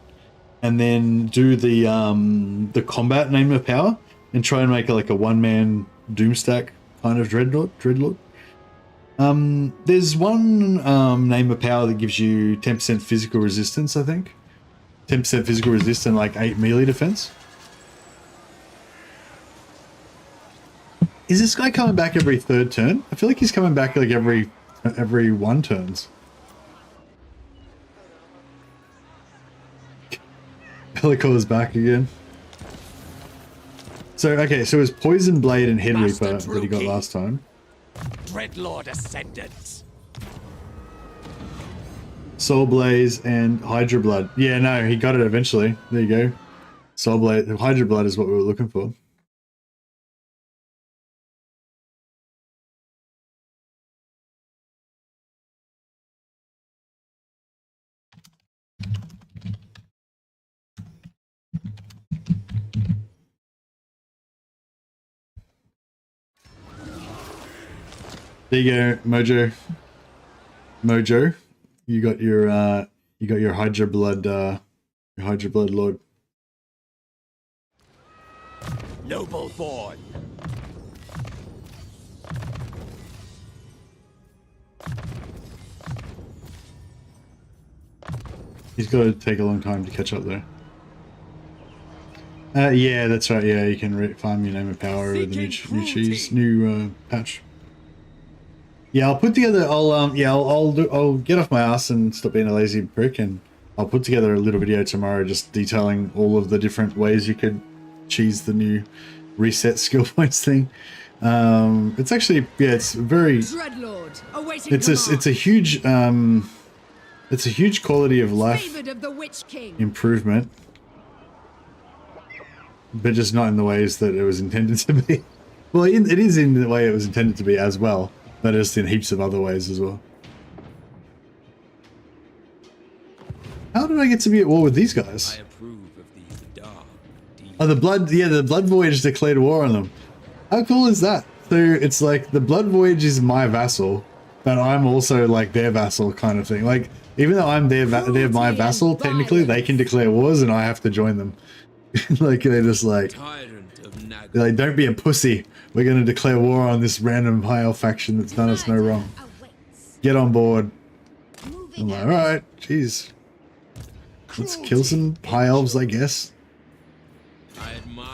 And then do the combat name of power and try and make it like a one-man Doomstack kind of Dreadlord. There's one name of power that gives you 10% physical resistance, I think. 10% physical resist and like 8 melee defense. Is this guy coming back every third turn? I feel like he's coming back like every 1 turns. Bellicor's back again. So okay, so it was Poison Blade and Head Reaper that he got last time. Dreadlord Ascendant. Soul Blaze and Hydra Blood. Yeah, no, he got it eventually. There you go. Soul Blaze, Hydra Blood is what we were looking for. There you go, Mojo. You got your Hydra Blood Lord. Noble born. He's got to take a long time to catch up there. Yeah, that's right. Yeah, you can farm your name and power with the new patch. Yeah, I'll put together. I'll get off my ass and stop being a lazy prick, and I'll put together a little video tomorrow, just detailing all of the different ways you could cheese the new reset skill points thing. It's actually it's very. It's a huge quality of life improvement, but just not in the ways that it was intended to be. Well, it is in the way it was intended to be as well. But just in heaps of other ways as well. How did I get to be at war with these guys? I approve of these dark deeds. Oh, the Blood Voyage declared war on them. How cool is that? So it's like the Blood Voyage is my vassal, but I'm also like their vassal kind of thing. Like even though I'm they're my vassal, technically they can declare wars and I have to join them. Like they're just like, they're like, don't be a pussy. We're going to declare war on this random high elf faction that's done us no wrong. Get on board. I'm like, alright, jeez. Let's kill some high elves, I guess.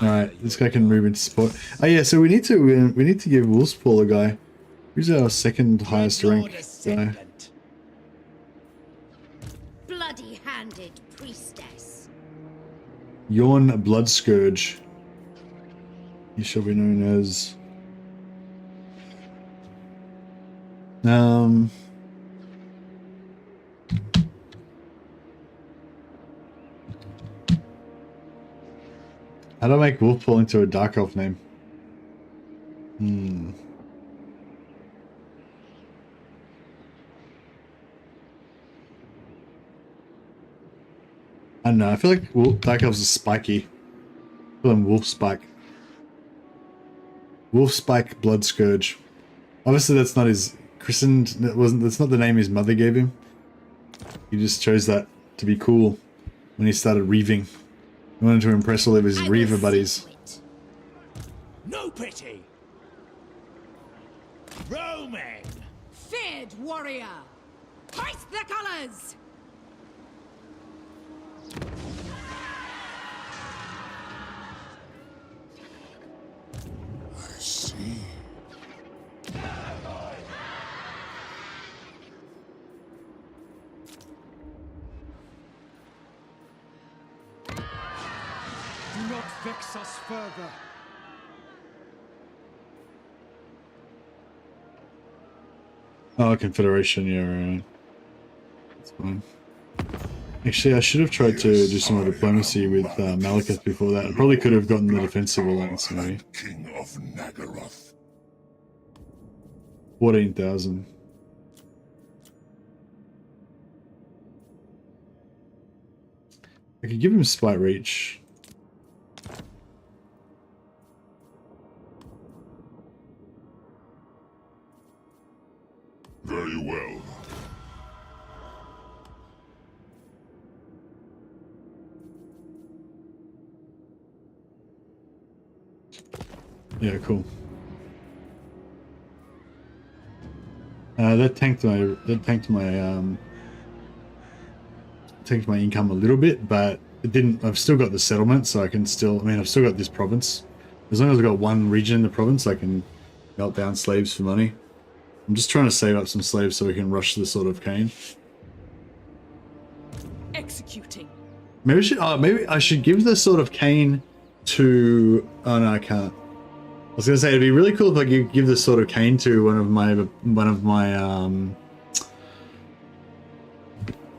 Alright, this guy can move into support. Oh yeah, so we need to give Wolfspaw a guy. Who's our second highest rank guy? Bloody-handed priestess. Yawn Blood Scourge. He shall be known as how do I make Wolfpaw into a dark elf name? I don't know, I feel like dark elves are spiky. I feel like Wolf Spike. Wolfspike Blood Scourge. Obviously that's not his christened, that's not the name his mother gave him. He just chose that to be cool when he started reaving. He wanted to impress all of his reaver buddies. No pity. Roaming. Feared warrior. Hoist the colors. Do not vex us further. Oh, Confederation, yeah, right. That's fine. Actually, I should have tried to do some more diplomacy with Malekith before that. I probably could have gotten the defensive alliance, maybe. King of Nagaroth. 14,000. I could give him Spite Reach. Very well. Yeah, cool. That tanked my takes my income a little bit, but it didn't. I've still got the settlement, so I can still. I mean, I've still got this province. As long as I've got one region in the province, I can melt down slaves for money. I'm just trying to save up some slaves so we can rush the Sword of Cain. Executing. Maybe I should give the Sword of Cain to. Oh no, I can't. I was gonna say it'd be really cool if I could give the Sword of Cain to one of my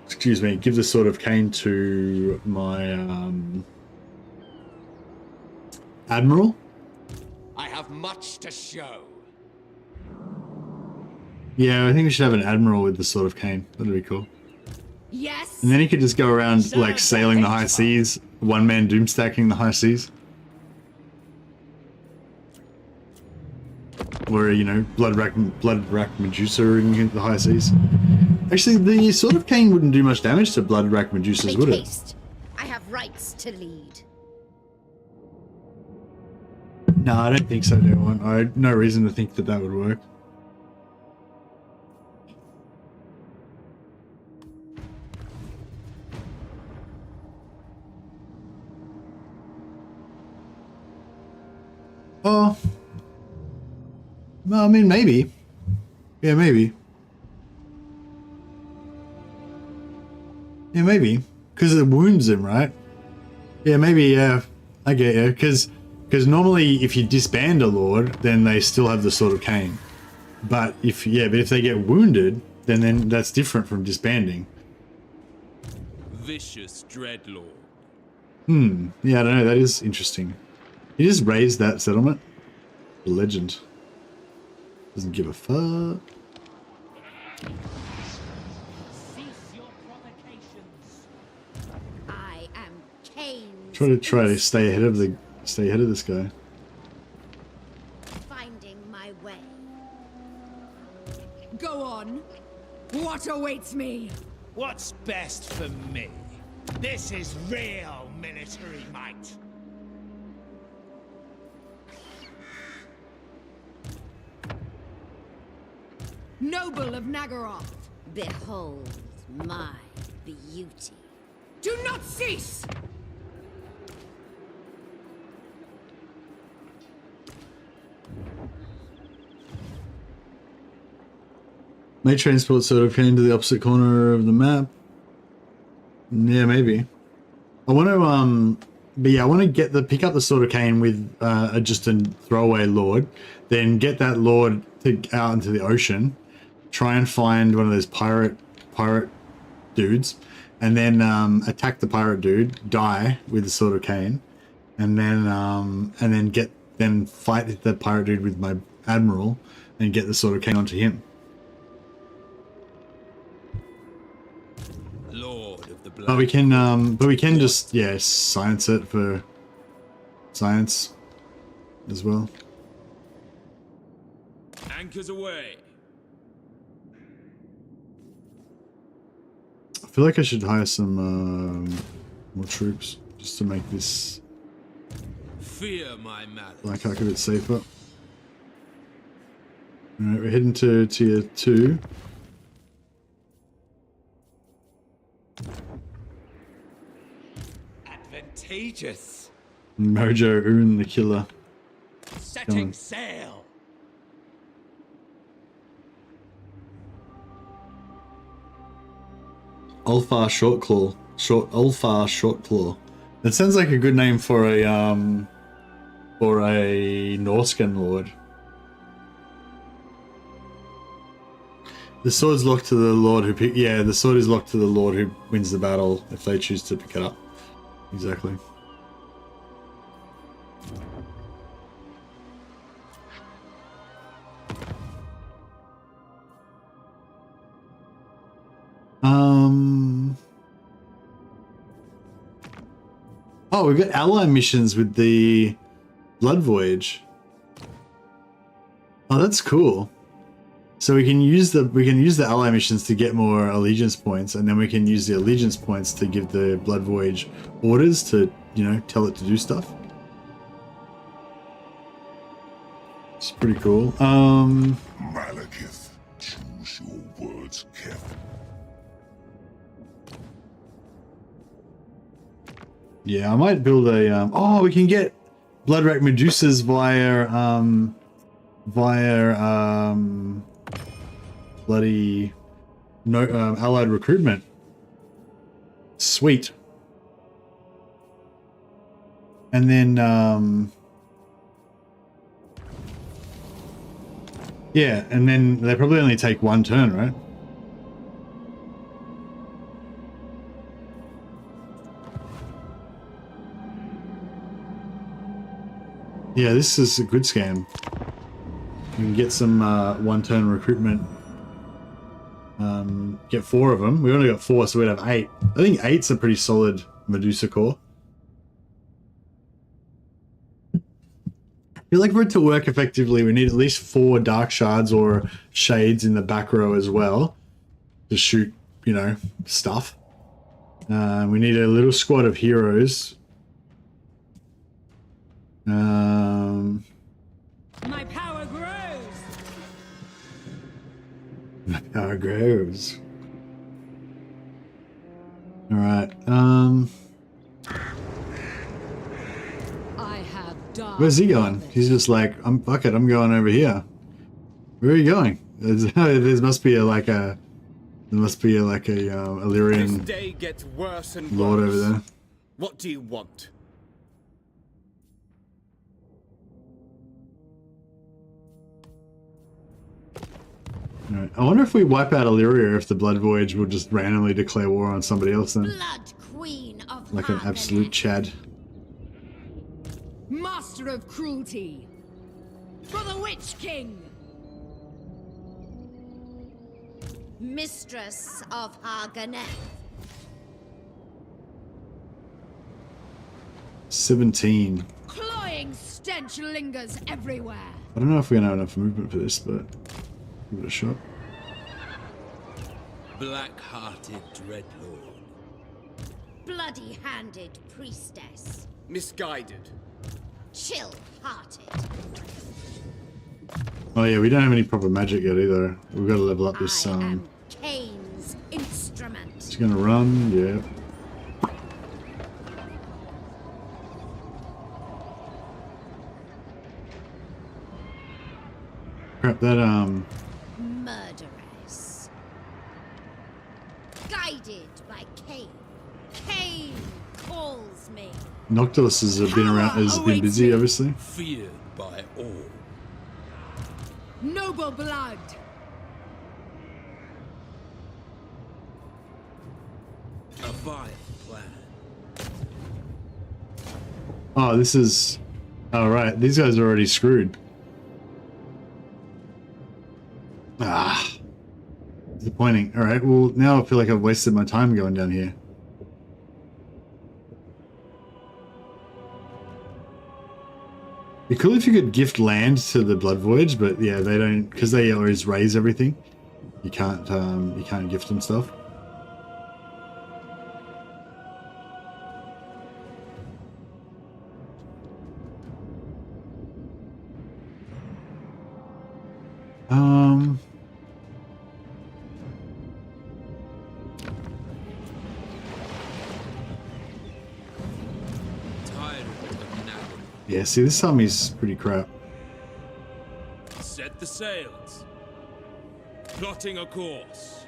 excuse me, give the Sword of Cain to my admiral. I have much to show. Yeah, I think we should have an admiral with the Sword of Cain. That'd be cool. Yes. And then he could just go around like sailing the high seas, one man doomstacking the high seas. Or, you know, blood rack Medusa in the high seas. Actually, the Sword of Cain wouldn't do much damage to blood rack Medusas, would it? Haste. I have rights to lead. No, I don't think so, Dewan. I had no reason to think that that would work. Oh. Well, I mean, maybe. Yeah, maybe. Yeah, maybe. Because it wounds him, right? Yeah, maybe, yeah. I get you. Because normally if you disband a lord, then they still have the Sword of Cain. But if they get wounded, then that's different from disbanding. Vicious dreadlord. Yeah, I don't know. That is interesting. He just raised that settlement. The legend. Doesn't give a fuck. Cease your provocations. I am Cain's Try to stay ahead of this guy. finding my way. Go on. What awaits me? What's best for me? This is real military might. Noble of Nagaroth. Behold my beauty. Do not cease! May transport Sword of Cain to the opposite corner of the map. Yeah, maybe. I want to but yeah, I want to pick up the Sword of Cain with just a throwaway lord, then get that lord out into the ocean, try and find one of those pirate dudes, and then attack the pirate dude, die with the Sword of Cain, and then fight the pirate dude with my admiral and get the Sword of Cain onto him. Lord of the Blood. But we can just science it for science as well. Anchors away. I feel like I should hire some more troops just to make this Fear my malice. Black Ark a bit safer. Alright, we're heading to tier 2. Advantageous. Mojo Oon the Killer. Setting sail. Ulfar Shortclaw. Ulfar Shortclaw. That sounds like a good name for a Norscan lord. The sword's locked to the lord who the sword is locked to the lord who wins the battle if they choose to pick it up. Exactly. Oh, we've got ally missions with the Blood Voyage. Oh, that's cool. So we can use the ally missions to get more allegiance points, and then we can use the allegiance points to give the Blood Voyage orders to, tell it to do stuff. It's pretty cool. Malekith, choose your words carefully. Yeah, I might build a oh, we can get Bloodwrack Medusas via bloody no allied recruitment. Sweet. And then yeah, and then they probably only take one turn, right? Yeah, this is a good scam. You can get some one-turn recruitment. Get 4 of them. We only got 4, so we'd have 8. I think 8's a pretty solid Medusa core. I feel like for it to work effectively, we need at least 4 dark shards or shades in the back row as well to shoot, you know, stuff. We need a little squad of heroes. My power grows. My power grows. All right. I have dark. Where's he going? He's just like, fuck it, I'm going over here. Where are you going? There must be a Illyrian This day gets worse and lord worse. over there. What do you want? Right. I wonder if we wipe out Illyria, if the Blood Voyage will just randomly declare war on somebody else then. Blood Queen of Like an absolute Chad. Master of cruelty. For the Witch King. Mistress of Harganeth. 17. Cloying stench lingers everywhere. I don't know if we're gonna have enough movement for this, but give it a shot. Black-hearted dreadlord. Bloody-handed priestess. Misguided. Chill-hearted. Oh yeah, we don't have any proper magic yet either. We've got to level up this. I am Cain's instrument. He's gonna run. Yeah. Crap, that Murderess. Guided by Cain. Cain calls me. Noctilus has been busy, obviously. Feared by all. Noble blood. A vile plan. Oh, this is. Oh right, these guys are already screwed. Ah, disappointing. All right, well now I feel like I've wasted my time going down here. Be cool if you could gift land to the Blood Voyage, but yeah, they don't, because they always raise everything. You can't gift them stuff. Yeah, see, this army's pretty crap. Set the sails. Plotting a course.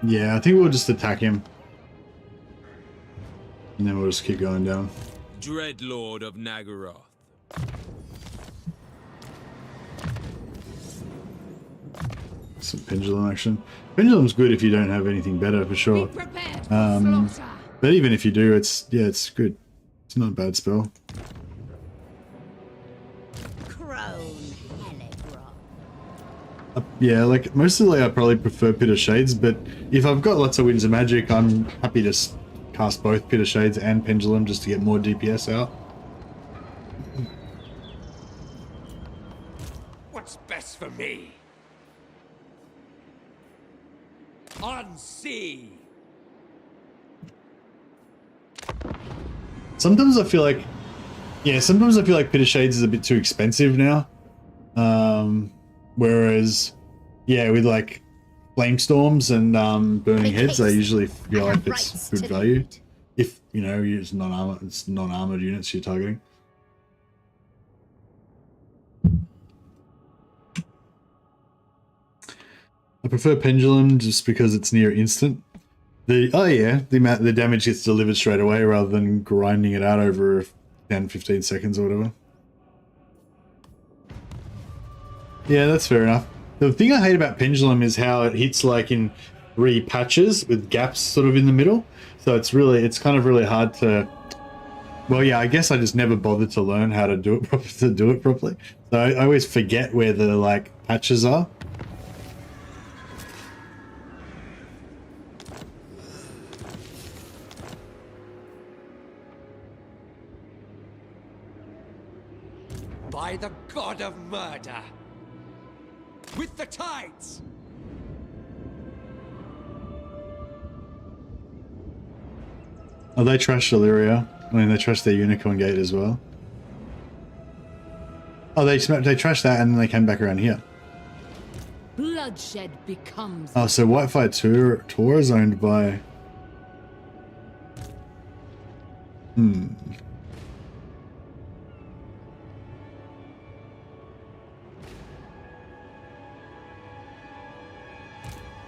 Yeah, I think we'll just attack him. And then we'll just keep going down. Dreadlord of Nagaroth. Some pendulum action. Pendulum's good if you don't have anything better, for sure. But even if you do, it's good. It's not a bad spell. Crone Hellebron. Yeah, like mostly I probably prefer Pit of Shades, but if I've got lots of Winds of Magic, I'm happy to cast both Pit of Shades and Pendulum just to get more DPS out. What's best for me? On sea. Sometimes I feel like, Pit of Shades is a bit too expensive now. Whereas, yeah, with like Flame Storms and Burning Heads, I usually feel like it's good value. If, you know, it's non-armored units you're targeting. I prefer Pendulum just because it's near instant. The damage gets delivered straight away rather than grinding it out over 10-15 seconds or whatever. Yeah, that's fair enough. The thing I hate about Pendulum is how it hits like in 3 patches with gaps sort of in the middle. So it's kind of really hard to. Well, yeah, I guess I just never bothered to learn how to do it properly. So I always forget where the like patches are. By the god of murder! With the tides! Oh, they trashed Illyria. I mean, they trashed their Unicorn Gate as well. Oh, they trashed that and then they came back around here. Bloodshed becomes. Oh, so Whitefire Tour is owned by.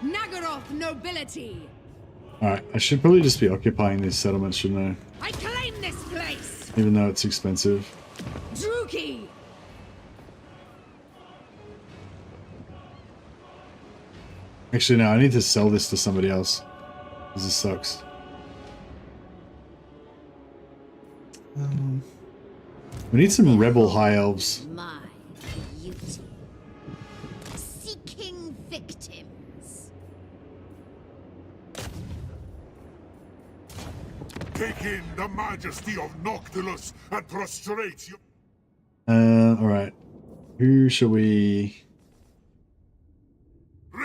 Nagaroth nobility! Alright, I should probably just be occupying these settlements, shouldn't I claim this place! I? Even though it's expensive. Druki! Actually, no, I need to sell this to somebody else. Because this sucks. We need some rebel high elves. My beauty. Seeking victims. Take in the majesty of Noctilus and prostrate you. Alright. Who shall we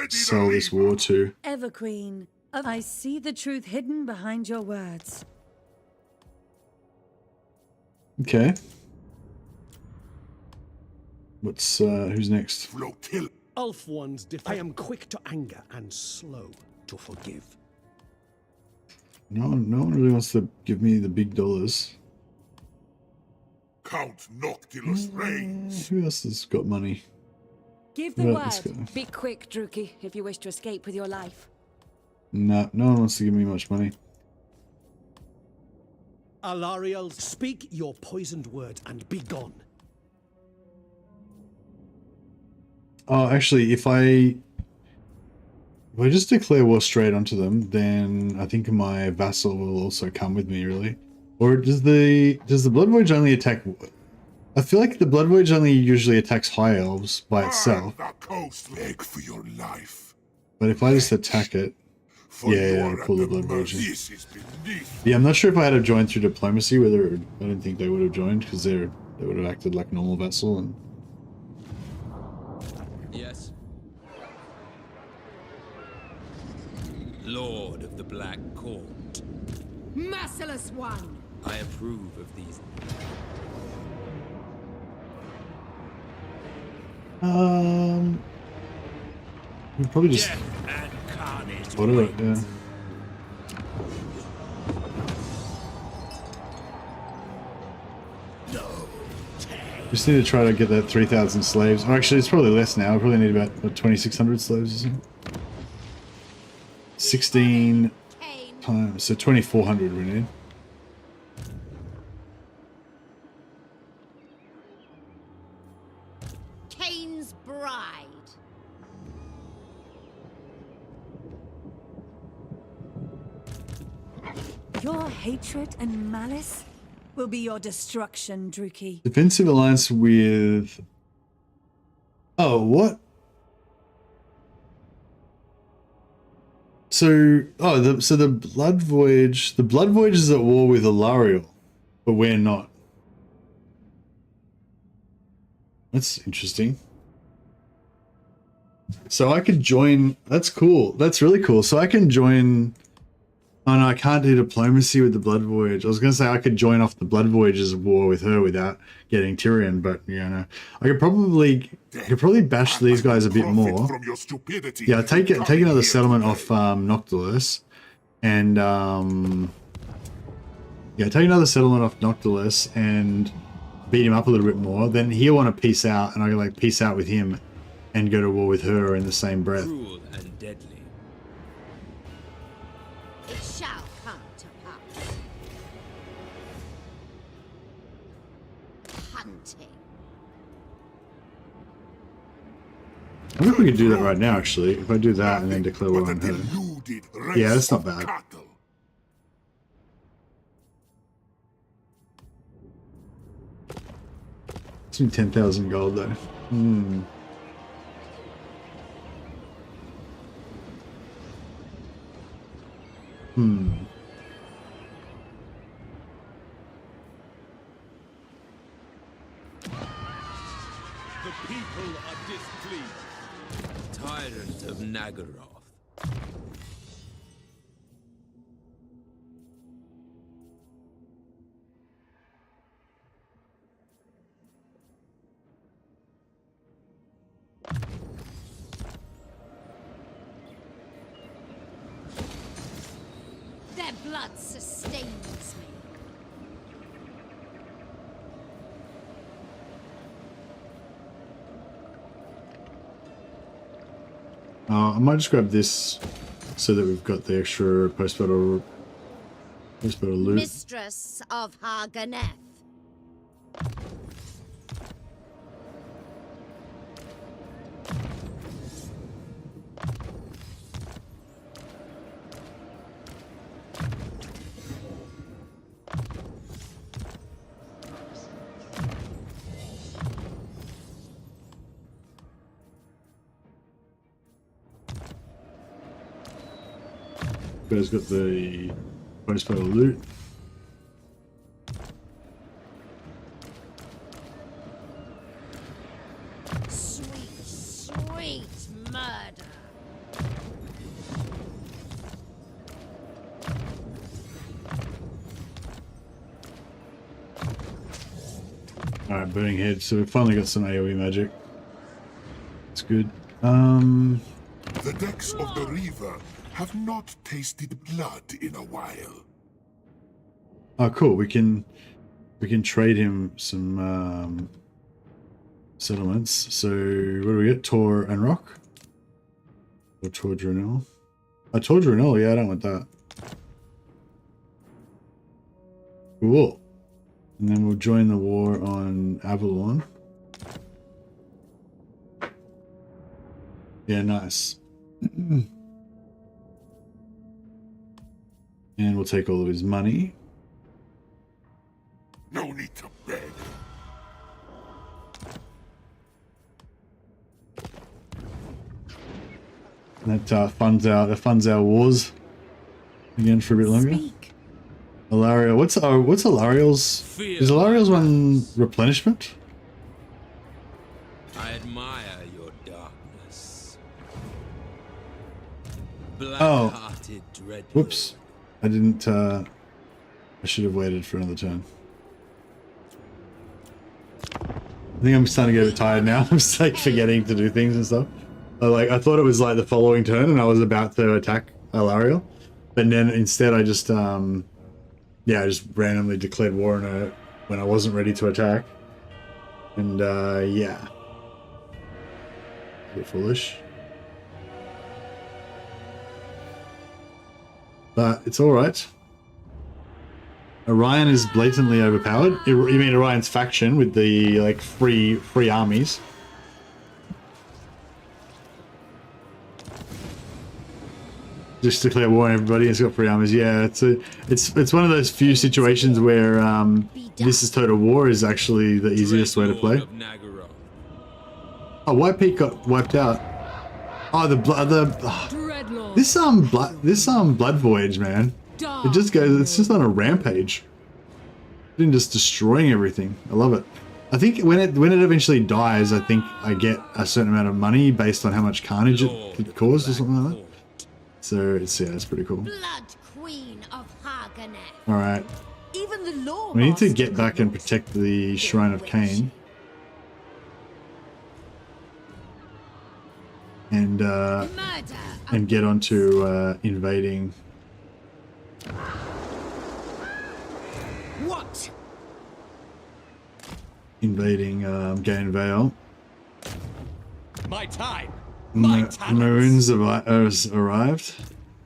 sell this war to? Everqueen, I see the truth hidden behind your words. Okay. Who's next? Ulf ones I am quick to anger and slow to forgive. No one really wants to give me the big dollars. Count Noctilus reigns. Who else has got money? Give the word. Be quick, Druki, if you wish to escape with your life. No one wants to give me much money. Alariel, speak your poisoned words and be gone. Oh, actually, if I just declare war straight onto them, then I think my vassal will also come with me, really. Or does the Blood Voyage only attack? I feel like the Blood Voyage only usually attacks high elves by itself. Beg for your life. But if I just attack it, yeah, I'll pull the Blood Voyage. Yeah, I'm not sure if I had to join through diplomacy, whether I don't think they would have joined because they would have acted like normal vassal and. Yes. Lord of the Black Court. Merciless one! I approve of these. We'll probably just order it, yeah. Just need to try to get that 3,000 slaves. Or actually, it's probably less now. I probably need about 2,600 slaves or something. 16 times, so 2,400 we need. Cain's bride. Your hatred and malice will be your destruction, Druki. Defensive alliance with... Oh, what? So, the Blood Voyage... The Blood Voyage is at war with Alariel, but we're not. That's interesting. So I could join... That's cool. That's really cool. So I can join... Oh no, I can't do diplomacy with the Blood Voyage. I was going to say I could join off the Blood Voyage's war with her without getting Tyrion, but yeah, no. I could probably bash these guys a bit more. Yeah, take another settlement off Noctilus, and Yeah, take another settlement off Noctilus and beat him up a little bit more. Then he'll want to peace out, and I can like peace out with him and go to war with her in the same breath. Cruel and deadly. It shall come to pass. Hunting. I wonder if we could do that right now, actually. If I do that and then declare war on her. Yeah, that's not bad. It's 10,000 gold though. Hmm. Hmm. The people are displeased. Tyrant of Nagaroth. Their blood sustains me. I might just grab this so that we've got the extra post-battle loot. Mistress of Harganeth. Guys got the post-battle loot. Sweet, sweet murder. Alright, burning head. So we've finally got some AoE magic. It's good. The decks of the Reaver have not tasted blood in a while. Oh, cool. We can trade him some settlements. So what do we get? Tor and Rock? Or Tor Drenel? Oh, Tor Drenel. Yeah, I don't want that. Cool. And then we'll join the war on Avalon. Yeah, nice. And we'll take all of his money. No need to beg. That funds our wars again for a bit longer. Alariel, what's Alariel's? Is Alariel's one replenishment? I admire your darkness. Black-hearted dread. Whoops. I didn't, I should have waited for another turn. I think I'm starting to get a bit tired now. I'm just like forgetting to do things and stuff. I thought it was like the following turn and I was about to attack Alariel. But then instead I just, yeah, I just randomly declared war on her when I wasn't ready to attack. And, yeah. A bit foolish. But it's alright. Orion is blatantly overpowered. You mean Orion's faction with the, like, free armies. Just declare war on everybody. It's got free armies. Yeah, it's one of those few situations where this is total war is actually the easiest way to play. Oh, White Peak got wiped out. Oh, this Blood Voyage, man. It just goes. It's just on a rampage. It's just destroying everything. I love it. I think when it eventually dies, I think I get a certain amount of money based on how much carnage it caused or something like that. So it's pretty cool. Blood Queen of Harganeth. All right. Even the law. We need to get back and protect the Shrine of Cain. And get onto invading invading Gain Vale. My time. My talents. Maroons have arrived.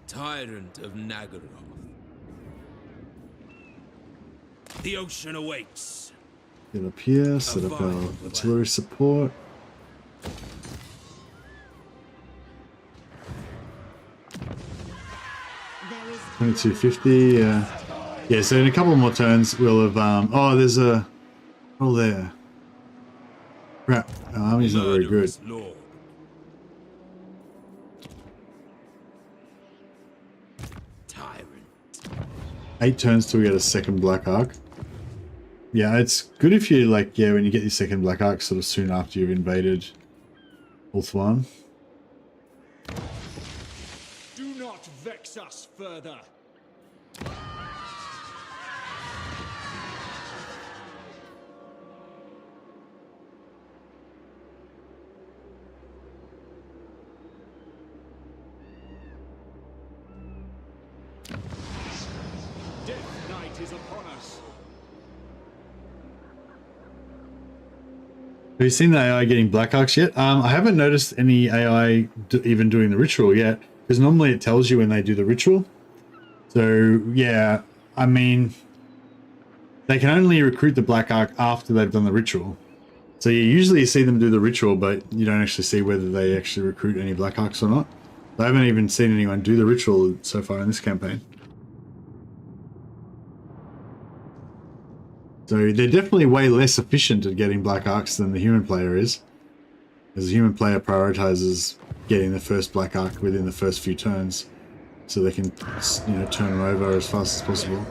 Tyrant of Nagaroth. The ocean awaits. Get up here, set up our artillery support. There is 2250, yeah. Yeah, so in a couple more turns we'll have oh, there's a there. Crap, our army's not very good. Lord. Tyrant. 8 turns till we get a second Black Arc. Yeah, it's good if you like, yeah, when you get your second Black Arc sort of soon after you've invaded Ulthuan. Do not vex us further. Death Knight is upon us. Have you seen the AI getting Black Arcs yet? I haven't noticed any AI even doing the ritual yet, because normally it tells you when they do the ritual. So yeah, I mean, they can only recruit the Black Arc after they've done the ritual. So you usually see them do the ritual, but you don't actually see whether they actually recruit any Black Arcs or not. I haven't even seen anyone do the ritual so far in this campaign. So they're definitely way less efficient at getting Black Arcs than the human player is. As the human player prioritizes getting the first Black Arc within the first few turns, so they can, you know, turn them over as fast as possible.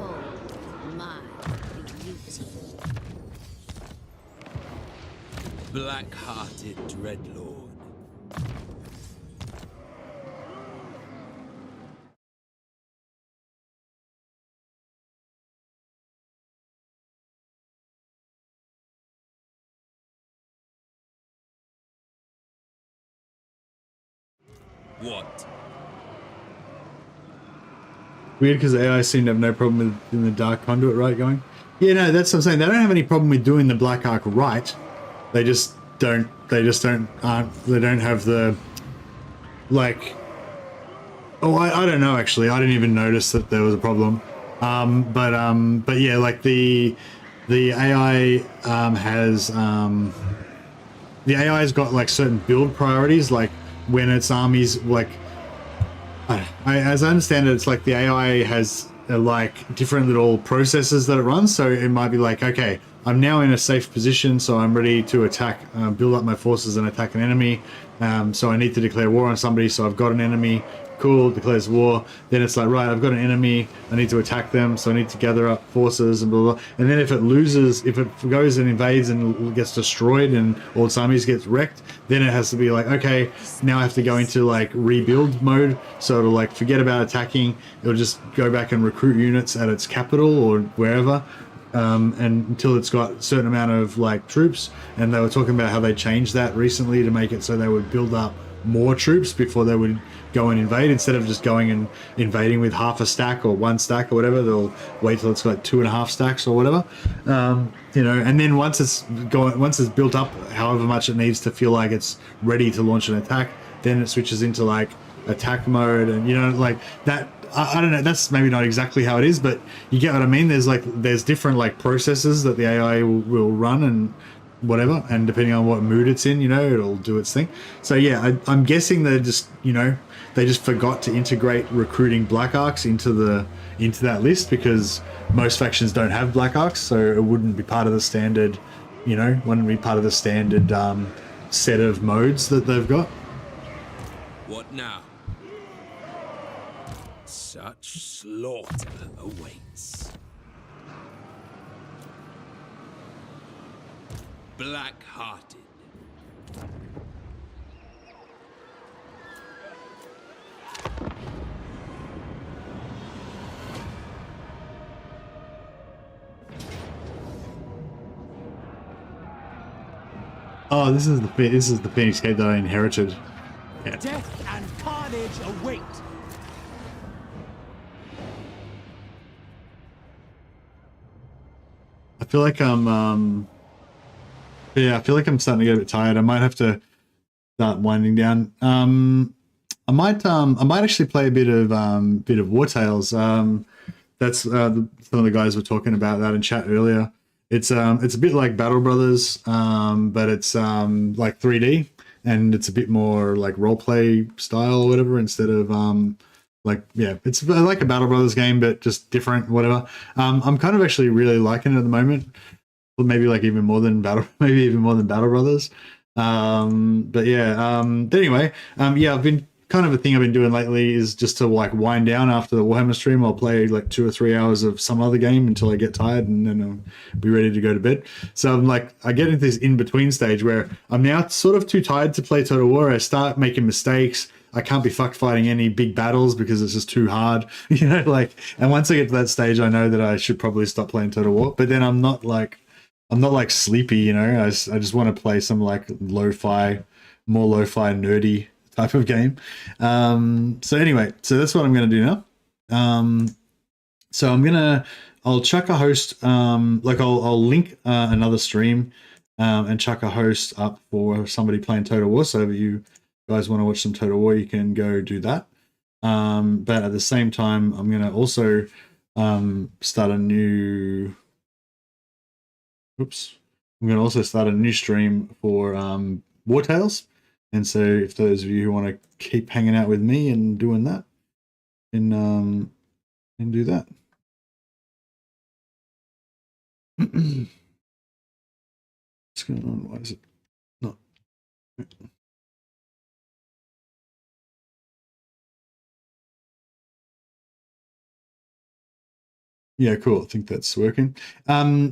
Black-hearted Dreadlord. What? Weird, because the AI seem to have no problem with doing the Dark Conduit right going. Yeah, no, that's what I'm saying. They don't have any problem with doing the Black Arc right. They just don't. They don't have the, like. Oh, I don't know actually. I didn't even notice that there was a problem. But yeah, like the AI has the AI's got like certain build priorities, like when its armies like. As I understand it, it's like the AI has like different little processes that it runs. So it might be like, okay, I'm now in a safe position, so I'm ready to attack, build up my forces and attack an enemy. So I need to declare war on somebody. So I've got an enemy. Cool, declares war. Then it's like, right, I've got an enemy. I need to attack them. So I need to gather up forces and blah, blah, blah. And then if it loses, if it goes and invades and gets destroyed and all its armies gets wrecked, then it has to be like, okay, now I have to go into like rebuild mode. So it'll like forget about attacking. It'll just go back and recruit units at its capital or wherever. And until it's got a certain amount of like troops. And they were talking about how they changed that recently to make it so they would build up more troops before they would go and invade. Instead of just going and invading with half a stack or one stack or whatever, they'll wait till it's got 2.5 stacks or whatever. You know, and then once it's built up however much it needs to feel like it's ready to launch an attack, then it switches into like attack mode. And you know, like that, I don't know, that's maybe not exactly how it is, but you get what I mean. There's different like processes that the AI will run and whatever, and depending on what mood it's in, you know, it'll do its thing. So yeah, I'm guessing they just, you know, they just forgot to integrate recruiting Black Arcs into that list, because most factions don't have Black Arcs, so it wouldn't be part of the standard, you know, wouldn't be part of the standard set of modes that they've got. What now? Such slaughter awaits. Black-hearted. Oh, this is the Phoenix Gate that I inherited. Yeah. Death and carnage await. I feel like I'm Yeah, I feel like I'm starting to get a bit tired. I might have to start winding down. I might actually play a bit of War Tales. That's some of the guys were talking about that in chat earlier. It's a bit like Battle Brothers, but it's like 3D, and it's a bit more like roleplay style or whatever, instead of it's like a Battle Brothers game, but just different, whatever. I'm kind of actually really liking it at the moment. Maybe even more than Battle Brothers. But anyway, I've been kind of a thing I've been doing lately is just to wind down after the Warhammer stream. I'll play 2 or 3 hours of some other game until I get tired, and then I'll be ready to go to bed. So I get into this in-between stage where I'm now sort of too tired to play Total War. I start making mistakes. I can't be fighting any big battles because it's just too hard, and once I get to that stage, I know that I should probably stop playing Total War, but then I'm not sleepy, I just want to play some more lo-fi nerdy type of game. So anyway, so that's what I'm going to do now. So I'll chuck a host, I'll link another stream and chuck a host up for somebody playing Total War. So if you guys want to watch some Total War, you can go do that. But at the same time, I'm going to also start a new... I'm going to also start a new stream for War Tales. And so if those of you who want to keep hanging out with me and doing that, and do that. What's going on? Why is it not? Yeah, cool. I think that's working. Now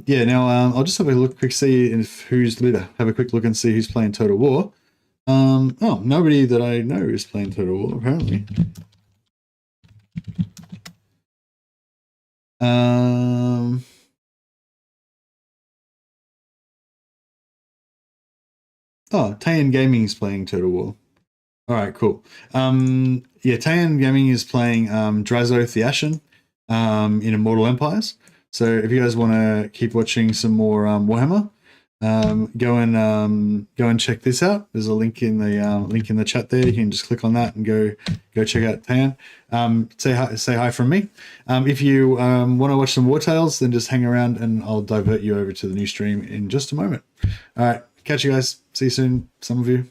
I'll just have a quick look and see who's playing Total War. Nobody that I know is playing Total War, apparently. Tayan Gaming is playing Total War. All right, cool. Tayan Gaming is playing Drazoth the Ashen in Immortal Empires. So if you guys want to keep watching some more Warhammer, go and check this out. There's a link in the chat there. You can just click on that and go check out Tayan. Say hi from me. If you want to watch some War Tales, then just hang around and I'll divert you over to the new stream in just a moment. All right, catch you guys. See you soon, some of you.